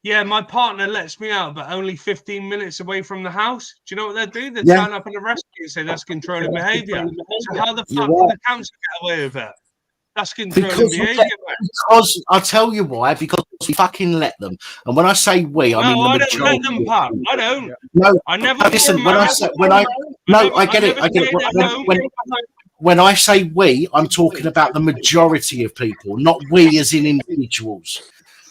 yeah, my partner lets me out, but only 15 minutes away from the house, do you know what they'd do? They'd turn up and arrest you and say that's controlling behaviour. So how the fuck did the council get away with it? That's controlling behaviour. Because I'll tell you why. Because we fucking let them. And when I say we, I mean the majority. I don't let them, Pat. I don't. No, I never. Listen. I get it. When I say we, I'm talking about the majority of people, not we as in individuals.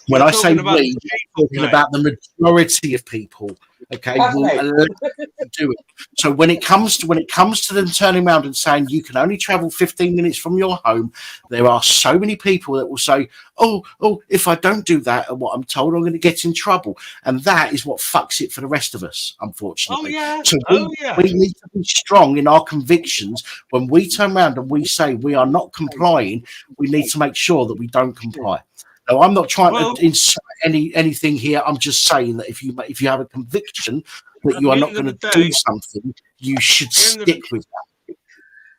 When I say we, I'm talking about the majority of people. Okay, will allow you to do it. So when it comes to them turning around and saying you can only travel 15 minutes from your home, there are so many people that will say, oh, if I don't do that and what I'm told, I'm going to get in trouble. And that is what fucks it for the rest of us, unfortunately. So we need to be strong in our convictions. When we turn around and we say we are not complying, we need to make sure that we don't comply. No, I'm not trying to insert anything here. I'm just saying that if you have a conviction that you are not going to do something, you should stick with that.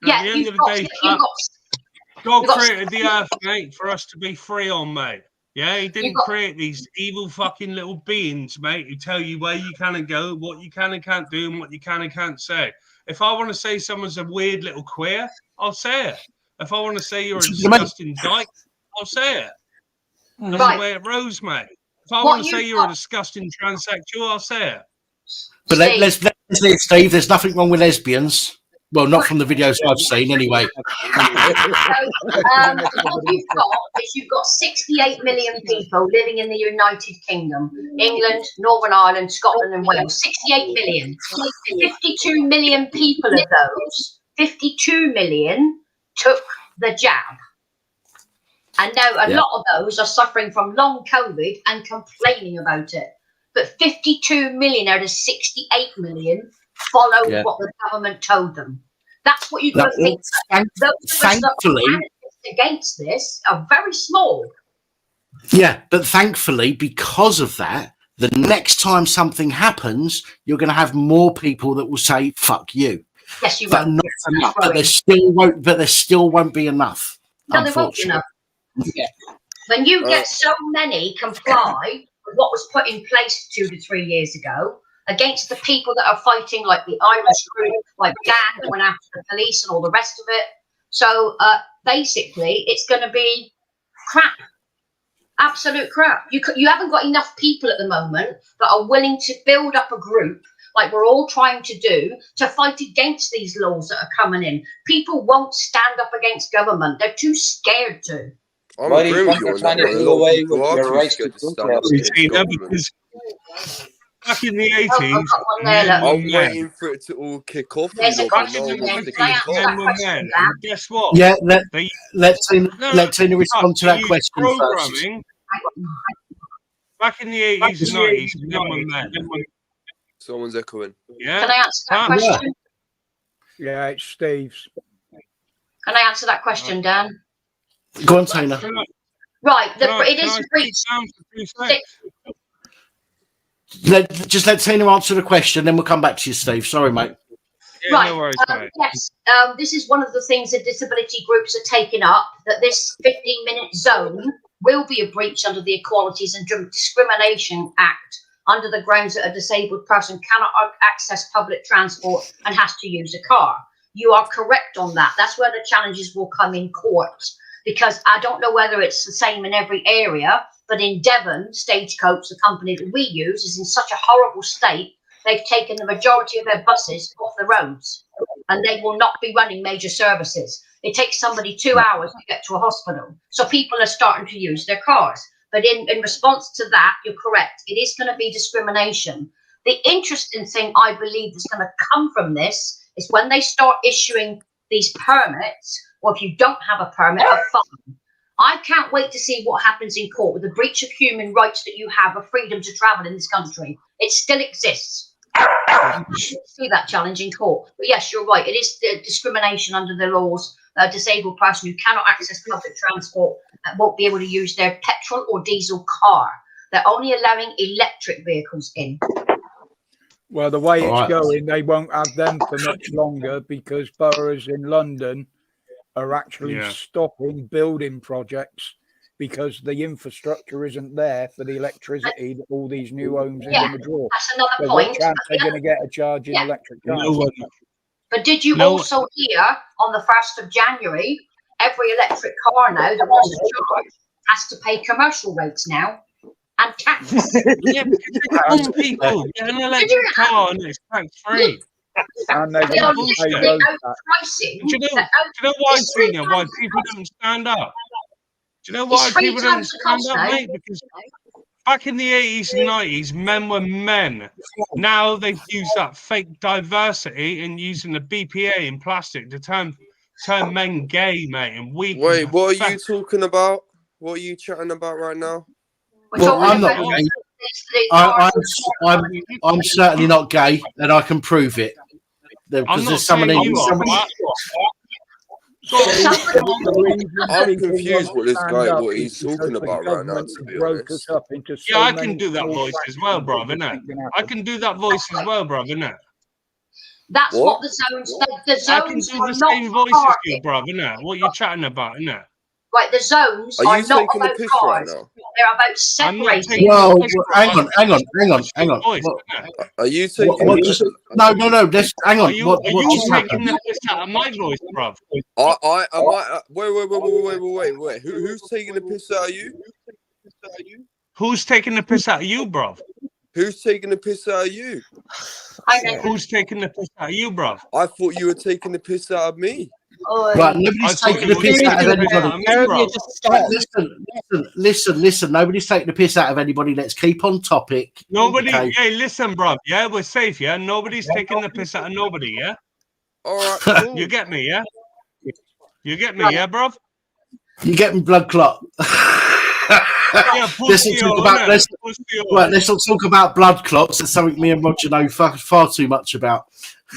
Yeah, at the end of the day, God created the earth, mate, for us to be free on, mate. Yeah, he didn't create these evil fucking little beings, mate, who tell you where you can and go, what you can and can't do, and what you can and can't say. If I want to say someone's a weird little queer, I'll say it. If I want to say you're a disgusting dyke, I'll say it. That's the way it rose, mate. If I want to say you're a disgusting transsexual, I'll say it. But let's Steve, there's nothing wrong with lesbians. Well, not from the videos I've seen, anyway. You've got 68 million people living in the United Kingdom, England, Northern Ireland, Scotland, and Wales. 68 million. 52 million people of those, 52 million took the jab. And now a lot of those are suffering from long COVID and complaining about it. But 52 million out of 68 million followed what the government told them. That's what you've got to think. Those of us that are against this are very small. Yeah, but thankfully, because of that, the next time something happens, you're going to have more people that will say, fuck you. Yes, you will. Not enough, but there still won't be enough. No, there won't be enough. Yeah. When you get so many comply with what was put in place 2 to 3 years ago against the people that are fighting, like the Irish group, like Dan that went after the police and all the rest of it. So basically, it's going to be crap, absolute crap. You haven't got enough people at the moment that are willing to build up a group like we're all trying to do to fight against these laws that are coming in. People won't stand up against government. They're too scared to. Why do you think they're trying to do away with your rights to protest? Back in the 80s, I'm waiting for it to all kick off. Guess what? Yeah, let Tina respond to that question first. Back in the 80s and 90s, men were men. Someone's echoing. Yeah. Can I answer that question? Yeah, it's Steve's. Can I answer that question, Dan? Go on, Tina. Right, it is a breach. Just let Tina answer the question, then we'll come back to you, Steve. Sorry, mate. Yeah, right. No worries, mate. Yes, this is one of the things that disability groups are taking up, that this 15-minute zone will be a breach under the Equalities and Discrimination Act, under the grounds that a disabled person cannot access public transport and has to use a car. You are correct on that. That's where the challenges will come in court, because I don't know whether it's the same in every area, but in Devon, Stagecoach, the company that we use, is in such a horrible state, they've taken the majority of their buses off the roads, and they will not be running major services. It takes somebody 2 hours to get to a hospital. So people are starting to use their cars. But in response to that, you're correct. It is going to be discrimination. The interesting thing I believe that's going to come from this is when they start issuing these permits, or if you don't have a permit, a fine. I can't wait to see what happens in court with the breach of human rights that you have of freedom to travel in this country. It still exists. You should see that challenge in court. But yes, you're right. It is discrimination under the laws. A disabled person who cannot access public transport won't be able to use their petrol or diesel car. They're only allowing electric vehicles in. Well, the way All it's right. going, they won't have them for much longer because boroughs in London are actually stopping building projects because the infrastructure isn't there for the electricity that all these new homes are going to draw. That's another So point. what chance are they going to get a charge in electric cars? No one. But did you also hear on the 1st of January, every electric car now that wants to charge has to pay commercial rates now and tax? Yeah, because some people get an electric car and it's tax free. And they're They are going to pay literally road outpricing. Do you know why, Tina? Why people don't stand up? Do you know why people don't stand up, mate? Because back in the 80s and 90s, men were men. Now they've used that fake diversity and using the BPA in plastic to turn men gay, mate. And we Wait, what are you talking about? What are you chatting about right now? Well, I'm not gay. I'm certainly not gay, and I can prove it. Because there's somebody. I'm confused what he's talking about right now, to be honest. Yeah, I can do that voice as well, bruv, innit? I can do that voice as well, bruv, innit? That's what the zones. The zones I can do the same voice as you, bruv, innit? What you chatting about, innit? Right, the zones are not taking about the piss cars. right now? They're about separating. Well, hang on. Are you taking? No. Let's hang on. Are you taking the piss out of my voice, bruv? Wait. Who's taking the piss out of you? Who's taking the piss out of you, bruv? Who's taking the piss out of you? Who's taking the piss out of you, bruv? I thought you were taking the piss out of me. Right, nobody's taking the piss out of anybody. Listen. Nobody's taking the piss out of anybody. Let's keep on topic. Nobody. Okay. Hey, listen, bruv. Yeah, we're safe. Yeah, nobody's taking the piss out of nobody. Yeah. All right. Cool. You get me? Yeah. You get me? Yeah, bruv. You getting blood clot? Yeah, let's not talk about blood clots. It's something me and Roger know far too much about.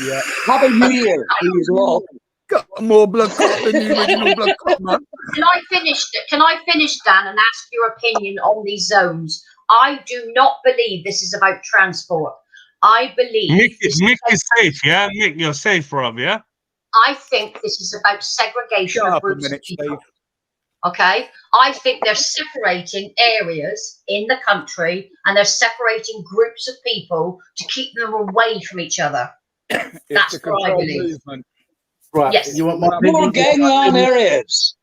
Yeah. Happy New Year to you all. Got more blood clot than the original blood clot, man. Can I finish, Dan, and ask your opinion on these zones? I do not believe this is about transport. I believe Mick is safe, yeah? Mick, you're safe, Rob, yeah? I think this is about segregation of groups of people. Okay? I think they're separating areas in the country and they're separating groups of people to keep them away from each other. That's what I believe. Movement. Right. Yes. You want my opinion? More gangland areas.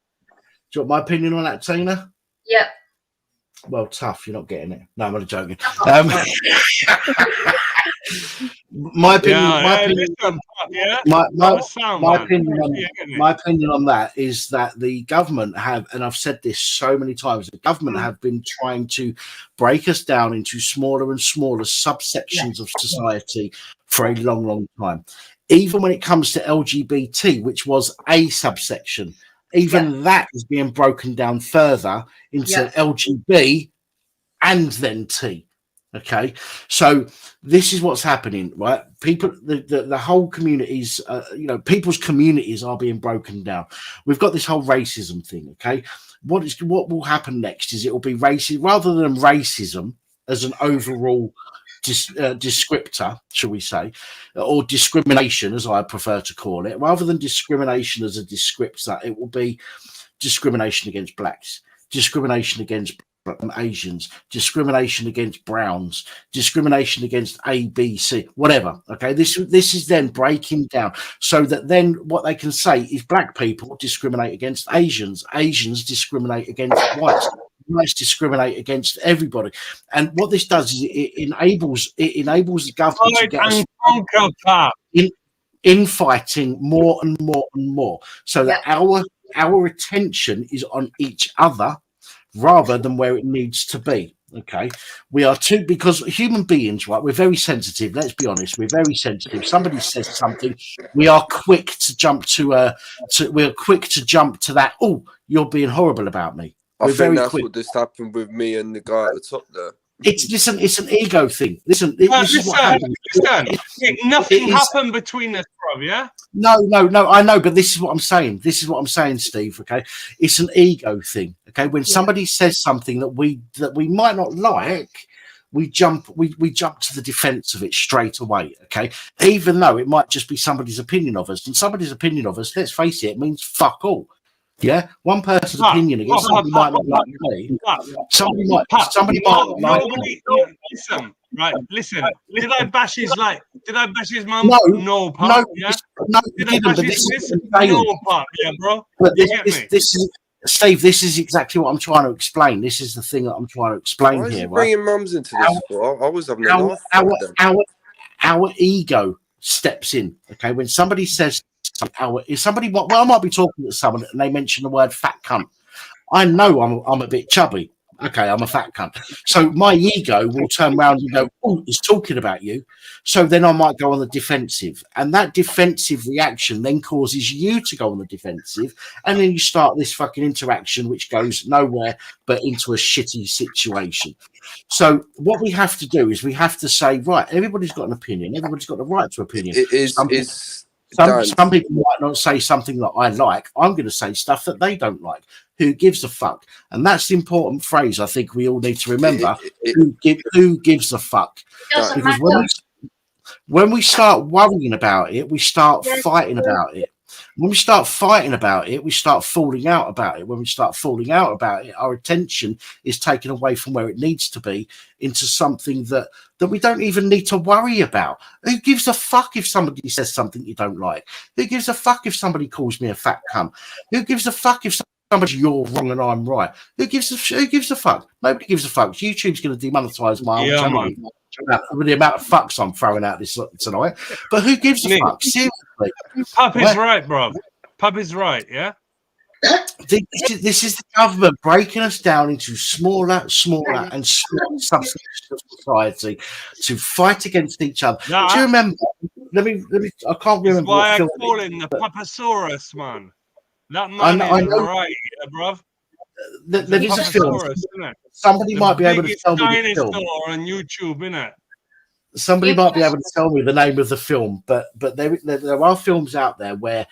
Do you want my opinion on that, Tina? Yep. Well, tough. You're not getting it. No, I'm only joking. My opinion on that is that the government have, and I've said this so many times, the government have been trying to break us down into smaller and smaller subsections of society for a long, long time. Even when it comes to LGBT, which was a subsection, even that is being broken down further into LGB and then T. Okay, so this is what's happening, right? People, the whole communities, people's communities are being broken down. We've got this whole racism thing. Okay, what will happen next is it will be racism rather than racism as an overall descriptor, shall we say, or discrimination, as I prefer to call it. Rather than discrimination as a descriptor, it will be discrimination against blacks, discrimination against Asians, discrimination against browns, discrimination against A, B, C, whatever. Okay, this is then breaking down so that then what they can say is black people discriminate against Asians, Asians discriminate against whites, whites discriminate against everybody. And what this does is it enables the government to get us infighting more and more and more, so that our attention is on each other rather than where it needs to be. Okay, because human beings, right? We're very sensitive. Let's be honest. We're very sensitive. Somebody says something, we are quick to jump to that. Oh, you're being horrible about me. I think that's what just happened with me and the guy at the top there. It's an ego thing. Listen, this is what happens. Nothing happened between us, bro. Yeah. No. I know, but this is what I'm saying. Steve. Okay, it's an ego thing. Okay, when somebody says something that we might not like, we jump to the defense of it straight away, okay? Even though it might just be somebody's opinion of us, and somebody's opinion of us, let's face it, means fuck all. Yeah, one person's opinion against somebody might not like me. Somebody might not like me. Listen. Did I bash his mum? No, pop. Yeah? No, Did I bash his no, pop. Yeah, bro. But this is Steve. This is exactly what I'm trying to explain. This is the thing that I'm trying to explain Why is here. he bringing mums into this for? I was having a laugh. Our ego steps in. Okay, when somebody says I might be talking to someone and they mention the word fat cunt. I know I'm a bit chubby. Okay, I'm a fat cunt. So my ego will turn around and go, oh, he's talking about you. So then I might go on the defensive. And that defensive reaction then causes you to go on the defensive. And then you start this fucking interaction, which goes nowhere but into a shitty situation. So what we have to do is we have to say, right, everybody's got an opinion. Everybody's got the right to opinion. Some people might not say something that I like. I'm going to say stuff that they don't like. Who gives a fuck? And that's the important phrase I think we all need to remember. Who gives a fuck? Because when we start worrying about it, we start fighting about it. When we start fighting about it, we start falling out about it. When we start falling out about it, our attention is taken away from where it needs to be into something that we don't even need to worry about. Who gives a fuck if somebody says something you don't like? Who gives a fuck if somebody calls me a fat cunt? Who gives a fuck if somebody you're wrong and I'm right? Who gives a fuck? Nobody gives a fuck. YouTube's going to demonetize my channel with the amount of fucks I'm throwing out this tonight. But who gives a fuck? Seriously. Pup is right, bro. Pup is right, yeah? This is the government breaking us down into smaller and smaller subsections of society to fight against each other. Do you remember? Let me. I can't remember. That's why I call him the Papasaurus, man. That man is right, yeah, bruv. There is a film. Somebody might be able to tell me the film on YouTube, innit? Somebody might be able to tell me the name of the film, but there are films out there where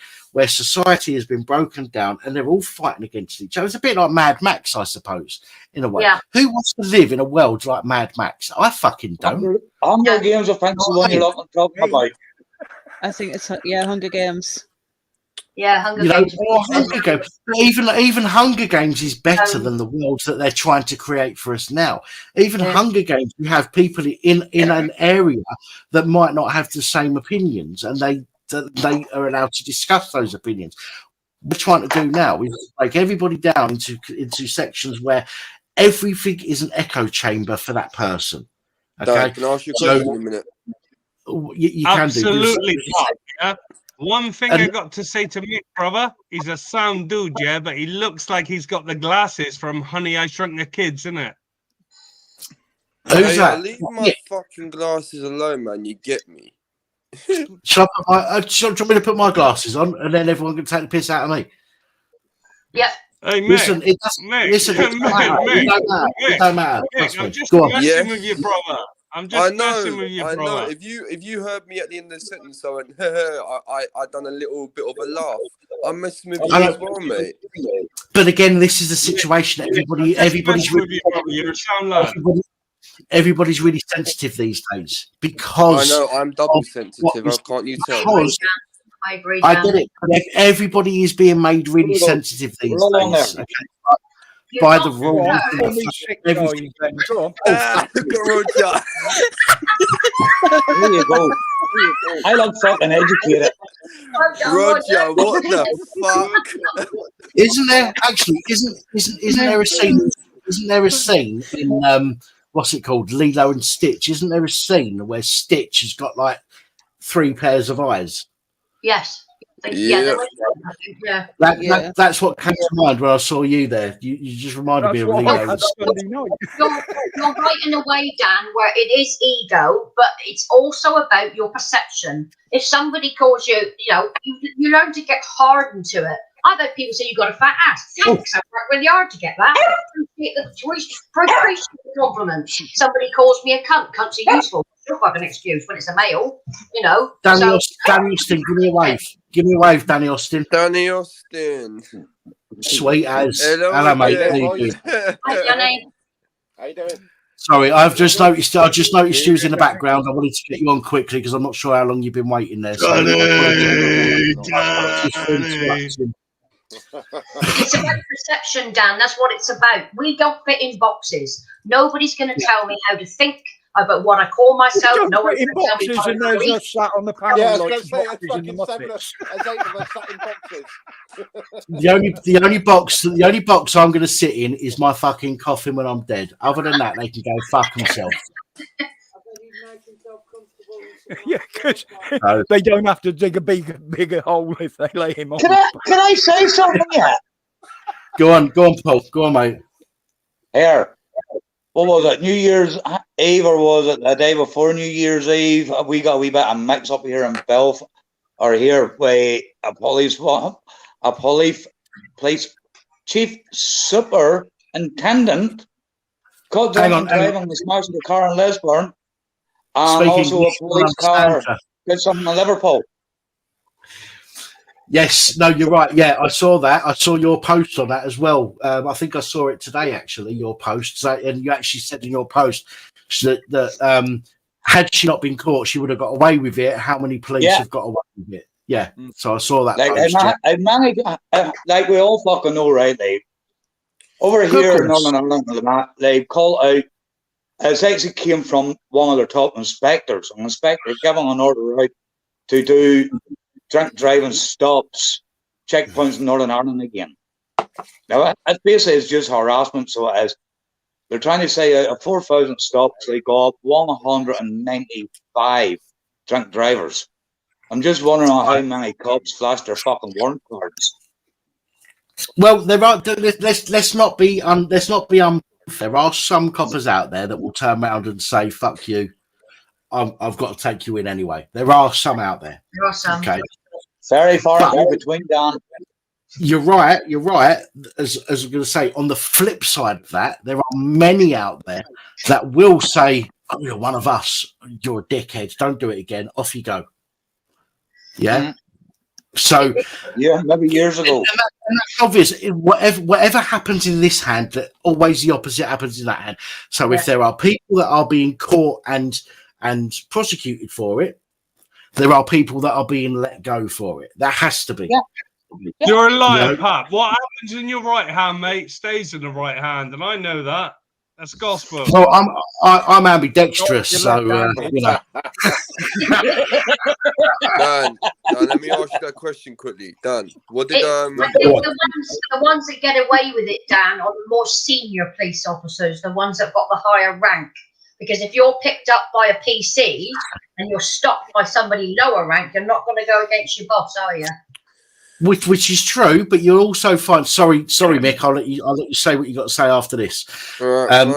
society has been broken down and they're all fighting against each other. It's a bit like Mad Max, I suppose, in a way. Yeah. Who wants to live in a world like Mad Max? I fucking don't. Hunger Games, I think, is the one you're talking about. I think it's Hunger Games. Yeah, Hunger Games. Even Hunger Games is better than the worlds that they're trying to create for us now. Even Hunger Games, you have people in an area that might not have the same opinions, and they are allowed to discuss those opinions. What we're trying to do now is break everybody down into sections where everything is an echo chamber for that person. Okay, Dan, can I ask you a question in a minute? You Absolutely, can do. Yeah. One thing I got to say to Mick, brother, he's a sound dude, yeah, but he looks like he's got the glasses from Honey, I Shrunk the Kids, innit? Who's that? Leave my fucking glasses alone, man. You get me? Shall I put me to put my glasses on, and then everyone can take the piss out of me? Yeah. Hey, Mick, listen, it don't matter. I'm just messing with you, brother. I'm just messing with you, I brother. know. If you heard me at the end of the sentence, I went, I done a little bit of a laugh. I'm messing with you as well, mate. But again, this is the situation. Everybody's really, everybody's really sensitive these days because I know I'm double sensitive. Can't you tell? I agree. I get it. Everybody is being made really sensive these days. Okay? By the rules. There you go. I love fucking educated. Roger, what the fuck? Isn't there a scene? Isn't there a scene in what's it called, Lilo and Stitch? Isn't there a scene where Stitch has got like 3 pairs of eyes? Yes. That's what came to mind when I saw you there. You just reminded me of Leo. You're right in a way, Dan, where it is ego, but it's also about your perception. If somebody calls you, you learn to get hardened to it. I've had people say you've got a fat ass. Thanks, I've worked really hard to get that. Appreciate the compliment. Somebody calls me a cunt. Cunts are useful. It's not an excuse when it's a male, Danny Austin, give me a wave. Give me a wave, Danny Austin. Danny Austin. Sweet as. Hello, mate. Yeah. Hi, Danny. How you doing? Sorry, I've just noticed. I just noticed you was in the background. I wanted to get you on quickly because I'm not sure how long you've been waiting there. So It's about perception, Dan. That's what it's about. We don't fit in boxes. Nobody's going to tell me how to think about what I call myself. No one's in going to tell me boxes, what and I there's believe. us sat on the panel. Yeah, I was like going to say, boxes in the Muppets. the only box I'm going to sit in is my fucking coffin when I'm dead. Other than that, they can go fuck themselves. Yeah, because they don't have to dig a bigger hole if they lay him on. Can I say something yet? Go on, Paul. Go on, mate. Here, what was it? New Year's Eve, or was it the day before New Year's Eve? We got a wee bit of mix up here in Belfast, or here with a police chief superintendent caught driving the smash of the car in Lisburn. And also a police car did something in Liverpool. Yes, no, you're right. Yeah, I saw that. I saw your post on that as well. I think I saw it today, actually, your post. And you actually said in your post that had she not been caught, she would have got away with it. How many police have got away with it? Yeah, so I saw that post. Like we all fucking know, right? Like, over here in Northern Ireland, they call out. It actually came from one of their top inspectors. An inspector giving an order out to do drink driving stops, checkpoints in Northern Ireland again. Now, that basically is just harassment. So it is. They're trying to say out of 4,000 stops, they got 195 drink drivers. I'm just wondering how many cops flashed their fucking warrant cards. Well, there are. Let's not be. There are some coppers out there that will turn around and say, "Fuck you, I've got to take you in anyway." There are some out there. There are some. Okay. Very far in between, Dan. You're right. As I'm going to say, on the flip side of that, there are many out there that will say, "Oh, you're one of us. You're a dickhead. Don't do it again. Off you go." Yeah. Mm-hmm. So yeah, maybe years ago. And that's obvious. Whatever happens in this hand, that always the opposite happens in that hand. So if there are people that are being caught and prosecuted for it, there are people that are being let go for it. That has to be. Yeah. You're a liar, Pat. What happens in your right hand, mate, stays in the right hand, and I know that. That's gospel. Well, I'm ambidextrous, so you know. Dan, let me ask you that question quickly. Dan, what did I think the ones that get away with it, Dan, are the more senior police officers, the ones that got the higher rank. Because if you're picked up by a PC and you're stopped by somebody lower rank, you're not going to go against your boss, are you? Which is true, but you'll also find. Sorry, Mick. I'll let you say what you got to say after this. Right.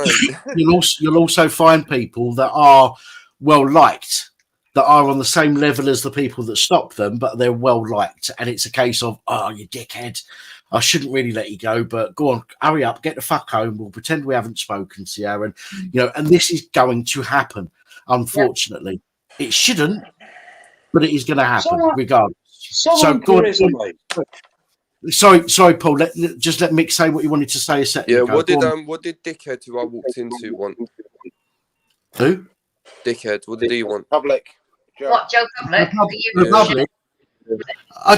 You'll also find people that are well liked, that are on the same level as the people that stop them, but they're well liked, and it's a case of, oh, you dickhead, I shouldn't really let you go, but go on, hurry up, get the fuck home. We'll pretend we haven't spoken to you, and and this is going to happen. Unfortunately, it shouldn't, but it is going to happen regardless. So go on. Sorry, Paul. Let Mick say what you wanted to say a second ago. What did dickhead who I walked into want? Who? Dickhead. What did he want? Public. What, Joe Public? Public.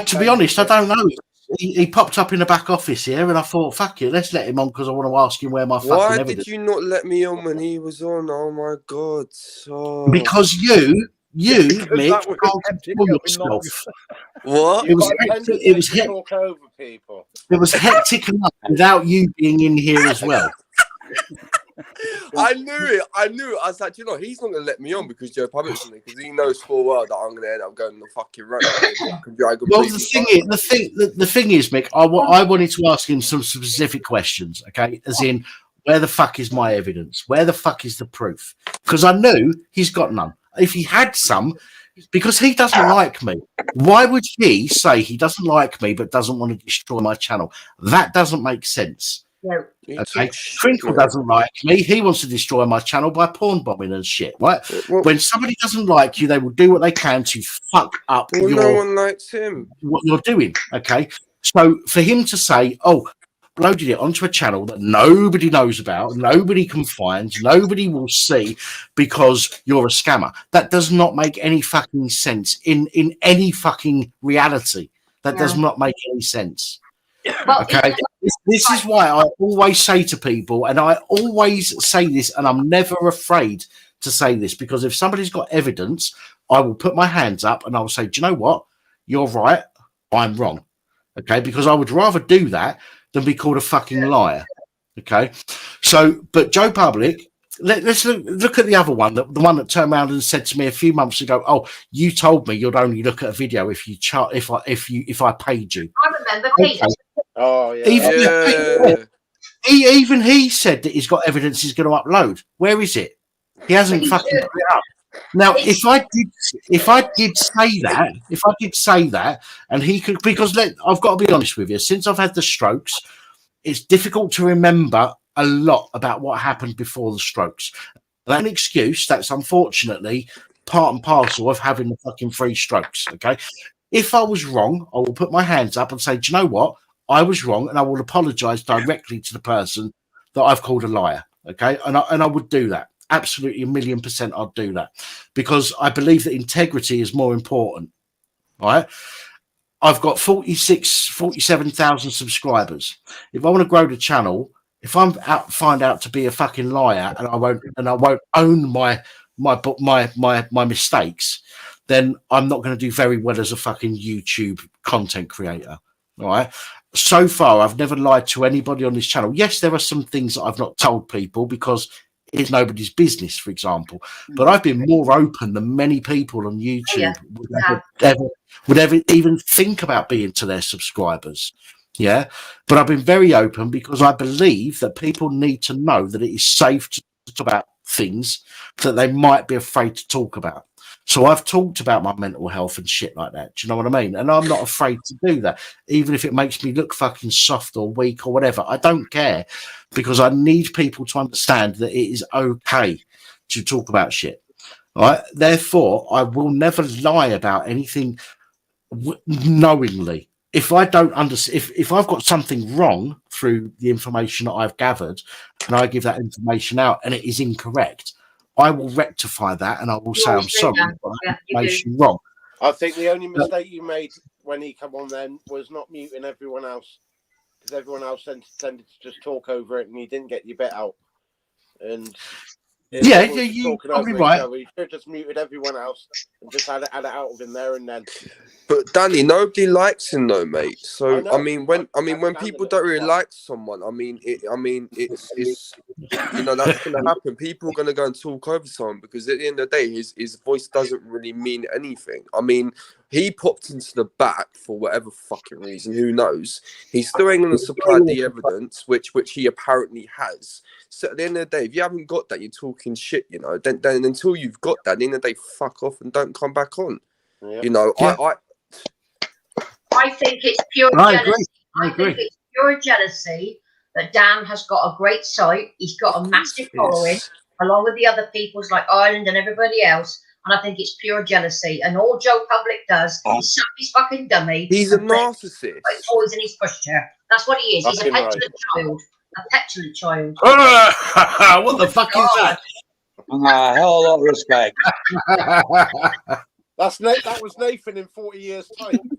To be honest, I don't know. He popped up in the back office here, and I thought, fuck it, let's let him on because I want to ask him where my fucking evidence. Why did you not let me on when he was on? Oh my god! Oh. Because you, Mick, can't control yourself. What? It was hectic enough without you being in here as well. I knew it. I was like, he's not going to let me on because Joe Public's on it, because he knows full well that I'm going to end up going on the fucking run. Well, the thing is, Mick, I wanted to ask him some specific questions, okay? As in, where the fuck is my evidence? Where the fuck is the proof? Because I knew he's got none. If he had some, because he doesn't like me, why would he say he doesn't like me but doesn't want to destroy my channel? That doesn't make sense. No. Okay, Crinkle doesn't like me. He wants to destroy my channel by porn bombing and shit. Right? When somebody doesn't like you, they will do what they can to fuck up no one likes him. What you're doing. Okay, so for him to say, "Oh, uploaded it onto a channel that nobody knows about, nobody can find, nobody will see because you're a scammer. That does not make any fucking sense in any fucking reality. That does not make any sense. Okay, this is why I always say to people, and I always say this, and I'm never afraid to say this, because if somebody's got evidence, I will put my hands up and I will say, do you know what? You're right, I'm wrong. Okay, because I would rather do that than be called a fucking liar. Okay, so, but Joe Public, let's look at the other one, the one that turned around and said to me a few months ago, "Oh, you told me you'd only look at a video if you if I paid you." I remember Pete. Okay. Oh yeah. Even he said that he's got evidence he's going to upload. Where is it? He hasn't fucking put it up. Now, if I did say that, and he could, because I've got to be honest with you, since I've had the strokes, it's difficult to remember a lot about what happened before the strokes. That's an excuse. That's unfortunately part and parcel of having the fucking 3 strokes. Okay. If I was wrong, I will put my hands up and say, do you know what? I was wrong, and I will apologize directly to the person that I've called a liar. Okay. And I would do that. Absolutely 1,000,000% I'd do that, because I believe that integrity is more important. All right. I've got 47,000 subscribers. If I want to grow the channel, if I'm find out to be a fucking liar and I won't own my mistakes, then I'm not going to do very well as a fucking YouTube content creator. All right. So far, I've never lied to anybody on this channel. Yes, there are some things that I've not told people because it's nobody's business, for example. But I've been more open than many people on YouTube would ever even think about being to their subscribers. Yeah. But I've been very open because I believe that people need to know that it is safe to talk about things that they might be afraid to talk about. So I've talked about my mental health and shit like that. Do you know what I mean? And I'm not afraid to do that, even if it makes me look fucking soft or weak or whatever. I don't care, because I need people to understand that it is okay to talk about shit. All right. Therefore, I will never lie about anything knowingly. If I don't understand, if I've got something wrong through the information that I've gathered, and I give that information out and it is incorrect, I will rectify that and I will say I'm sorry, but that information wrong. I think the only mistake you made when he came on then was not muting everyone else, because everyone else tended to just talk over it and you didn't get your bit out. And you're probably right. You should have just muted everyone else and just had it out of him there and then. But Danny, nobody likes him though, mate. So I mean, when people don't really like someone, it's you know, that's gonna happen. People are gonna go and talk over someone because at the end of the day, his voice doesn't really mean anything. I mean, he popped into the back for whatever fucking reason, who knows? He's still ain't gonna supply the evidence, which he apparently has. So at the end of the day, if you haven't got that, you're talking shit, you know. Then until you've got that, at the end of the day, fuck off and don't come back on. Yeah. You know, I think it's pure jealousy. I think it's pure jealousy that Dan has got a great site. He's got a massive following, along with the other peoples like Ireland and everybody else. And I think it's pure jealousy. And all Joe Public does is suck his fucking dummy. He's a narcissist. Always in his pushchair. That's what he is. He's a petulant child. A petulant child. What the fuck is that? A hell of a lot of respect. That was Nathan in 40 years' time.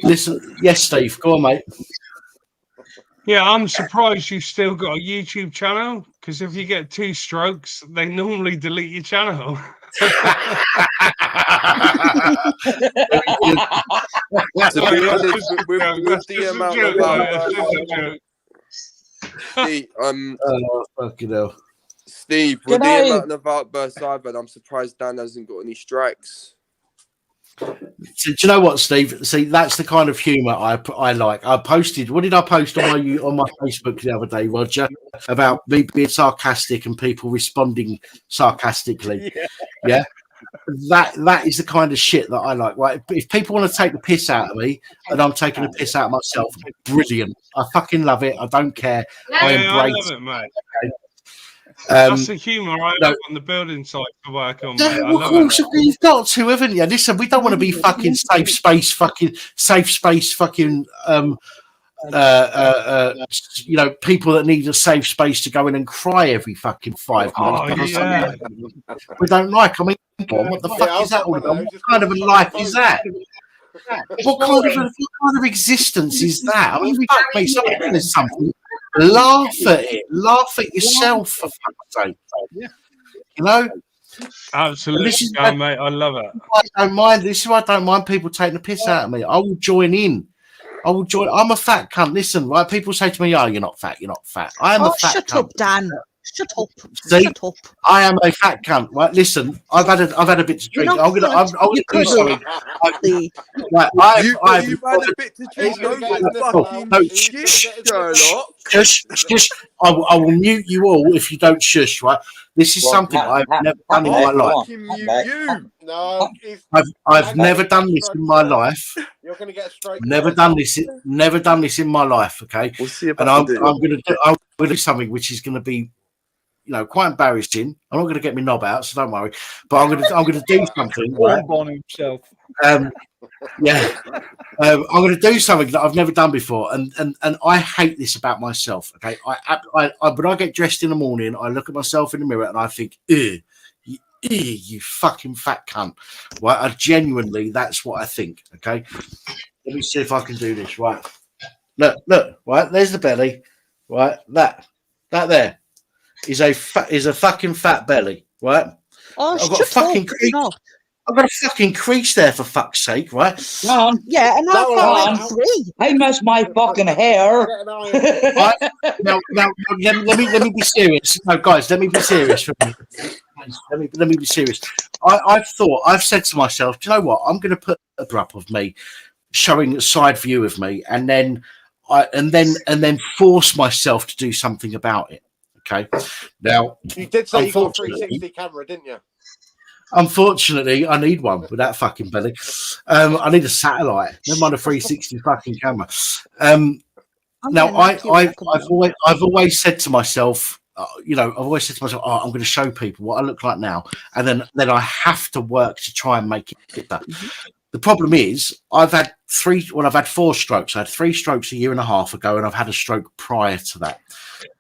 Listen, yes, Steve, go on, mate. Yeah, I'm surprised you've still got a YouTube channel, because if you get 2 strokes, they normally delete your channel. Steve, with the amount of outbursts I've had, I'm surprised Dan hasn't got any strikes. So, do you know what, Steve? See, that's the kind of humour I like. I posted. What did I post on my Facebook the other day, Roger? About me being sarcastic and people responding sarcastically. Yeah. That is the kind of shit that I like. Right? If people want to take the piss out of me and I'm taking the piss out of myself, brilliant. I fucking love it. I don't care. I embrace it, mate. That's the humour I have on the building site to work on, mate. Of course, you've got to, haven't you? Listen, we don't want to be fucking safe space, you know, people that need a safe space to go in and cry every fucking 5 minutes. We don't like. I mean, what the fuck is that all about? What kind of a life is that? What kind of existence is that? I mean, fuck me, there's something. Laugh at it. Laugh at yourself, for fuck's sake. You know? Absolutely, mate. I love it. I don't mind. This is why I don't mind people taking the piss out of me. I will join in. I'm a fat cunt. Listen, right? People say to me, "Oh, you're not fat. You're not fat." I am a fat cunt. Shut up, Dan. Shut up. See, shut up. I am a fat cunt. Right? Listen, I've had a bit to drink. I'm gonna do something. Right, I've had a bit to drink. Shush. I will mute you all if you don't shush. Right? This is something I've never done in my life. I've never done this in my life. You're going to get a straight. Never done this in my life. Okay, and I'm going to do something which is going to be, you know, quite embarrassing. I'm not going to get my knob out, so don't worry. But I'm going to do something. Right? On himself. I'm going to do something that I've never done before, and I hate this about myself. Okay, when I get dressed in the morning, I look at myself in the mirror and I think, you fucking fat cunt. Right? I genuinely, that's what I think. Okay, let me see if I can do this. Right, look. Right, there's the belly. Right, that there is a fucking fat belly. Right. Oh, I've got a fucking crease. I've got a fucking crease there, for fuck's sake, right? Yeah, and I've got three. I mess my fucking hair. Now, let me be serious. No, guys, let me be serious for me. Let me be serious. I've said to myself, do you know what? I'm going to put a up of me, showing a side view of me, and then force myself to do something about it. Okay. Now, you did say you got a 360 camera, didn't you? Unfortunately, I need one with that fucking belly. I need a satellite. Never mind a 360 fucking camera. Now, I've always said to myself, oh, I'm going to show people what I look like now, and then I have to work to try and make it better. The problem is, I've had 4 strokes. I had 3 strokes a year and a half ago, and I've had a stroke prior to that.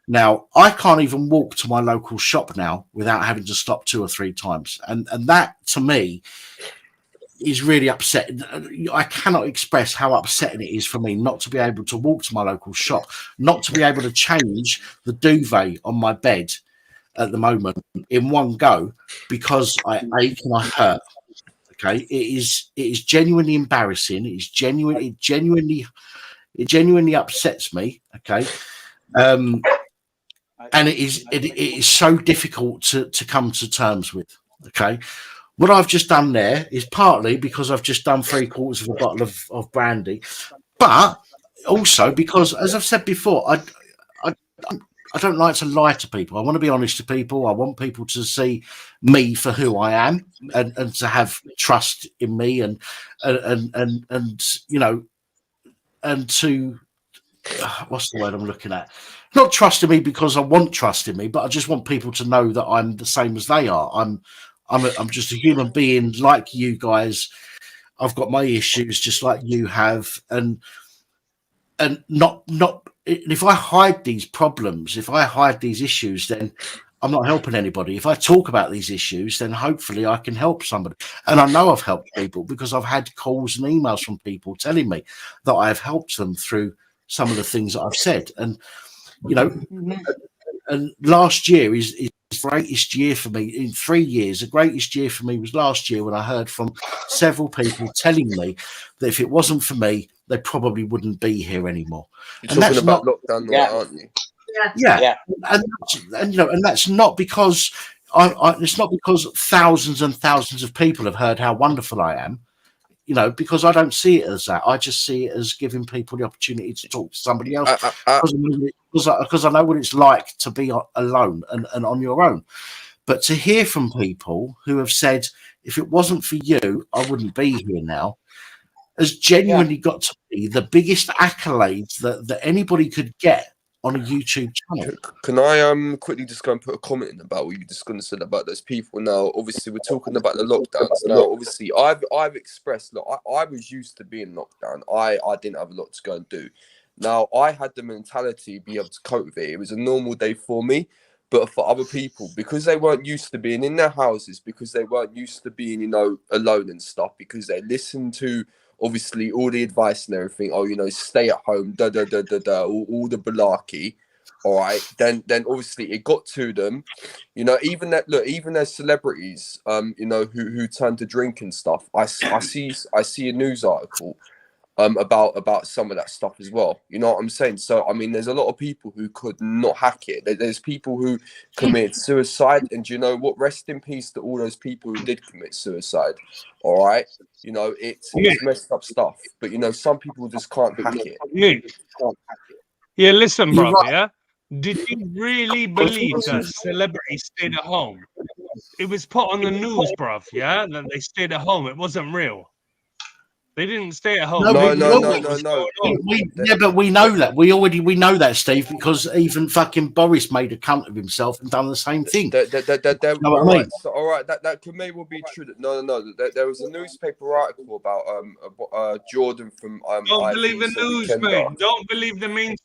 Now, I can't even walk to my local shop now without having to stop 2 or 3 times. And that, to me, is really upsetting. I cannot express how upsetting it is for me not to be able to walk to my local shop, not to be able to change the duvet on my bed at the moment in one go because I ache and I hurt. Okay, it is genuinely embarrassing. It genuinely upsets me. Okay. And it is so difficult to come to terms with. Okay, what I've just done there is partly because I've just done 3/4 of a bottle of brandy, but also because, as I've said before, I don't like to lie to people. I want to be honest to people. I want people to see me for who I am and to have trust in me and you know, and to what's the word I'm looking at? Not trust in me because I want trust in me, but I just want people to know that I'm the same as they are. I'm just a human being like you guys. I've got my issues just like you have, and not. If I hide these problems, if I hide these issues, then I'm not helping anybody. If I talk about these issues, then hopefully I can help somebody. And I know I've helped people because I've had calls and emails from people telling me that I've helped them through some of the things that I've said. And you know, and last year is the greatest year for me in 3 years. The greatest year for me was last year when I heard from several people telling me that if it wasn't for me, they probably wouldn't be here anymore. You're talking about lockdown, aren't you? Yeah. And you know, and that's not because it's not because thousands and thousands of people have heard how wonderful I am. You know, because I don't see it as that. I just see it as giving people the opportunity to talk to somebody else because I know what it's like to be alone and on your own. But to hear from people who have said, if it wasn't for you, I wouldn't be here now, has genuinely got to be the biggest accolades that anybody could get on a YouTube channel. Can I quickly just go and put a comment in about what you just going to say about those people? Now, obviously, we're talking about the lockdowns. Now, obviously, I've expressed, look, I was used to being locked down. I didn't have a lot to go and do. Now, I had the mentality to be able to cope with it. It was a normal day for me. But for other people, because they weren't used to being in their houses, because they weren't used to being, you know, alone and stuff, because they listened to, obviously, all the advice and everything, oh, you know, stay at home, all the malarkey, all right, then obviously it got to them, you know, even there's celebrities, you know, who turn to drink and stuff. I see a news article about some of that stuff as well. You know what I'm saying? So I mean, there's a lot of people who could not hack it. There's people who committed suicide, and do you know what? Rest in peace to all those people who did commit suicide. All right, you know, it's messed up stuff, but you know, some people just can't hack it. Yeah, listen, brother. Yeah, did you really believe that celebrities stayed at home? It was put on the news, bruv. Yeah, that they stayed at home. It wasn't real. They didn't stay at home. No. Yeah, but we know that. We know that, Steve, because even fucking Boris made a cunt of himself and done the same thing. Know what I mean? So, all right, that could maybe well be true. No. There was a newspaper article about Jordan from Don't believe the news, mate. Don't believe the mainstream.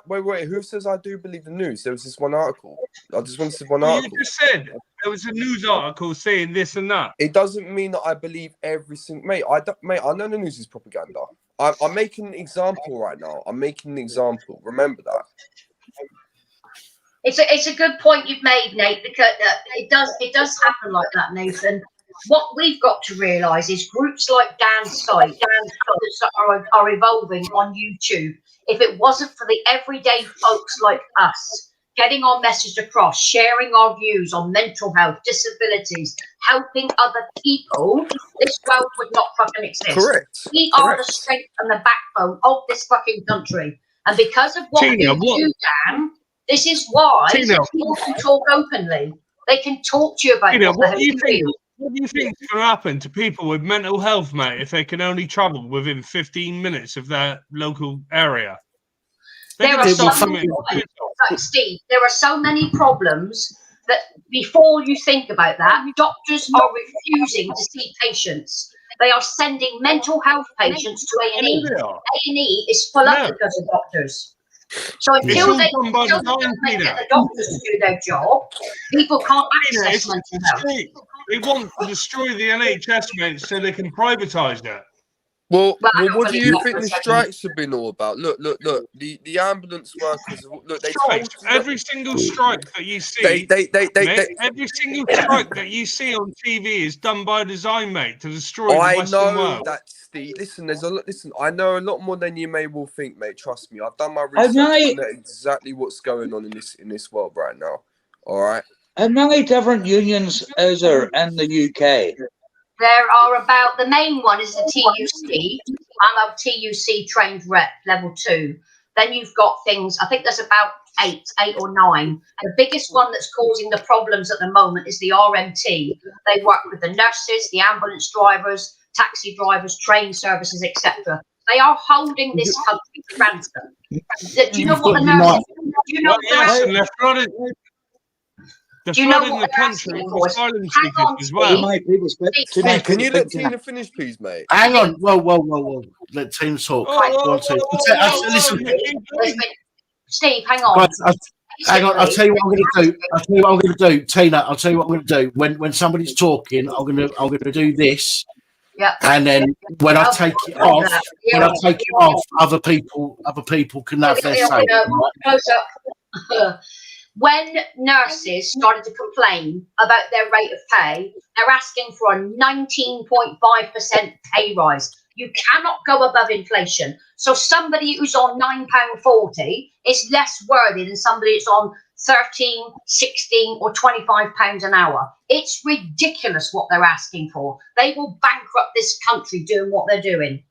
Wait. Who says I do believe the news? There was this one article. I just wanted to say one article. You just said there was a news article saying this and that. It doesn't mean that I believe every single mate. I know the news is propaganda. I'm making an example right now. I'm making an example. Remember that. It's a good point you've made, Nate, because it does happen like that, Nathan. What we've got to realise is groups like Dan's site are evolving on YouTube. If it wasn't for the everyday folks like us getting our message across, sharing our views on mental health, disabilities, helping other people, this world would not fucking exist. Correct. We are the strength and the backbone of this fucking country. And because of what you do, Dan, this is why people can talk openly. They can talk to you about what do you think? What do you think is going to happen to people with mental health, mate, if they can only travel within 15 minutes of their local area? There are so many, Steve, there are so many problems that before you think about that, doctors are refusing to see patients. They are sending mental health patients to A&E. A&E is full up because of doctors. So until they get the doctors to do their job, people can't access mental health. They want to destroy the NHS, mate, so they can privatise that. Well, what do you think the strikes have been all about? Look. The ambulance workers. Look, they told every single strike that you see. Every single strike that you see on TV is done by design, mate, to destroy the Western world. That, Steve. Listen, I know a lot more than you may well think, mate. Trust me. I've done my research. I know exactly what's going on in this world right now. All right. How many different unions is there in the UK? There are about, the main one is the TUC. I'm a TUC trained rep, level 2. Then you've got things, I think there's about 8 or 9. The biggest one that's causing the problems at the moment is the RMT. They work with the nurses, the ambulance drivers, taxi drivers, train services, etc. They are holding this country to ransom. Do you know what the nurses do? You know Do you know what the country as well? Can you let Tina finish, please, mate? Hang on. Whoa. Let Tina talk. Listen. Steve, hang on. Hang on. I'll tell you what I'm going to do. Tina, I'll tell you what I'm going to do. When somebody's talking, I'm going to do this. Yeah. And then when I take it off, other people can have their say. Close up. When nurses started to complain about their rate of pay, they're asking for a 19.5% pay rise. You cannot go above inflation. So somebody who's on £9.40 is less worthy than somebody who's on 13, 16 or £25 an hour. It's ridiculous what they're asking for. They will bankrupt this country doing what they're doing.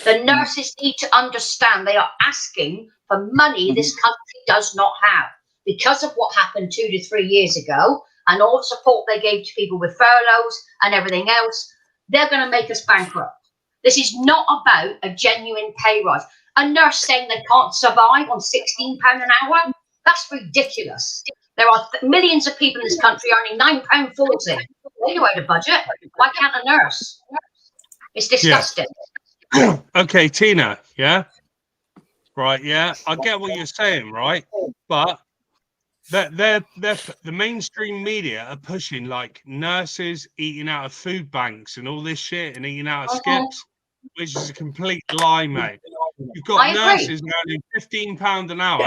The nurses need to understand they are asking for money this country does not have. Because of what happened 2 to 3 years ago and all the support they gave to people with furloughs and everything else, they're going to make us bankrupt. This is not about a genuine pay rise. A nurse saying they can't survive on £16 an hour? That's ridiculous. There are millions of people in this country earning £9.40. They know how to budget. Why can't a nurse? It's disgusting. Yeah. Okay, Tina. Yeah. Right. Yeah. I get what you're saying. Right. But they're the mainstream media are pushing like nurses eating out of food banks and all this shit and eating out of skips, which is a complete lie, mate. You've got nurses earning £15 an hour,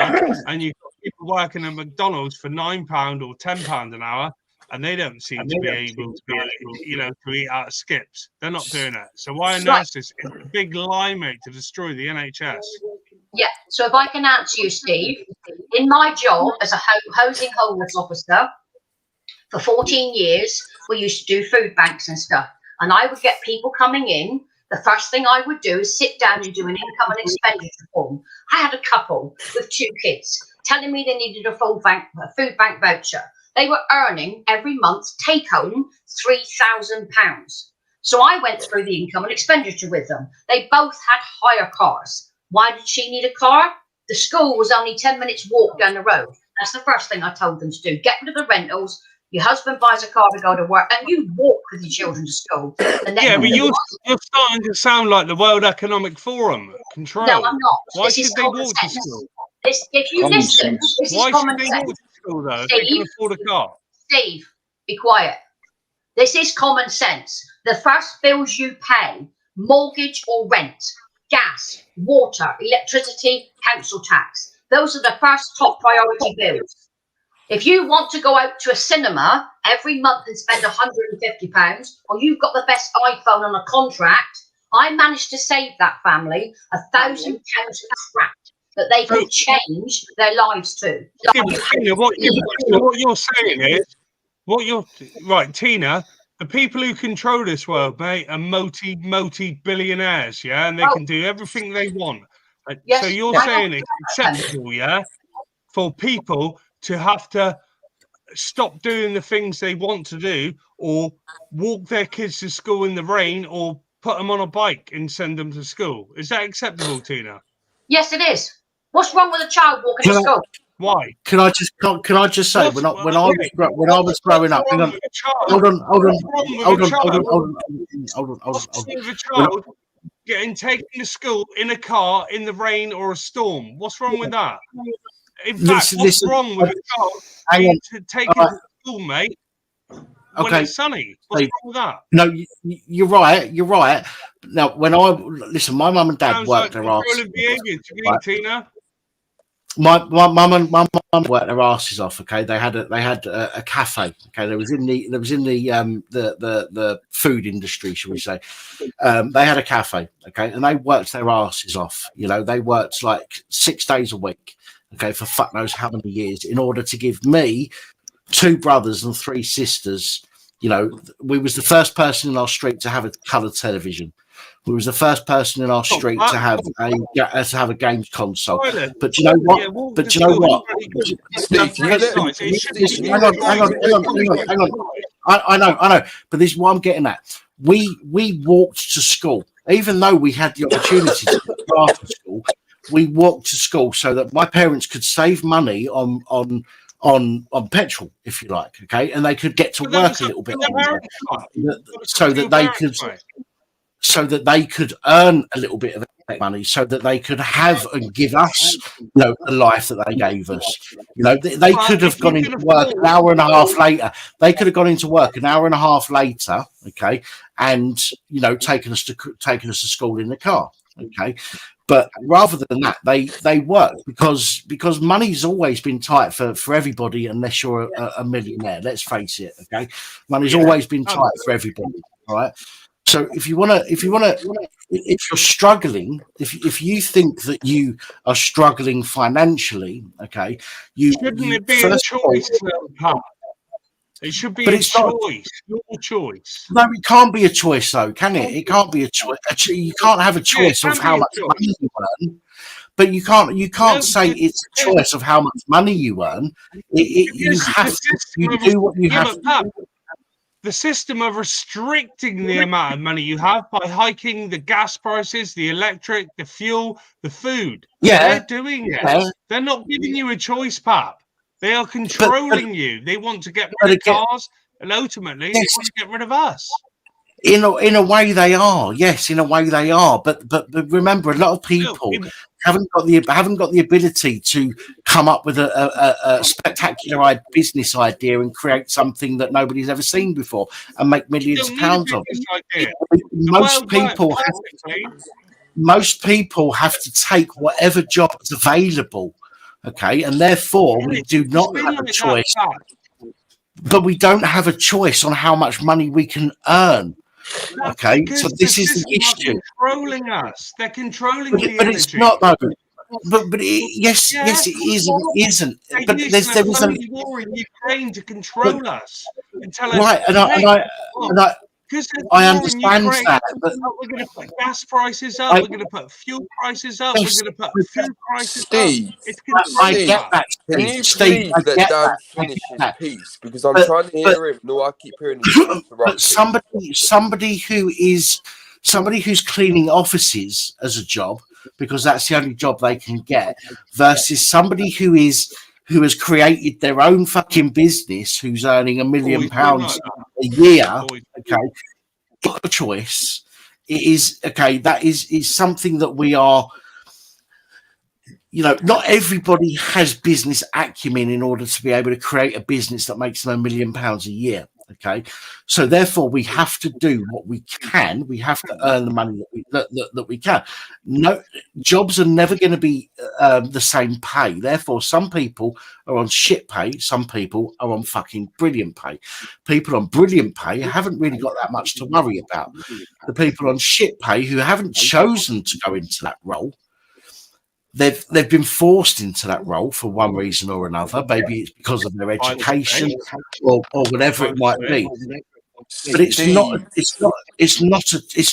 and you've got people working at McDonald's for £9 or £10 an hour, and they don't seem to be able to, to eat out of skips. They're not doing it. So why are nurses? It's a big lie, mate, to destroy the NHS. Yeah. So if I can answer you, Steve, in my job as a housing homeless officer for 14 years, we used to do food banks and stuff, and I would get people coming in. The first thing I would do is sit down and do an income and expenditure form. I had a couple with 2 kids telling me they needed a food bank voucher. They were earning every month take home £3,000. So I went through the income and expenditure with them. They both had hire cars. Why did she need a car? The school was only 10 minutes walk down the road. That's the first thing I told them to do. Get rid of the rentals. Your husband buys a car to go to work, and you walk with your children to school. And Yeah, but you're starting to sound like the World Economic Forum. Control. No, I'm not. Why should they walk to school? If you listen, this is Why common should they sense. walk to school, though, if Steve, they can afford a car? Steve, be quiet. This is common sense. The first bills you pay, mortgage or rent, gas, water, electricity, council tax. Those are the first top priority bills. If you want to go out to a cinema every month and spend £150, or you've got the best iPhone on a contract, I managed to save that family £1,000 crap that they could change their lives to. What you're saying is, right, Tina, the people who control this world, mate, are multi-billionaires, yeah, and they can do everything they want. Yes, so you're saying it's acceptable, yeah, for people to have to stop doing the things they want to do, or walk their kids to school in the rain, or put them on a bike and send them to school. Is that acceptable, Tina? Yes, it is. What's wrong with a child walking to school? Why? Can I just say, when I was growing up, hang on, hold on. Getting taken to school in a car in the rain or a storm. What's wrong with that? In fact, what's wrong with a child being taken to school, mate? When it's sunny. What's wrong with that? No, you're right. You're right. Now, my mum and dad worked their asses. Tina. My mum worked their asses off. Okay, they had a cafe. Okay, there was in the food industry, shall we say? They had a cafe. Okay, and they worked their asses off. You know, they worked like 6 days a week. Okay, for fuck knows how many years, in order to give me 2 brothers and 3 sisters. You know, we was the first person in our street to have a coloured television. We was the first person in our street to have a games console. But you know what? Hang on. I know. But this is what I'm getting at. We walked to school, even though we had the opportunity to go after school. We walked to school so that my parents could save money on petrol, if you like, okay, and they could get to work a little bit longer, so that they could earn a little bit of money, so that they could have and give us, the life that they gave us. They could have gone into work an hour and a half later. They could have gone into work an hour and a half later, okay, and taken us to school in the car, okay. But rather than that, they work because money's always been tight for everybody, unless you're a millionaire. Let's face it, okay? Money's always been tight for everybody, all right? So if you're struggling, if you think that you are struggling financially, okay, shouldn't it be a choice? It should be a choice, your choice. No, it can't be a choice, though, can it? It can't be a choice. You can't have a choice of how much money you earn, but you can't say it's a choice of how much money you earn. You do what you have to do. the system of restricting the amount of money you have by hiking the gas prices, the electric, the fuel, the food. Yeah, They're doing it. yeah. They're not giving you a choice, Pap. They are controlling you. They want to get rid of cars, and ultimately they want to get rid of us. In a way they are, yes, in a way they are. But remember, a lot of people haven't got the ability to come up with a spectacular business idea and create something that nobody's ever seen before and make millions of pounds of it. Most people have to take whatever job is available, okay, and therefore we do not have a choice. But we don't have a choice on how much money we can earn. Okay, so this is the issue. Controlling us. They're controlling the but it's not though. But yes, it is. It isn't. But there is a war in Ukraine to control us and tell us. Right, I understand that. But we're going to put gas prices up. We're going to put fuel prices up. Yes, we're going to put food prices Steve, up. It's I get that. Can you Steve, please let Dan finish his piece? Because I'm trying to hear him. No, I keep hearing him. But somebody who's cleaning offices as a job, because that's the only job they can get, versus somebody who has created their own fucking business, who's earning £1 million a year. Okay, got a choice. It is okay. That is something that we are. You know, not everybody has business acumen in order to be able to create a business that makes them £1 million a year. Okay, so therefore we have to do what we can. We have to earn the money that we can. No, jobs are never going to be the same pay. Therefore, some people are on shit pay. Some people are on fucking brilliant pay. People on brilliant pay haven't really got that much to worry about. The people on shit pay who haven't chosen to go into that role, they've been forced into that role for one reason or another. Maybe it's because of their education or whatever it might be. But it's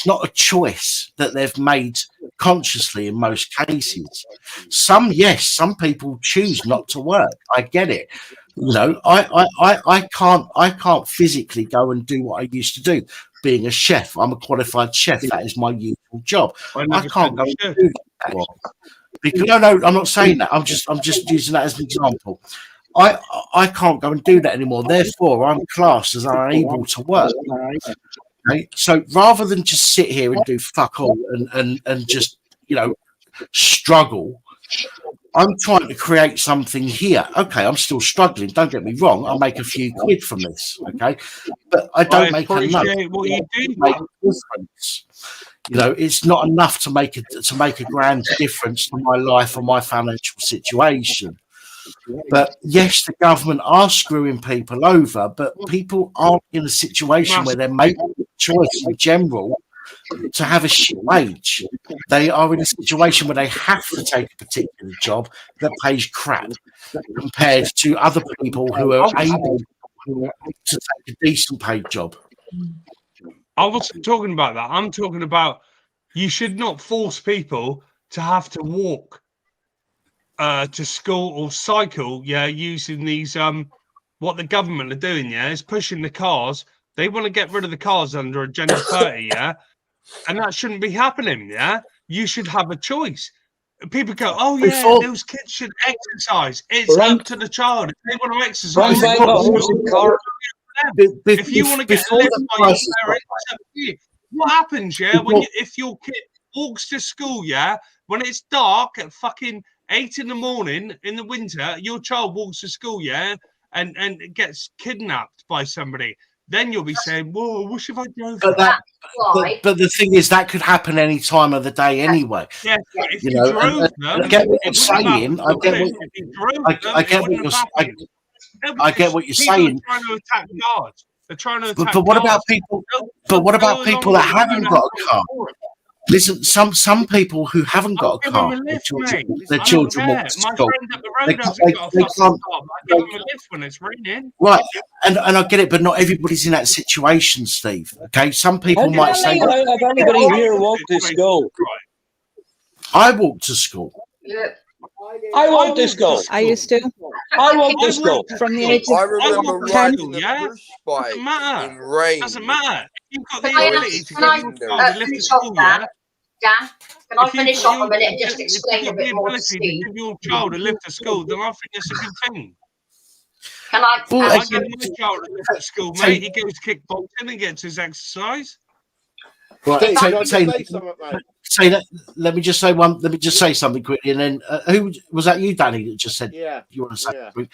not a choice that they've made consciously in most cases. Some people choose not to work. I get it. You know, I can't physically go and do what I used to do. Being a chef, I'm a qualified chef. That is my usual job. I can't go and do that anymore. Because no, I'm not saying that. I'm just using that as an example. I can't go and do that anymore. Therefore, I'm classed as unable to work. Okay? So rather than just sit here and do fuck all and just, you know, struggle, I'm trying to create something here. Okay, I'm still struggling. Don't get me wrong. I make a few quid from this. Okay, but I don't make enough. What you do make a difference. You know, it's not enough to make a grand difference to my life or my financial situation. But yes, the government are screwing people over, but people aren't in a situation where they're making a choice in general to have a shit wage. They are in a situation where they have to take a particular job that pays crap compared to other people who are able to take a decent paid job. I wasn't talking about that. I'm talking about you should not force people to have to walk to school or cycle, using these what the government are doing, is pushing the cars. They want to get rid of the cars under Agenda 30, and that shouldn't be happening, You should have a choice. People go, oh yeah, those kids should exercise. It's up to the child. If they want to exercise, if you want to get a lift by your parents, what happens, if your kid walks to school, when it's dark at fucking 8 in the morning in the winter, your child walks to school, and gets kidnapped by somebody, then you'll be saying, whoa, I wish if I drove but the thing is, that could happen any time of the day anyway. Yeah, if you drove them, I get what you're saying. I get what you're saying. They're trying to attack guards. They're trying to attack but what about people? But what about people that haven't got a car? Listen, some people who haven't got a car, their children walk to school. They can't. I give them a lift when it's raining. Right, and I get it, but not everybody's in that situation, Steve. Okay, some people might say, "Have anybody here walked to school?" I walk to school. Yeah. I want disco. I used to. I want disco. From the age of I remember 10. riding the push bike Doesn't matter. in rain. Doesn't matter. You've got the Can I ability to can I, give your child a lift to finish off school, that? yeah? Dan, can I If you've finish got off a your- minute and just if you've explain a got the bit more to ability to Steve? give your child a lift to school, then I think it's a good thing. Can I? Well, I again, give my child a lift at school, mate. He goes kickboxing and gets his exercise. Right, Steve, can I just Tina, say something, mate? say that. Let me just say one. Let me just say something quickly, and then who was that? You, Danny, that just said Yeah. you want to say. Yeah. Something?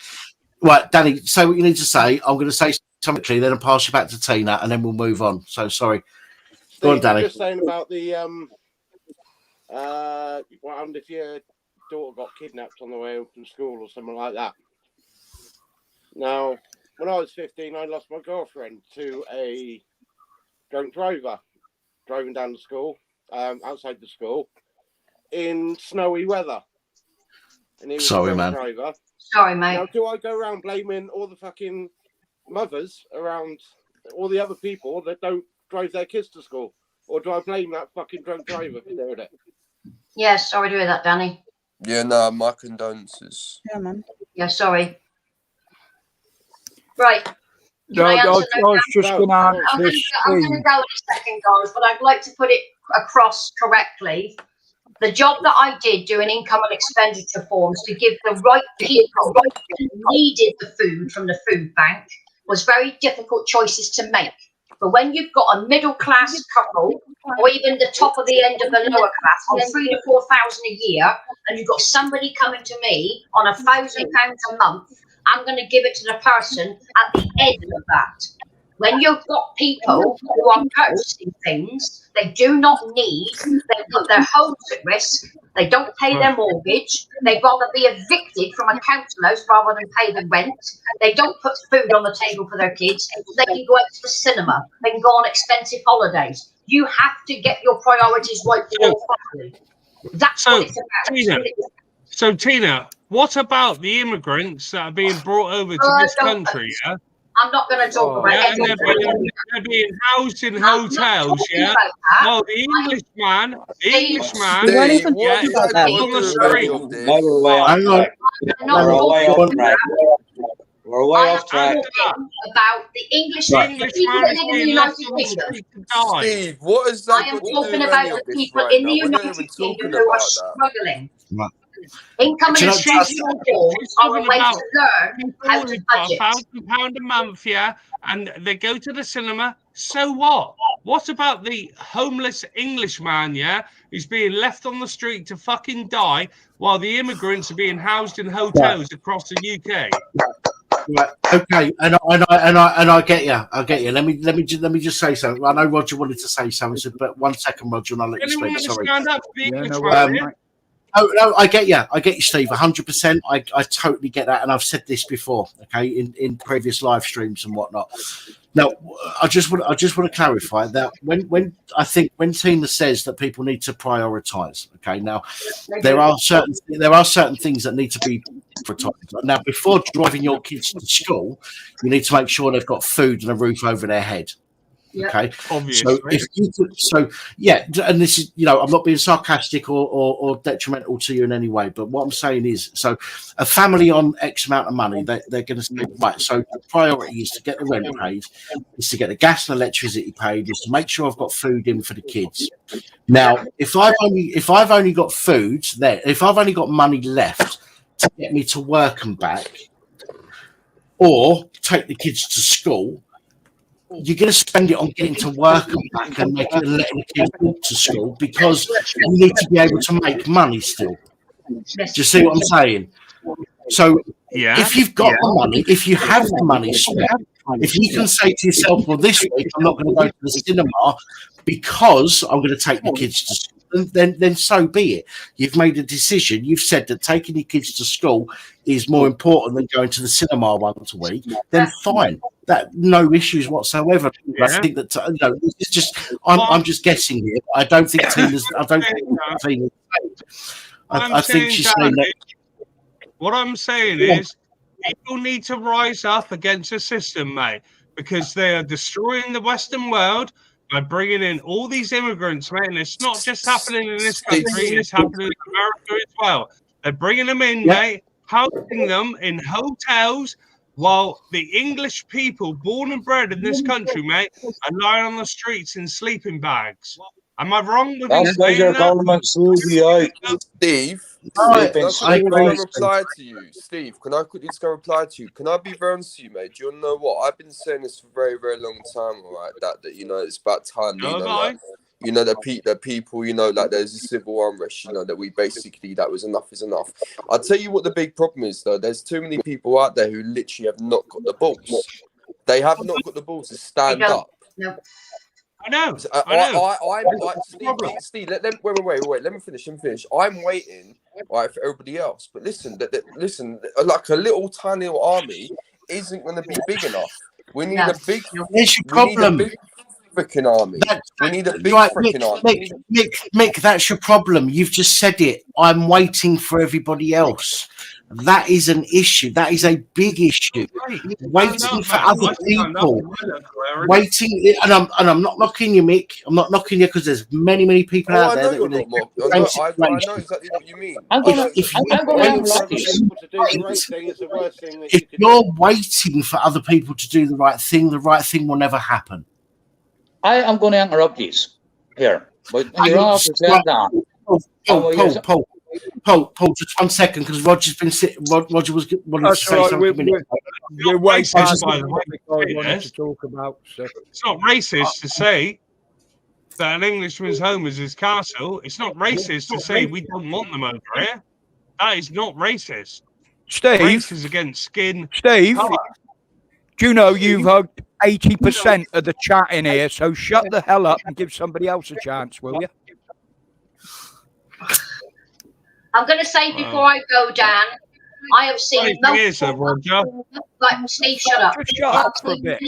Right, Danny, say what you need to say. I'm going to say something quickly, then I'll pass you back to Tina, and then we'll move on. So sorry. Go on, Steve, Danny. you're just saying about the what happened if your daughter got kidnapped on the way home from school or something like that. Now, when I was 15, I lost my girlfriend to a drunk driver driving down to school, outside the school, in snowy weather. And he was Sorry, a drunk man. driver. Sorry, mate. Now, do I go around blaming all the fucking mothers around, all the other people that don't drive their kids to school? Or do I blame that fucking drunk driver for doing it? Yeah, sorry to hear that, Danny. Yeah, no, my condolences. Yeah, man. Yeah, sorry. Right. No, I I answer was that? just going to I'm answer going to Steve. go in a second, guys, but I'd like to put it across correctly. The job that I did doing income and expenditure forms to give the right people who needed the food from the food bank was very difficult choices to make. But when you've got a middle class couple, or even the top of the end of the lower class, on 3,000 to 4,000 a year, and you've got somebody coming to me on £1,000 a month, I'm going to give it to the person at the end of that. When you've got people who are purchasing things they do not need, they put their homes at risk, they don't pay their mortgage, they'd rather be evicted from a council house rather than pay the rent, they don't put food on the table for their kids, they can go out to the cinema, they can go on expensive holidays. You have to get your priorities right before funding. That's what it's about. So, Tina, what about the immigrants that are being brought over to this country? Yeah? I'm not going to talk about yeah, it. They're being housed in hotels, yeah. Oh, the Englishman, We don't even talk about that. on the street. No, we're way off track. We're way off track. We're way off track. About the Englishman, the people that live in the United Kingdom. Steve, what is that? I am talking about the people in the United Kingdom who are struggling. Income and expenditure forms are a way to learn how to budget. £1,000 a month, yeah, and they go to the cinema. So what? What about the homeless Englishman, yeah, who's being left on the street to fucking die while the immigrants are being housed in hotels across the UK? Right. Okay, and I get you. I get you. Let me just say something. I know Roger wanted to say something, but 1 second, Roger, and I'll let you speak. Sorry. Stand up for the Englishman. No, I get you. I get you, Steve. 100%. I totally get that, and I've said this before. Okay, in previous live streams and whatnot. Now, I just want to clarify that when Tina says that people need to prioritise. Okay, now there are certain things that need to be prioritized. Now, before driving your kids to school, you need to make sure they've got food and a roof over their head. Okay, obviously. And this is, I'm not being sarcastic or detrimental to you in any way, but what I'm saying is, so a family on X amount of money, they're going to say, right, so the priority is to get the rent paid, is to get the gas and electricity paid, is to make sure I've got food in for the kids. Now, if I've only got food there, if I've only got money left to get me to work and back, or take the kids to school, you're going to spend it on getting to work and back and letting the kids walk to school, because you need to be able to make money still. Do you see what I'm saying? So if you've got the money, if you have the money spent, if you can say to yourself, well, this week I'm not going to go to the cinema because I'm going to take the kids to school, then so be it. You've made a decision. You've said that taking your kids to school is more important than going to the cinema once a week. Then fine. That no issues whatsoever. I think that it's just I'm just guessing here. I don't think Tina's. I think she's saying that. What I'm saying is, people need to rise up against the system, mate, because they are destroying the Western world by bringing in all these immigrants, mate. And it's not just happening in this country; it's happening in America as well. They're bringing them in, mate, housing them in hotels, while the English people born and bred in this country, mate, are lying on the streets in sleeping bags. Am I wrong with That's why your government sues you out. Steve, Steve, can I quickly reply to you? Steve, can I quickly just go reply to you? Can I be very honest with you, mate? Do you know what? I've been saying this for a very, very long time, all right? That you know, it's about time, that people, you know, like there's a civil unrest, you know, that we basically, that was enough is enough. I'll tell you what the big problem is, though. There's too many people out there who literally have not got the balls. They have not got the balls to stand up. No. I know. Steve, wait. Let me finish. I'm waiting, right, for everybody else. But listen, listen, like a little tiny little army isn't going to be big enough. We need a big. There's your problem. Freaking army. We need a big freaking army. Mick, that's your problem. You've just said it. I'm waiting for everybody else. That is an issue. That is a big issue. Waiting for other people. Waiting, and I'm not knocking you, Mick. I'm not knocking you because there's many people out there that are in the same situation. I know exactly what you mean. If you're waiting for other people to do the right thing will never happen. I am going to interrupt these here, but you're all present that. Paul, just 1 second, because Roger's been sitting. Roger was wanting to say something. We're way past by the way I wanted to talk about. So. It's not racist to say that an Englishman's home is his castle. It's not racist to say we don't want them over here. That is not racist. Steve, race is against skin. Steve, color. Do you know you've hugged 80% of the chat in here? So shut the hell up and give somebody else a chance, will you? I'm going to say before I go, Dan, I have seen like Steve, shut up. Shut up for a bit.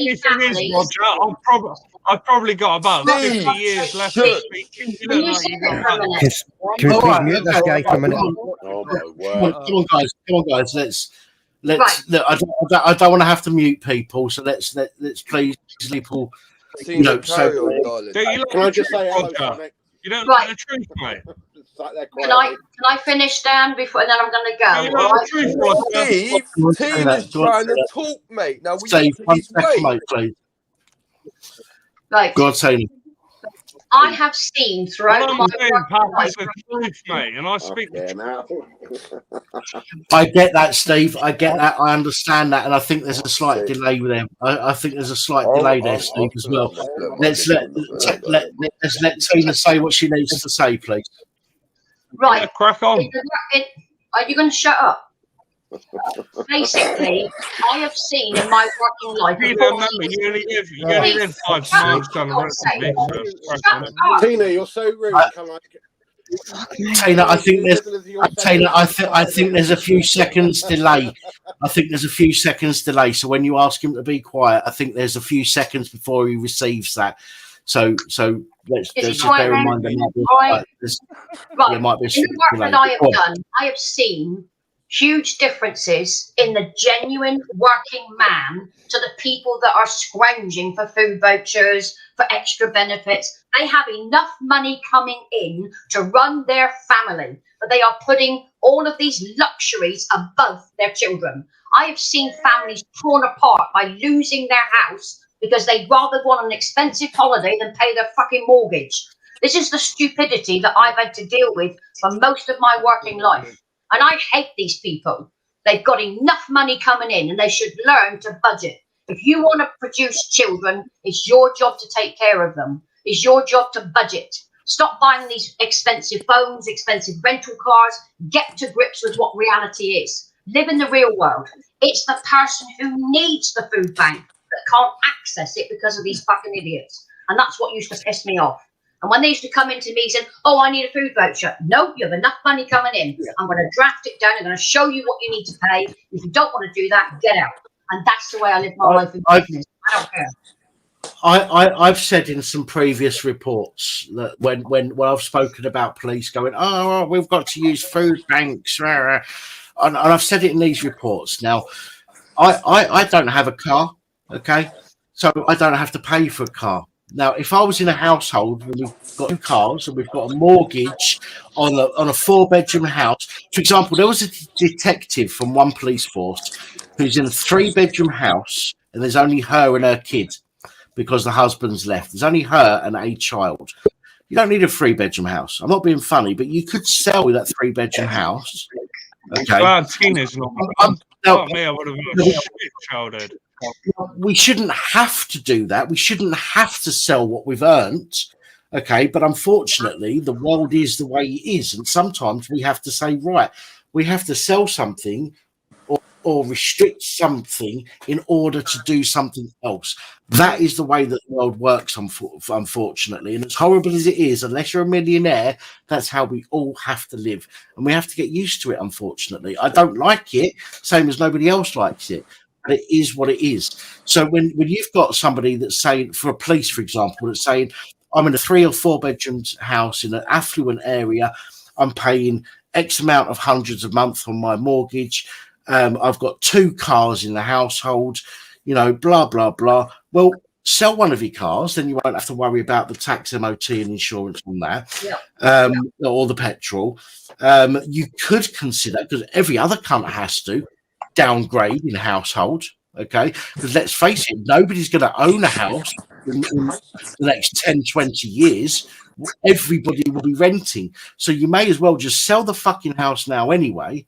Roger, I've probably got about 50 years left to speak. Can we please mute this guy for a minute? Come on, guys. Let's. Look, I don't want to have to mute people, so let's please people. You know, so can I just say hello? You don't like the truth, mate. Can I finish, Dan, before, and then I'm going to go? Steve, Tina's trying to talk, mate. Now we Steve, need 1 second, way. mate, please. Right. Go on, Tina. I have seen throughout my life, truth, mate, and I speak now. I get that, Steve. I get that. I understand that, and I think there's a slight delay with them. I think there's a slight delay there, Steve, as well. Let's let Tina say what she needs to say, please. Right. Crack on. Are you going to shut up? Basically, I have seen in my working life. You only live 5 miles down the road. Tina, you're so rude. Tina, I think there's a few seconds delay. So when you ask him to be quiet, I think there's a few seconds before he receives that. So let's just bear in mind that there might be in the work that I have done, I have seen huge differences in the genuine working man to the people that are scrounging for food vouchers, for extra benefits. They have enough money coming in to run their family, but they are putting all of these luxuries above their children. I have seen families torn apart by losing their house because they'd rather go on an expensive holiday than pay their fucking mortgage. This is the stupidity that I've had to deal with for most of my working life. And I hate these people. They've got enough money coming in and they should learn to budget. If you want to produce children, it's your job to take care of them. It's your job to budget. Stop buying these expensive phones, expensive rental cars. Get to grips with what reality is. Live in the real world. It's the person who needs the food bank that can't access it because of these fucking idiots. And that's what used to piss me off. And when they used to come into me saying, oh, I need a food voucher. No, you have enough money coming in. I'm going to draft it down. I'm going to show you what you need to pay. If you don't want to do that, get out. And that's the way I live my life in business. I don't care. I've said in some previous reports that when I've spoken about police going, oh, we've got to use food banks, and I've said it in these reports. Now, I don't have a car, okay? So I don't have to pay for a car. Now, if I was in a household where we've got 2 cars and we've got a mortgage on a 4-bedroom house, for example, there was a detective from one police force who's in a 3-bedroom house and there's only her and her kid because the husband's left. There's only her and a child. You don't need a 3-bedroom house. I'm not being funny, but you could sell that 3-bedroom house. Okay. Glad Tina's not. Not me, I would have had a shit childhood. We shouldn't have to do that. We shouldn't have to sell what we've earned. Okay. But unfortunately, the world is the way it is. And sometimes we have to say, right, we have to sell something or restrict something in order to do something else. That is the way that the world works, unfortunately. And as horrible as it is, unless you're a millionaire, that's how we all have to live. And we have to get used to it, unfortunately. I don't like it, same as nobody else likes it. But it is what it is. So when you've got somebody that's saying, for a police, for example, that's saying, I'm in a 3 or 4 bedroom house in an affluent area, I'm paying X amount of hundreds a month on my mortgage, I've got 2 cars in the household, blah, blah, blah. Well, sell one of your cars, then you won't have to worry about the tax, MOT and insurance on that, or the petrol. You could consider, because every other cunt has to, downgrade in a household, okay? Because let's face it, nobody's going to own a house in the next 10, 20 years. Everybody will be renting. So you may as well just sell the fucking house now anyway.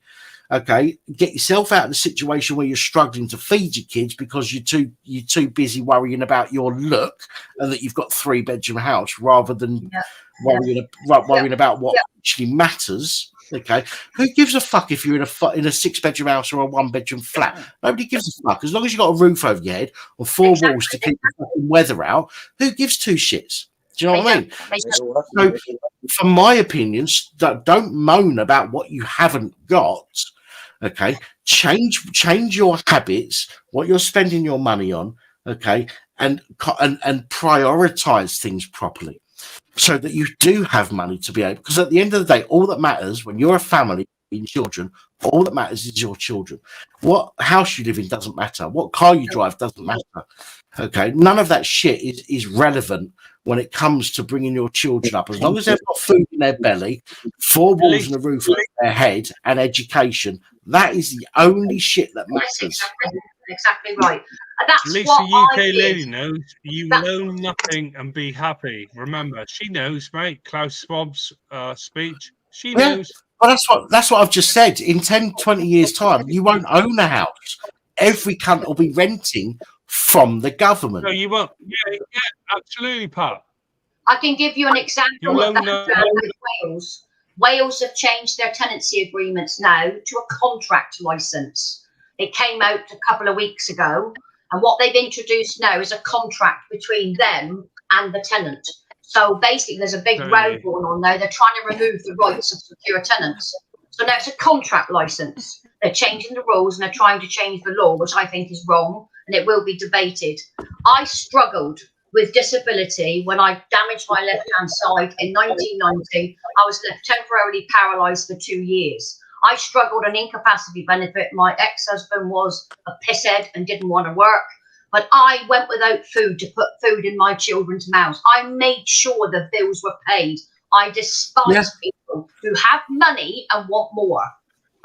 Okay, get yourself out of the situation where you're struggling to feed your kids because you're too busy worrying about your look and that you've got 3-bedroom house rather than worrying about what actually matters. Okay, who gives a fuck if you're in a 6-bedroom house or a 1-bedroom flat? Nobody gives a fuck. As long as you've got a roof over your head or 4 walls to keep the fucking weather out, who gives 2 shits? Do you know what I mean? So, from my opinions, don't moan about what you haven't got. Okay, change your habits, what you're spending your money on. Okay, and prioritize things properly, so that you do have money to be able. Because at the end of the day, all that matters when you're a family in children, all that matters is your children. What house you live in doesn't matter. What car you drive doesn't matter. Okay, none of that shit is relevant when it comes to bringing your children up. As long as they've got food in their belly, 4 walls and a roof over their head, and education, that is the only shit that matters. Exactly right. That's At least what the UK I lady did. knows you will own nothing and be happy. Remember, she knows, mate. Klaus Schwab's speech. She knows. Well, that's what I've just said. In 10, 20 years' time, you won't own a house. Every cunt will be renting from the government. No, you won't. Yeah, absolutely, Pat. I can give you an example of that with Wales. Wales have changed their tenancy agreements now to a contract license. It came out a couple of weeks ago, and what they've introduced now is a contract between them and the tenant. So basically, there's a big row going on now. They're trying to remove the rights of secure tenants. So now it's a contract license. They're changing the rules and they're trying to change the law, which I think is wrong, and it will be debated. I struggled with disability when I damaged my left-hand side in 1990. I was left temporarily paralysed for 2 years. I struggled an incapacity benefit. My ex-husband was a pisshead and didn't want to work. But I went without food to put food in my children's mouths. I made sure the bills were paid. I despise people who have money and want more.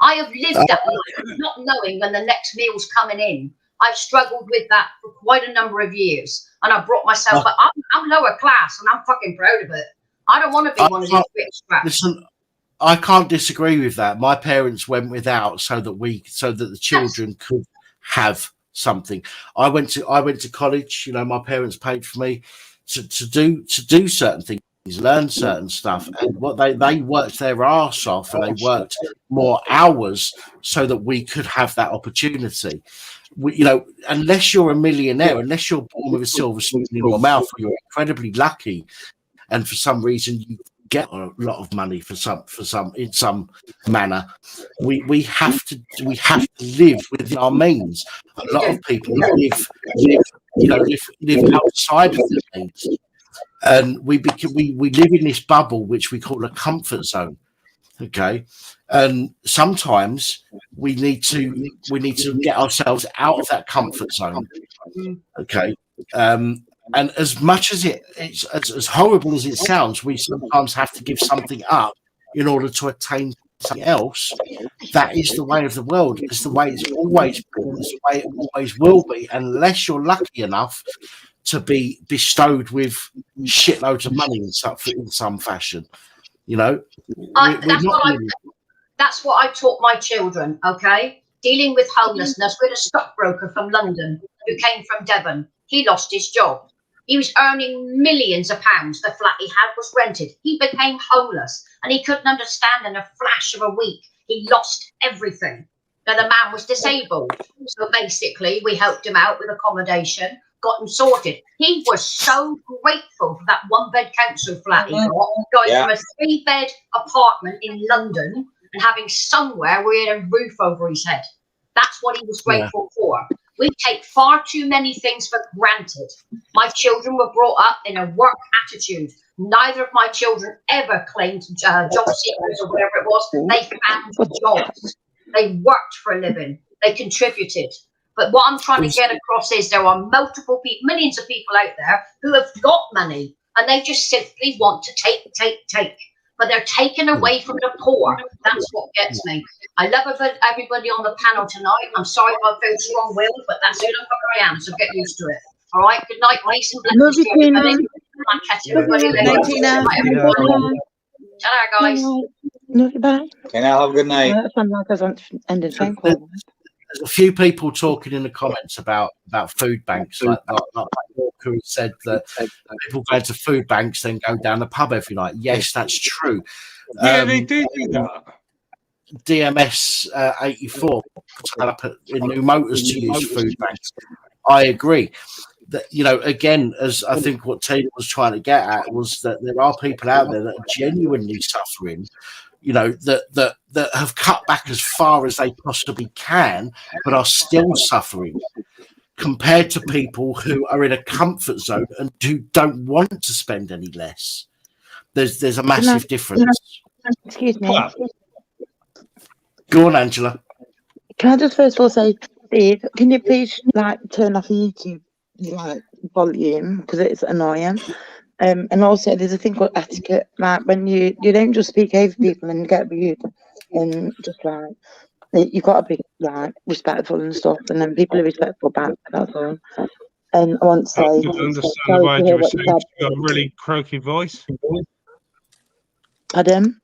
I have lived that life, not knowing when the next meal's coming in. I've struggled with that for quite a number of years. And I brought myself, but I'm lower class and I'm fucking proud of it. I don't want to be one of these rich straps. Listen, I can't disagree with that. My parents went without so that the children could have something. I went to college. You know, my parents paid for me to do certain things, learn certain stuff, and what they worked their arse off, and they worked more hours so that we could have that opportunity. You know, unless you're a millionaire, unless you're born with a silver spoon in your mouth, you're incredibly lucky, and for some reason you get a lot of money for some in some manner. We have to live within our means. A lot of people live outside of their means, and we live in this bubble which we call a comfort zone. Okay, and sometimes we need to get ourselves out of that comfort zone. Okay, And as much as it's as horrible as it sounds, we sometimes have to give something up in order to attain something else. That is the way of the world. It's the way it's always been. It's the way it always will be, unless you're lucky enough to be bestowed with shitloads of money in some fashion. You know, that's what I taught my children. Okay, dealing with homelessness with a stockbroker from London who came from Devon. He lost his job. He was earning millions of pounds. The flat he had was rented. He became homeless and he couldn't understand in a flash of a week. He lost everything. Now, the man was disabled. So basically, we helped him out with accommodation, got him sorted. He was so grateful for that one-bed council flat he got, going from a 3-bed apartment in London and having somewhere where he had a roof over his head. That's what he was grateful for. We take far too many things for granted. My children were brought up in a work attitude. Neither of my children ever claimed job seekers or whatever it was. They found jobs. They worked for a living. They contributed. But what I'm trying to get across is there are multiple people, millions of people out there who have got money and they just simply want to take. But they're taken away from the poor. That's what gets me. I love everybody on the panel tonight. I'm sorry if I feel strong-willed, but that's who I am, so get used to it. All right? Good night, peace and blessings to everybody. I'll catch everybody later. Tina. Ta-ra, guys. Bye. Can I have a good night? That sounds like I was on ending phone call. There's a few people talking in the comments about food banks, like Walker who said that people go to food banks then go down the pub every night. Yes, that's true. Yeah, they do that. DMS 84 set up in New Motors to use food banks. I agree. That, you know, again, as I think what Tina was trying to get at was that there are people out there that are genuinely suffering, you know, that have cut back as far as they possibly can, but are still suffering, compared to people who are in a comfort zone and who don't want to spend any less. There's a massive difference. Excuse me. Go on, Angela. Can I just first of all say, Steve, can you please turn off your YouTube volume because it's annoying? And also, there's a thing called etiquette. Like when you don't just speak over people and get rude, and just you've got to be respectful and stuff, and then people are respectful back. That's all. And I want to say, I didn't understand why you were saying you got a really croaky voice. Pardon?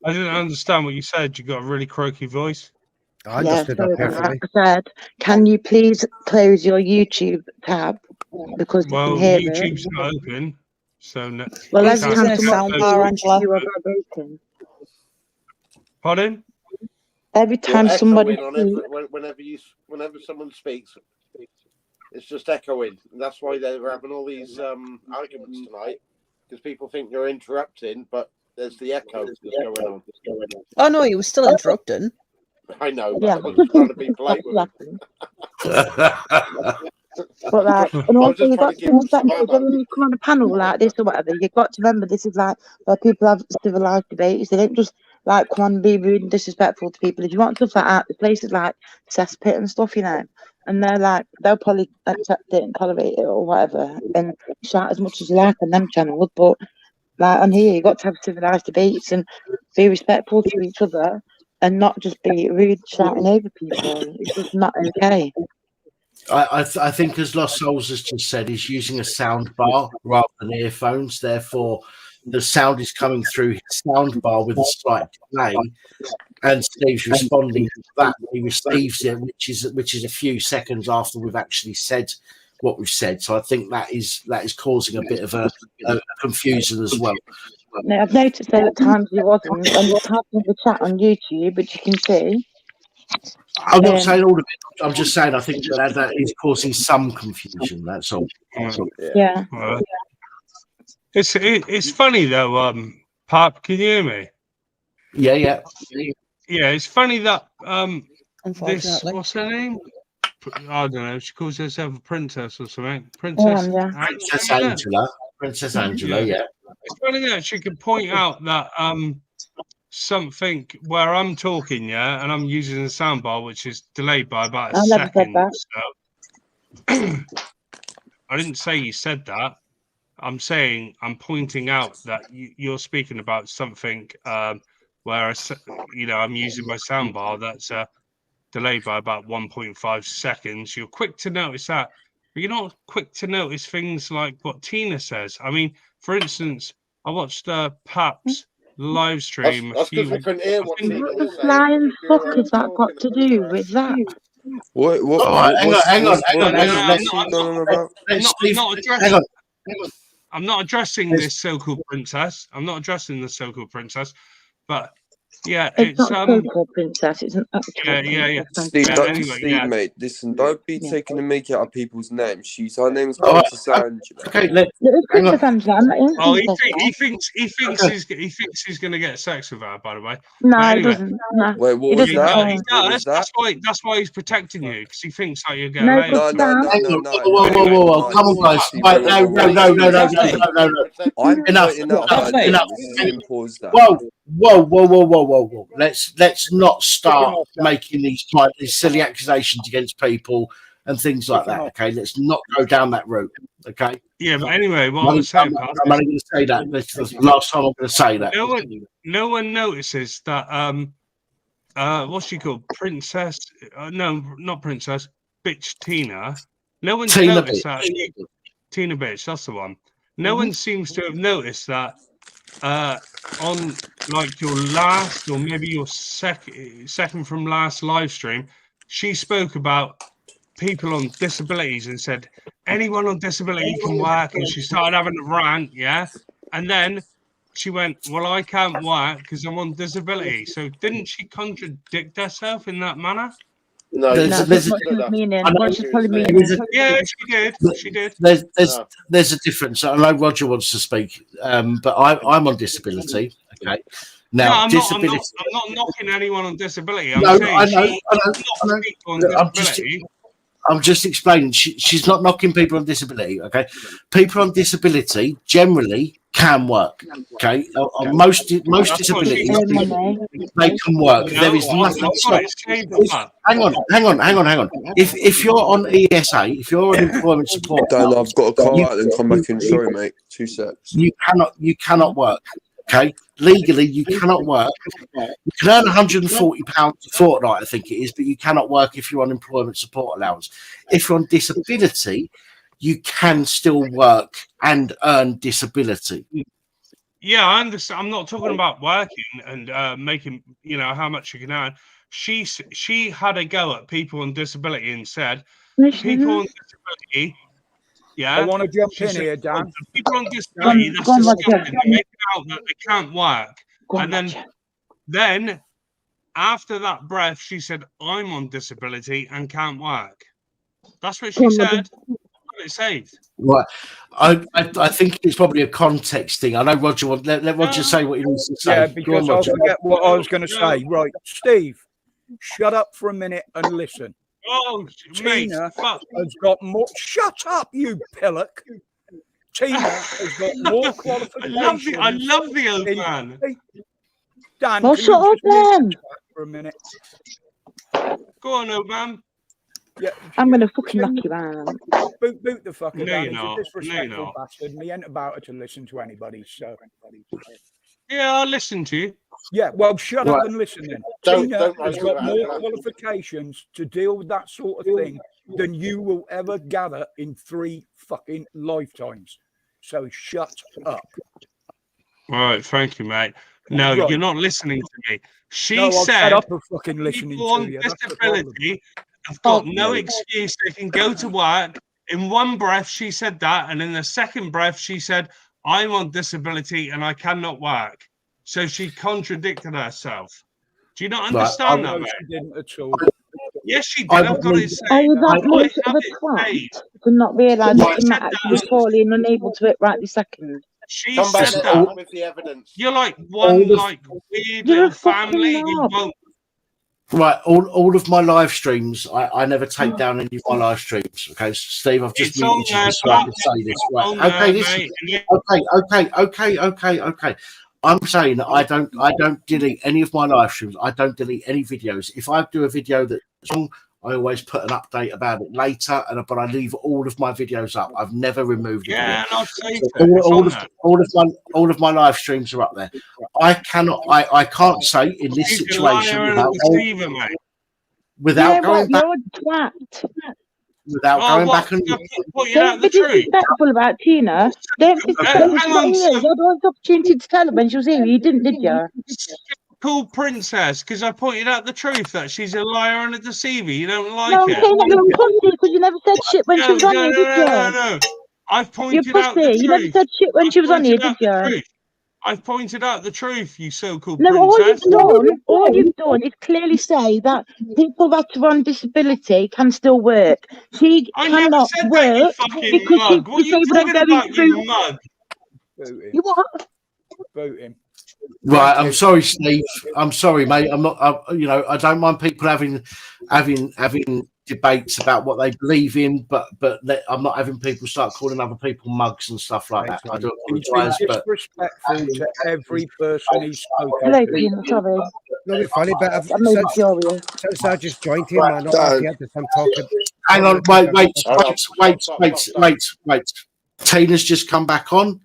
I didn't understand what you said. You got a really croaky voice. I understood that perfectly. I said, can you please close your YouTube tab because you can hear YouTube's it. not open, so no. Well, It's using a sound bar, Angela. Pardon? Every time somebody whenever someone speaks, it's just echoing. And that's why they're having all these arguments tonight, because people think you're interrupting, but there's the echo that's going on. Oh no, you were still interrupting. I know, but I was trying to be polite with But and also you've got to remember, when you come on a panel like this or whatever, you've got to remember this is where people have civilized debates. They don't just come on and be rude and disrespectful to people. If you want stuff like that, the places like Cesspit and stuff, you know, and they'll probably accept it and tolerate it or whatever and shout as much as you like on them channels. But on here, you've got to have civilized debates and be respectful to each other and not just be rude shouting over people. It's just not okay. I think, as Lost Souls has just said, he's using a sound bar rather than earphones. Therefore, the sound is coming through his sound bar with a slight delay, and Steve's responding to that. He receives it, which is a few seconds after we've actually said what we've said. So I think that is causing a bit of a confusion as well. Now, I've noticed there at times he wasn't, and you're typing the chat on YouTube, which you can see. I'm not saying all of it. I'm just saying I think that is causing some confusion. That's all. Yeah. It's funny though, Pop. Can you hear me? Yeah. Yeah, it's funny that this, Unfortunately. what's her name? I don't know. She calls herself a princess or something. Princess Angela. Princess Angela. Yeah. It's funny that she could point out that something where I'm talking, yeah, and I'm using the soundbar, which is delayed by about a second. didn't say you said that. I'm saying I'm pointing out that you're speaking about something where I'm using my soundbar that's delayed by about 1.5 seconds. You're quick to notice that, but you're not quick to notice things like what Tina says. I mean, for instance, I watched Pap's live stream. That's because we couldn't hear what Tina What the was saying. flying fuck has that got to do with that? Hang on. I'm not addressing this so-called princess. I'm not addressing the so-called princess, but yeah, it's not so-called princess. It's an actual yeah. Steve, mate, listen, don't be taking the mickey out of people's names. Her name's Princess Angela. Okay, Princess Angela. I'm not in he thinks he's gonna get sex with her. By the way, no, he doesn't. No. Wait, what was that? That's why he's protecting you, because he thinks that you're getting No, laid. No. Whoa! Come on, guys! Wait, no! Whoa! Let's not start making these silly accusations against people and things like that. Okay, let's not go down that route. Okay. Yeah, but anyway, what I was saying, I'm only going to say that. This is the last time I'm going to say that. No one notices that. What's she called? Princess? No, not princess. Bitch Tina. No one's noticed that. Tina bitch. That's the one. No one seems to have noticed that. On like your last or maybe your second from last live stream, she spoke about people on disabilities and said anyone on disability can work, and she started having a rant, and then she went, well, I can't work because I'm on disability. So didn't she contradict herself in that manner? No, there's what she's meaning. What she's probably meaning. Yeah, she did. There's a difference. I know Roger wants to speak, but I'm on disability. Okay. Now, I'm not knocking anyone on disability. I'm saying I'm just explaining. She's not knocking people on disability. Okay, people on disability generally can work. Okay, on most disabilities they can work. There is nothing. Hang on. If you're on ESA, if you're on employment support, Dan, I've got a call out and come back in. Sorry, mate. 2 seconds. You cannot work. Okay, legally you cannot work. You can earn £140 a fortnight, I think it is, but you cannot work if you're on employment support allowance. If you're on disability, you can still work and earn disability. Yeah, I understand. I'm not talking about working and making, how much you can earn. She had a go at people on disability and said, people on disability. Yeah, I want to jump in here, Dan. People on disability, that's disgusting. They're making out that they can't work. And then after that breath, she said, I'm on disability and can't work. That's what she said. What it saved. Right. I think it's probably a context thing. I know Roger wants. Let Roger say what he wants to say. Yeah, because I'll forget what I was going to say. Right, Steve, shut up for a minute and listen. Oh, Tina has got more. Shut up, you pillock. Tina has got more qualifications. I love the old man. Dan, well, shut up then. For a minute. Go on, old man. Yeah, I'm going to fucking knock you out. Boot the fucker down. He's a disrespectful bastard, and he ain't about it to listen to anybody. So. Yeah, I'll listen to you. Yeah, well, shut up and listen then. Tina has got more qualifications to deal with that sort of thing than you will ever gather in 3 fucking lifetimes. So shut up. All right, thank you, mate. No, you're not listening to me. She said shut up for fucking listening people on to you. Disability have got no excuse. They can go to work. In one breath, she said that, and in the second breath, she said, I'm on disability and I cannot work. So she contradicted herself. Do you not understand that, mate? She didn't at all. Yes, she did. I've got it saved. Are you that much of a twat to not realise that you're not actually poorly and unable to it right this second? She Come back said that. with the evidence. You're like one weird little family. You won't. Right, all of my live streams, I never take down any of my live streams. Okay, Steve, I've just muted you just so I can say this. Right. Okay. I'm saying that I don't delete any of my live streams. I don't delete any videos. If I do a video that's wrong, I always put an update about it later, but I leave all of my videos up. I've never removed it. Yeah, and I've saved So it. all of my live streams are up there. I can't say in this She's a situation liar and a deceiver, mate. without going back. You're a twat. Without going back and Don't be disrespectful about Tina. Don't be disrespectful. You had the opportunity to tell her when she was here. You didn't, did you? Cool princess, because I pointed out the truth that she's a liar and a deceiver. You don't like No, I'm it. saying that you're a pussy because you never said shit when she was on here, did you? No. I've pointed You're out the pussy. You never truth. said shit when she was on here, did you? I've pointed out the truth, you so-called No, princess. all you've done is clearly say that people that are on disability can still work. She cannot work because she's disabled and going through. You mug. You what? Vote him. Right, I'm sorry, Steve. I'm sorry, mate. I'm not. I don't mind people having debates about what they believe in, but I'm not having people start calling other people mugs and stuff like that. I do apologise, but Disrespectful to every person he's spoken Hello, to. Tina. Sorry. Not funny, but since I just joined him, I not happy at I'm talking. hang on, wait. Tina's just come back on,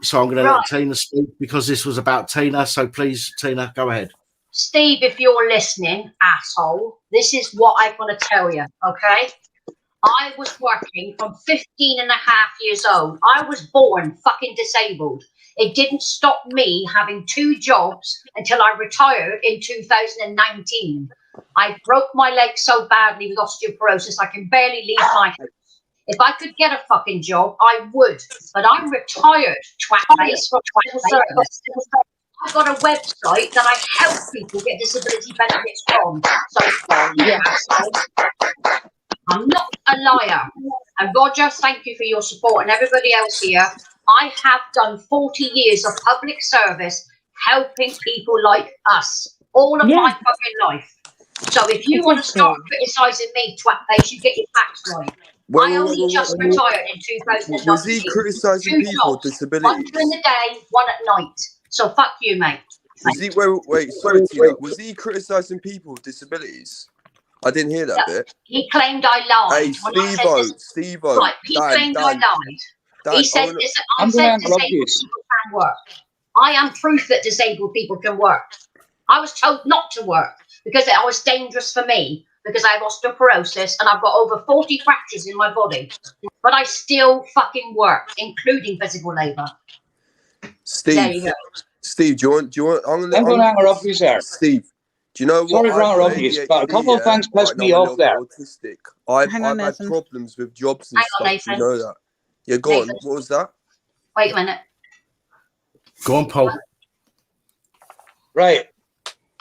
so I'm going to let Tina speak because this was about Tina. So please, Tina, go ahead. Steve, if you're listening, asshole, this is what I want to tell you, okay? I was working from 15 and a half years old. I was born fucking disabled. It didn't stop me having 2 jobs until I retired in 2019. I broke my leg so badly with osteoporosis, I can barely leave my house. If I could get a fucking job, I would. But I'm retired, twat-face, from civil service. I've got a website that I help people get disability benefits from. So, yeah, I'm not a liar. And Roger, thank you for your support, and everybody else here. I have done 40 years of public service helping people like us all of my fucking life. So if you want to start criticising me, twat-face, you get your facts right. I only just retired in 2019. Was he criticising people with disabilities? One during the day, one at night. So fuck you, mate. Was he, wait, sorry, Tina. Was he criticising people with disabilities? I didn't hear that bit. He claimed I lied. Hey, Steve-O. Right, he claimed I lied. He said I said disabled people can work. I am proof that disabled people can work. I was told not to work because it was dangerous for me because I have osteoporosis and I've got over 40 fractures in my body. But I still fucking work, including physical labour. Steve, there you go. Steve, do you want? I'm going to hang her up, you sir. Steve, do you know what? Sorry for hanging her up, you. But a couple of things pissed me off there. Autistic. I've had problems with jobs and stuff. You know that? Yeah, go on. What was that? Wait a minute. Go on, Paul. Right.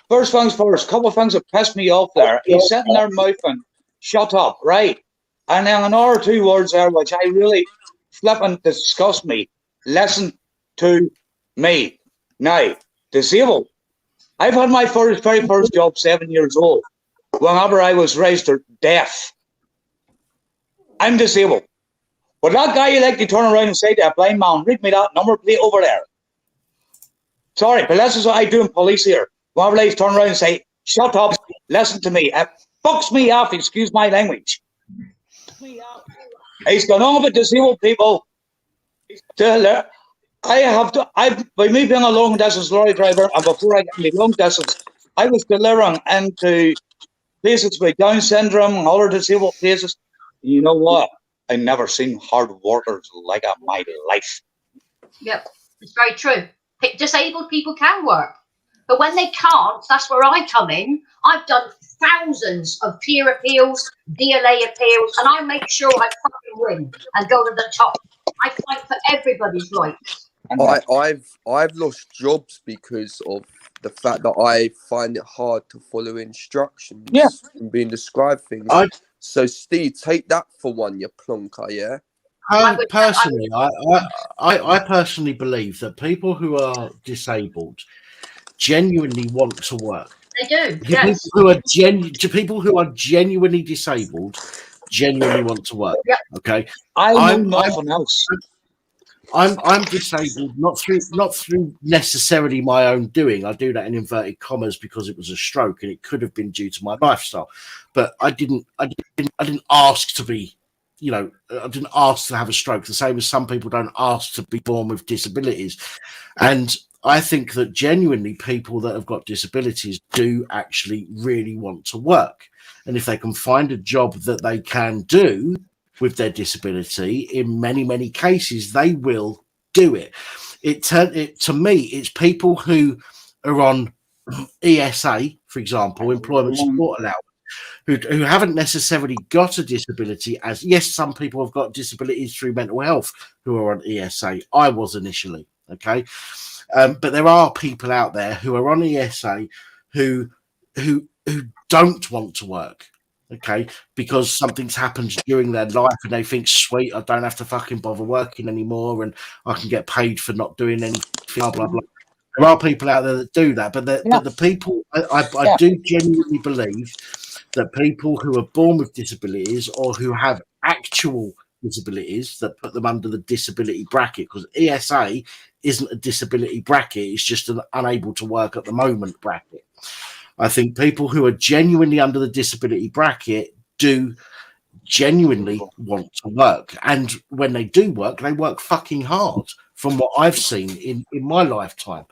First things first. Couple of things that pissed me off there. He's sitting there mouthing, "Shut up!" Right. And then another 2 words there, which I really flipping disgust me. Listen to me. Now, disabled. I've had my very first job 7 years old. Whenever I was registered deaf. I'm disabled. But that guy you like to turn around and say to a blind man, read me that number plate over there. Sorry, but this is what I do in police here. Whenever they turn around and say, shut up, listen to me. It fucks me off, excuse my language. He's gone on with disabled people. By me being a long distance lorry driver, and before I got into long distance, I was delivering into places with Down syndrome and other disabled places. You know what? I never seen hard workers like that in my life. Yep, it's very true. Disabled people can work, but when they can't, that's where I come in. I've done thousands of peer appeals, DLA appeals, and I make sure I fucking win and go to the top. I fight for everybody's rights. I've lost jobs because of the fact that I find it hard to follow instructions and being described things. So Steve, take that for one, you plonker, yeah? Personally, I personally believe that people who are disabled genuinely want to work. They do. People who are genuinely disabled genuinely want to work. Yep. Okay. I know nothing else. I'm disabled not through necessarily my own doing. I do that in inverted commas because it was a stroke and it could have been due to my lifestyle, but I didn't ask to be, you know, I didn't ask to have a stroke. The same as some people don't ask to be born with disabilities, and I think that genuinely people that have got disabilities do actually really want to work, and if they can find a job that they can do with their disability, in many cases they will do it. To me, it's people who are on ESA, for example, employment support allowance, who haven't necessarily got a disability. As yes, some people have got disabilities through mental health who are on ESA. I was initially, okay, but there are people out there who are on ESA who don't want to work. Okay, because something's happened during their life and they think, sweet, I don't have to fucking bother working anymore and I can get paid for not doing anything, blah, blah, blah. There are people out there that do that, but the people, I do genuinely believe that people who are born with disabilities or who have actual disabilities that put them under the disability bracket, because ESA isn't a disability bracket, it's just an unable to work at the moment bracket. I think people who are genuinely under the disability bracket do genuinely want to work. And when they do work, they work fucking hard from what I've seen in my lifetime.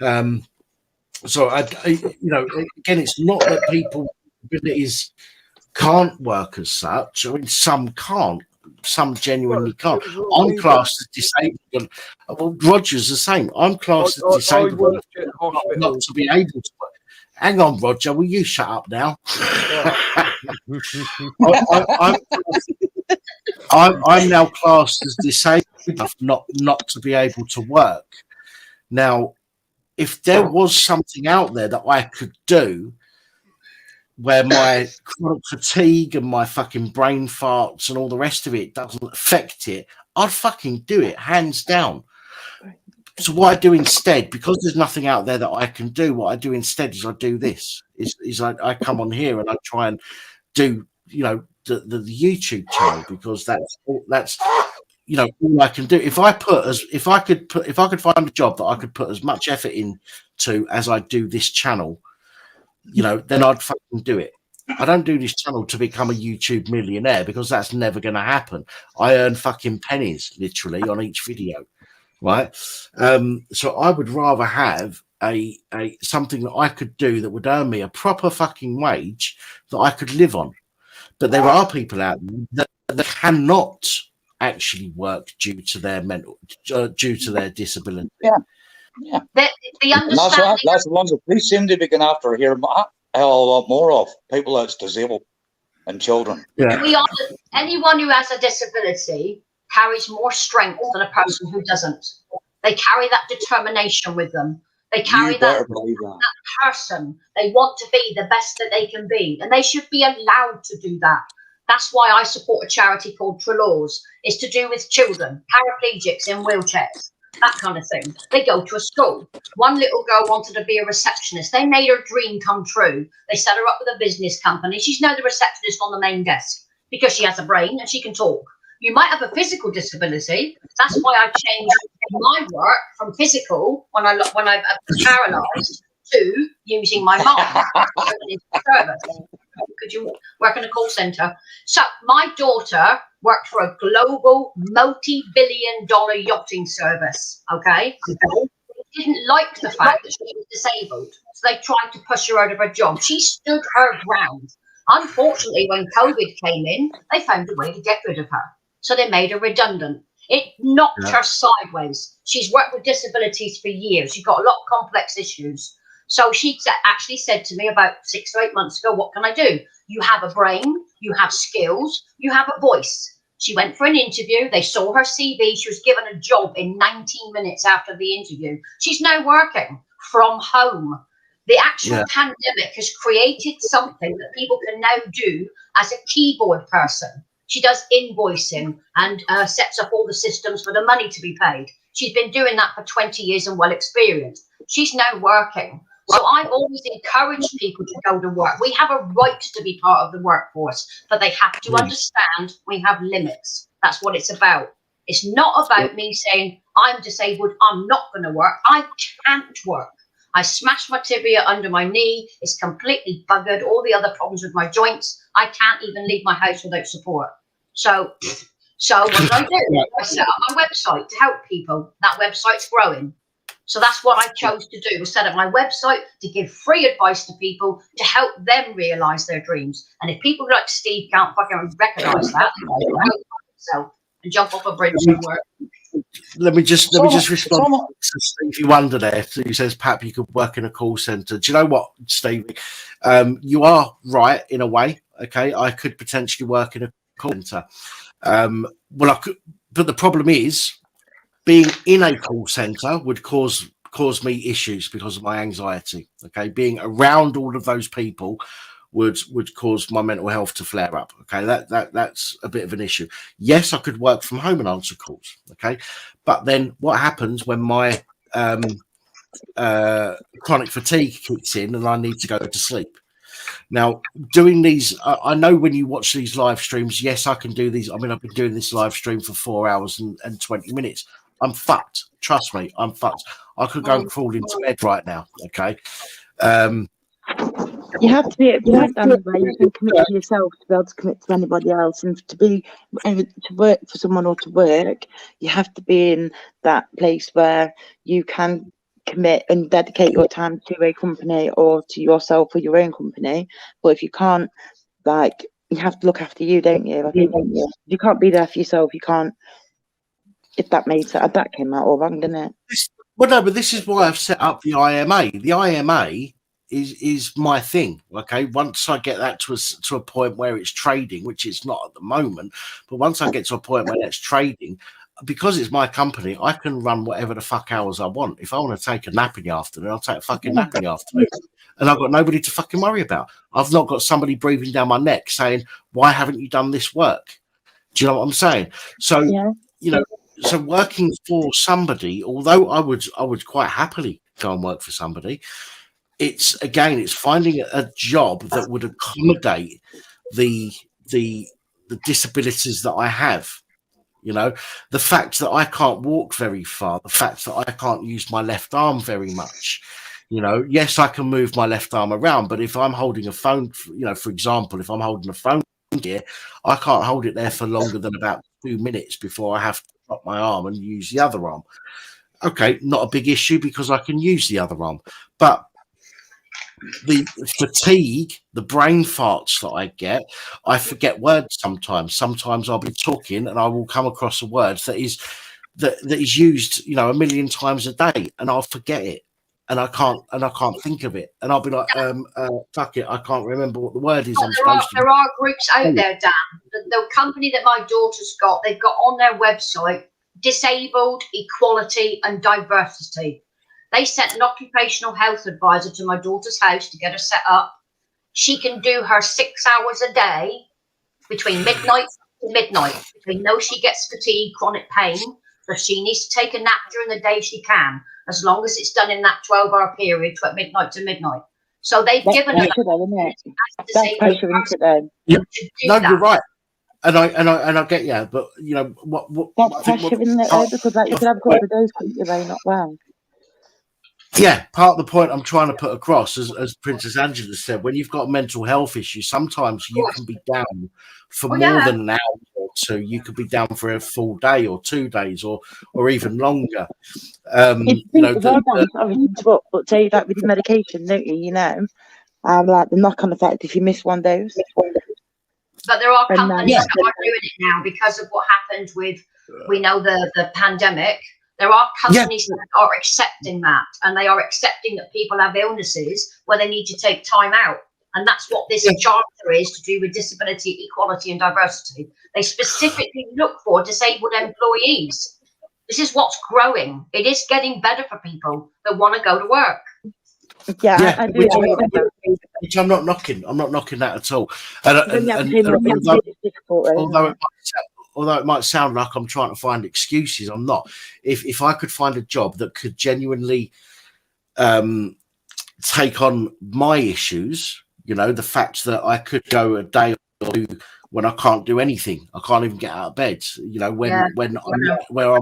So, you know, again, it's not that people with disabilities can't work as such. I mean, some can't. Some genuinely can't. I'm classed as disabled. Well, Roger's the same. I'm classed as disabled not to be able to work. Hang on, Roger. Will you shut up now? I'm now classed as disabled enough not to be able to work. Now, if there was something out there that I could do where my chronic fatigue and my fucking brain farts and all the rest of it doesn't affect it, I'd fucking do it, hands down. So what I do instead, because there's nothing out there that I can do, what I do instead is I do this. Is I come on here and I try and do, you know, the YouTube channel, because that's you know, all I can do. If I could find a job that I could put as much effort into as I do this channel, you know, then I'd fucking do it. I don't do this channel to become a YouTube millionaire, because that's never going to happen. I earn fucking pennies literally on each video. Right, so I would rather have a something that I could do that would earn me a proper fucking wage that I could live on. But there are people out there that cannot actually work due to their due to their disability. Yeah. The understanding that's the ones that we seem to be going after here a hell of a lot more of, people that's disabled and children. Yeah. Anyone who has a disability carries more strength than a person who doesn't. They carry that determination with them. They carry that person. They want to be the best that they can be, and they should be allowed to do that. That's why I support a charity called Trelaws. It's to do with children, paraplegics in wheelchairs, that kind of thing. They go to a school. One little girl wanted to be a receptionist. They made her dream come true. They set her up with a business company. She's now the receptionist on the main desk because she has a brain and she can talk. You might have a physical disability. That's why I changed my work from physical when I was paralysed to using my mind. Could you work in a call centre? So my daughter worked for a global multi-billion-dollar yachting service. Okay, they didn't like the fact that she was disabled, so they tried to push her out of her job. She stood her ground. Unfortunately, when COVID came in, they found a way to get rid of her. So they made her redundant. It knocked her sideways. She's worked with disabilities for years. She's got a lot of complex issues. So she actually said to me about 6 to 8 months ago, what can I do? You have a brain, you have skills, you have a voice. She went for an interview. They saw her CV. She was given a job in 19 minutes after the interview. She's now working from home. The actual pandemic has created something that people can now do as a keyboard person. She does invoicing and sets up all the systems for the money to be paid. She's been doing that for 20 years and well experienced. She's now working. So I've always encouraged people to go to work. We have a right to be part of the workforce, but they have to understand we have limits. That's what it's about. It's not about me saying I'm disabled, I'm not going to work. I can't work. I smashed my tibia under my knee. It's completely buggered. All the other problems with my joints. I can't even leave my house without support. So what did I do? I set up my website to help people. That website's growing. So that's what I chose to do, was set up my website to give free advice to people to help them realise their dreams. And if people like Steve can't fucking recognise that, they can help themselves and jump off a bridge somewhere. Let me just respond to Stevie Wonder there, who says, "Pap, you could work in a call centre." Do you know what, Stevie? You are right in a way. Okay, I could potentially work in a call centre. Well, I could, but the problem is, being in a call centre would cause me issues because of my anxiety. Okay, being around all of those people would cause my mental health to flare up. Okay, that's a bit of an issue. Yes, I could work from home and answer calls. Okay, but then what happens when my chronic fatigue kicks in and I need to go to sleep? Now, doing these, I know when you watch these live streams, yes, I can do these. I mean, I've been doing this live stream for 4 hours and 20 minutes. I'm fucked. Trust me, I'm fucked. I could go and crawl into bed right now. Okay. You have to be at a point where you can commit to yourself to be able to commit to anybody else, and to work for someone or to work, you have to be in that place where you can commit and dedicate your time to a company or to yourself or your own company. But if you can't, like, you have to look after you, don't you? I think you can't be there for yourself. You can't. If that made sense, that came out all wrong, didn't it? Well, no, but this is why I've set up the IMA. The IMA is my thing. Okay, once I get that to a point where it's trading, which it's not at the moment, but once I get to a point where it's trading, because it's my company, I can run whatever the fuck hours I want. If I want to take a nap in the afternoon, I'll take a fucking nap in the afternoon, and I've got nobody to fucking worry about. I've not got somebody breathing down my neck saying, "Why haven't you done this work?" Do you know what I'm saying? So you know. So working for somebody, although I would quite happily go and work for somebody, it's finding a job that would accommodate the disabilities that I have. You know, the fact that I can't walk very far, the fact that I can't use my left arm very much. You know, yes, I can move my left arm around, but if I'm holding a phone, you know, for example, if I'm holding a phone here, I can't hold it there for longer than about 2 minutes before I have to drop my arm and use the other arm. Okay, not a big issue because I can use the other arm. But the fatigue, the brain farts that I get, I forget words sometimes. Sometimes I'll be talking and I will come across a word that is used, you know, 1,000,000 times a day, and I'll forget it. And I can't think of it, and I'll be like, "Fuck it, I can't remember what the word is." There are groups out there, Dan. The company that my daughter's got, they've got on their website disabled, equality, and diversity. They sent an occupational health advisor to my daughter's house to get her set up. She can do her 6 hours a day between midnight to midnight. We know she gets fatigue, chronic pain, so she needs to take a nap during the day. She can, as long as it's done in that 12-hour period, midnight to midnight. So they've given her that's pressure into them. No, you're right, and I get you, but you know what? That's pressure in there because like, you could have a couple of days, couldn't you? Very not well. Yeah, part of the point I'm trying to put across, as Princess Angela said, when you've got mental health issues, sometimes you can be down for more than an hour or two. You could be down for a full day or 2 days or even longer. You know, but say that with your medication, don't you? You know, like the knock-on effect if you miss one dose. But there are companies that are doing it now because of what happened with, we know, the pandemic. There are companies that are accepting that, and they are accepting that people have illnesses where they need to take time out. And that's what this charter is, to do with disability, equality, and diversity. They specifically look for disabled employees. This is what's growing. It is getting better for people that want to go to work. I do. Which I'm not knocking. I'm not knocking that at all. Although it might sound like I'm trying to find excuses, I'm not. If I could find a job that could genuinely take on my issues, you know, the fact that I could go a day or two when I can't do anything. I can't even get out of bed. You know, when where I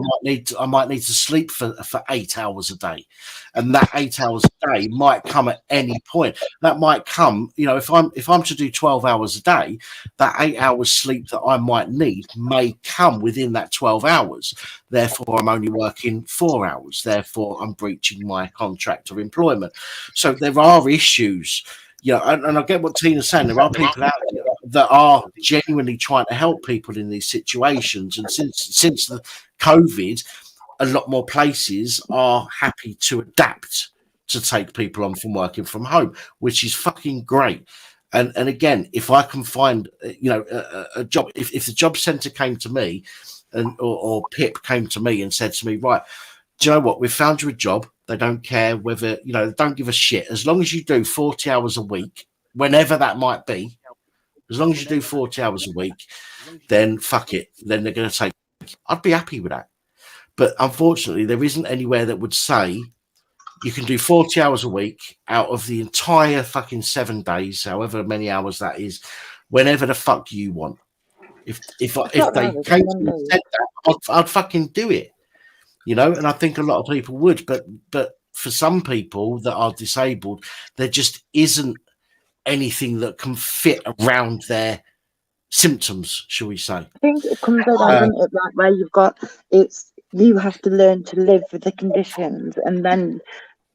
might need to sleep for 8 hours a day, and that 8 hours a day might come at any point. That might come, you know, if I'm to do 12 hours a day, that 8 hours sleep that I might need may come within that 12 hours. Therefore, I'm only working 4 hours. Therefore, I'm breaching my contract of employment. So there are issues. You know, and I get what Tina's saying. There are people out there that are genuinely trying to help people in these situations. And since the COVID, a lot more places are happy to adapt to take people on from working from home, which is fucking great. And again, if I can find, you know, a job, if the job centre came to me or Pip came to me and said to me, right, do you know what? We've found you a job. They don't care whether, you know, don't give a shit. As long as you do 40 hours a week, whenever that might be, as long as you do 40 hours a week, then fuck it. Then they're going to take, I'd be happy with that. But unfortunately, there isn't anywhere that would say you can do 40 hours a week out of the entire fucking 7 days, however many hours that is, whenever the fuck you want. If they came to me and said that, I'd fucking do it. You know, and I think a lot of people would, but for some people that are disabled, there just isn't anything that can fit around their symptoms, shall we say? I think it comes out like where you have to learn to live with the conditions, and then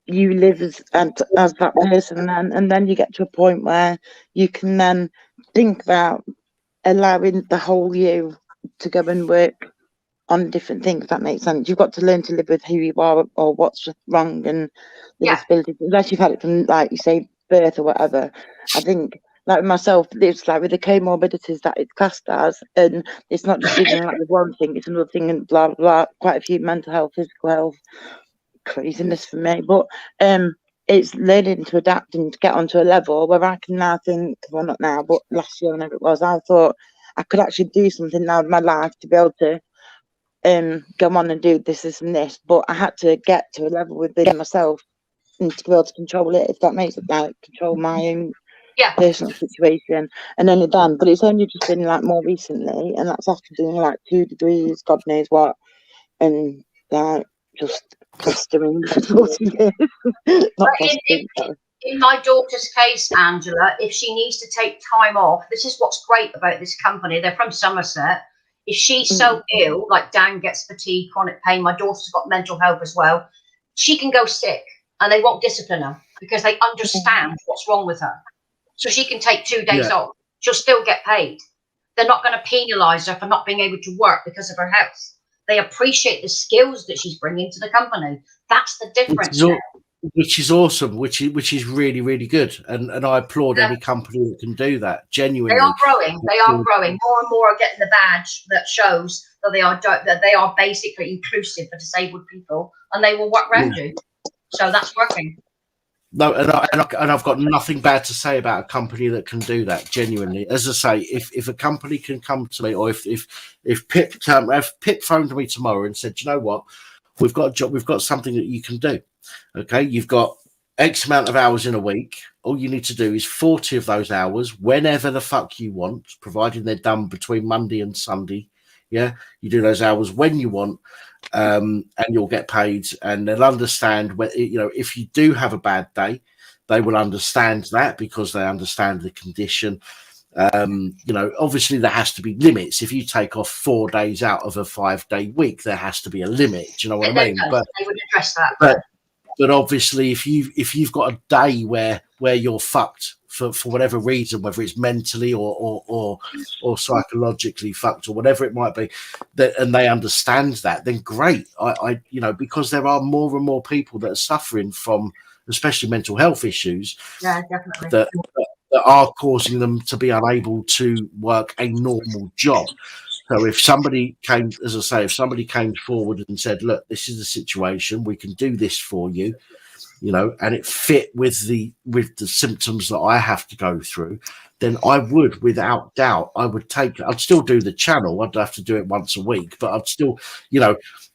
you live as that person, and then you get to a point where you can then think about allowing the whole you to go and work on different things. If that makes sense. You've got to learn to live with who you are or what's wrong and the disability, unless you've had it from, like you say, birth or whatever. I think, like myself, it's like with the comorbidities that it's classed as, and it's not just even like the one thing, it's another thing, and blah blah blah. Quite a few mental health, physical health craziness for me, but it's learning to adapt and to get onto a level where I can now think, well, not now, but last year, whenever it was, I thought I could actually do something now in my life to be able to go on and do this and this, but I had to get to a level within myself and to be able to control it, if that makes it, like control my own personal situation, and only then. But it's only just been like more recently, and that's after doing like 2 degrees, God knows what, and like just fostering for 40 years. In my daughter's case, Angela, if she needs to take time off, this is what's great about this company. They're from Somerset. If she's so ill, like Dan gets fatigue, chronic pain, my daughter's got mental health as well, she can go sick and they won't discipline her because they understand what's wrong with her. So she can take 2 days off. She'll still get paid. They're not going to penalise her for not being able to work because of her health. They appreciate the skills that she's bringing to the company. That's the difference. Which is awesome, which is really, really good, and I applaud any company that can do that. Genuinely, they are growing. More and more are getting the badge that shows that they are basically inclusive for disabled people, and they will work around you. So that's working. No, and I've got nothing bad to say about a company that can do that. Genuinely, as I say, if a company can come to me, or if Pip phoned me tomorrow and said, you know what, we've got a job, we've got something that you can do. Okay, you've got X amount of hours in a week. All you need to do is 40 of those hours whenever the fuck you want, providing they're done between Monday and Sunday. Yeah, you do those hours when you want, and you'll get paid. And they'll understand if you do have a bad day, they will understand that because they understand the condition. Obviously there has to be limits. If you take off 4 days out of a 5-day week, there has to be a limit. Do you know what I mean? But they would address that. But obviously, if you've got a day where you're fucked for whatever reason, whether it's mentally or psychologically fucked or whatever it might be, and they understand that, then great. I because there are more and more people that are suffering from, especially mental health issues. Yeah, definitely. That are causing them to be unable to work a normal job. So if somebody came, as I say, came forward and said, look, this is the situation, we can do this for you, and it fit with the symptoms that I have to go through, then I would, without doubt, I'd still do the channel. I'd have to do it once a week, but I'd still,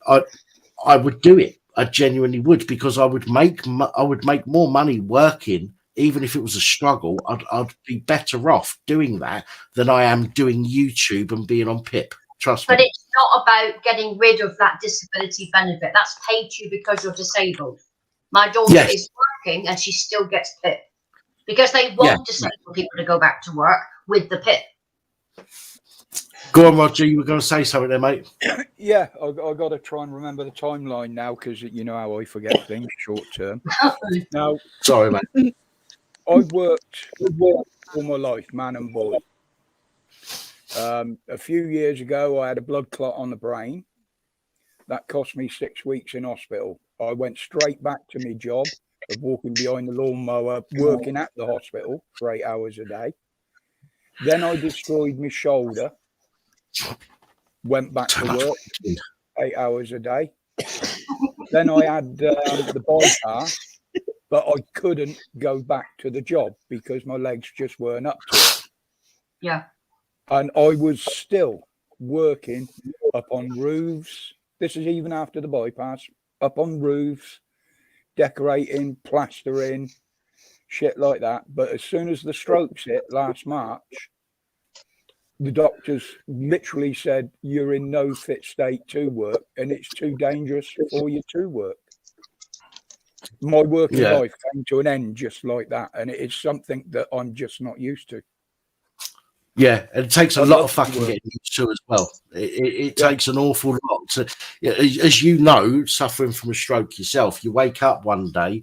I would do it. I genuinely would, because I would make more money working even if it was a struggle, I'd be better off doing that than I am doing YouTube and being on PIP. Trust me. But it's not about getting rid of that disability benefit. That's paid to you because you're disabled. My daughter is working and she still gets PIP because they want disabled people to go back to work with the PIP. Go on, Roger. You were going to say something there, mate. Yeah, I got to try and remember the timeline now because you know how I forget things short term. Now, sorry, mate. I worked all my life, man and boy. A few years ago, I had a blood clot on the brain. That cost me 6 weeks in hospital. I went straight back to my job of walking behind the lawnmower, working at the hospital for 8 hours a day. Then I destroyed my shoulder. Went back to work 8 hours a day. Then I had the bypass, but I couldn't go back to the job because my legs just weren't up to it. Yeah. And I was still working up on roofs. This is even after the bypass. Up on roofs, decorating, plastering, shit like that. But as soon as the strokes hit last March, the doctors literally said, you're in no fit state to work and it's too dangerous for you to work. My working life came to an end just like that. And it is something that I'm just not used to. Yeah, and it takes a lot of fucking getting used to as well. It takes an awful lot to, as you know, suffering from a stroke yourself, you wake up one day,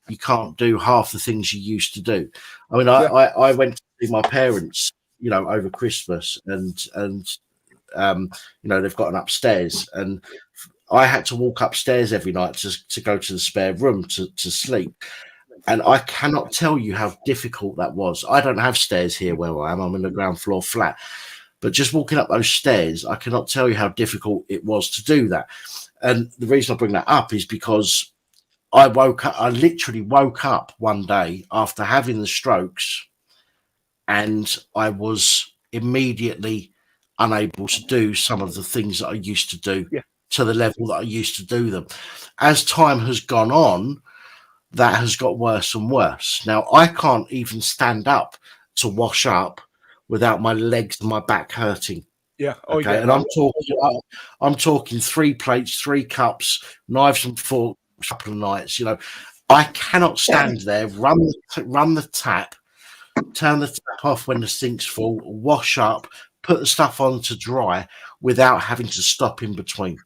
you can't do half the things you used to do. I mean, I went to see my parents, you know, over Christmas and you know, they've got an upstairs and I had to walk upstairs every night to go to the spare room to sleep. And I cannot tell you how difficult that was. I don't have stairs here where I am. I'm in the ground floor flat. But just walking up those stairs, I cannot tell you how difficult it was to do that. And the reason I bring that up is because I literally woke up one day after having the strokes and I was immediately unable to do some of the things that I used to do to the level that I used to do them. As time has gone on, that has got worse and worse. Now, I can't even stand up to wash up without my legs and my back hurting. Yeah. Okay. And I'm talking 3 plates, 3 cups, knives and forks, a couple of nights. You know, I cannot stand there, run the tap, turn the tap off when the sink's full, wash up, put the stuff on to dry without having to stop in between.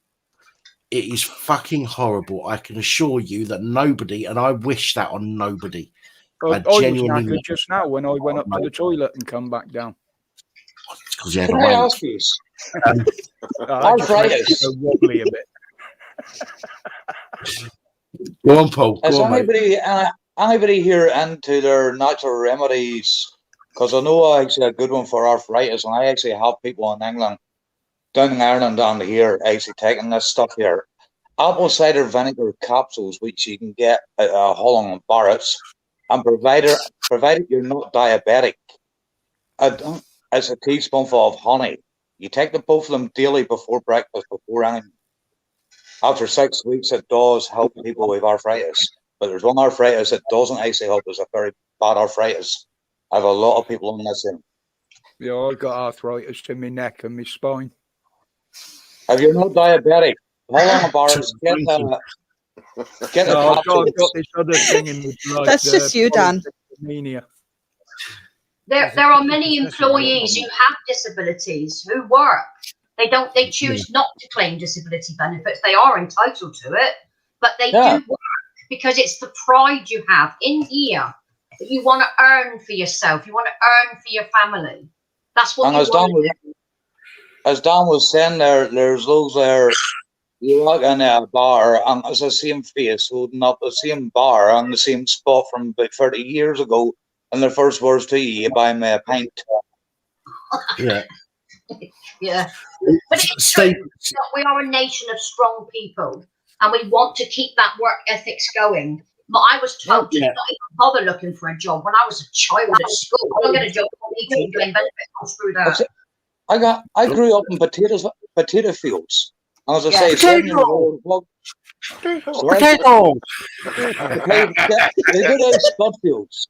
It is fucking horrible. I can assure you that nobody, and I wish that on nobody. I genuinely was just now when I went up to the toilet and come back down. It's because you had Can a I wank. ask you? Arthritis. So wobbly a bit. Go on, Paul. Is Go on, mate. anybody here into their natural remedies? Because I know I actually a good one for arthritis, and I actually have people in England, down in Ireland, down here, actually taking this stuff here. Apple cider vinegar capsules, which you can get at Holland and Barrett's, and provided you're not diabetic, it's a teaspoonful of honey. You take the both of them daily before breakfast, before anything. After 6 weeks, it does help people with arthritis. But there's one arthritis that doesn't actually help. It's a very bad arthritis. I have a lot of people on this in. Yeah, I've got arthritis in my neck and my spine. If you're not diabetic, hold on, Barris, get the I've got this other thing in the blood. That's just you, Dan. There are many employees who have disabilities who work. They choose not to claim disability benefits. They are entitled to it, but they do work because it's the pride you have in here that you want to earn for yourself. You want to earn for your family. That's what you want to do. As Dan was saying, there's those there. You walk in a bar and it's the same face holding up the same bar on the same spot from about 30 years ago. And the first words to you buy me a pint. Yeah. Yeah. But it's true that we are a nation of strong people and we want to keep that work ethics going. But I was told to not even bother looking for a job when I was a child at school. I'll get a job for me to claim benefits. I'll screw that. I grew up in potato fields. As I say, 7 years old. Potato. The good old Spudfields.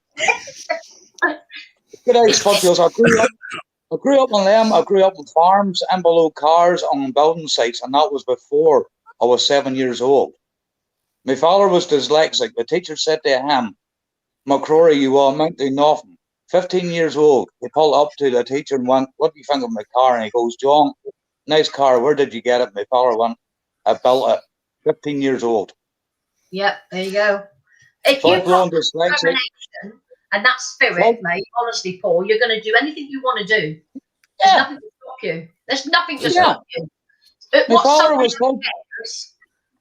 Good old Spudfields. I grew up on them. I grew up on farms and below cars on building sites, and that was before I was 7 years old. My father was dyslexic. The teacher said to him, "McCrory, you will amount to nothing." 15 years old, he pulled up to the teacher and went, "What do you think of my car?" And he goes, "John, nice car. Where did you get it?" My father went, "I built it." 15 years old. Yep, there you go. If you've got determination and that spirit, mate, honestly, Paul, you're going to do anything you want to do. There's nothing to stop you. There's nothing to stop you.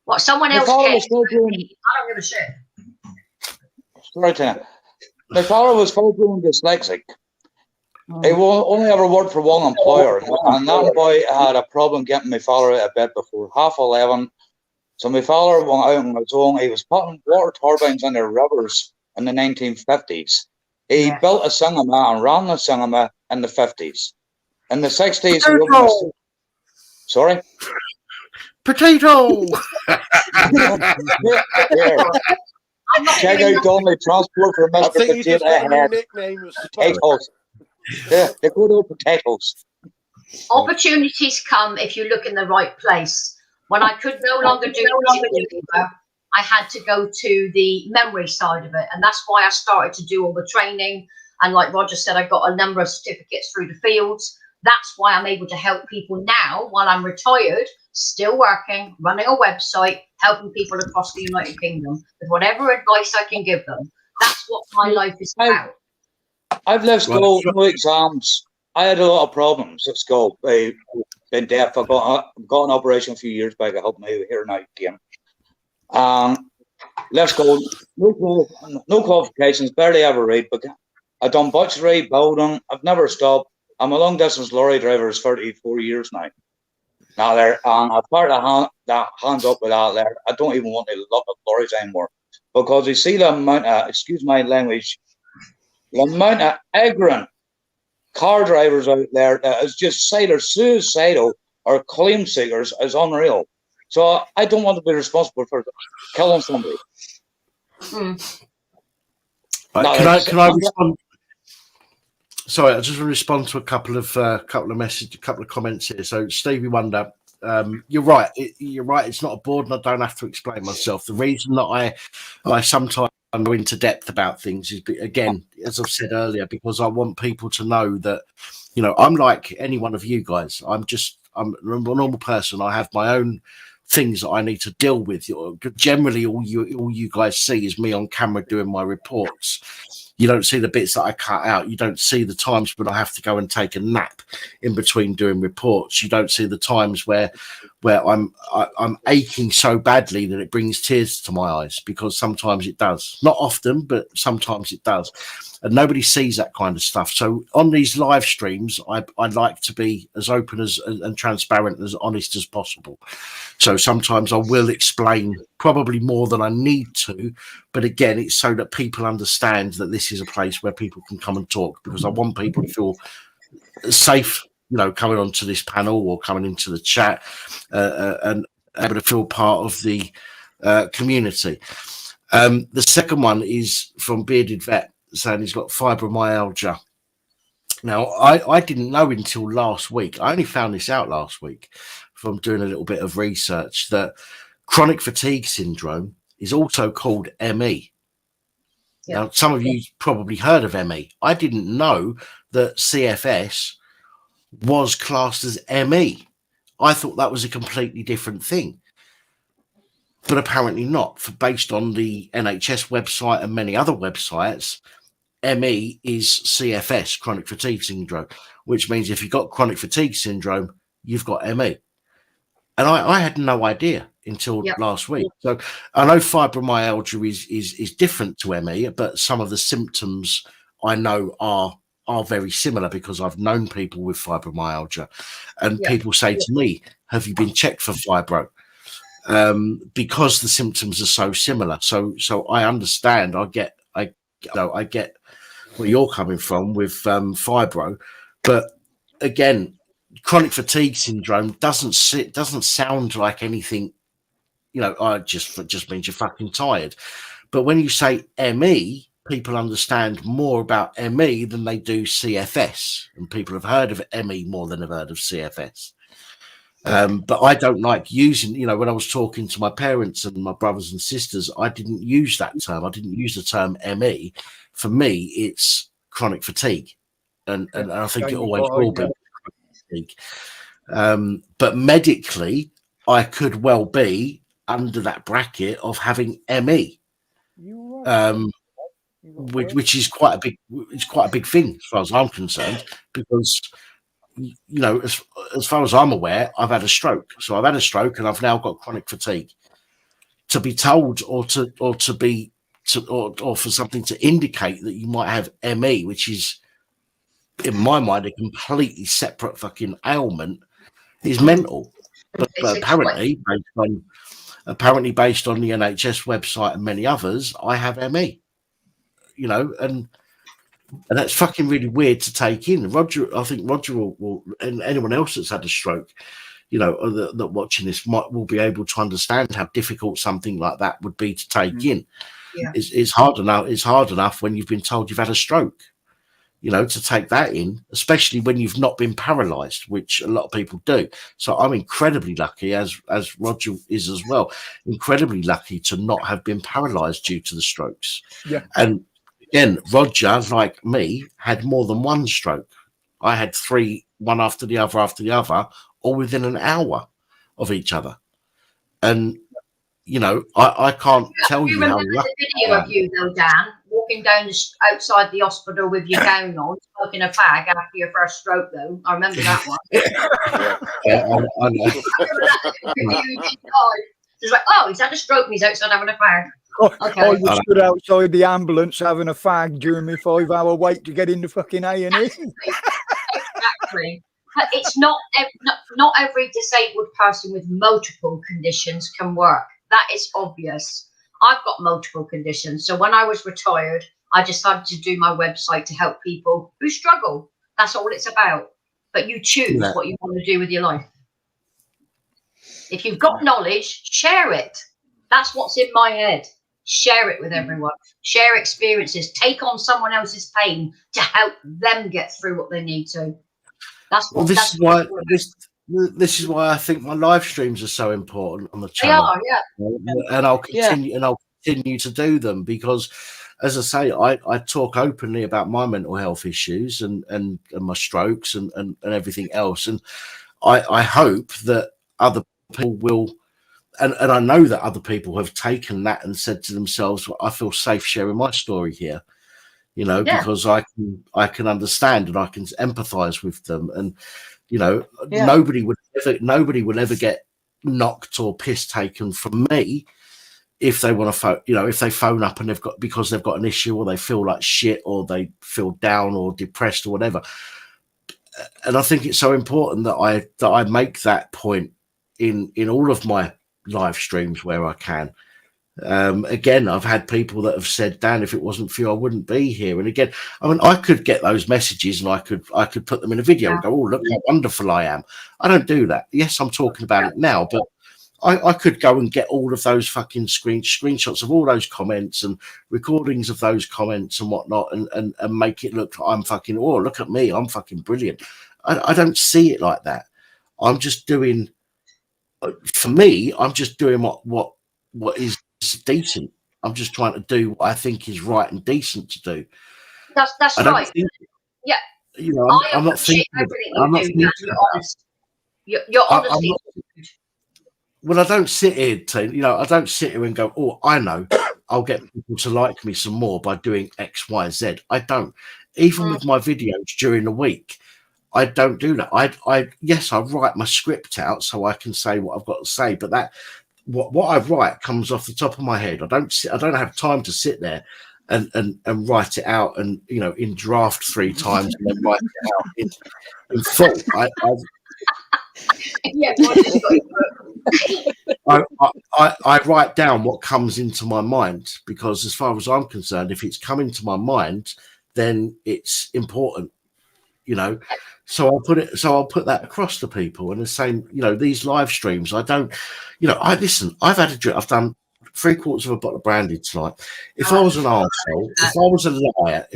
What someone else cares, I don't give a shit. Sorry, Tina. My father was full-blown dyslexic. He will only ever worked for one employer, and that boy had a problem getting my father out of bed before 11:30. So my father went out on his own. He was putting water turbines in the rivers in the 1950s. He built a cinema and ran the cinema in the 50s. In the 60s, he opened a... Sorry? Potato! Check out Donnelly Transport for Mr. Potato Head. Potatoes. Yeah, the good old potatoes. Opportunities come if you look in the right place. When I could no longer do it, I had to go to the memory side of it. And that's why I started to do all the training. And like Roger said, I got a number of certificates through the fields. That's why I'm able to help people now while I'm retired, still working, running a website, helping people across the United Kingdom with whatever advice I can give them. That's what my life is about. I've left school, no exams. I had a lot of problems at school. Been deaf. I got an operation a few years back. I helped me here now again. Left school, no qualifications, barely ever read, but I've done butchery, building. I've never stopped. I'm a long distance lorry driver for 34 years now. Now there, as part of that hands up with that there, I don't even want to look at lorries anymore because you see the amount of, excuse my language, the amount of ignorant car drivers out there that is just either suicidal or claim seekers is unreal. So I don't want to be responsible for killing somebody. Right, can I respond? Sorry, I just want to respond to a couple of comments here. So Stevie Wonder, you're right. You're right. It's not a board, and I don't have to explain myself. The reason that I sometimes go into depth about things is, again, as I've said earlier, because I want people to know that, I'm like any one of you guys. I'm a normal person. I have my own things that I need to deal with. Generally, all you guys see is me on camera doing my reports. You don't see the bits that I cut out. You don't see the times when I have to go and take a nap in between doing reports. You don't see the times where I'm aching so badly that it brings tears to my eyes, because sometimes it does. Not often, but sometimes it does. And nobody sees that kind of stuff. So on these live streams, I like to be as open and transparent, as honest as possible. So sometimes I will explain probably more than I need to, but again, it's so that people understand that this is a place where people can come and talk, because I want people to feel safe, coming onto this panel or coming into the chat, and able to feel part of the community. The second one is from Bearded Vet, saying he's got fibromyalgia. Now, I didn't know until last week. I only found this out last week from doing a little bit of research, that chronic fatigue syndrome is also called ME. Yeah. Now, some of you probably heard of ME. I didn't know that CFS was classed as ME. I thought that was a completely different thing. But apparently not. Based on the NHS website and many other websites, ME is CFS, chronic fatigue syndrome, which means if you've got chronic fatigue syndrome, you've got ME. And I had no idea until last week. So I know fibromyalgia is different to ME, but some of the symptoms I know are very similar, because I've known people with fibromyalgia, and people say to me, "Have you been checked for fibro?" Because the symptoms are so similar. So I understand. I get where you're coming from with fibro, but again, chronic fatigue syndrome doesn't sound like anything. You know, it just means you're fucking tired. But when you say ME, people understand more about ME than they do CFS, and people have heard of ME more than have heard of CFS. But I don't like using, you know, when I was talking to my parents and my brothers and sisters, I didn't use that term. I didn't use the term ME. For me, it's chronic fatigue. And I think it always will be chronic fatigue. But medically, I could well be under that bracket of having ME. Which is quite a big thing as far as I'm concerned, because you know, as far as I'm aware, I've had a stroke. So I've had a stroke and I've now got chronic fatigue. To be told or for something to indicate that you might have ME, which is in my mind a completely separate fucking ailment, is mental. But apparently based on the NHS website and many others, I have ME. You know, and that's fucking really weird to take in. Roger, I think Roger will and anyone else that's had a stroke, you know, that watching this will be able to understand how difficult something like that would be to take in. Yeah. It's hard enough. It's hard enough when you've been told you've had a stroke, you know, to take that in, especially when you've not been paralysed, which a lot of people do. So I'm incredibly lucky, as Roger is as well, incredibly lucky to not have been paralysed due to the strokes. Yeah, and. Again, Roger, like me, had more than one stroke. I had 3, one after the other, all within an hour of each other. And, you know, I can't tell you how lucky the video of you, though, Dan, walking down outside the hospital with your gown on, smoking a fag after your first stroke, though. I remember that one. Yeah, I know. It's like, oh, he's had a stroke and he's outside having a fag. Okay. I was stood outside the ambulance having a fag during my 5-hour wait to get into fucking A&E. Exactly. But it's not every disabled person with multiple conditions can work. That is obvious. I've got multiple conditions. So when I was retired, I decided to do my website to help people who struggle. That's all it's about. But you choose what you want to do with your life. If you've got knowledge, share it. That's what's in my head. Share it with everyone. Share experiences. Take on someone else's pain to help them get through what they need to. That's what. This is why I think my live streams are so important on the channel. They are, yeah. And I'll continue. And I'll continue to do them because, as I say, I talk openly about my mental health issues and my strokes and everything else. And I hope that other people will. And I know that other people have taken that and said to themselves, well, I feel safe sharing my story here, you know, because I can understand and I can empathize with them. And, you know, nobody will ever get knocked or piss taken from me if they want to, if they phone up and because they've got an issue or they feel like shit or they feel down or depressed or whatever. And I think it's so important that I make that point in all of my live streams where I can. Again, I've had people that have said, Dan, if it wasn't for you, I wouldn't be here. And again, I mean, I could get those messages and I could put them in a video and go, oh, look how wonderful I am. I don't do that. Yes, I'm talking about it now, but I could go and get all of those fucking screenshots of all those comments and recordings of those comments and whatnot and make it look like I'm fucking, oh, look at me, I'm fucking brilliant. I don't see it like that. I'm just doing, for me, I'm just doing what is decent. I'm just trying to do what I think is right and decent to do. That's right. Yeah. You know, I'm not thinking. You're honest. You're honestly. Well, I don't sit here, I don't sit here and go, oh, I know, I'll get people to like me some more by doing X, Y, Z. I don't. Even with my videos during the week, I don't do that. I write my script out so I can say what I've got to say, but that what I write comes off the top of my head. I don't have time to sit there and write it out and in draft 3 times and then write it out in full. I write down what comes into my mind because as far as I'm concerned, if it's coming to my mind, then it's important. you know. So I'll put that across to people, and the same, you know, these live streams. I don't, you know, I've had a drink. I've done 3/4 of a bottle of brandy tonight. If I was an arsehole, if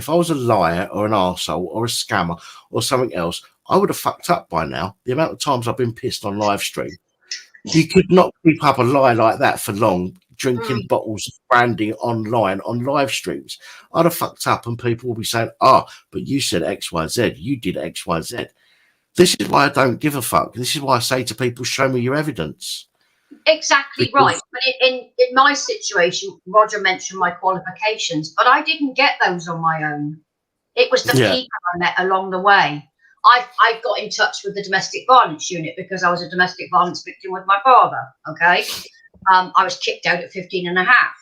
I was a liar or an arsehole or a scammer or something else, I would have fucked up by now. The amount of times I've been pissed on live stream. You could not keep up a lie like that for long, drinking bottles of brandy online on live streams. I'd have fucked up, and people will be saying, but you said XYZ, you did XYZ. This is why I don't give a fuck. This is why I say to people, show me your evidence. Exactly right. But in my situation, Roger mentioned my qualifications, but I didn't get those on my own. It was the people I met along the way. I got in touch with the domestic violence unit because I was a domestic violence victim with my father. Okay. I was kicked out at 15 and a half.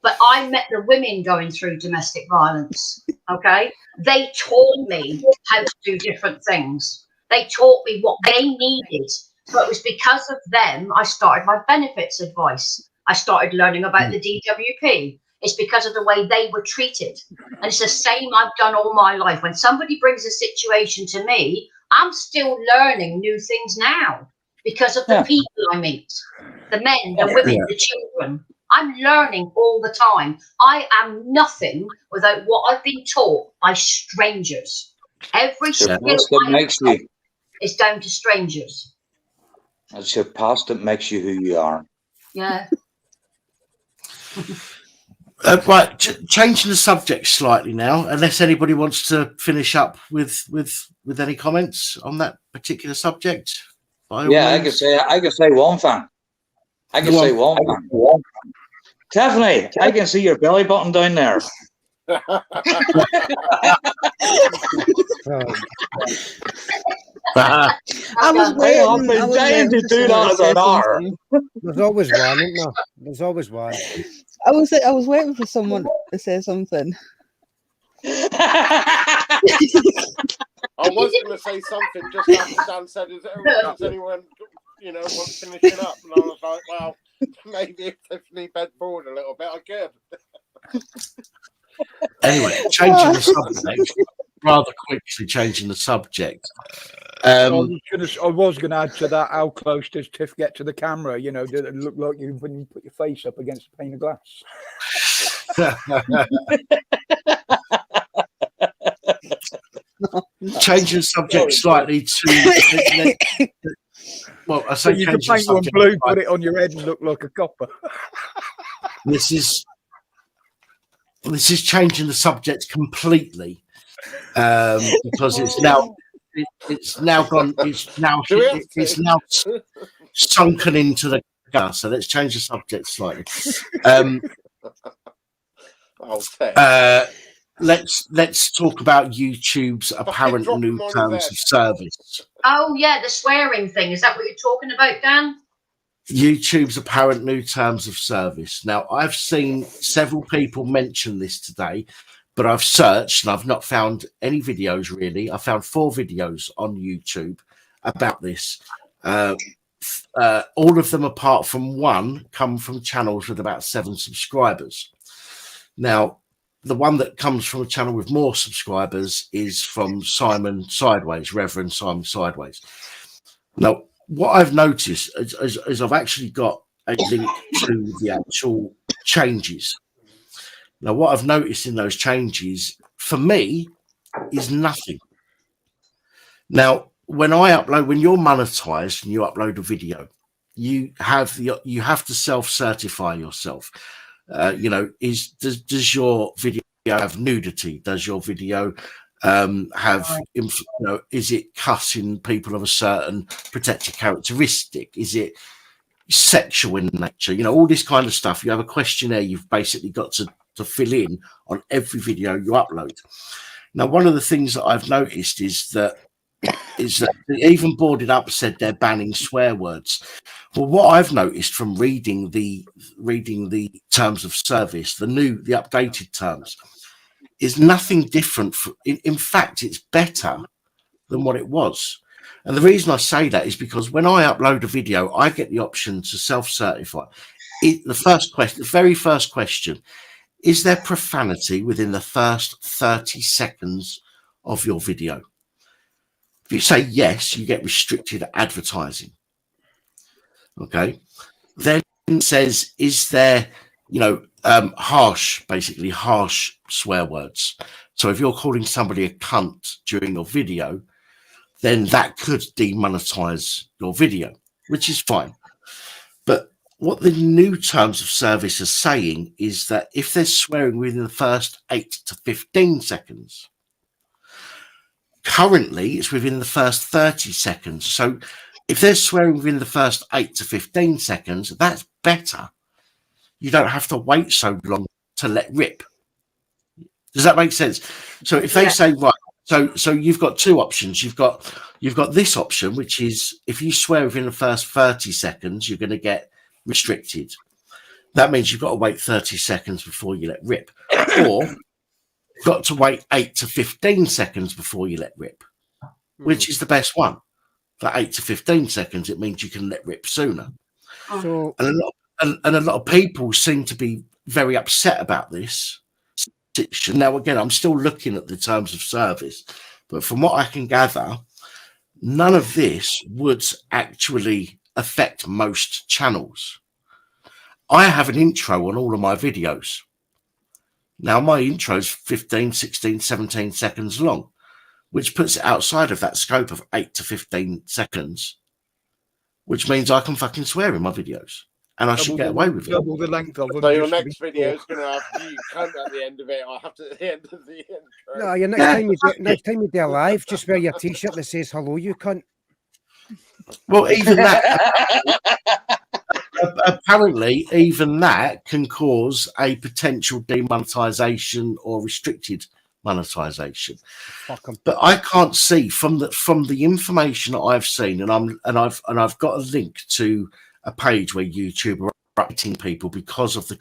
But I met the women going through domestic violence. Okay. They taught me how to do different things. They taught me what they needed. So it was because of them I started my benefits advice. I started learning about the DWP. It's because of the way they were treated. And it's the same I've done all my life. When somebody brings a situation to me, I'm still learning new things now because of the people I meet, the men, the women, the children. I'm learning all the time. I am nothing without what I've been taught by strangers. Every skill is down to strangers. It's your past that makes you who you are. Yeah. Right, changing the subject slightly now, unless anybody wants to finish up with any comments on that particular subject. Yeah, I can say one thing. Tiffany, I can see your belly button down there. I was waiting to do that as an hour. There's always one, isn't there? There's always one. I was waiting for someone to say something. I was going to say something just after Dan said, "Does anyone, want to finish it up?" And I was like, "Well, maybe if Tiffany bent forward a little bit, I could." Anyway, changing the subject, rather quickly changing the subject. I was going to add to that, how close does Tiff get to the camera? You know, did it look like you when you put your face up against a pane of glass? Changing the subject slightly to... Well, I say so you can paint one blue, put it on your head and look like a copper. This is changing the subject completely because it's now sunken into the gas. So let's change the subject slightly. Let's talk about YouTube's apparent new terms of service. Oh yeah, the swearing thing. Is that what you're talking about, Dan? YouTube's apparent new terms of service. Now, I've seen several people mention this today, but I've searched and I've not found any videos really. I found 4 videos on YouTube about this. All of them, apart from one, come from channels with about 7 subscribers. Now, the one that comes from a channel with more subscribers is from Simon Sideways, Reverend Simon Sideways. Now, what I've noticed is I've actually got a link to the actual changes. Now, what I've noticed in those changes, for me, is nothing. Now, when you're monetized and you upload a video, you have to self-certify yourself. Does your video have nudity? Does your video have, is it cussing people of a certain protected characteristic? Is it sexual in nature? All this kind of stuff. You have a questionnaire you've basically got to fill in on every video you upload. Now, one of the things that I've noticed is that they even boarded up said they're banning swear words. Well, what I've noticed from reading the terms of service, the updated terms, is nothing different. In fact, it's better than what it was. And the reason I say that is because when I upload a video, I get the option to self-certify. The very first question, is there profanity within the first 30 seconds of your video? If you say yes, you get restricted advertising. Okay. Then it says, is there, harsh swear words. So if you're calling somebody a cunt during your video, then that could demonetize your video, which is fine. But what the new terms of service are saying is that if they're swearing within the first 8 to 15 seconds, currently it's within the first 30 seconds. So if they're swearing within the first 8 to 15 seconds, that's better. You don't have to wait so long to let rip. Does that make sense? So if they say, right, so you've got two options. You've got this option, which is if you swear within the first 30 seconds, you're going to get restricted. That means you've got to wait 30 seconds before you let rip. Or you've got to wait 8 to 15 seconds before you let rip. Which is the best one? For 8 to 15 seconds, it means you can let rip sooner. So, and a lot of people seem to be very upset about this. Now, again, I'm still looking at the terms of service, but from what I can gather, none of this would actually affect most channels. I have an intro on all of my videos. Now, my intro is 15, 16, 17 seconds long, which puts it outside of that scope of 8 to 15 seconds, which means I can fucking swear in my videos. And I should get away with it. Double the length of them. So your next video is going to have you cunt at the end of it, or after the end of the intro. no, your next time you do a live, just wear your t-shirt that says "Hello, you cunt." Well, even that, apparently, even that can cause a potential demonetization or restricted monetization. But I can't see from the information that I've seen, and I've got a link to a page where YouTube are updating people because of the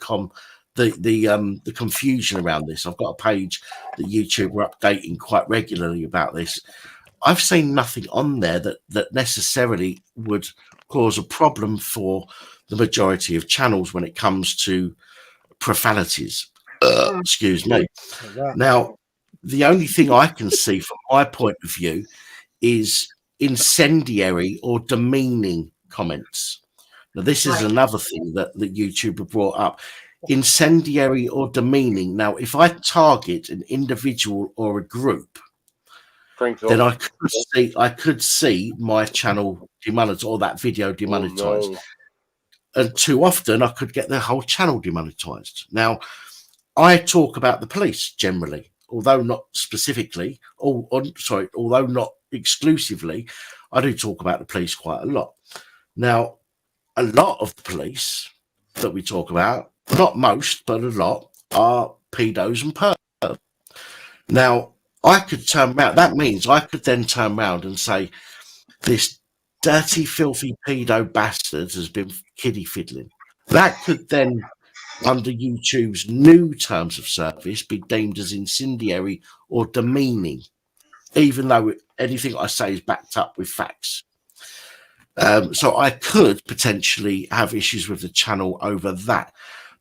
confusion around this. I've got a page that YouTube are updating quite regularly about this. I've seen nothing on there that necessarily would cause a problem for the majority of channels when it comes to profanities. Excuse me. Now, the only thing I can see from my point of view is incendiary or demeaning comments. Now, this is another thing that YouTube have brought up. Incendiary or demeaning. Now, if I target an individual or a group, then I could see my channel demonetized or that video demonetized. And too often I could get the whole channel demonetized. Now, I talk about the police generally, although not specifically, although not exclusively, I do talk about the police quite a lot. Now, a lot of the police that we talk about, not most, but a lot, are pedos and pervs. Now, I could turn around. That means I could then turn around and say, this dirty, filthy pedo bastard has been kiddie fiddling. That could then, under YouTube's new terms of service, be deemed as incendiary or demeaning, even though anything I say is backed up with facts. So I could potentially have issues with the channel over that.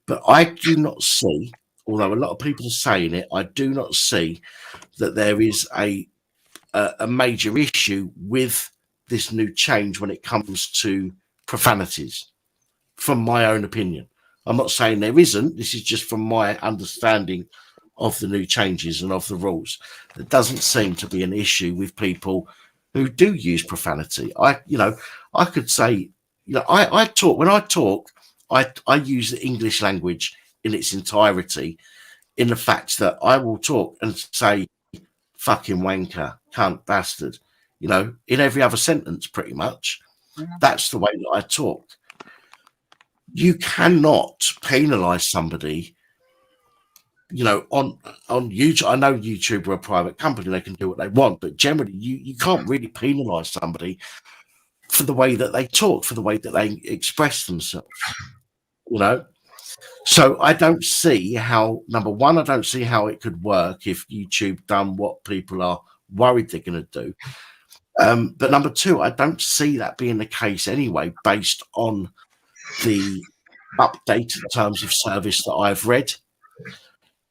But I do not see, although a lot of people are saying it, I do not see that there is a major issue with this new change when it comes to profanities, from my own opinion. I'm not saying there isn't. This is just from my understanding of the new changes and of the rules. There doesn't seem to be an issue with people who do use profanity. I could say, I talk, when I talk, I use the English language in its entirety, in the fact that I will talk and say fucking wanker, cunt, bastard, in every other sentence pretty much. That's the way that I talk. You cannot penalize somebody, on YouTube. I know YouTube are a private company, they can do what they want, but generally you can't really penalize somebody for the way that they talk, for the way that they express themselves, So I don't see how, number one, I don't see how it could work if YouTube done what people are worried they're going to do. But number two, I don't see that being the case anyway, based on the updated terms of service that I've read.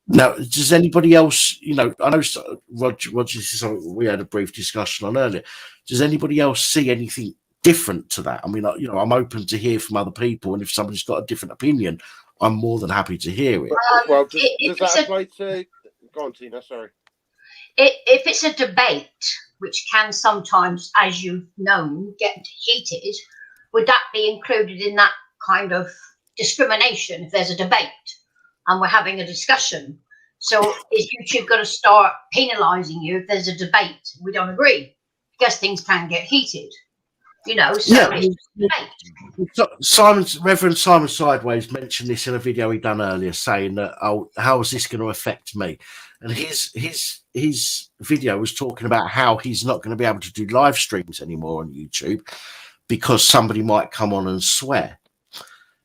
Now, does anybody else, you know, I know Roger, this is something we had a brief discussion on earlier. Does anybody else see anything different to that? I mean, you know, I'm open to hear from other people, and if somebody's got a different opinion, I'm more than happy to hear it. Well, does that apply to... Go on, Tina, sorry. If it's a debate, which can sometimes, as you've known, get heated, would that be included in that kind of discrimination if there's a debate and we're having a discussion? So is YouTube going to start penalising you if there's a debate? We don't agree, because things can get heated, you know. So Reverend Simon Sideways mentioned this in a video he done earlier, saying that, oh, how is this going to affect me? And his video was talking about how he's not going to be able to do live streams anymore on YouTube because somebody might come on and swear.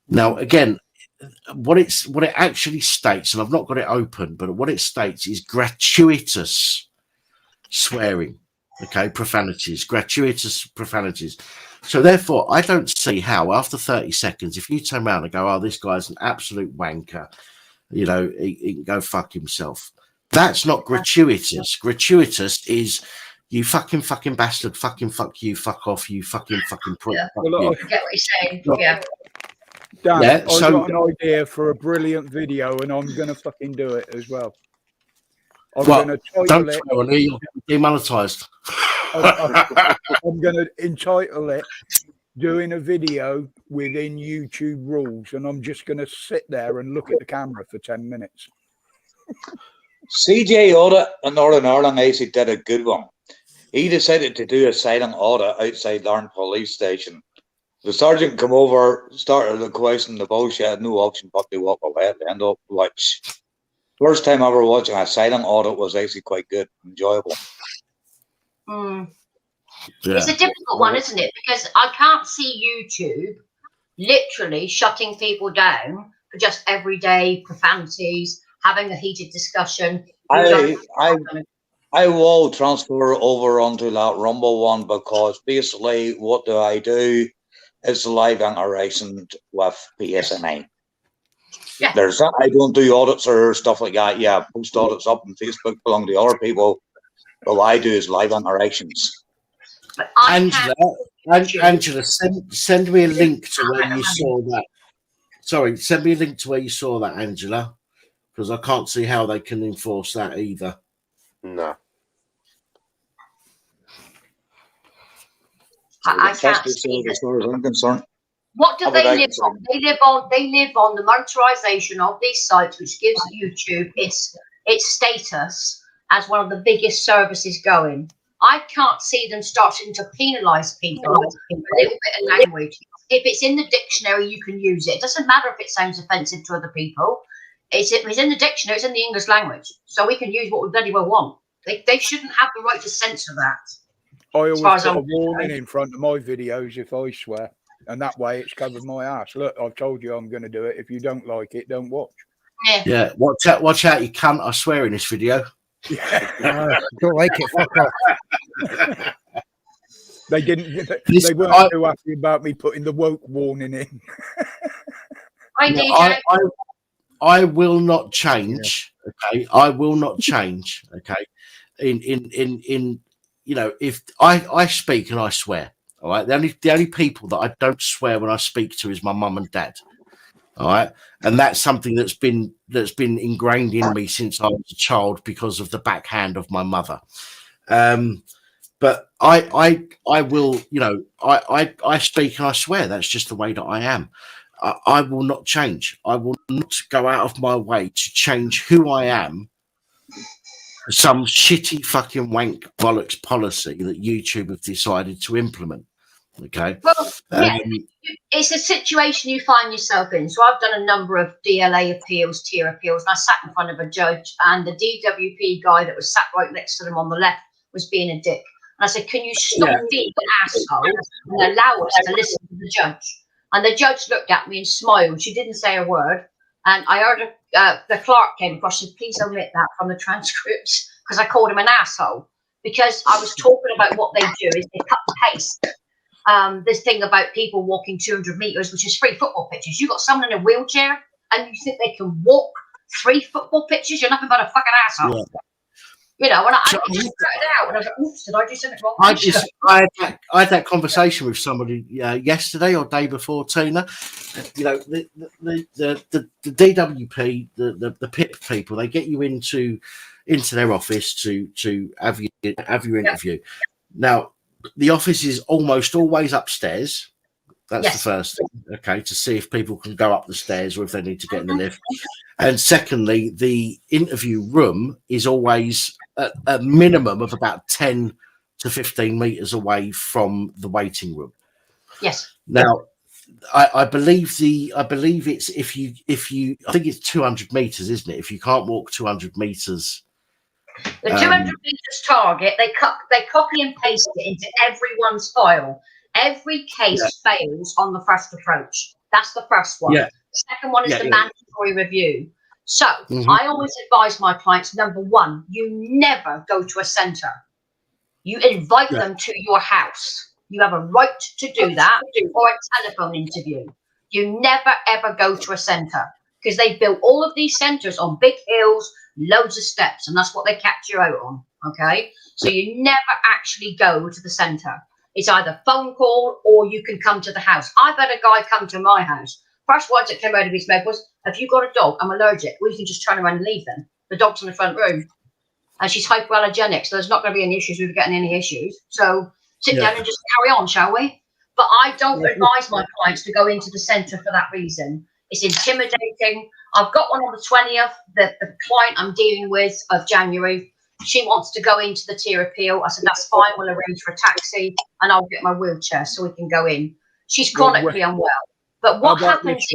Now, again, what it actually states, and I've not got it open, but what it states is gratuitous swearing. Okay, profanities, gratuitous profanities. So therefore, I don't see how after 30 seconds, if you turn around and go, oh, this guy's an absolute wanker, you know, he can go fuck himself. That's not gratuitous. Gratuitous is you fucking bastard, fuck you, fuck off, you fucking prick. Yeah. Well, I get what you're saying. Yeah. Dan, Yeah, I've got an idea for a brilliant video, and I'm gonna fucking do it as well. I'm gonna title it. You'll be demonetized. I'm gonna entitle it "Doing a Video Within YouTube Rules," and I'm just gonna sit there and look at the camera for 10 minutes. CJ Audit in Northern Ireland actually did a good one. He decided to do a silent audit outside Larne police station. The sergeant come over, started the question, the bullshit, had no option but to walk away at the end of which first time ever watching a silent audit was actually quite good, enjoyable. Yeah. It's a difficult one, isn't it? Because I can't see YouTube literally shutting people down for just everyday profanities, having a heated discussion. I will transfer over onto that Rumble one because basically what do I do is live interaction with PSNA. Yeah. There's that. I don't do audits or stuff like that. Yeah, post audits up on Facebook belong to other people. All I do is live interactions. Angela, send me a link to where you saw that. Sorry, send me a link to where you saw that, Angela, because I can't see how they can enforce that either. No. I can't see as far as I'm concerned. What do they live on? They live on the monetization of these sites, which gives YouTube its status as one of the biggest services going. I can't see them starting to penalise people with a little bit of language. If it's in the dictionary, you can use it. It doesn't matter if it sounds offensive to other people. It's in the dictionary. It's in the English language, so we can use what we bloody well want. They shouldn't have the right to censor that. I always put a warning in front of my videos if I swear, and that way it's covered my ass. Look, I've told you I'm going to do it. If you don't like it, don't watch. Yeah, watch out, you cunt! I swear in this video. Yeah. Don't like it. Fuck off. They didn't. They weren't too happy about me putting the woke warning in. I will not change. Okay, I will not change. Okay, in you know, if I speak and I swear, all right. The only people that I don't swear when I speak to is my mum and dad. All right, and that's something that's been ingrained in me since I was a child because of the backhand of my mother. But I will, you know, I speak and I swear. That's just the way that I am. I will not change. I will not go out of my way to change who I am. Some shitty fucking wank bollocks policy that YouTube have decided to implement. Okay. Well, yeah, it's a situation you find yourself in. So I've done a number of DLA appeals, tier appeals, and I sat in front of a judge, and the DWP guy that was sat right next to them on the left was being a dick. And I said, "Can you stop being an asshole and allow us to listen to the judge?" And the judge looked at me and smiled. She didn't say a word. And I heard the clerk came across and said, "Please omit that from the transcripts," because I called him an asshole. Because I was talking about what they do is they cut and paste this thing about people walking 200 meters, which is 3 football pitches. You've got someone in a wheelchair and you think they can walk 3 football pitches. You're nothing but a fucking asshole. Yeah. You know, and I just put it out, and I was like, oops, did I do something wrong? I had that conversation with somebody yesterday or day before, Tina. You know, the DWP, the PIP people, they get you into their office to have your interview. Now, the office is almost always upstairs. That's the first thing, okay, to see if people can go up the stairs or if they need to get in the lift. And secondly, the interview room is always a minimum of about 10 to 15 meters away from the waiting room. Yes. Now, I believe it's if you I think it's 200 meters, isn't it? If you can't walk 200 meters. The 200 meters target, they copy and paste it into everyone's file. Every case fails on the first approach. That's the first one. The second one is the mandatory review. So I always advise my clients, number one, you never go to a centre. You invite them to your house. You have a right to do that, or a telephone interview. You never, ever go to a centre, because they built all of these centres on big hills, loads of steps, and that's what they catch you out on, okay? So you never actually go to the centre. It's either phone call or you can come to the house. I've had a guy come to my house. First words that came out of his mouth was, have you got a dog? I'm allergic. Well, you can just turn around and leave them. The dog's in the front room. And she's hypoallergenic, so there's not going to be any issues with getting any issues. So sit down and just carry on, shall we? But I don't advise my clients to go into the centre for that reason. It's intimidating. I've got one on the 20th, the client I'm dealing with of January. She wants to go into the tier appeal. I said, that's fine. We'll arrange for a taxi and I'll get my wheelchair so we can go in. She's chronically unwell. But what happens?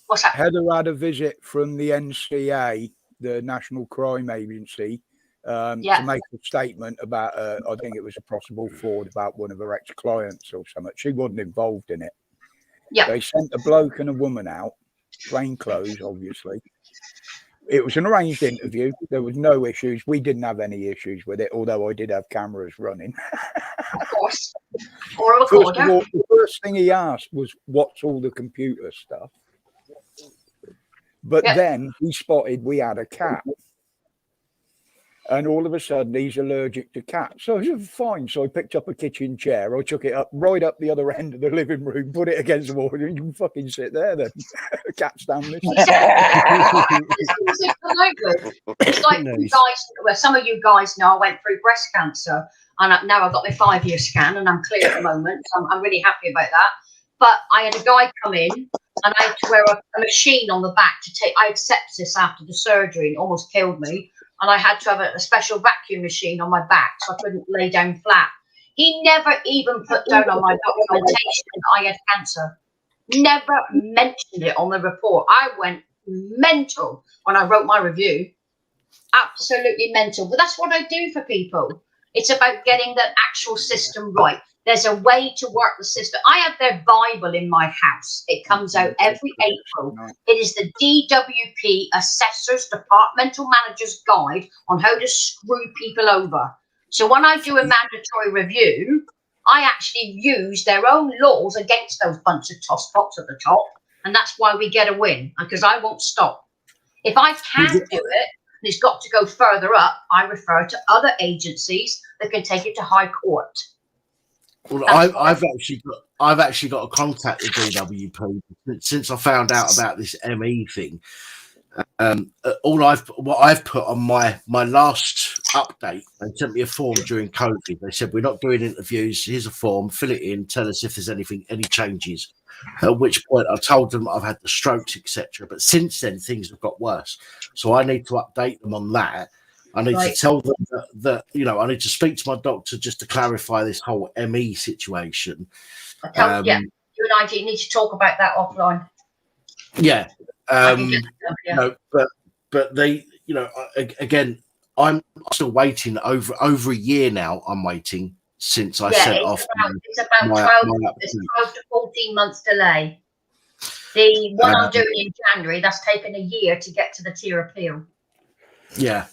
What's that? Heather had a visit from the NCA, the National Crime Agency, to make a statement about, I think it was a possible fraud about one of her ex-clients or something. She wasn't involved in it. Yeah. They sent a bloke and a woman out, plain clothes, obviously. It was an arranged interview. There was no issues. We didn't have any issues with it, although I did have cameras running. Of course. Or a recorder. First of all, the first thing he asked was, what's all the computer stuff? But then he spotted we had a cat. And all of a sudden, he's allergic to cats. So I said, fine. So I picked up a kitchen chair. I took it up right up the other end of the living room, put it against the wall, and you can fucking sit there then. The cat's down this. It's like you guys, well, some of you guys know I went through breast cancer, and now I've got my 5-year scan, and I'm clear at the moment. So I'm really happy about that. But I had a guy come in, and I had to wear a machine on the back to take. I had sepsis after the surgery, and it almost killed me. And I had to have a special vacuum machine on my back so I couldn't lay down flat. He never even put down on my documentation that I had cancer. Never mentioned it on the report. I went mental when I wrote my review. Absolutely mental. But that's what I do for people. It's about getting the actual system right. There's a way to work the system. I have their Bible in my house. It comes out every April. It is the DWP Assessor's Departmental Manager's Guide on how to screw people over. So when I do a mandatory review, I actually use their own laws against those bunch of tosspots at the top. And that's why we get a win, because I won't stop. If I can't do it, and it's got to go further up, I refer to other agencies that can take it to high court. Well, I've actually got a contact with DWP since I found out about this ME thing. What I've put on my last update, they sent me a form during COVID. They said, we're not doing interviews. Here's a form, fill it in, tell us if there's any changes. At which point I told them I've had the strokes, etc. But since then things have got worse. So I need to update them on that. I need to tell them that I need to speak to my doctor just to clarify this whole ME situation. You and I need to talk about that offline. Yeah. But they, again, I'm still waiting over a year now. I'm waiting since I sent off. It's about 12 to 14 months delay. The one I'm doing in January, that's taken a year to get to the tier appeal. Yeah.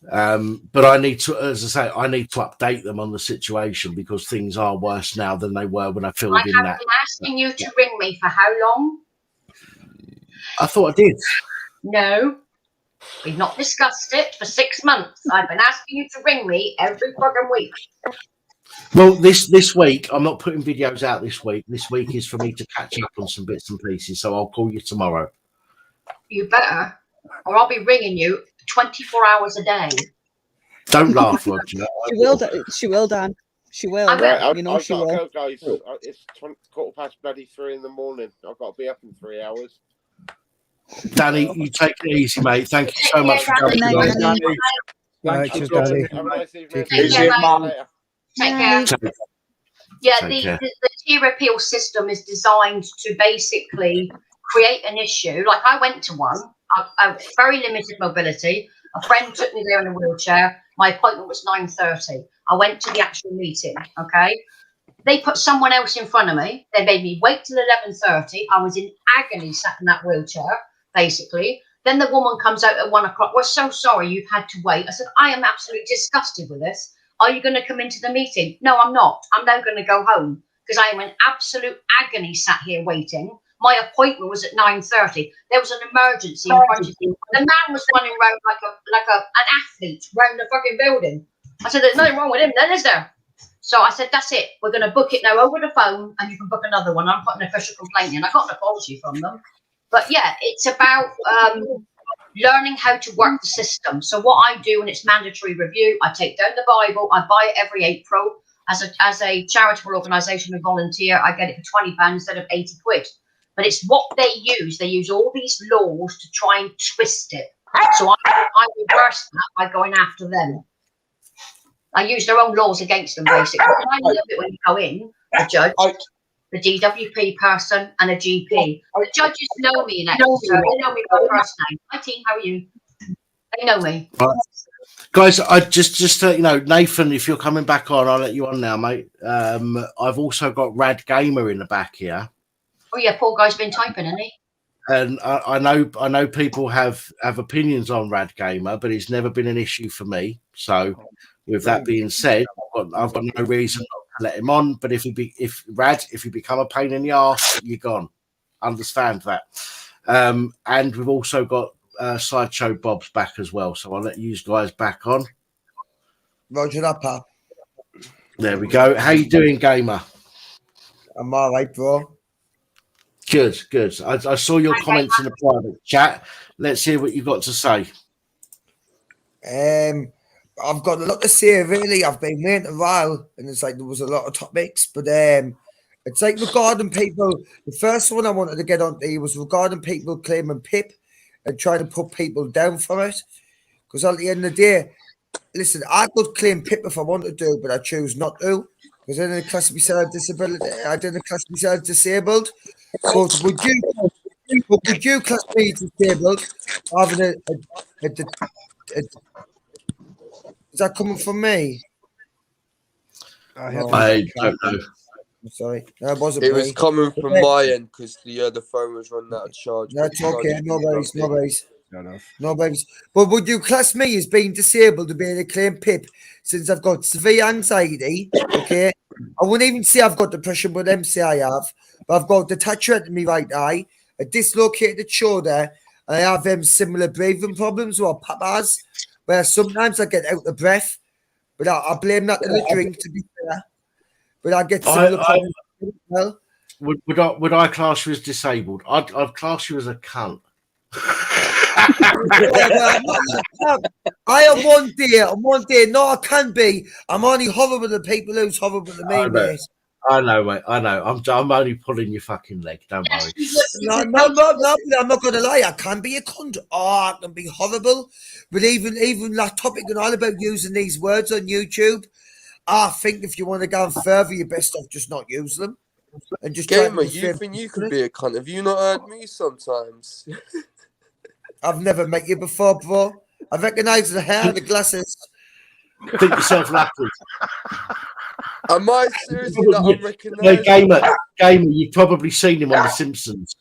But I need to, as I say, I need to update them on the situation because things are worse now than they were when I filled in that. I have been asking you to ring me for how long? I thought I did. No. We've not discussed it for 6 months. I've been asking you to ring me every fucking week. Well, this week, I'm not putting videos out this week. This week is for me to catch up on some bits and pieces, so I'll call you tomorrow. You better, or I'll be ringing you 24 hours a day. Don't laugh, Roger. She will, she will, Dan. She will. Right, you know I've she got to will. go, guys. It's 3:15 in the morning. I've got to be up in 3 hours. Danny, you take it easy, mate. Thank you so much for coming Good night, on. Danny. Right, cheers, Danny. Have a nice evening. Take care, man. Take care. Yeah, Take care. the tier appeal system is designed to basically create an issue. Like I went to one, I very limited mobility. A friend took me there in a wheelchair. My appointment was 9:30. I went to the actual meeting. Okay, they put someone else in front of me. They made me wait till 11:30. I was in agony, sat in that wheelchair, basically. Then the woman comes out at 1 o'clock. We're so sorry you've had to wait. I said, I am absolutely disgusted with this. Are you going to come into the meeting? No, I'm not. I'm now going to go home because I am in absolute agony sat here waiting. My appointment was at 9:30. There was an emergency in front of me. The man was running around like an athlete around the fucking building. I said, there's nothing wrong with him then, is there? So I said, that's it. We're going to book it now over the phone and you can book another one. I'm putting an official complaint in. I got an apology from them. But yeah, it's about learning how to work the system. So what I do when it's mandatory review, I take down the Bible. I buy it every April. As a charitable organisation and volunteer, I get it for £20 instead of 80 quid. But it's what they use. They use all these laws to try and twist it. So I reverse that by going after them. I use their own laws against them, basically. And I love it when you go in, the judge, the DWP person, and a GP. The judges know me in Exeter. They know me by first name. Hi, team. How are you? They know me. Right. Guys, I just to let you know, Nathan, if you're coming back on, I'll let you on now, mate. I've also got Rad Gamer in the back here. Oh yeah, poor guy's been typing, hasn't he? And I know people have opinions on Rad Gamer, but it's never been an issue for me. So, with that being said, I've got no reason not to let him on. But if you become a pain in the arse, you're gone. Understand that. And we've also got Sideshow Bob's back as well. So I'll let you guys back on. Roger that, pal. There we go. How you doing, Gamer? I'm all right, bro. Good. I saw your comments in the private chat. Let's hear what you've got to say. I've got a lot to say, really. I've been waiting a while, and it's like there was a lot of topics, but it's like regarding people. The first one I wanted to get onto was regarding people claiming PIP and trying to put people down for it. Because at the end of the day, listen, I could claim PIP if I wanted to, but I choose not to. Because I didn't class myself disability. I didn't class myself disabled. But would you class me disabled? Having is that coming from me? I don't know. I'm sorry. That wasn't It me. was coming from my end because the phone was running out of charge. That's okay. No worries. But would you class me as being disabled to be able to claim PIP since I've got severe anxiety? Okay. I wouldn't even say I've got depression, but them say I have. But I've got detachment in my right eye, a dislocated shoulder, and I have similar breathing problems to what Papa has, where sometimes I get out of breath. But I blame that on the drink, to be fair. But I get similar problems as well. Would I class you as disabled? I'd class you as a cunt. I am one day. No, I can be. I'm only horrible to people who's horrible to me, mate. I know, mate. I know. I'm only pulling your fucking leg. Don't worry. No, I'm not going to lie. I can be a cunt. I can be horrible. But even that topic and all about using these words on YouTube, I think if you want to go further, you're best off just not use them. And just Gamer, you think you could be a cunt? Have you not heard me sometimes? I've never met you before, bro. I recognise the hair and the glasses. Think yourself lucky. Am I seriously not unrecognisable? No, Gamer, you've probably seen him on The Simpsons.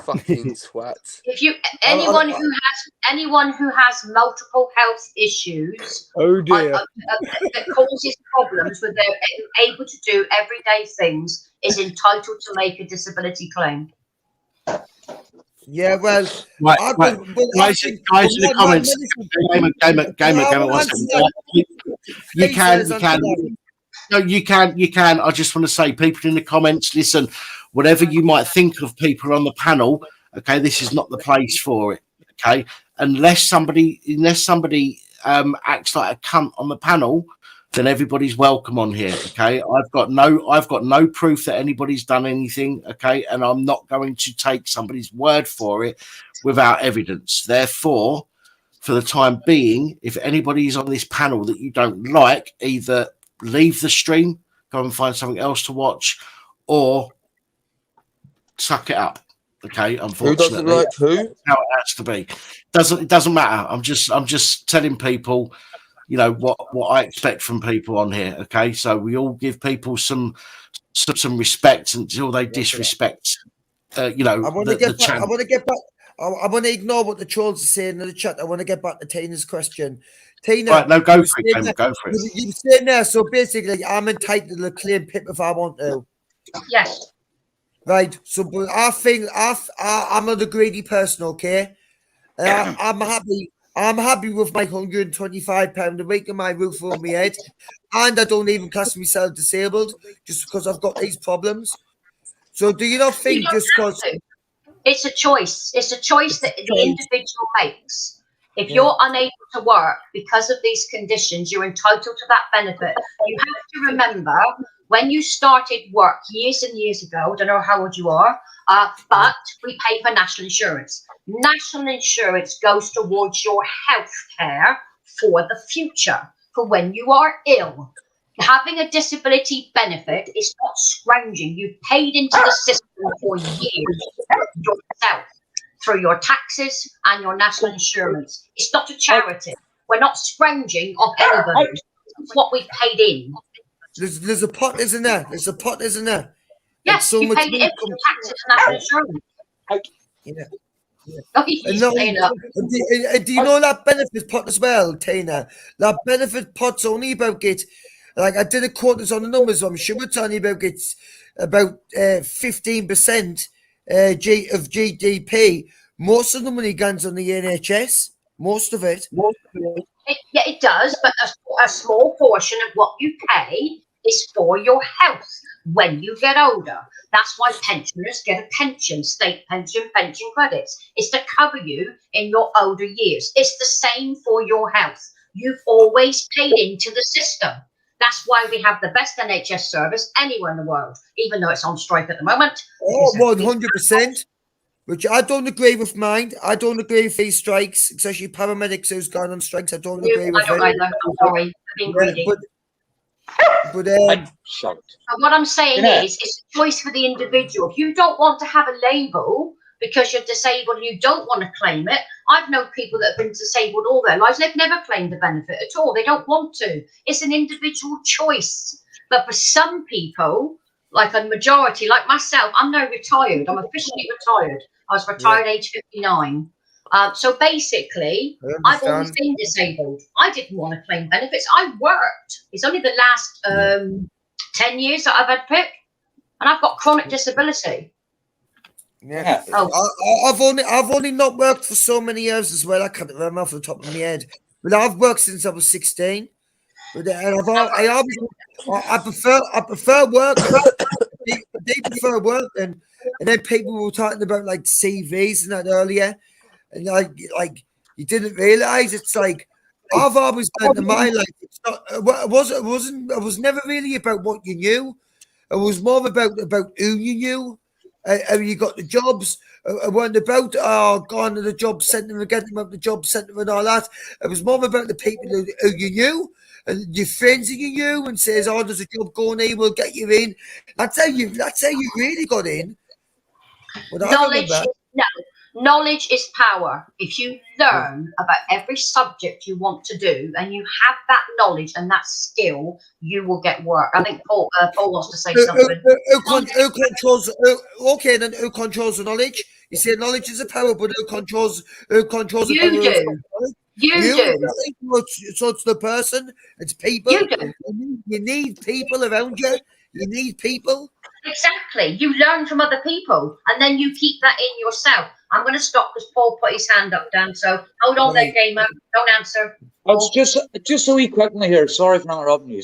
Fucking twat. If you anyone who has multiple health issues, that causes problems with their able to do everyday things, is entitled to make a disability claim. Yeah, well, Right, I right. don't- but I Guys, think- guys in the but comments, listen, gamer, one second. You Please, can, answer you can. that. No, you can. I just want to say, people in the comments, listen, whatever you might think of people on the panel, okay, this is not the place for it, okay? Unless somebody acts like a cunt on the panel, then everybody's welcome on here, okay? I've got no proof that anybody's done anything, okay? And I'm not going to take somebody's word for it without evidence. Therefore, for the time being, if anybody's on this panel that you don't like, either leave the stream, go and find something else to watch, or suck it up. Okay, unfortunately, Who doesn't like who? That's how it has to be. It doesn't matter. I'm just telling people, you know, what I expect from people on here. Okay, so we all give people some respect until they disrespect. You know, I want to get back. I want to get back. I want to ignore what the trolls are saying in the chat. I want to get back to Tina's question. Tina, right, no, go for it. Go for it. You were saying there, so basically, I'm entitled to claim PIP if I want to. Yes. Right. So, but I think I'm not a greedy person. Okay. I'm happy. I'm happy with my £125 a week and my roof over my head, and I don't even class myself disabled just because I've got these problems. So, do you not think just because? It's a choice. It's a choice that the individual makes. If you're unable to work because of these conditions, you're entitled to that benefit. You have to remember when you started work years and years ago, I don't know how old you are, but we pay for national insurance. National insurance goes towards your health care for the future, for when you are ill. Having a disability benefit is not scrounging. You've paid into the system for years yourself through your taxes and your national insurance. It's not a charity. We're not scrounging off anybody. It's what we've paid in. There's a pot, isn't there? There's a pot, isn't there? Yes, so you much paid it in for your taxes and national insurance. Yeah. Oh, he's saying that. Do you know that benefit pot as well, Tina? That benefit pot's only about like I did a quote on the numbers. I'm sure it's only about 15% of GDP. Most of the money goes on the NHS. Most of it. Yeah, it does, but a small portion of what you pay is for your health when you get older. That's why pensioners get a pension, state pension, pension credits. It's to cover you in your older years. It's the same for your health. You've always paid into the system. That's why we have the best NHS service anywhere in the world, even though it's on strike at the moment. Oh, 100%. Which I don't agree with mine. I don't agree with these strikes, especially paramedics who's gone on strikes. I don't agree with it. Either. I'm sorry. I'm being greedy. But what I'm saying is, it's a choice for the individual. If you don't want to have a label because you're disabled and you don't want to claim it, I've known people that have been disabled all their lives. They've never claimed the benefit at all. They don't want to. It's an individual choice. But for some people, like a majority, like myself, I'm now retired. I'm officially retired. I was retired age 59. So basically, I've always been disabled. I didn't want to claim benefits. I worked. It's only the last 10 years that I've had PIP, and I've got chronic disability. Yeah. I've only not worked for so many years as well. I can't remember off the top of my head. But I've worked since I was 16. But I prefer work. They prefer work, and then people were talking about like CVs and that earlier, and like you didn't realize it's like I've always done in my life. It's not. It was never really about what you knew. It was more about who you knew, how you got the jobs. It wasn't about going to the job centre and getting them up the job centre and all that. It was more about the people who you knew. And your friends that you knew and says, "Oh, there's a job going here, we'll get you in." That's how you really got in. Knowledge is power. If you learn about every subject you want to do, and you have that knowledge and that skill, you will get work. I think Paul wants to say something. Who controls? Okay, then who controls the knowledge? You say knowledge is a power, but who controls the power? You do. So it's the person, it's people. You need people around you. You need people. Exactly. You learn from other people, and then you keep that in yourself. I'm going to stop because Paul put his hand up, Dan. So hold on there, Gamer. Don't answer. Just a wee quickly here. Sorry for interrupting you.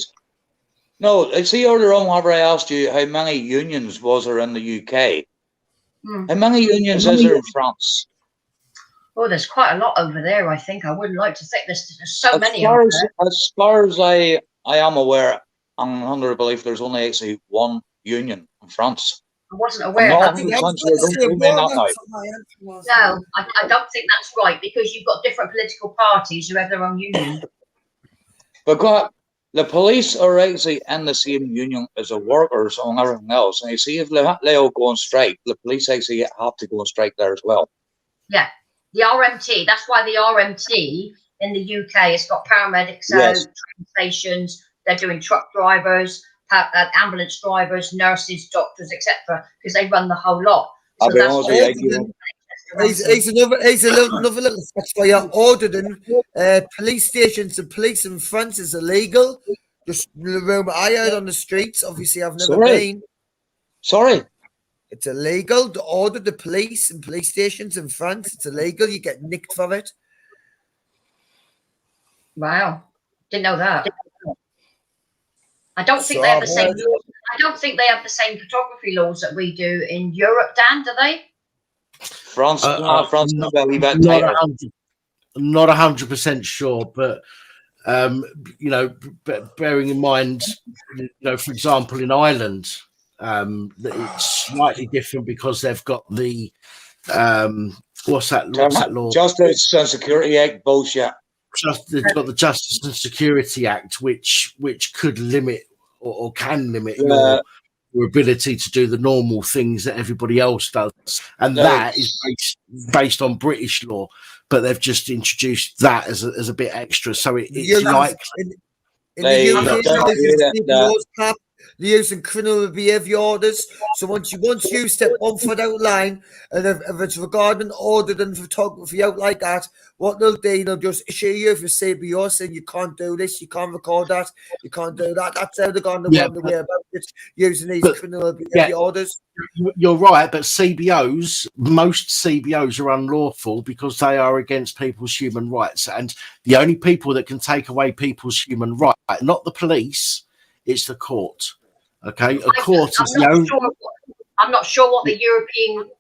No, I see earlier on whenever I asked you how many unions was there in the UK. How many unions is there in France? Oh, there's quite a lot over there, I think. I wouldn't like to think there's so many far over as, there. as far as I am aware, I'm under the belief there's only actually one union in France. I wasn't aware I'm of not that. 100% sure, don't quote me on that now. No, I don't think that's right because you've got different political parties who have their own union. But God, the police are actually in the same union as the workers and everything else. And you see, if they all go on strike, the police actually have to go on strike there as well. Yeah, the RMT. That's why the RMT in the UK has got paramedics out, Yes. train stations. They're doing truck drivers, ambulance drivers, nurses, doctors, etc. Because they run the whole lot. I'll So be that's honest why with you, He's another little fix for you. Ordering police stations and police in France is illegal. Just remember, I out on the streets. Obviously, I've never been. Sorry. It's illegal to order the police and police stations in France. It's illegal. You get nicked for it. Wow, didn't know that. I don't think they have the same. I don't think they have the same photography laws that we do in Europe, Dan. Do they? France, France, not belly back not tighter. 100% sure, but you know, bearing in mind, you know, for example, in Ireland, that it's slightly different because they've got the what's that law? Justice and Security Act bullshit. They've got the Justice and Security Act, which could limit or can limit your ability to do the normal things that everybody else does, and that is based on British law. But they've just introduced that as a bit extra, so it's like in the UK, they're using criminal behaviour orders. So once you step 1 foot out of line, and if it's regarding ordered and photography out like that, what they'll do, they'll just issue you for CBO saying you can't do this, you can't record that, you can't do that. That's how they're going to run the way about it, using these criminal behaviour orders. You're right, but most CBOs are unlawful because they are against people's human rights, and the only people that can take away people's human rights, not the police, it's the court. Okay, a court is the only. I'm not sure what the European,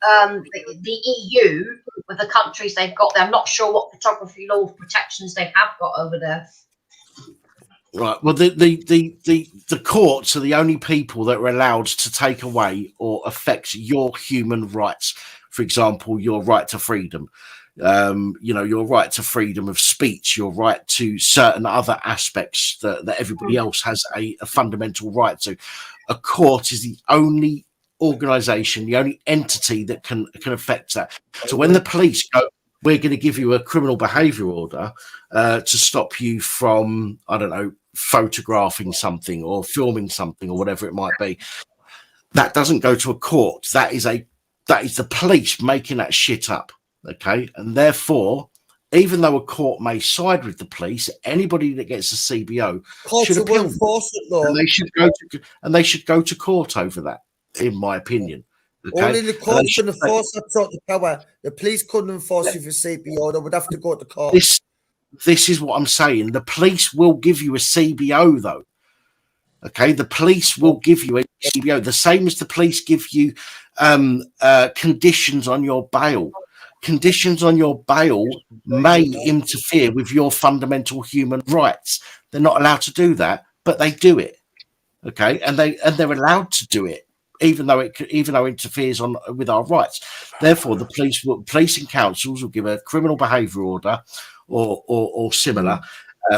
the EU, with the countries they've got there. I'm not sure what photography law protections they have got over there. Right. Well, the courts are the only people that are allowed to take away or affect your human rights. For example, your right to freedom. You know, your right to freedom of speech, your right to certain other aspects that everybody else has a fundamental right to. A court is the only organization, the only entity that can affect that. So when the police go, we're going to give you a criminal behavior order to stop you from, I don't know, photographing something or filming something or whatever it might be, that doesn't go to a court. That is the police making that shit up. Okay, and therefore, even though a court may side with the police, anybody that gets a CBO should appeal, and they should go to court over that, in my opinion. Okay? Only the court can enforce that sort of power. The police couldn't enforce you for CBO. They would have to go to court. This is what I'm saying. The police will give you a CBO, though. Okay, the police will give you a CBO, the same as the police give you conditions on your bail. Conditions on your bail may interfere with your fundamental human rights. They're not allowed to do that, but they do it. Okay, and they're allowed to do it, even though it interferes with our rights. Therefore, the police and councils will give a criminal behaviour order or similar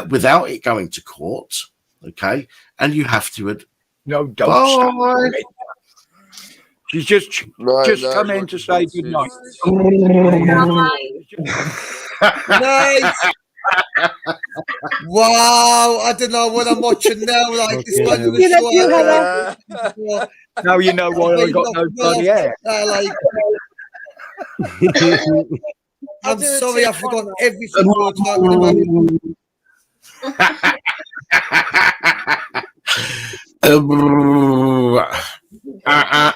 without it going to court. Okay, and you have to. No, don't stop. She's just come in to say good night. Nice. Wow, I don't know what I'm watching now. Like this one of the show. Now you know why I got no bloody hair. I'm sorry, I forgot everything we were talking about.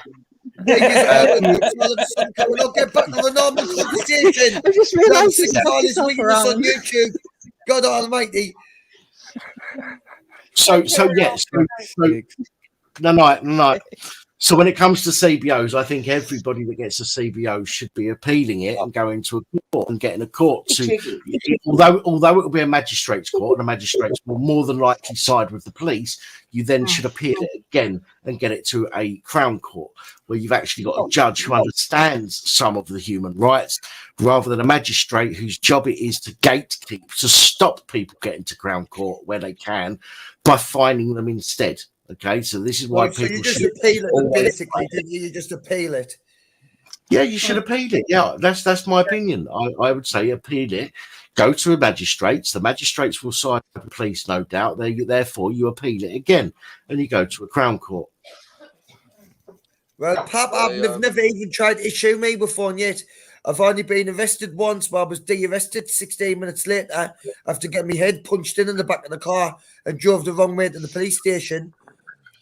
I'll get back to the normal conversation. I just realised you all this yourself weakness on around. YouTube. God Almighty. So yes. No. So when it comes to CBOs, I think everybody that gets a CBO should be appealing it and going to a court and getting a court to, although it will be a magistrate's court, and a magistrate's will more than likely side with the police, you then should appeal it again and get it to a Crown Court where you've actually got a judge who understands some of the human rights rather than a magistrate whose job it is to gatekeep, to stop people getting to Crown Court where they can by fining them instead. Okay, so this is why people you just should appeal it, basically, didn't you? You just appeal it. Yeah, you should appeal it. Yeah, that's my opinion. I would say appeal it. Go to the magistrates. The magistrates will side with the police, no doubt. Therefore, you appeal it again, and you go to a Crown Court. Well, Pap, I've never even tried to issue me with one yet. I've only been arrested once, but I was de-arrested 16 minutes later after getting my head punched in the back of the car and drove the wrong way to the police station.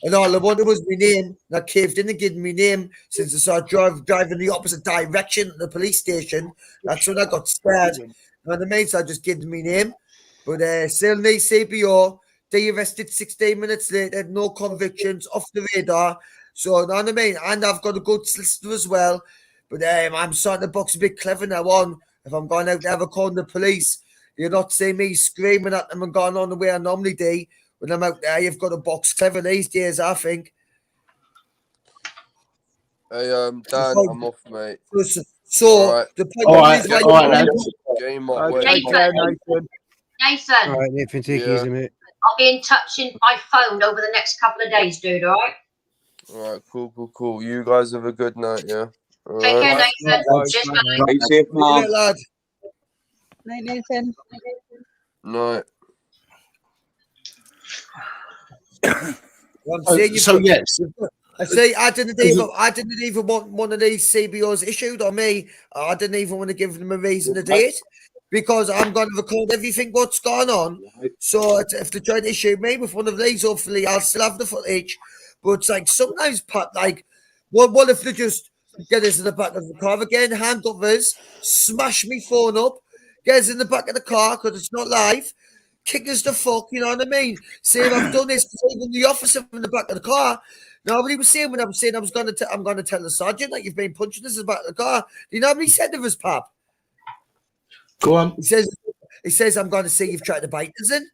And all I wanted was my name. And I caved in and gave me name since I saw driving the opposite direction to the police station. That's when I got scared. And the mates, I just gave them my name. But still no CBO, de-arrested 16 minutes later, no convictions, off the radar. So, you know what I mean? And I've got a good solicitor as well. But I'm starting to box a bit clever now on. If I'm going out to have a call to the police, you're not seeing me screaming at them and going on the way I normally do. When I'm out there, you've got to box clever these days, I think. Hey, Dan, I'm off, mate. So the point is, Nathan. All right, Nathan, take it easy, mate. I'll be in touch by phone over the next couple of days, dude. All right. All right, cool. You guys have a good night, yeah. All Take care, right. Nathan. Cheers, mate. Be safe, Mom. lad. Night, Nathan. Night. Yes. I say I didn't even want one of these CBOs issued on me. I didn't even want to give them a reason to do it because I'm going to record everything what's going on. So if they try to issue me with one of these, hopefully I'll still have the footage. But it's like sometimes, Pat, like, what if they just get us in the back of the car again, handcuffers, smash me phone up, get us in the back of the car because it's not live. Kick us the fuck, you know what I mean? Say I've done this, even the officer in the back of the car. Nobody was saying when I was saying I'm going to tell the sergeant that you've been punching us in the back of the car. Do you know what he said of us, Pap? Go on. He says I'm going to say you've tried to bite us in.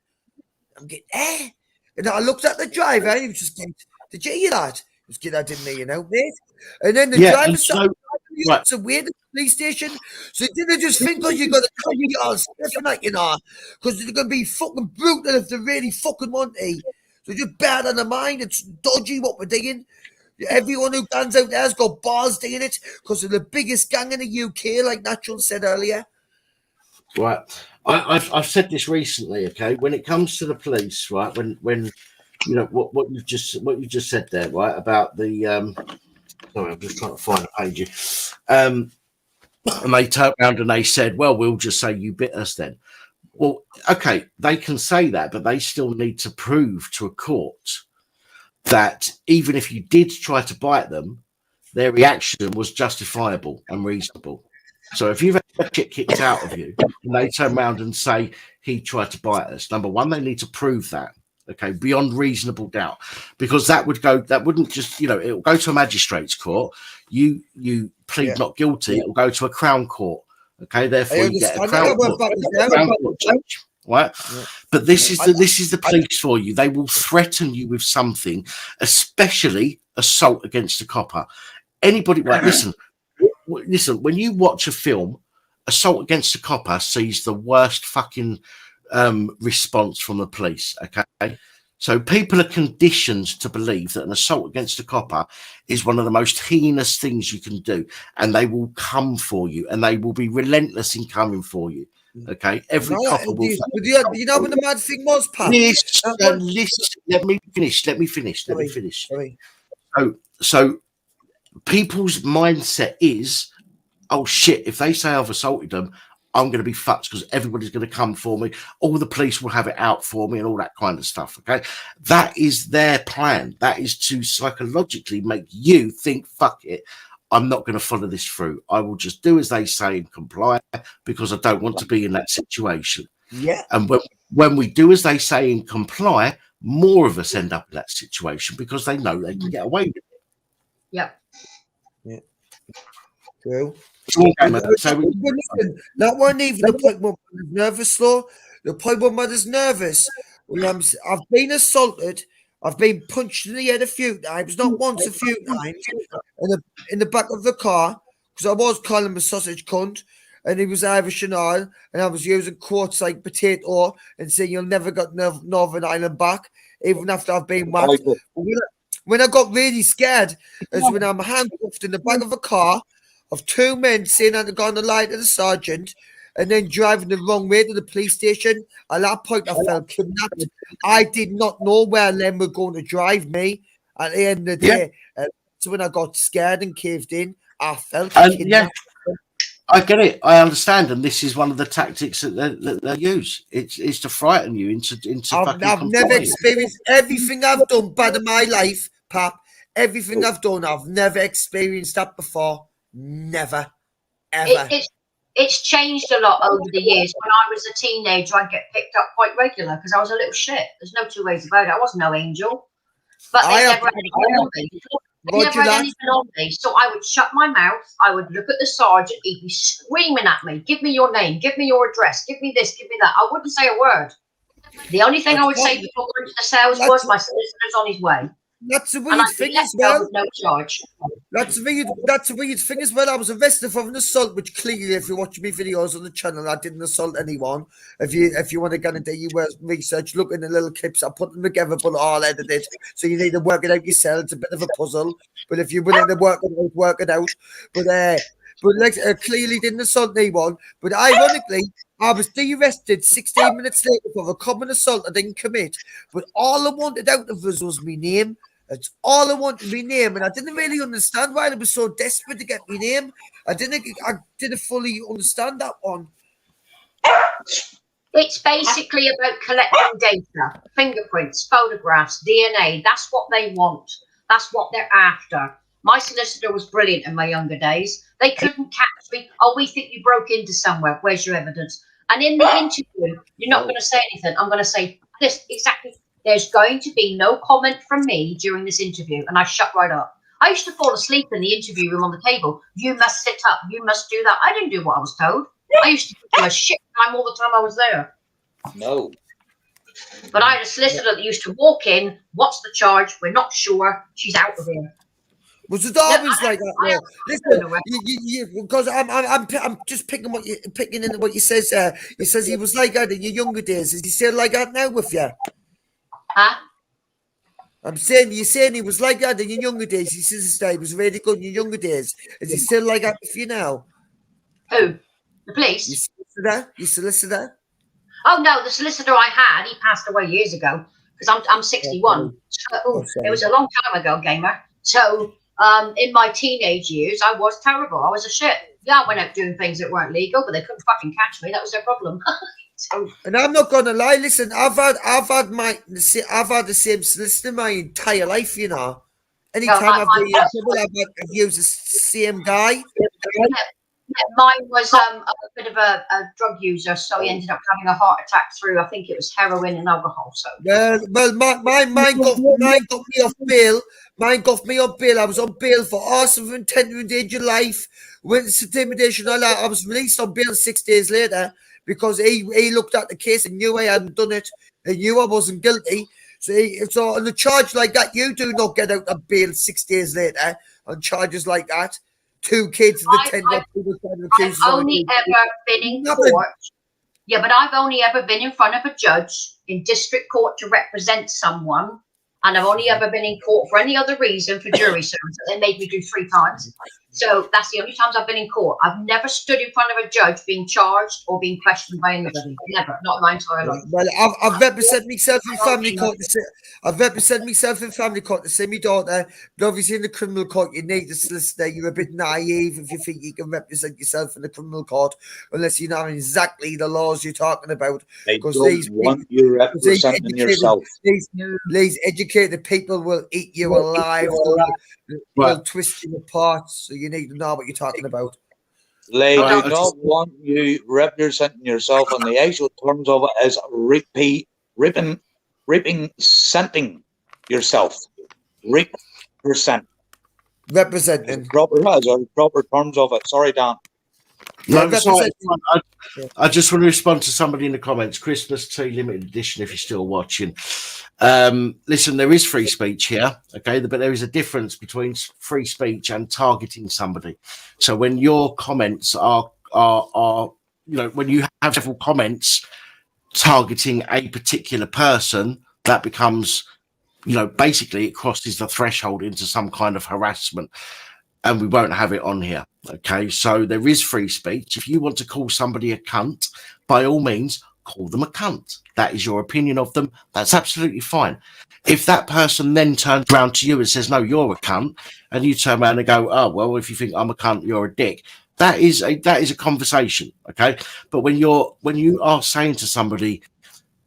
I'm getting and I looked at the driver and he was just getting, did you hear that? He was getting, I didn't hear you now, mate. And then the driver started to wait at the police station. So he didn't just think, oh, you got to come here all stiff like, you know, because they're going to be fucking brutal if they really fucking want to. So just bad on the mind. It's dodgy what we're doing. Everyone who guns out there has got balls doing it because they're the biggest gang in the UK, like Natural said earlier. Right. I've said this recently, okay? When it comes to the police, right, when you know what you just said there, right, about the sorry, I'm just trying to find a page. And they turned around and they said, well, we'll just say you bit us then. Well, okay, they can say that, but they still need to prove to a court that even if you did try to bite them, their reaction was justifiable and reasonable. So if you've had shit kicked out of you and they turn around and say he tried to bite us, number one, they need to prove that, okay, beyond reasonable doubt, because that wouldn't just, you know, it'll go to a magistrate's court. You plead not guilty, it'll go to a Crown Court. Okay, therefore you get a Crown Court judge, right? Yeah. But this is the police for you. They will threaten you with something, especially assault against a copper. Anybody, right? Listen. When you watch a film, assault against a copper sees the worst fucking response from the police. Okay, so people are conditioned to believe that an assault against a copper is one of the most heinous things you can do, and they will come for you, and they will be relentless in coming for you. Okay, every copper will. You know what the mad thing was, Pat? Listen, let me finish. Sorry. So people's mindset is, oh shit, if they say I've assaulted them, I'm going to be fucked because everybody's going to come for me. All the police will have it out for me and all that kind of stuff. Okay. That is their plan. That is to psychologically make you think, fuck it, I'm not going to follow this through. I will just do as they say and comply because I don't want to be in that situation. Yeah. And when we do as they say and comply, more of us end up in that situation because they know they can get away with it. Yep. Yeah. True. Listen, that wasn't even the point where my mother's nervous, though. The point where mother's nervous. I've been assaulted. I've been punched in the head a few times, not once, a few times, in the back of the car, because I was calling him a sausage cunt, and he was Irish and all, and I was using quotes like potato and saying you'll never get Northern Ireland back, even after I've been whacked. When I got really scared is when I'm handcuffed in the back of a car of two men saying I'd gone to lie to the sergeant and then driving the wrong way to the police station. At that point, I felt kidnapped. I did not know where them were going to drive me. At the end of the day, so when I got scared and caved in, I felt kidnapped. I get it. I understand, and this is one of the tactics that they use. It's to frighten you into I've never experienced everything I've done bad in my life, Pap. Everything I've done, I've never experienced that before. Never, ever. It's changed a lot over the years. When I was a teenager, I'd get picked up quite regular because I was a little shit. There's no two ways about it. I wasn't no angel, but they never had anything on me. They never had anything on me, so I would shut my mouth. I would look at the sergeant. He'd be screaming at me, "Give me your name. Give me your address. Give me this. Give me that." I wouldn't say a word. The only thing I would say before going to the cells was my solicitor's on his way. That's a weird thing as well. No charge. That's a weird thing as well. I was arrested for an assault, which clearly, if you watch my videos on the channel, I didn't assault anyone. If you want to get into your research, look in the little clips. I put them together, but all edited. So you need to work it out yourself. It's a bit of a puzzle. But if you're willing to work it out. But clearly didn't assault anyone. But ironically, I was de-arrested 16 minutes later for a common assault I didn't commit. But all I wanted out of us was my name. That's all I wanted, my name. And I didn't really understand why I was so desperate to get my name. I didn't fully understand that one. It's basically about collecting data, fingerprints, photographs, DNA. That's what they want. That's what they're after. My solicitor was brilliant in my younger days. They couldn't catch me. Oh, we think you broke into somewhere. Where's your evidence? And in the interview, you're not going to say anything. I'm going to say this exactly. There's going to be no comment from me during this interview. And I shut right up. I used to fall asleep in the interview room on the table. You must sit up. You must do that. I didn't do what I was told. I used to do a shit time all the time I was there. No. But I had a solicitor that used to walk in. What's the charge? We're not sure. She's out of here. Was it always like that? Listen, because I'm just picking into what you says there. He says he was like that in your younger days. Is he still like that now with you? Huh? I'm saying you're saying he was like that in your younger days. He says he was really good in your younger days. Is he still like that with you now? Who? The police? Your solicitor? Oh no, the solicitor I had, he passed away years ago because I'm 61. So, it was a long time ago, gamer. So in my teenage years, I was terrible. I was a shit. Yeah, I went out doing things that weren't legal, but they couldn't fucking catch me. That was their problem. And I'm not gonna lie. Listen, I've had the same solicitor my entire life. You know, anytime I've been in trouble, I've used the same guy. Mine was a bit of a drug user, so he ended up having a heart attack through, I think it was heroin and alcohol. So well, mine got me off bail. Mine got me on bail. I was on bail for arson with intent to endanger life, witness intimidation, all that. I was released on bail 6 days later because he looked at the case and knew I hadn't done it and knew I wasn't guilty. So on a charge like that, you do not get out of bail 6 days later on charges like that. 2 kids in the tent. I've only ever been in court. Yeah, but I've only ever been in front of a judge in district court to represent someone. And I've only ever been in court for any other reason for jury service that they made me do 3 times. So that's the only times I've been in court. I've never stood in front of a judge being charged or being questioned by anybody. Never, not in my entire life. Well, I've represented myself in family court. I've represented myself in family court to see my daughter. But obviously, in the criminal court, you need a solicitor. You're a bit naive if you think you can represent yourself in the criminal court, unless you know exactly the laws you're talking about. Because these want you representing yourself. These educated people will eat you alive. They'll twist you apart. So you need to know what you're talking about. They do not want you representing yourself, and the actual terms of it is representing yourself. Representing. Proper terms of it. Sorry, Dan. No, sorry, I just want to respond to somebody in the comments. Christmas Tea Limited Edition, if you're still watching. Listen, there is free speech here, okay, but there is a difference between free speech and targeting somebody. So when your comments are when you have several comments targeting a particular person, that becomes, basically it crosses the threshold into some kind of harassment. And we won't have it on here. Okay, so there is free speech. If you want to call somebody a cunt, by all means, call them a cunt. That is your opinion of them. That's absolutely fine. If that person then turns around to you and says, no, you're a cunt, and you turn around and go, oh, well, if you think I'm a cunt, you're a dick. That is a conversation. Okay. But when you are saying to somebody,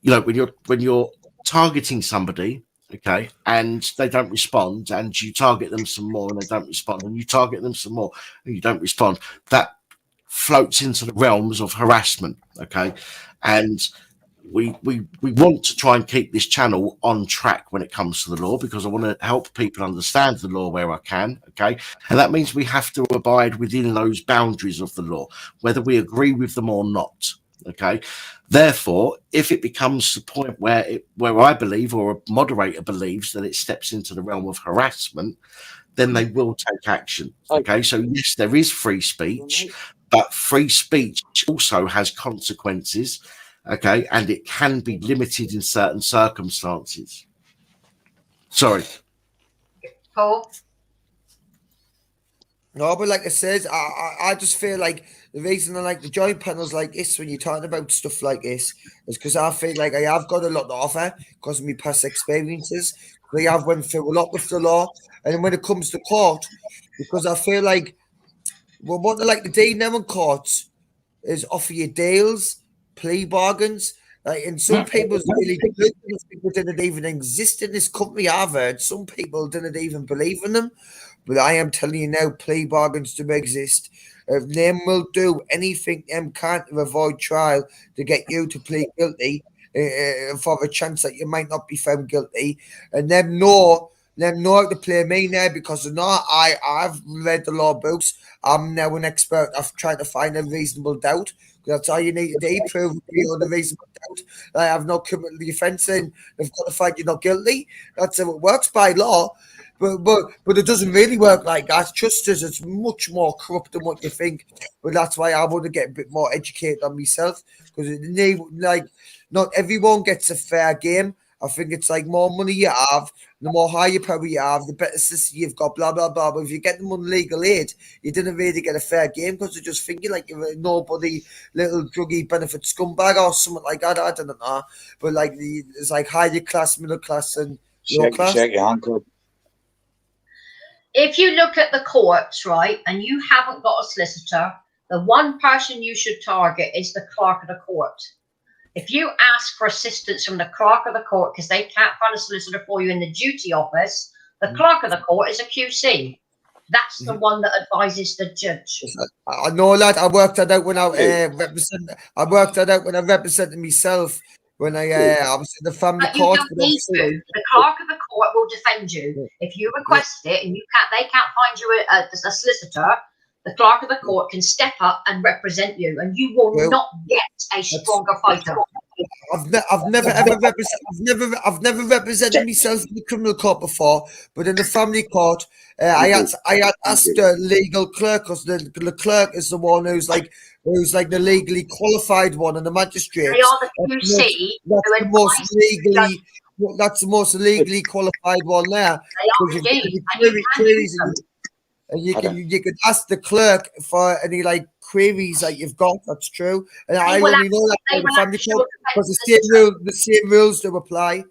when you're targeting somebody, okay, and they don't respond, and you target them some more and they don't respond, and you target them some more and you don't respond, that floats into the realms of harassment, okay? And we want to try and keep this channel on track when it comes to the law, because I want to help people understand the law where I can, okay? And that means we have to abide within those boundaries of the law, whether we agree with them or not. Okay, therefore, if it becomes the point where I believe, or a moderator believes, that it steps into the realm of harassment, then they will take action. Okay, so yes, there is free speech, but free speech also has consequences. Okay, and it can be limited in certain circumstances. Sorry, Paul. No, but like I said, I just feel like the reason I like the joint panels like this when you're talking about stuff like this is because I feel like I have got a lot to offer because of my past experiences. I have went through a lot with the law, and when it comes to court, because I feel like what they like to do now in courts is offer you deals, plea bargains. And some people really people didn't even exist in this country. I've heard some people didn't even believe in them. But I am telling you now, plea bargains do exist. Them will do anything them can to avoid trial to get you to plead guilty for a chance that you might not be found guilty. And them know how to play me now because I've read the law books. I'm now an expert of trying to find a reasonable doubt. That's all you need to do, prove beyond a reasonable doubt. I have no criminal offence and they've got to find you're not guilty. That's how it works by law. But it doesn't really work like that. Justice is much more corrupt than what you think. But that's why I want to get a bit more educated on myself because not everyone gets a fair game. I think it's like more money you have, the more higher power you have, the better system you've got, blah, blah, blah. But if you get them on legal aid, you didn't really get a fair game because they're just thinking like you're a nobody, little druggy benefit scumbag or something like that. I don't know. But like it's like higher class, middle class, and low class. Shake your hand, club. If you look at the courts, right, and you haven't got a solicitor, the one person you should target is the clerk of the court. If you ask for assistance from the clerk of the court because they can't find a solicitor for you in the duty office, the clerk of the court is a QC. That's the one that advises the judge. I know that. I worked that out when I represented myself. When I was in the family court, the clerk of the court will defend you if you request it, and they can't find you a solicitor. The clerk of the court can step up and represent you, and you will not get a stronger fighter. I've never represented myself in the criminal court before, but in the family court, I had asked the legal clerk because the clerk is the one who's like the legally qualified one, and the magistrate. They are the QC. That's the most legally qualified one there. They are indeed. And you can ask the clerk for any like queries that you've got. That's true. And I only know that from the family court because the same rules do apply.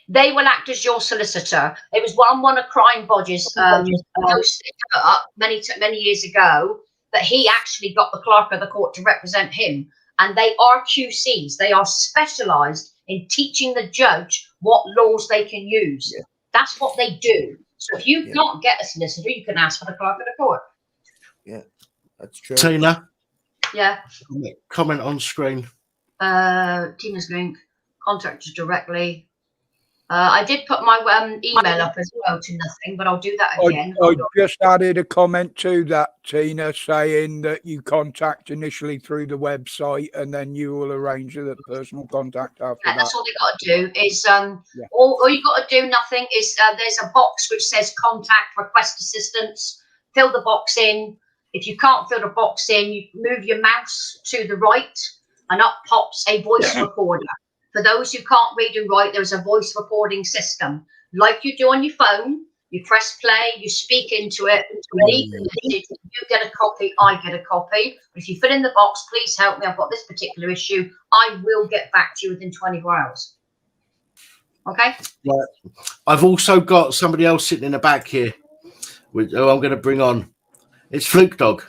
They will act as your solicitor. It was one of Crime Bodge's posted up many years ago that he actually got the clerk of the court to represent him. And they are QCs. They are specialised in teaching the judge what laws they can use. Yeah. That's what they do. So if you can't get a solicitor, you can ask for the clerk of the court. Yeah, that's true. Tina? Yeah. Comment on screen. Tina's link. Contact us directly. I did put my email up as well to nothing, but I'll do that again. I just added a comment to that, Tina, saying that you contact initially through the website and then you will arrange the personal contact after that. That's all they got to do is all you got to do nothing is there's a box which says contact, request assistance, fill the box in. If you can't fill the box in, you move your mouse to the right and up pops a voice recorder. For those who can't read and write, there's a voice recording system. Like you do on your phone, you press play, you speak into it, you leave the message, you get a copy, I get a copy. But if you fill in the box, please help me, I've got this particular issue, I will get back to you within 24 hours. Okay? Right. I've also got somebody else sitting in the back here who I'm going to bring on. It's Fluke Dog.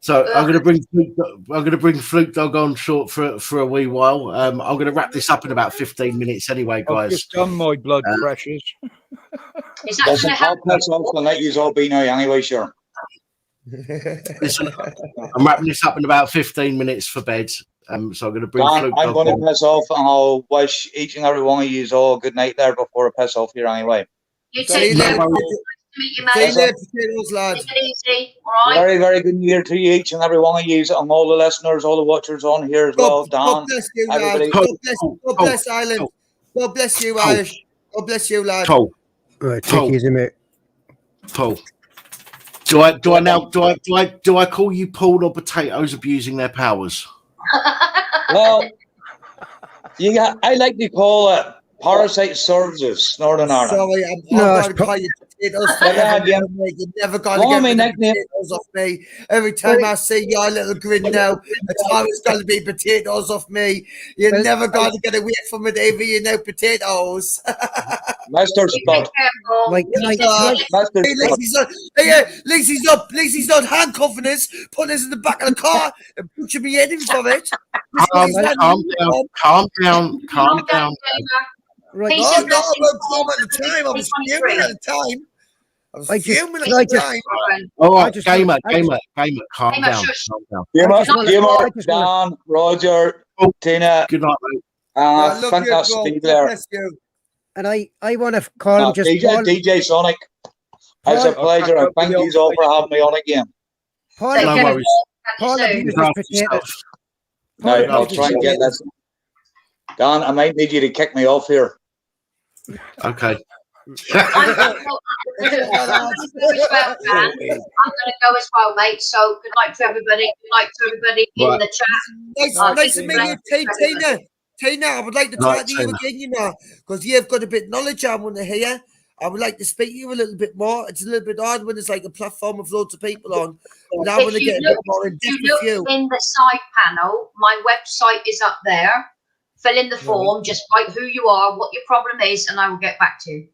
So I'm going to bring Fluke Dog on short for a wee while. I'm going to wrap this up in about 15 minutes anyway, guys. I've just done my blood pressures. I'll pass off and let you all be now anyway, sure. Listen, I'm wrapping this up in about 15 minutes for bed. So I'm going to bring Fluke Dog I'm going to on. piss off and I'll wish each and every one of you all good night there before I piss off here anyway. You take care. Meet you, mate. Potatoes, lads. Take it easy, all right? Very, very good year to you, each and every one of you, and all the listeners, all the watchers on here as well. Dan, God bless you, lad. God bless Ireland. God bless you, Irish. God bless you, lad. Right, take it easy, mate. Paul. Do I call you Paul or Potatoes abusing their powers? Well, I like to call it Parasite Services, Northern Ireland. Sorry, I'm going to call you potatoes. You're never going to get potatoes off me. Every time I see your little grin now, it's always going to be potatoes off me. You're never going to get away from it, Avery. You know, potatoes. Master Spot. Lacey's not handcuffing us, putting us in the back of the car and pushing me in for it. Calm down. Right. Oh, no, I was at the time. I was fuming at the time. All right, gamer, calm down. Gamer, Dan, Roger, Tina. Good night, mate. Fantastic there. And I want to call him just DJ Sonic. It's a pleasure, and thank you all for having me on again. No worries. Paul abused potatoes. No, I'll try and get this. Dan, I might need you to kick me off here. Okay. I'm going to go as well, mate. So good night to everybody. Good night to everybody in the chat. Nice to meet you, Tina. I would like to talk to you again, you know, because you've got a bit of knowledge I want to hear. I would like to speak to you a little bit more. It's a little bit odd when it's like a platform with loads of people on. But I want to get a bit more in depth with you. In the side panel, my website is up there. Fill in the form, just write who you are, what your problem is, and I will get back to you.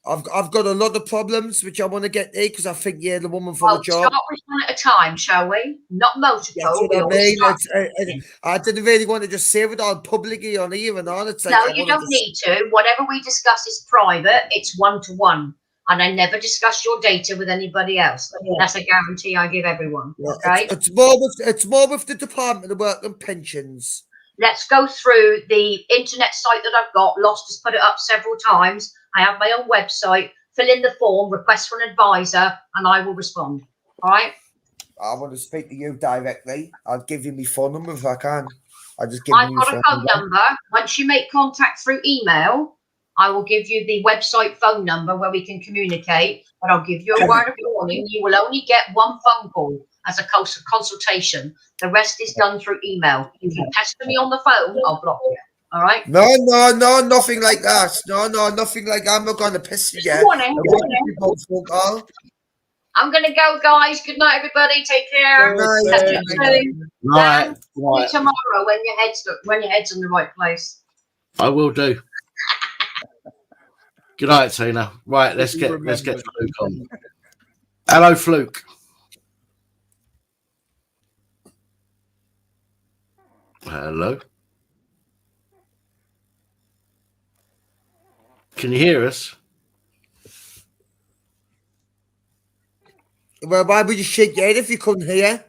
I've got a lot of problems which I want to get to because I think you're the woman for the job. Start with one at a time, shall we? Not multiple. That's what I mean. I didn't really want to just say it all publicly on here and on. It's like no, you don't need to. Whatever we discuss is private. It's one-to-one. And I never discuss your data with anybody else. That's a guarantee I give everyone. Okay? It's more with the Department of Work and Pensions. Let's go through the internet site that I've got. Lost has put it up several times. I have my own website. Fill in the form, request for an advisor, and I will respond. All right? I want to speak to you directly. I'll give you my phone number if I can. I've got a phone number. Once you make contact through email, I will give you the website phone number where we can communicate. But I'll give you a word of warning. You will only get one phone call as a consultation. The rest is done through email. If you pester me on the phone, I'll block you. All right. No, nothing like that. No, nothing like that. I'm not going to piss you yet. Morning. I'm going to go, guys. Good night, everybody. Take care. Catch up soon. Right. See you tomorrow when your head's in the right place. I will do. Good night, Tina. Right, let's get Fluke on. Hello, Fluke. Hello. Can you hear us? Well, why would you shake your head if you couldn't hear?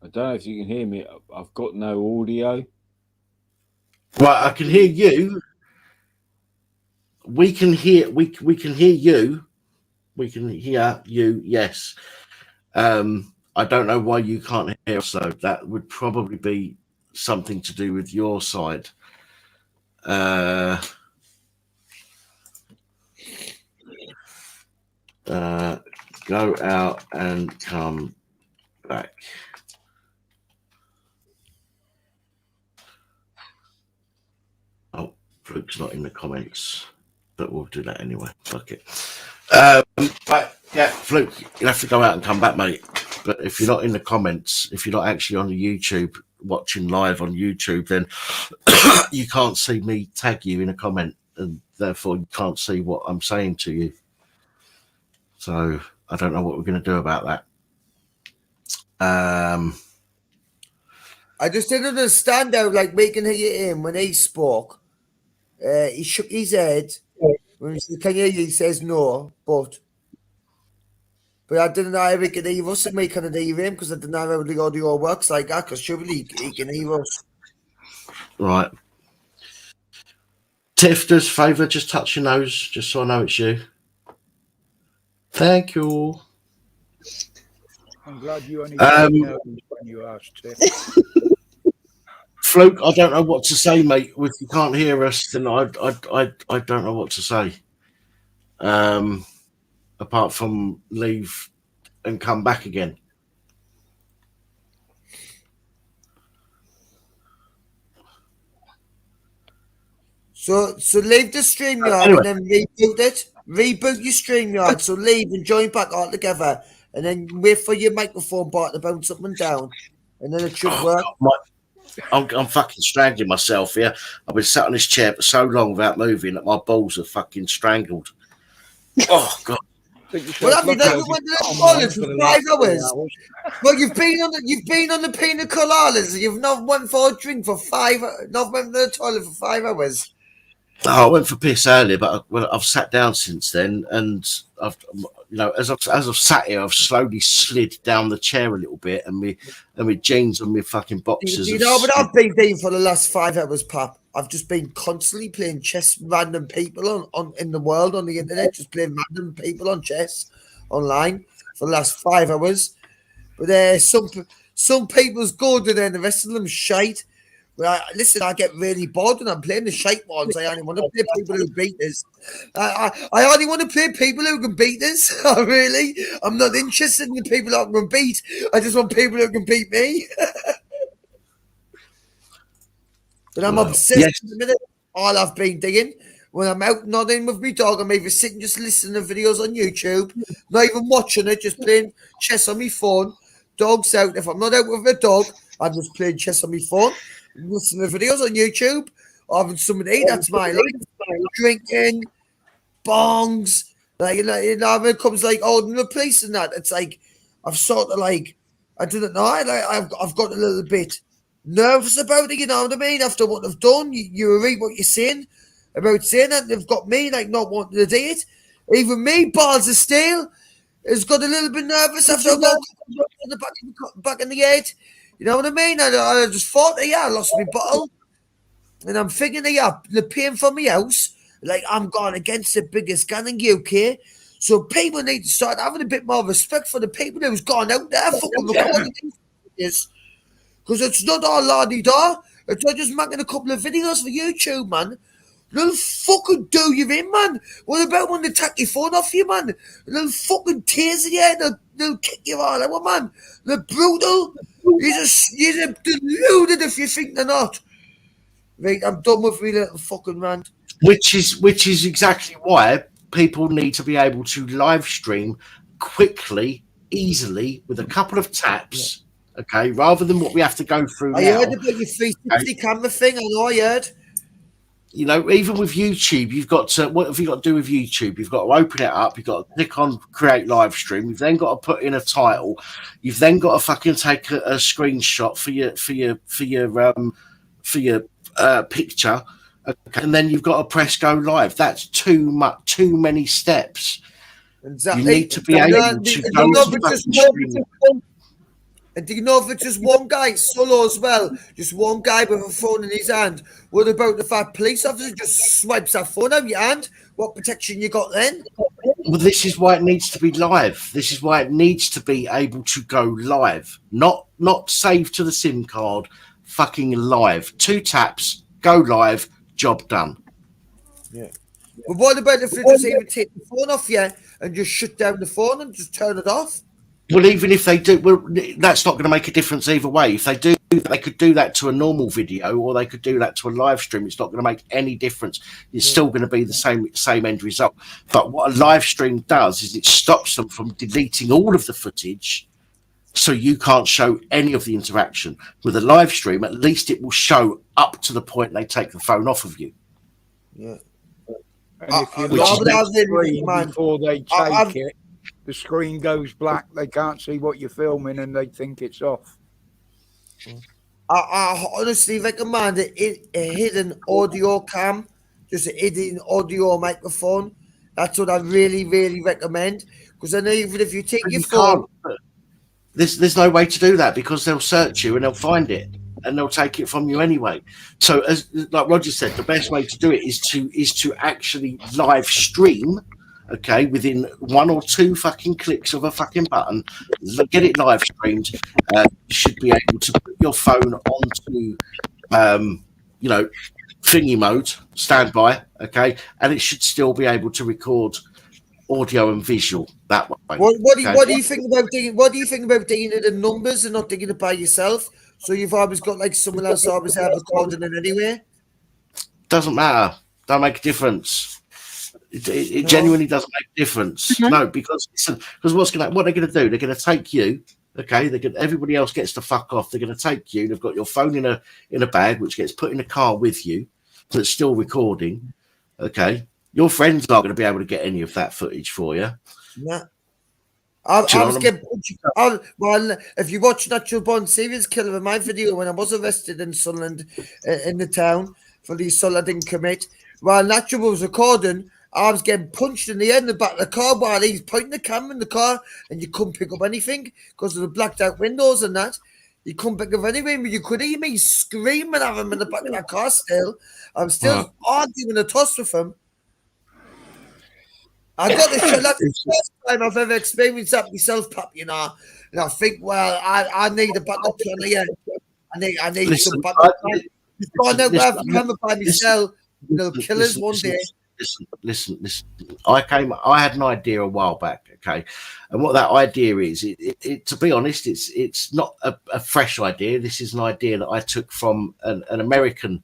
I don't know if you can hear me. I've got no audio. Right, I can hear you. We can hear we can hear you. We can hear you, yes. I don't know why you can't hear us, though. That would probably be something to do with your side. Go out and come back. Oh, Fluke's not in the comments, but we'll do that anyway. Fuck it. But yeah, Fluke, you'll have to go out and come back, mate. But if you're not in the comments, if you're not actually on the YouTube, watching live on YouTube, then you can't see me tag you in a comment, and therefore you can't see what I'm saying to you. So I don't know what we're going to do about that. I just didn't understand how, like, we can hear him when he spoke. He shook his head. When we said, "Can you hear you?" He says no, but I didn't know how we could hear us and we couldn't hear him because I didn't know how the audio works like that, because surely he can hear us. Right. Tiff, does favour just touch your nose, just so I know it's you. Thank you. I'm glad you only when you asked, Tiff. Fluke, I don't know what to say, mate. If you can't hear us, then I don't know what to say. Apart from leave and come back again. So leave the StreamYard anyway. and then reboot it. Reboot your StreamYard. So leave and join back all together, and then wait for your microphone part to bounce up and down, and then it should work. I'm fucking strangling myself here. I've been sat on this chair for so long without moving that my balls are fucking strangled. Oh God! Well, have you never went to the toilet for 5 hours? Well, you've been on the pina coladas. You've not went for a drink for 5. Not went to the toilet for 5 hours. Oh, I went for piss earlier, but I've sat down since then, and I've, as I've sat here, I've slowly slid down the chair a little bit, and my jeans and my fucking boxers. You know what I've been doing for the last 5 hours, Pap? I've just been constantly playing chess with random people on in the world on the internet, just playing random people on chess online for the last 5 hours. But some people's good, and then the rest of them shite. Well, listen, I get really bored when I'm playing the shite ones. I only want to play people who beat us. I only want to play people who can beat us. Really, I'm not interested in the people that can beat. I just want people who can beat me. But I'm obsessed at the minute. All I've been doing when I'm out nodding with my dog, I'm either sitting just listening to videos on YouTube, not even watching it, just playing chess on my phone. Dog's out. If I'm not out with a dog, I'm just playing chess on my phone. Listening to videos on YouTube, having something to eat. That's my life. Drinking, bongs, when it comes like holding the police and that, it's like I've sort of like I didn't know. I've got a little bit nervous about it. You know what I mean? After what they've done, you read what you're saying about saying that they've got me like not wanting to do it. Even me, balls of steel, has got a little bit nervous after I got in the back in the head. You know what I mean? I just thought, I lost my bottle. And I'm thinking, they're paying for my house. Like, I'm going against the biggest gun in UK. So people need to start having a bit more respect for the people who's gone out there fucking recording this. Because it's not all la-di-da. It's not just making a couple of videos for YouTube, man. They'll fucking do you in, man. What about when they take your phone off you, man? They'll fucking taser you. They'll kick you all over, man. They're brutal. You're deluded if you think they're not. Right, I'm done with my little fucking rant. Which is exactly why people need to be able to live stream quickly, easily, with a couple of taps, okay, rather than what we have to go through now. I heard about your 360 camera thing. I know I heard. You know, even with YouTube, you've got to, what have you got to do with YouTube? You've got to open it up. You've got to click on create live stream. You've then got to put in a title. You've then got to fucking take a screenshot for your picture. Okay, and then you've got to press go live. That's too many steps. Exactly. You need to be able to go to the and do you know if it's just one guy solo as well? Just one guy with a phone in his hand. What about the fact police officer just swipes that phone out of your hand? What protection you got then? Well, this is why it needs to be live. This is why it needs to be able to go live, not save to the SIM card. Fucking live. 2 taps, go live, job done. Yeah. But what about if they just even take the phone off you and just shut down the phone and just turn it off? Well, even if they do, well, that's not going to make a difference either way. If they do, they could do that to a normal video, or they could do that to a live stream. It's not going to make any difference. It's still going to be the same end result. But what a live stream does is it stops them from deleting all of the footage, so you can't show any of the interaction. With a live stream, at least it will show up to the point they take the phone off of you. Yeah. And if you lock the screen before they take it, the screen goes black. They can't see what you're filming, and they think it's off. I honestly recommend a hidden audio cam, just a hidden audio microphone. That's what I really, really recommend. Because I know even if you take your phone, there's no way to do that, because they'll search you and they'll find it and they'll take it from you anyway. So, as like Roger said, the best way to do it is to actually live stream. Okay, within 1 or 2 fucking clicks of a fucking button, get it live streamed. You should be able to put your phone onto, thingy mode, standby. Okay, and it should still be able to record audio and visual that way. What do you think about digging? What do you think about digging it in numbers and not digging it by yourself? So you've always got like someone else always have recording it anyway. Doesn't matter. Don't make a difference. It genuinely doesn't make a difference. No, because what they're going to do? They're going to take you. Okay, everybody else gets to fuck off. They're going to take you. They've got your phone in a bag, which gets put in a car with you, that's still recording. Okay, your friends aren't going to be able to get any of that footage for you. Yeah. Well, if you watch Natural Born Serial Killer in my video when I was arrested in Sunderland, in the town for the assault I didn't commit, while Natural was recording, I was getting punched in the head in the back of the car while he's pointing the camera in the car, and you couldn't pick up anything because of the blacked out windows and that. You couldn't pick up anything, but you could hear me screaming at him in the back of that car still. I'm still arguing a toss with him. I got the shit. That's the first time I've ever experienced that myself, Pap, you know. And I think, well, I need a backup plan here. I need some backup plan. Just find out where I can come by myself. They'll kill us one day. Listen. I had an idea a while back, okay, and what that idea is, it to be honest, it's not a fresh idea. This is an idea that I took from an American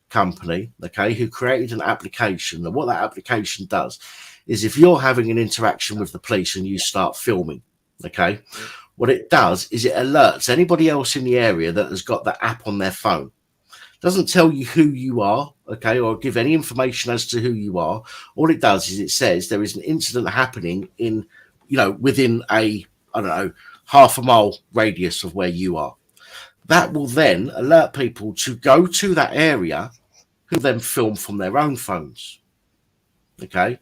company, okay, who created an application. And what that application does is, if you're having an interaction with the police and you start filming, okay, what it does is it alerts anybody else in the area that has got the app on their phone. Doesn't tell you who you are, okay, or give any information as to who you are. All it does is it says there is an incident happening in, within a, half a mile radius of where you are. That will then alert people to go to that area, who then film from their own phones. Okay.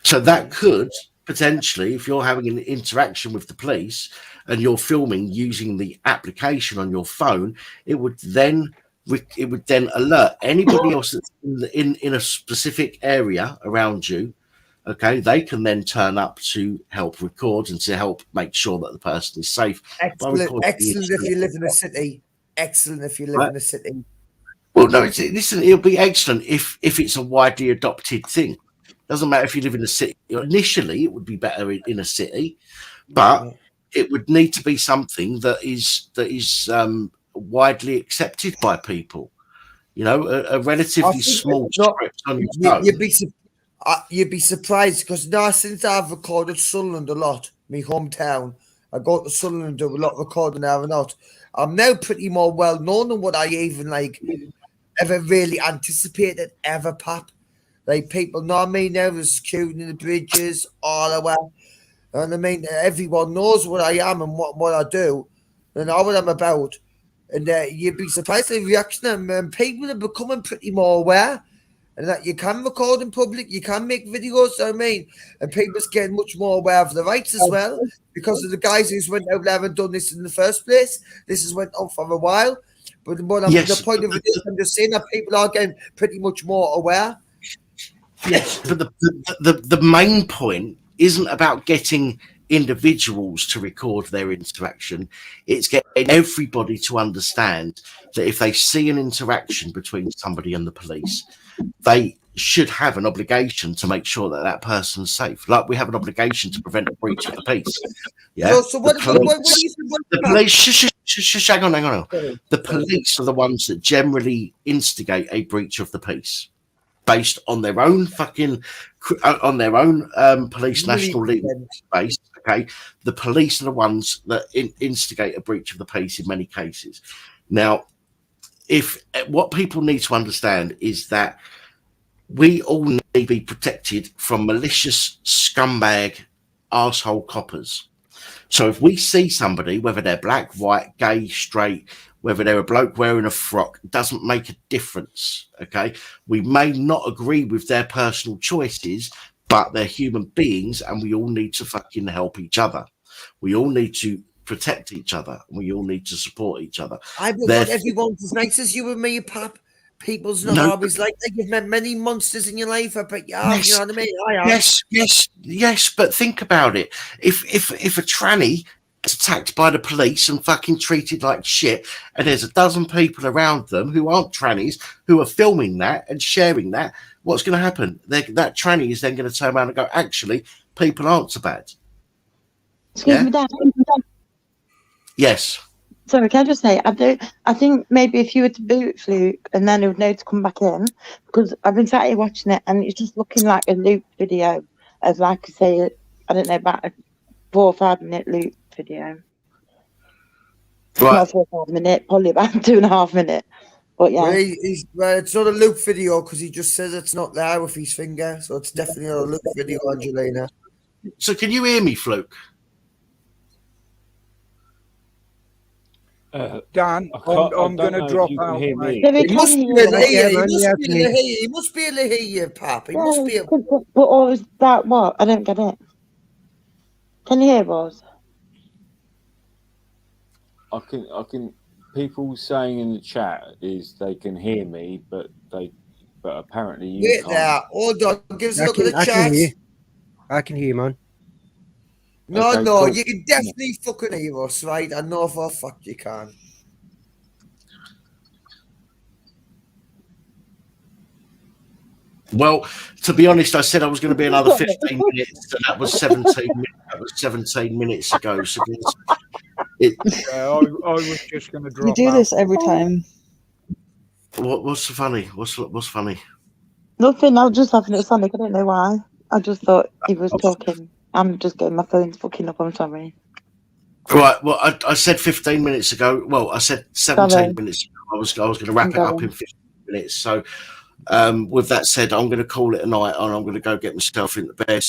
So that could potentially, if you're having an interaction with the police and you're filming using the application on your phone, it would then alert anybody else that's in a specific area around you. Okay, they can then turn up to help record and to help make sure that the person is safe. Excellent if you live in a city. Excellent if you live in a city. Well, no, listen, it'll be excellent if it's a widely adopted thing. Doesn't matter if you live in a city. Initially, it would be better in a city, but it would need to be something that is widely accepted by people. You know, a relatively small script on your phone. You'd be surprised because now since I've recorded Sunderland a lot, my hometown, I go to Sunderland, do a lot of recording there and not. I'm now pretty more well known than what I even like ever really anticipated ever, Pap. Like people know me now as queuing in the bridges all around. And I mean, everyone knows what I am and what I do and all what I'm about. And you'd be surprised at the reaction. And people are becoming pretty more aware. And that you can record in public, you can make videos, I mean, and people's getting much more aware of the rights as well, because of the guys who's went out there and done this in the first place. This has went on for a while, but the point of it is, I'm just saying that people are getting pretty much more aware. Yes, but the main point isn't about getting individuals to record their interaction. It's getting everybody to understand that if they see an interaction between somebody and the police, they should have an obligation to make sure that that person's safe. Like we have an obligation to prevent a breach of the peace. Yeah. So what hang on. The police are the ones that generally instigate a breach of the peace based on their own police national legal base. Okay. The police are the ones that instigate a breach of the peace in many cases. Now, what people need to understand is that we all need to be protected from malicious scumbag arsehole coppers. So if we see somebody, whether they're black, white, gay, straight, whether they're a bloke wearing a frock, doesn't make a difference. Okay, we may not agree with their personal choices, but they're human beings, and we all need to fucking help each other. We all need to protect each other. We all need to support each other. I would want everyone's as nice as you and me, Pap. People's not always like that. You've met many monsters in your life, I bet you have, you know what I mean? I have. Yes, but think about it. If a tranny is attacked by the police and fucking treated like shit, and there's a dozen people around them who aren't trannies who are filming that and sharing that, what's going to happen? That tranny is then going to turn around and go, actually, people aren't so bad. Excuse me, Dad. Yes. Sorry, can I just say, I think maybe if you were to boot Fluke and then he would know to come back in, because I've been sat here watching it and it's just looking like a loop video of, like I say, I don't know, about a 4 or 5 minute loop video. Right. Not 4 or 5 minutes, probably about 2.5 minutes. But yeah. Well, it's not a loop video because he just says it's not there with his finger, so it's definitely not a loop video, Angelina. So can you hear me, Fluke? Dan, I'm going to drop out. He must be able to hear you. He must be able to hear you, Pap. He must be able. But all is that what? I don't get it. Can you hear us? I can. People saying in the chat is they can hear me, but apparently you Wait can't. there. Hold on. Give us a look at the chat. I can hear you, man. No, Okay, no, cool. you can definitely fucking hear us, right? I know for a fact you can. Well, to be honest, I said I was going to be another 15 minutes, and that was 17 minutes. That was 17 minutes ago. So I was just going to drop out. You do this every time. What's so funny? What's funny? Nothing. I was just having it Sonic. I don't know why. I just thought he was talking. I'm just getting my phone's fucking up. I'm sorry. Right. Well, I said 15 minutes ago. Well, I said 17 minutes ago. I was going to wrap it up in 15 minutes. So, with that said, I'm going to call it a night, and I'm going to go get myself into bed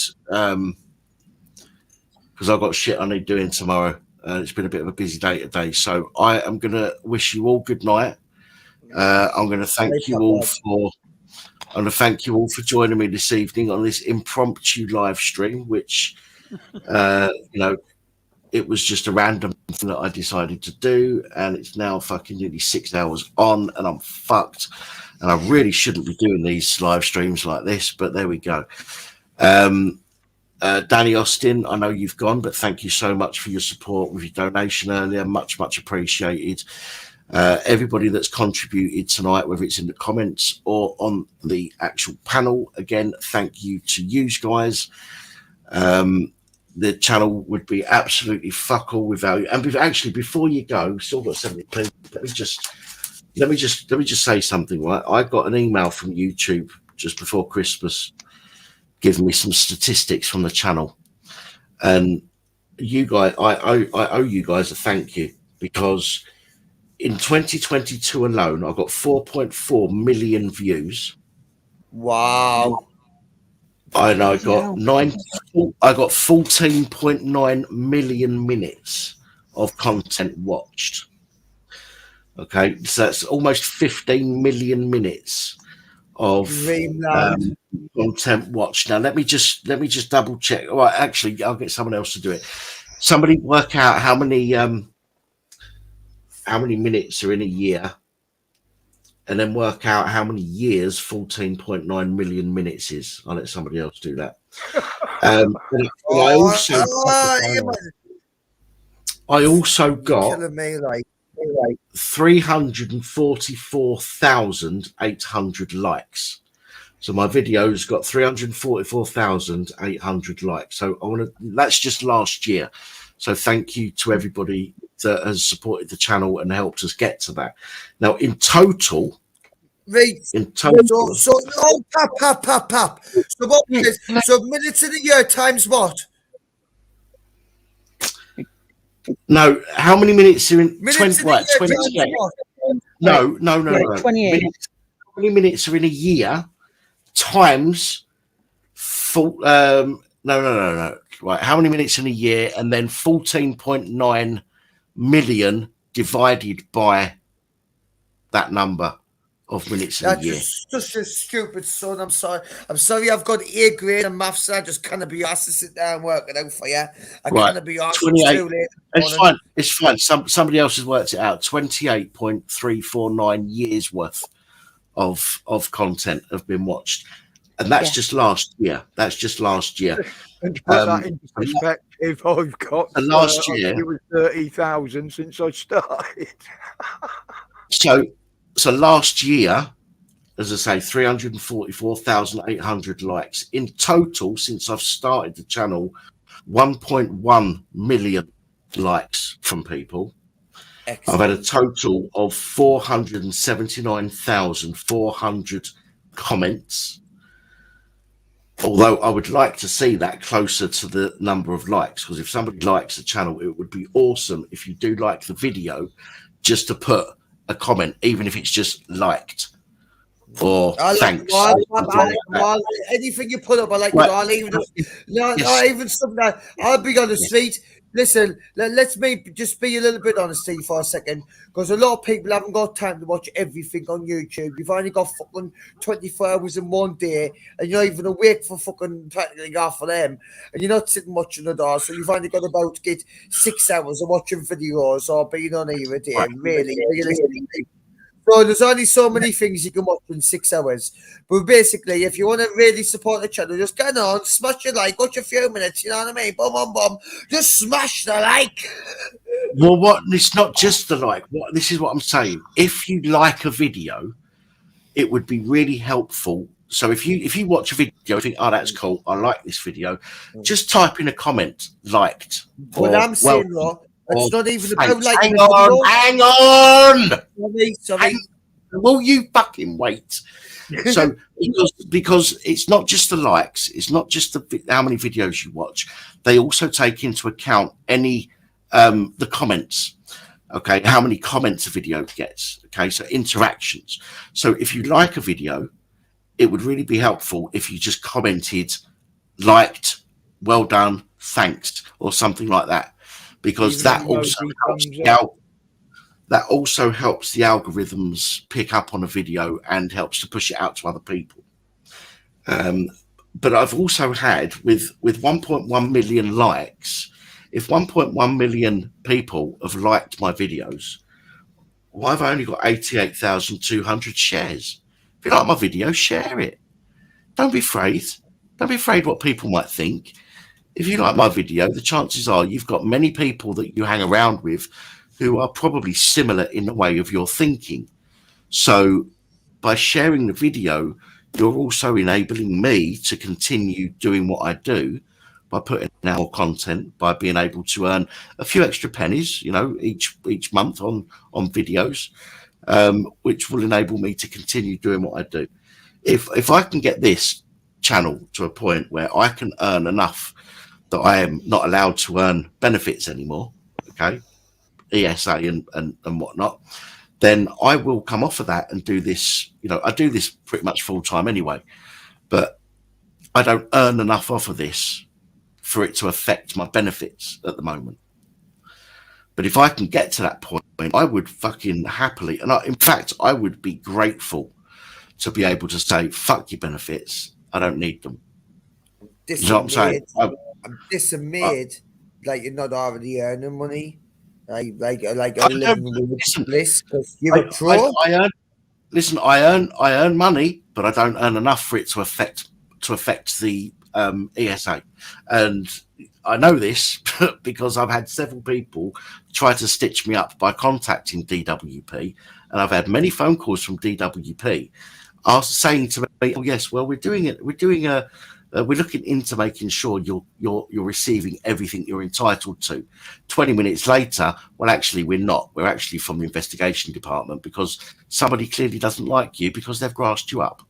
because I've got shit I need doing tomorrow. It's been a bit of a busy day today. So I am going to wish you all good night. I'm going to thank you all for. I'm going to thank you all for joining me this evening on this impromptu live stream, which, it was just a random thing that I decided to do, and it's now fucking nearly 6 hours on, and I'm fucked, and I really shouldn't be doing these live streams like this, but there we go. Danny Austin, I know you've gone, but thank you so much for your support with your donation earlier. Much, much appreciated. Everybody that's contributed tonight, whether it's in the comments or on the actual panel, again, thank you to you guys. The channel would be absolutely fuck all without you. And actually, before you go, still got something. Let me just say something. Right, I got an email from YouTube just before Christmas, giving me some statistics from the channel, and you guys, I owe you guys a thank you, because in 2022 alone, I got 4.4 million views. Wow. And I got 14.9 million minutes of content watched. Okay, so that's almost 15 million minutes of content watched. Now let me just double check. Well, actually, I'll get someone else to do it. Somebody work out how many minutes are in a year, and then work out how many years 14.9 million minutes is. I'll let somebody else do that. I also got 344,800 likes. So my video's got 344,800 likes. So that's just last year. So thank you to everybody that has supported the channel and helped us get to that. Now, in total, So pap. So what is so minutes in a year times what? No, how many minutes are in 28? No. 28. How many minutes are in a year times no. Right, how many minutes in a year, and then 14.9 million divided by that number of minutes in a year. That's such a stupid son. I'm sorry. I've got A grade in maths. I just cannot be asked to sit down and work it out for you. I cannot be asked. 28. It's fine. Somebody else has worked it out. 28.349 years worth of content have been watched, and that's just last year. And to put that into perspective, I've got last year it was 30,000 since I started. So last year, as I say, 344,800 likes in total since I've started the channel. 1.1 million likes from people. Excellent. I've had a total of 479,400 comments. Although I would like to see that closer to the number of likes, because if somebody likes the channel, it would be awesome if you do like the video, just to put a comment, even if it's just liked or thanks. Anything you put up, I like. Not even something that I'll be on the street. Listen, let's just be a little bit honest here for a second, because a lot of people haven't got time to watch everything on YouTube. You've only got fucking 24 hours in one day, and you're not even awake for fucking practically half of them, and you're not sitting watching the door, so you've only got about to get 6 hours of watching videos or being on here a day, really, realistically. So there's only so many things you can watch in 6 hours. But basically, if you want to really support the channel, just get on, smash your like, watch a few minutes, you know what I mean? Boom. Just smash the like. Well, it's not just the like. This is what I'm saying. If you like a video, it would be really helpful. So if you watch a video and think, oh, that's cool, I like this video, just type in a comment, liked. What I'm saying, though, it's not even about like. Hang on. Sorry. Will you fucking wait? So because it's not just the likes, it's not just how many videos you watch. They also take into account any the comments. Okay, how many comments a video gets. Okay, so interactions. So if you like a video, it would really be helpful if you just commented, liked, well done, thanks, or something like that. Because that also helps the algorithms pick up on a video and helps to push it out to other people. But I've also had with 1.1 million likes, if 1.1 million people have liked my videos, why have I only got 88,200 shares? If you like my video, share it. Don't be afraid. Don't be afraid what people might think. If you like my video, the chances are you've got many people that you hang around with who are probably similar in the way of your thinking. So by sharing the video, you're also enabling me to continue doing what I do by putting out more content, by being able to earn a few extra pennies, each month on videos, which will enable me to continue doing what I do. If I can get this channel to a point where I can earn enough that I am not allowed to earn benefits anymore, okay, ESA and whatnot, then I will come off of that and do this. I do this pretty much full time anyway, but I don't earn enough off of this for it to affect my benefits at the moment. But if I can get to that point, I would fucking happily, and in fact, I would be grateful to be able to say, fuck your benefits, I don't need them. You know what I'm saying? I'm dismayed like you're not already earning money. Like living with bliss because you're a pro. I earn money, but I don't earn enough for it to affect the ESA. And I know this because I've had several people try to stitch me up by contacting DWP, and I've had many phone calls from DWP saying to me, "Oh yes, well we're doing it. We're looking into making sure you're receiving everything you're entitled to." 20 minutes later, well, actually, we're not. We're actually from the investigation department because somebody clearly doesn't like you because they've grassed you up.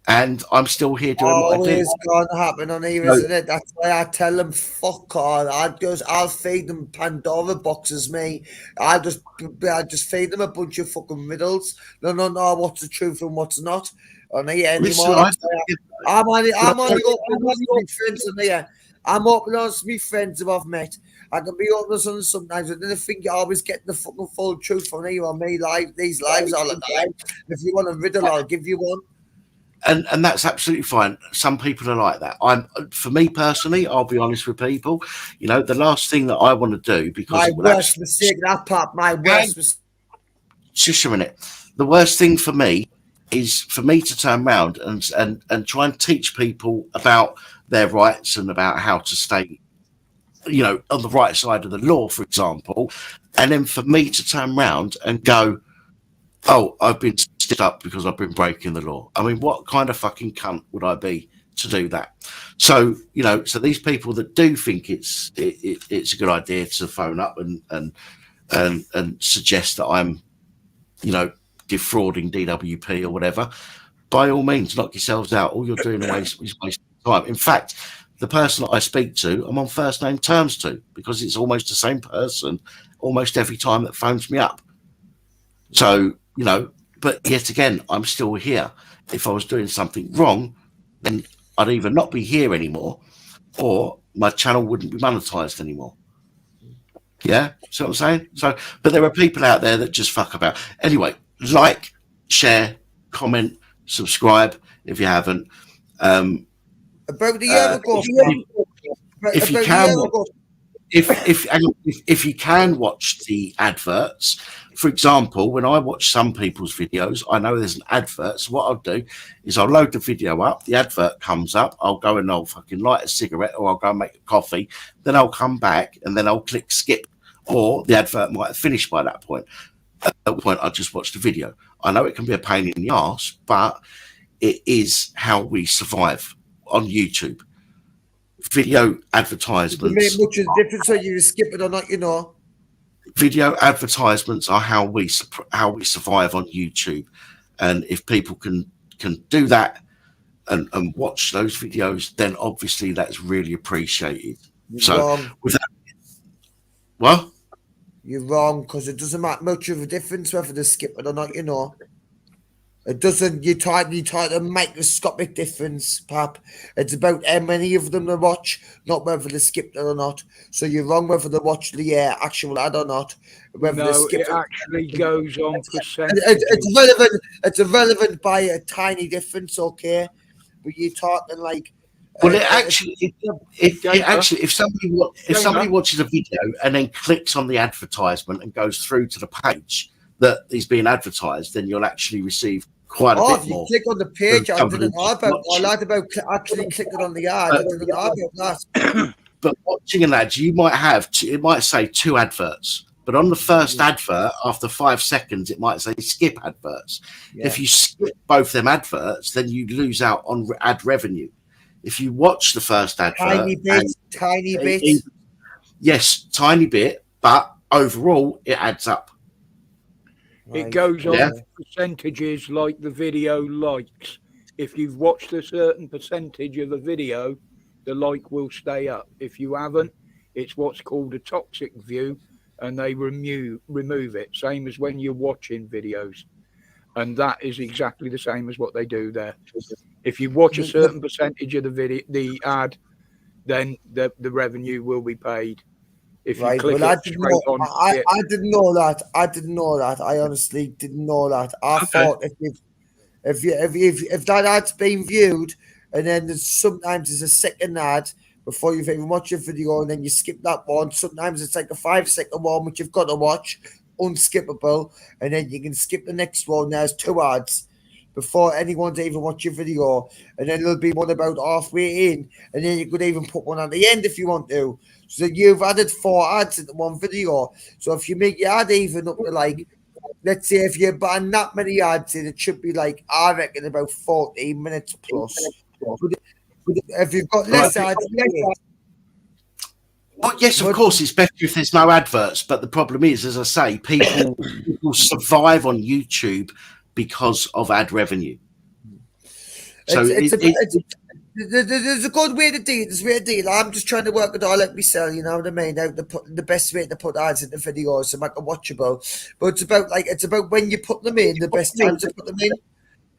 And I'm still here doing what I do. Always going to happen on here, isn't it? That's why I tell them, fuck all. I'll feed them Pandora boxes, me. I just feed them a bunch of fucking riddles. No, what's the truth and what's not. On here anymore. I'm only open with my friends on here. I'm open with my friends who I've met. I can be honest on sometimes, but then I think you're always getting the fucking full truth from here on me these lives all the time. If you want a riddle, I'll give you one. And that's absolutely fine. Some people are like that. For me personally, I'll be honest with people. The last thing that I want to do, because my worst mistake, Just a minute. The worst thing for me is for me to turn around and try and teach people about their rights and about how to stay, on the right side of the law, for example, and then for me to turn around and go, "Oh, I've been stood up because I've been breaking the law." I mean, what kind of fucking cunt would I be to do that? So, so these people that do think it's a good idea to phone up and suggest that I'm, defrauding DWP or whatever, by all means, knock yourselves out. All you're doing is wasting time. In fact, the person that I speak to, I'm on first name terms to, because it's almost the same person almost every time that phones me up. So, but yet again, I'm still here. If I was doing something wrong, then I'd either not be here anymore or my channel wouldn't be monetized anymore. Yeah, see what I'm saying? So, but there are people out there that just fuck about. Anyway, like, share, comment, subscribe if you haven't. About the year ago, if you can, if you can watch the adverts, for example, when I watch some people's videos, I know there's an advert. So what I'll do is I'll load the video up, the advert comes up, I'll go and I'll fucking light a cigarette or I'll go and make a coffee, then I'll come back and then I'll click skip, or the advert might have finished by that point. At that point, I'll just watch the video. I know it can be a pain in the arse, but it is how we survive on YouTube. Video advertisements. It make much of a difference whether you skip it or not, Video advertisements are how we survive on YouTube, and if people can do that and watch those videos, then obviously that's really appreciated. With that, what? You're wrong, because it doesn't make much of a difference whether they skip it or not, It doesn't. You try to make a microscopic difference, Pap. It's about how many of them they watch, not whether they skipped it or not. So you're wrong whether they watch the actual ad or not. Whether they skip it actually goes on percentage. It's relevant. It's irrelevant by a tiny difference, okay? But you're talking like. Well, if somebody watches a video and then clicks on the advertisement and goes through to the page that is being advertised, then you'll actually receive quite a bit more. If you click on the page, I didn't know about actually clicking on the ad. I didn't know about that. But watching an ad, you might have it might say 2 adverts But on the first advert, after 5 seconds, it might say skip adverts. Yeah. If you skip both them adverts, then you lose out on ad revenue. If you watch the first advert, tiny bit. Yes, tiny bit, but overall it adds up. It goes on percentages like the video likes. If you've watched a certain percentage of the video, the like will stay up. If you haven't, it's what's called a toxic view, and they remove it. Same as when you're watching videos. And that is exactly the same as what they do there. If you watch a certain percentage of the video, the ad, then the revenue will be paid. If you click it straight on, I didn't know that. I didn't know that. I honestly didn't know that. I thought if that ad's been viewed, and then sometimes there's a second ad before you've even watched your video, and then you skip that one. Sometimes it's like a 5-second one which you've got to watch, unskippable, and then you can skip the next one. There's 2 ads before anyone's even watched your video, and then there'll be one about halfway in, and then you could even put one at the end if you want to. So you've added 4 ads into one video. So if you make your ad even up to like, let's say if you're buying that many ads in, it should be like, I reckon, about 14 minutes plus. But if you've got less ads, well, yes, of course, it's better if there's no adverts. But the problem is, as I say, people survive on YouTube because of ad revenue. So there's a good way to do it. There's a way to do it. I'm just trying to work it all out myself, you know what I mean? Now the best way to put ads into videos to make it watchable. But it's about when you put them in, the best time to put them in.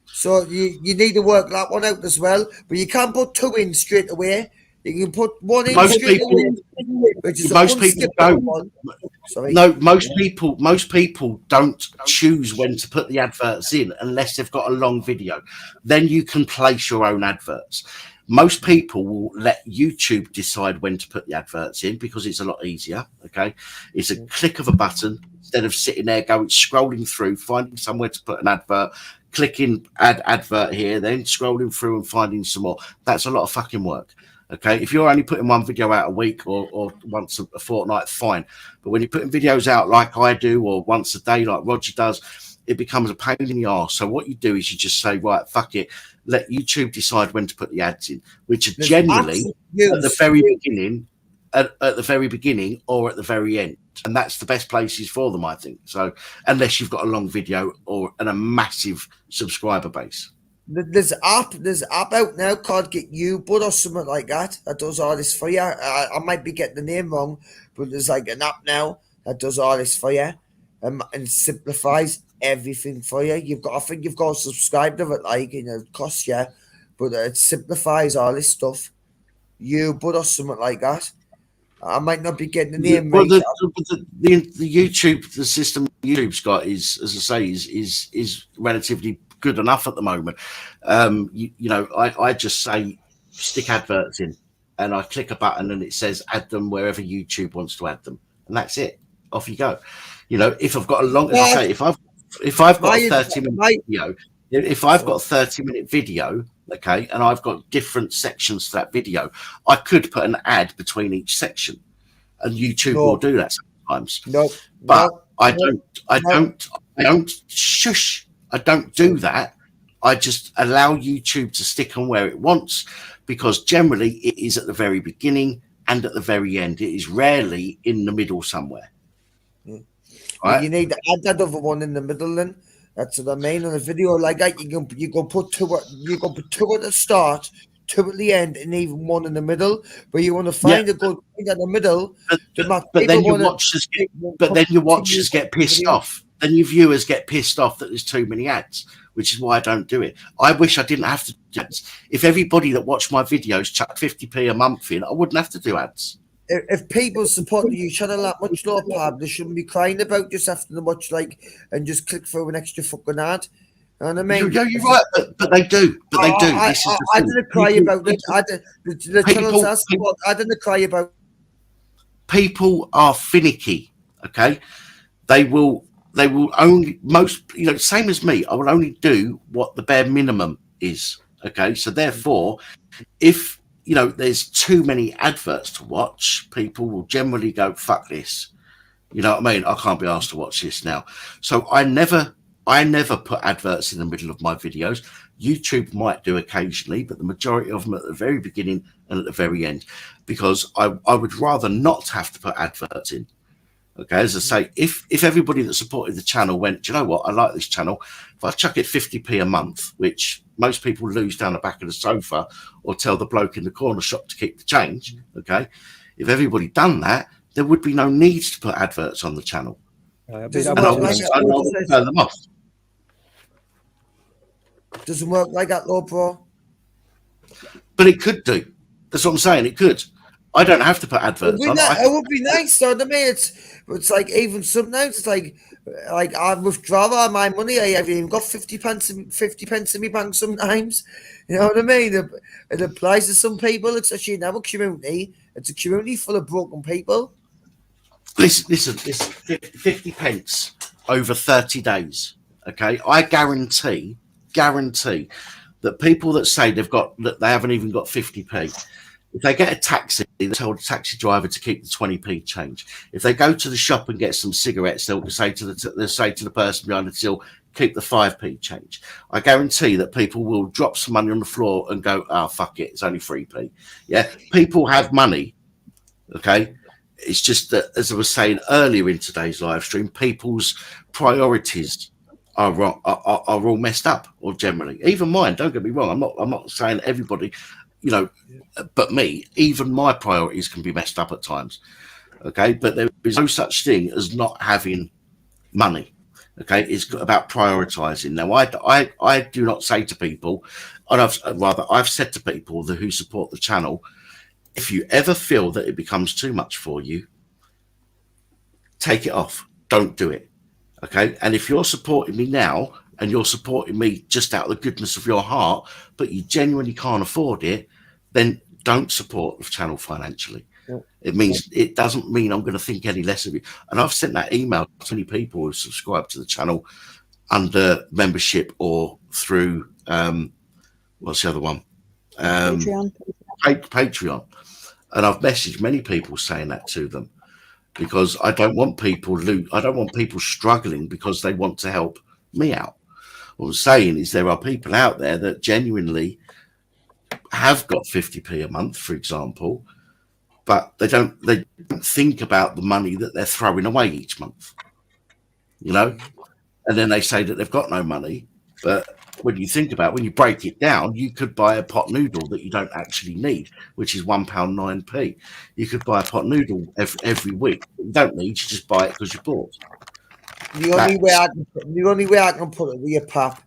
So you need to work that one out as well. But you can't put 2 in straight away. You can put 1 in straight away. Most people don't. No, most people don't choose when to put the adverts in unless they've got a long video. Then you can place your own adverts. Most people will let YouTube decide when to put the adverts in because it's a lot easier. Okay, it's a click of a button instead of sitting there scrolling through, finding somewhere to put an advert, clicking add advert here, then scrolling through and finding some more. That's a lot of fucking work. Okay, if you're only putting one video out a week or once a fortnight, fine. But when you're putting videos out like I do or once a day like Roger does, it becomes a pain in the arse. So what you do is you just say, right, fuck it, let YouTube decide when to put the ads in, which are generally at the very beginning, at the very beginning or at the very end. And that's the best places for them, I think. So unless you've got a long video and a massive subscriber base. There's an app out now called Get You Bud or something like that does all this for you. I might be getting the name wrong, but there's like an app now that does all this for you and simplifies everything for you. I think you've got to subscribe to it, like, you know, it costs you, but it simplifies all this stuff. You Bud or something like that. I might not be getting the name right. The YouTube, the system YouTube's got is, as I say, is relatively good enough at the moment. You know, I just say stick adverts in, and I click a button and it says add them wherever YouTube wants to add them, and that's it. Off you go. You know, if I've got a long, as I say, if I've got a 30-minute video, if I've got a 30-minute video, okay, and I've got different sections to that video, I could put an ad between each section, and YouTube will do that sometimes. But I don't shush. I don't do that. I just allow YouTube to stick on where it wants, because generally it is at the very beginning and at the very end. It is rarely in the middle somewhere. Right? You need to add that other one in the middle then. That's what I mean. On a video like that, you can put 2 at the start, 2 at the end, and even 1 in the middle. But you want to find a good thing in the middle. But then your watchers get pissed off. Then your viewers get pissed off that there's too many ads, which is why I don't do it. I wish I didn't have to do ads. If everybody that watched my videos chucked 50p a month in, I wouldn't have to do ads. If people support your channel that much, Lord Pab, they shouldn't be crying about just having to watch and just click through an extra fucking ad. You know what I mean? You're right, but they do. But they do. I didn't cry about it. The channels I support, I didn't cry about. People are finicky. Okay, they will only same as me. I will only do what the bare minimum is. Okay, so therefore, if there's too many adverts to watch, people will generally go, fuck this. You know what I mean? I can't be asked to watch this now. So I never put adverts in the middle of my videos. YouTube might do occasionally, but the majority of them at the very beginning and at the very end, because I would rather not have to put adverts in. Okay, as I say, if everybody that supported the channel went, do you know what, I like this channel, if I chuck it 50p a month, which most people lose down the back of the sofa or tell the bloke in the corner shop to keep the change, okay, if everybody done that, there would be no need to put adverts on the channel. Doesn't work like that. Turn them off. Doesn't work like that, Lord Bro. But it could do. That's what I'm saying. It could. I don't have to put adverts on. It would be nice, though. I mean, it's like even sometimes it's like I withdraw all my money. I haven't even got 50 pence in my bank sometimes. You know what I mean? It applies to some people. It's actually in our community. It's a community full of broken people. Listen, 50 pence over 30 days. Okay, I guarantee that people that say that they haven't even got 50p, if they get a taxi, they tell the taxi driver to keep the 20p change. If they go to the shop and get some cigarettes, they'll say to the person behind the till, keep the 5p change. I guarantee that people will drop some money on the floor and go, oh, fuck it, it's only 3p. Yeah, people have money, okay? It's just that, as I was saying earlier in today's live stream, people's priorities are all messed up, or generally. Even mine, don't get me wrong, I'm not saying everybody, you know, but me, even my priorities can be messed up at times. Okay, but there is no such thing as not having money. Okay, it's about prioritizing. Now, I do not say to people, and I've said to people who support the channel, if you ever feel that it becomes too much for you, take it off. Don't do it. Okay, and if you're supporting me now and you're supporting me just out of the goodness of your heart, but you genuinely can't afford it, then don't support the channel financially. Yeah. It doesn't mean I'm going to think any less of you. And I've sent that email to many people who subscribe to the channel under membership or through what's the other one? Patreon. And I've messaged many people saying that to them, because I don't want people struggling because they want to help me out. What I'm saying is there are people out there that genuinely have got 50p a month, for example, but they don't think about the money that they're throwing away each month, you know, and then they say that they've got no money. But when you think about it, when you break it down, you could buy a pot noodle that you don't actually need, which is £1.09. You could buy a pot noodle every week. You don't need, you just buy it because you're bored. The only way I can put it with your pap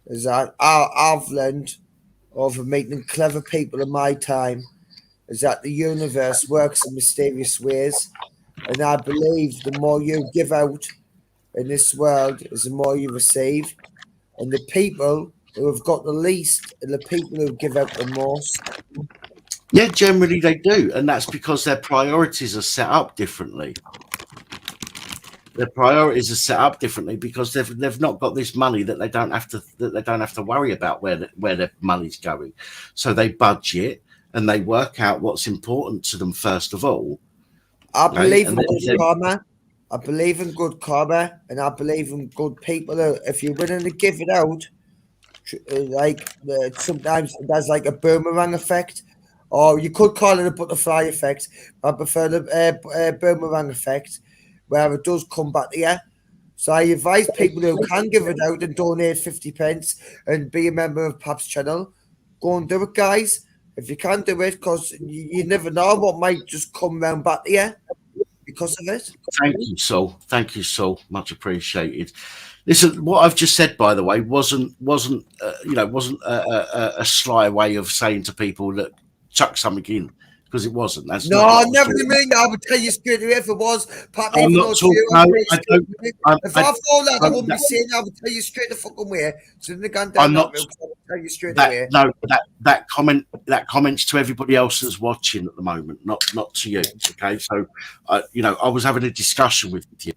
is that I've learned over meeting clever people in my time is that the universe works in mysterious ways, and I believe the more you give out in this world is the more you receive. And the people who have got the least are the people who give out the most. Yeah, generally they do. And that's because their priorities are set up differently. Their priorities are set up differently because they've not got this money that they don't have to worry about where their money's going. So they budget and they work out what's important to them first of all. I believe in good karma. I believe in good karma, and I believe in good people. If you're willing to give it out, sometimes there's like a boomerang effect, or you could call it a butterfly effect. I prefer the boomerang effect, where it does come back to you. So I advise people who can give it out and donate 50 pence and be a member of Pap's channel. Go and do it, guys. If you can't do it, because you never know what might just come round back to you because of it. Thank you, Sol. Thank you, Sol. Much appreciated. Listen, what I've just said, by the way, wasn't a sly way of saying to people that chuck something in, because it wasn't. That's no, I never mean. I would tell you straight away if it was. Pat, I'm not talking. If I thought that, I wouldn't be saying. I would tell you straight the fucking way. So I'm not. Tell you straight away. No, that comments to everybody else that's watching at the moment, not to you. Okay, so I was having a discussion with you,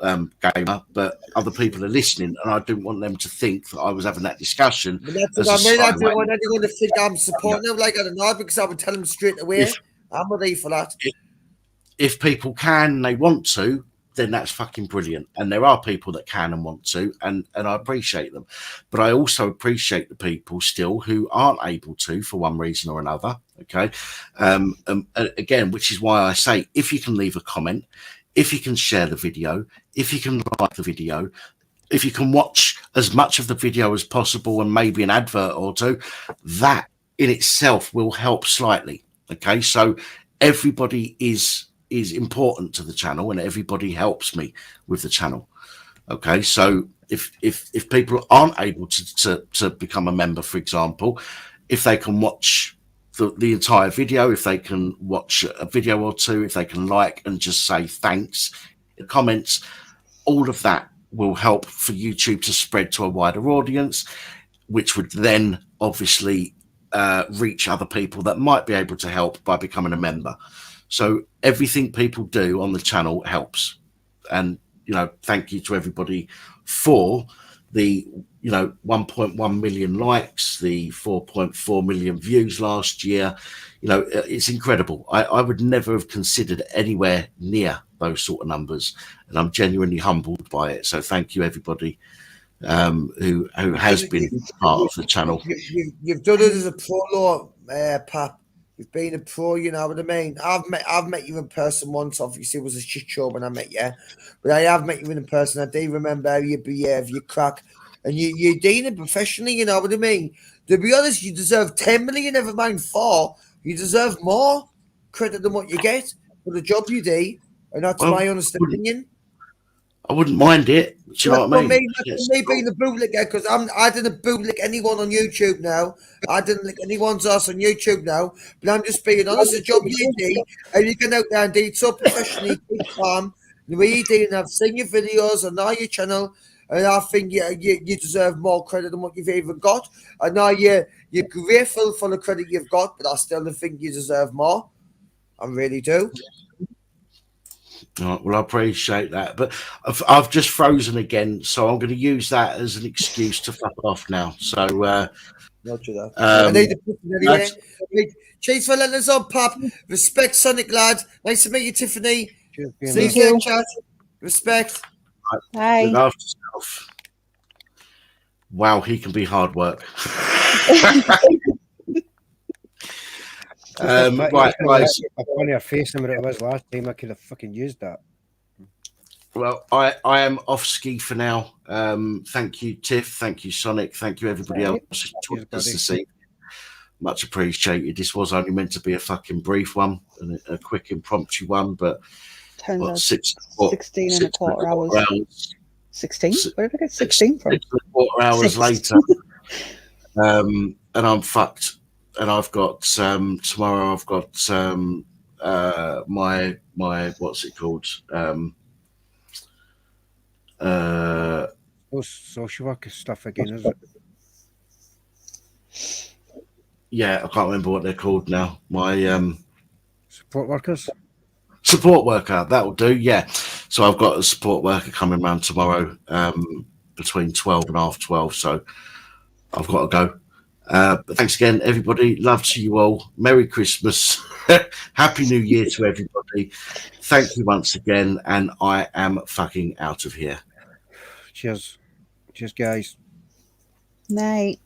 Gamer, but other people are listening, and I didn't want them to think that I was having that discussion. But that's what I mean. I don't want anyone to think I'm supporting them. Like I don't know, because I would tell them straight away. I'm ready for that. If people can, they want to, then that's fucking brilliant. And there are people that can and want to, and I appreciate them. But I also appreciate the people still who aren't able to for one reason or another. Okay. Again, which is why I say, if you can leave a comment, if you can share the video, if you can like the video, if you can watch as much of the video as possible and maybe an advert or two, that in itself will help slightly. Okay. So everybody is important to the channel, and everybody helps me with the channel. Okay, so if people aren't able to become a member, for example, if they can watch the entire video, if they can watch a video or two, if they can like and just say thanks in the comments, all of that will help for YouTube to spread to a wider audience, which would then obviously reach other people that might be able to help by becoming a member. So everything people do on the channel helps. And, you know, thank you to everybody for the, you know, 1.1 million likes, the 4.4 million views last year. You know, it's incredible. I would never have considered anywhere near those sort of numbers. And I'm genuinely humbled by it. So thank you, everybody who has been part of the channel. You've done it as a pro, Pap. You've been a pro, you know what I mean? I've met you in person once. Obviously, it was a shit show when I met you, but I have met you in person. I do remember how you behave, you crack, and you're doing it professionally. You know what I mean? To be honest, you deserve 10 million, never mind 4. You deserve more credit than what you get for the job you do, and that's my honest opinion. I wouldn't mind it. Do you know what I mean? That's me being a bootlegger, because I didn't bootleg anyone on YouTube now. I didn't lick anyone's ass on YouTube now. But I'm just being honest. The job you do, and you can out there and do it so professionally, keep calm. The way you do, and I've seen your videos and now your channel, and I think you deserve more credit than what you've even got. I know you're grateful for the credit you've got, but I still think you deserve more. I really do. Right, well, I appreciate that, but I've just frozen again, so I'm going to use that as an excuse to fuck off now. So, Roger that. I need to put it anyway. Cheers for letting us on, Pap. Respect, Sonic lad. Nice to meet you, Tiffany. See you in chat. Respect. Hi. Look after yourself. Wow, he can be hard work. Right, guys. A funnier face than it was last time. I could have fucking used that. Well, I am off ski for now. Thank you, Tiff. Thank you, Sonic. Thank you, everybody else who joined us this evening. Much appreciated. This was only meant to be a fucking brief one and a quick impromptu one, but what, 16 and a quarter hours. 16? Where did I get 16 from? 6 and a quarter hours later. And I'm fucked. And I've got tomorrow. I've got my what's it called? Social worker stuff again, is it? Yeah, I can't remember what they're called now. My support workers. Support worker, that'll do. Yeah. So I've got a support worker coming around tomorrow between 12 and half 12. So I've got to go. But thanks again, everybody. Love to you all. Merry Christmas. Happy New Year to everybody. Thank you once again. And I am fucking out of here. Cheers. Cheers, guys. Night.